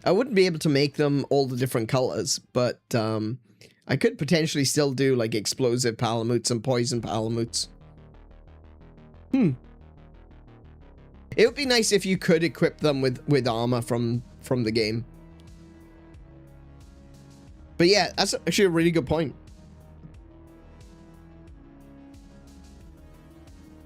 I wouldn't be able to make them all the different colors, but I could potentially still do like explosive palamutes and poison palamutes. It would be nice if you could equip them with armor from the game. But yeah, that's actually a really good point.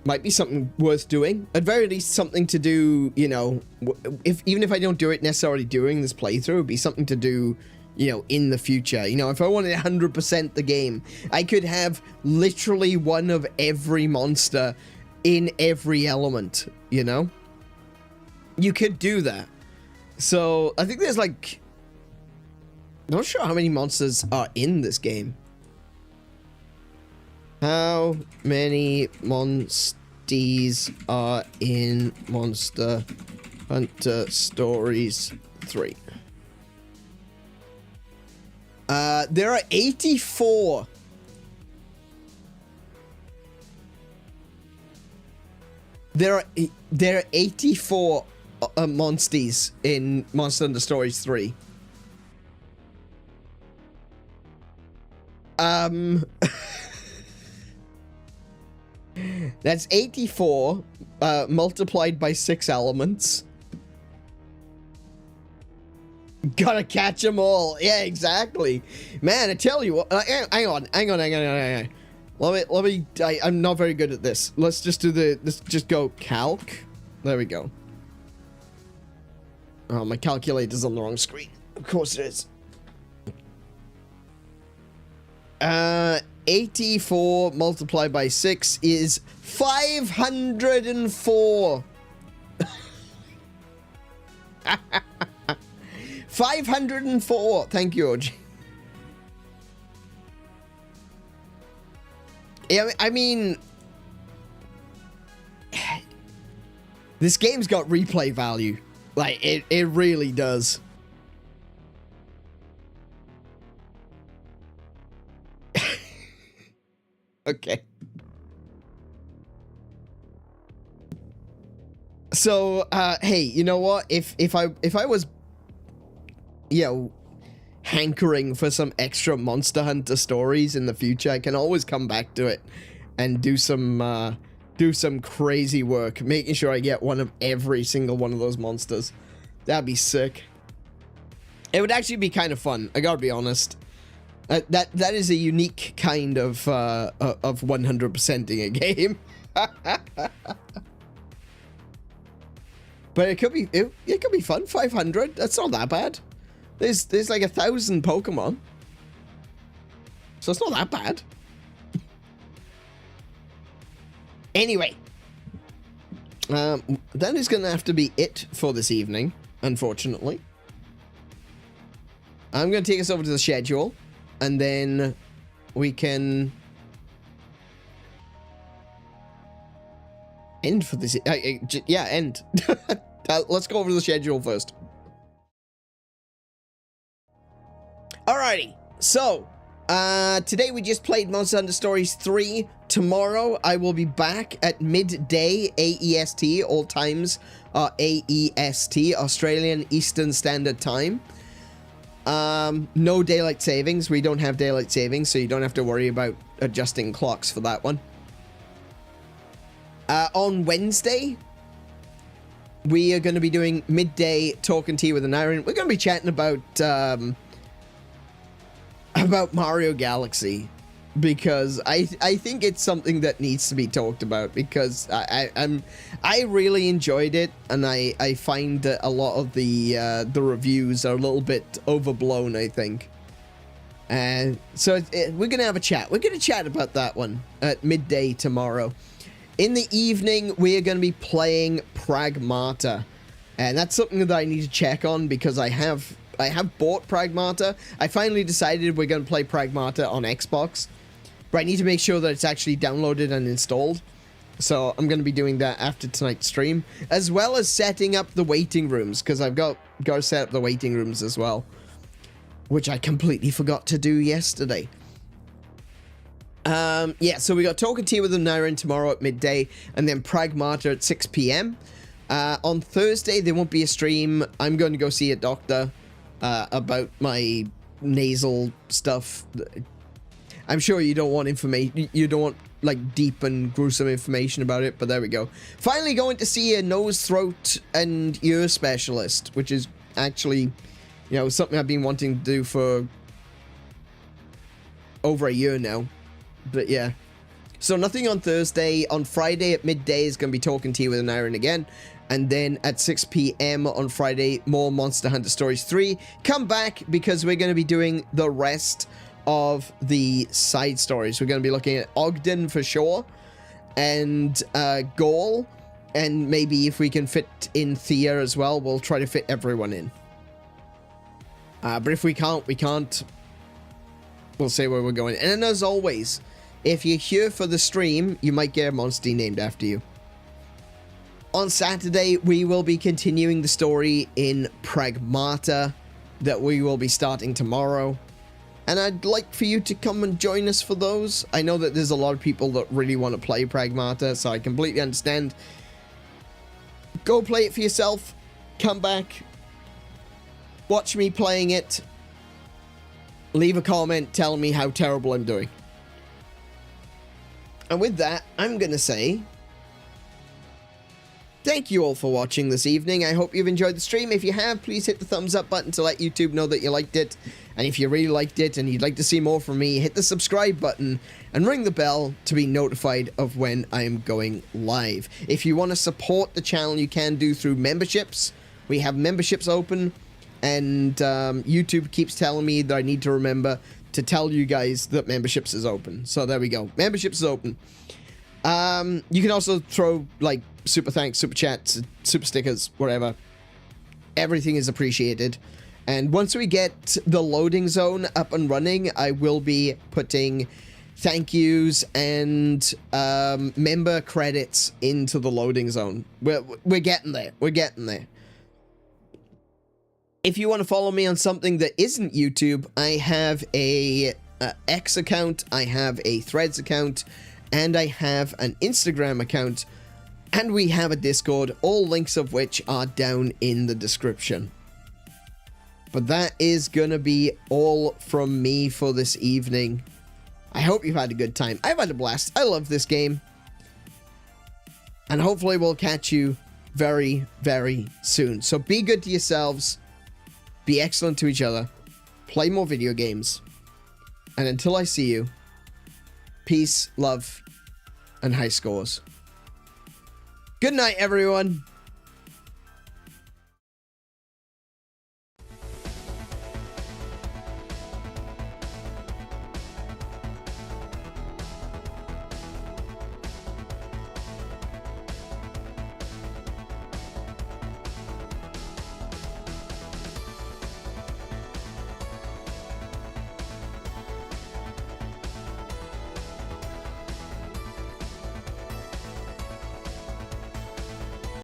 Might be something worth doing. At very least, something to do, even if I don't do it necessarily during this playthrough, it would be something to do, in the future. If I wanted 100% the game, I could have literally one of every monster in every element, You could do that. So, I think there's like... Not sure how many monsters are in this game. How many monsters are in Monster Hunter Stories 3? There are 84. There are 84 monsters in Monster Hunter Stories 3. That's 84 multiplied by 6 elements. Gotta catch them all. Yeah, exactly. Man, I tell you what. Hang on. Let me. I'm not very good at this. Let's just do let's just go calc. There we go. Oh, my calculator's on the wrong screen. Of course it is. 84 multiplied by 6 is 504. 504. Thank you, OG. Yeah, I mean, this game's got replay value. Like, it really does. Okay. So, hey, you know what? If I was, you know, hankering for some extra Monster Hunter stories in the future, I can always come back to it and do some crazy work, making sure I get one of every single one of those monsters. That'd be sick. It would actually be kind of fun. I gotta be honest. That is a unique kind of 100%ing a game. But it could be fun. 500. That's not that bad. There's like 1,000 Pokemon, so it's not that bad. Anyway, that is gonna have to be it for this evening, unfortunately. I'm gonna take us over to the schedule, and then we can end for this. Yeah, end. Let's go over to the schedule first. Alrighty, so today we just played Monster Hunter Stories 3. Tomorrow I will be back at midday AEST. All times are AEST, Australian Eastern Standard Time. No daylight savings. We don't have daylight savings, so you don't have to worry about adjusting clocks for that one. On Wednesday, we are going to be doing midday talk and tea with Aneurin. We're going to be chatting about Mario Galaxy, because I think it's something that needs to be talked about, because I really enjoyed it, and I find that a lot of the reviews are a little bit overblown, I think. And so we're gonna have a chat. We're gonna chat about that one at midday tomorrow. In the evening, we are going to be playing Pragmata, and that's something that I need to check on, because I have bought Pragmata. I finally decided we're going to play Pragmata on Xbox, but I need to make sure that it's actually downloaded and installed. So I'm going to be doing that after tonight's stream, as well as setting up the waiting rooms, because I've got to set up the waiting rooms as well, which I completely forgot to do yesterday. Yeah, so we got Talk and Tea with Aneurin tomorrow at midday, and then Pragmata at 6 p.m. On Thursday, there won't be a stream. I'm going to go see a doctor about my nasal stuff. I'm sure you don't want information. You don't want, like, deep and gruesome information about it, but there we go. Finally going to see a nose, throat, and ear specialist, which is actually, you know, something I've been wanting to do for over a year now. But yeah, so nothing on Thursday. On Friday at midday is going to be Talking Tea with Aneurin again, and then at 6 p.m. on Friday, more Monster Hunter Stories 3. Come back, because we're going to be doing the rest of the side stories. We're going to be looking at Ogden for sure, and Gaul, and maybe if we can fit in Thea as well, we'll try to fit everyone in. But if we can't, we can't. We'll say where we're going. And as always, if you're here for the stream, you might get a monster named after you. On Saturday, we will be continuing the story in Pragmata that we will be starting tomorrow. And I'd like for you to come and join us for those. I know that there's a lot of people that really want to play Pragmata, so I completely understand. Go play it for yourself. Come back. Watch me playing it. Leave a comment telling me how terrible I'm doing. And with that, I'm going to say thank you all for watching this evening. I hope you've enjoyed the stream. If you have, please hit the thumbs up button to let YouTube know that you liked it. And if you really liked it and you'd like to see more from me, hit the subscribe button and ring the bell to be notified of when I am going live. If you want to support the channel, you can do through memberships. We have memberships open, and YouTube keeps telling me that I need to remember to tell you guys that memberships is open. So there we go. Memberships is open. You can also throw, like, super thanks, super chats, super stickers, whatever. everything is appreciated. And once we get the loading zone up and running, I will be putting thank yous and member credits into the loading zone. We're getting there. We're getting there. If you want to follow me on something that isn't YouTube, I have a X account, I have a Threads account, and I have an Instagram account, and we have a Discord, all links of which are down in the description. But that is gonna be all from me for this evening. I hope you've had a good time. I've had a blast. I love this game. And hopefully we'll catch you very, very soon. So be good to yourselves. Be excellent to each other. Play more video games. And until I see you, peace, love, and high scores. Good night, everyone.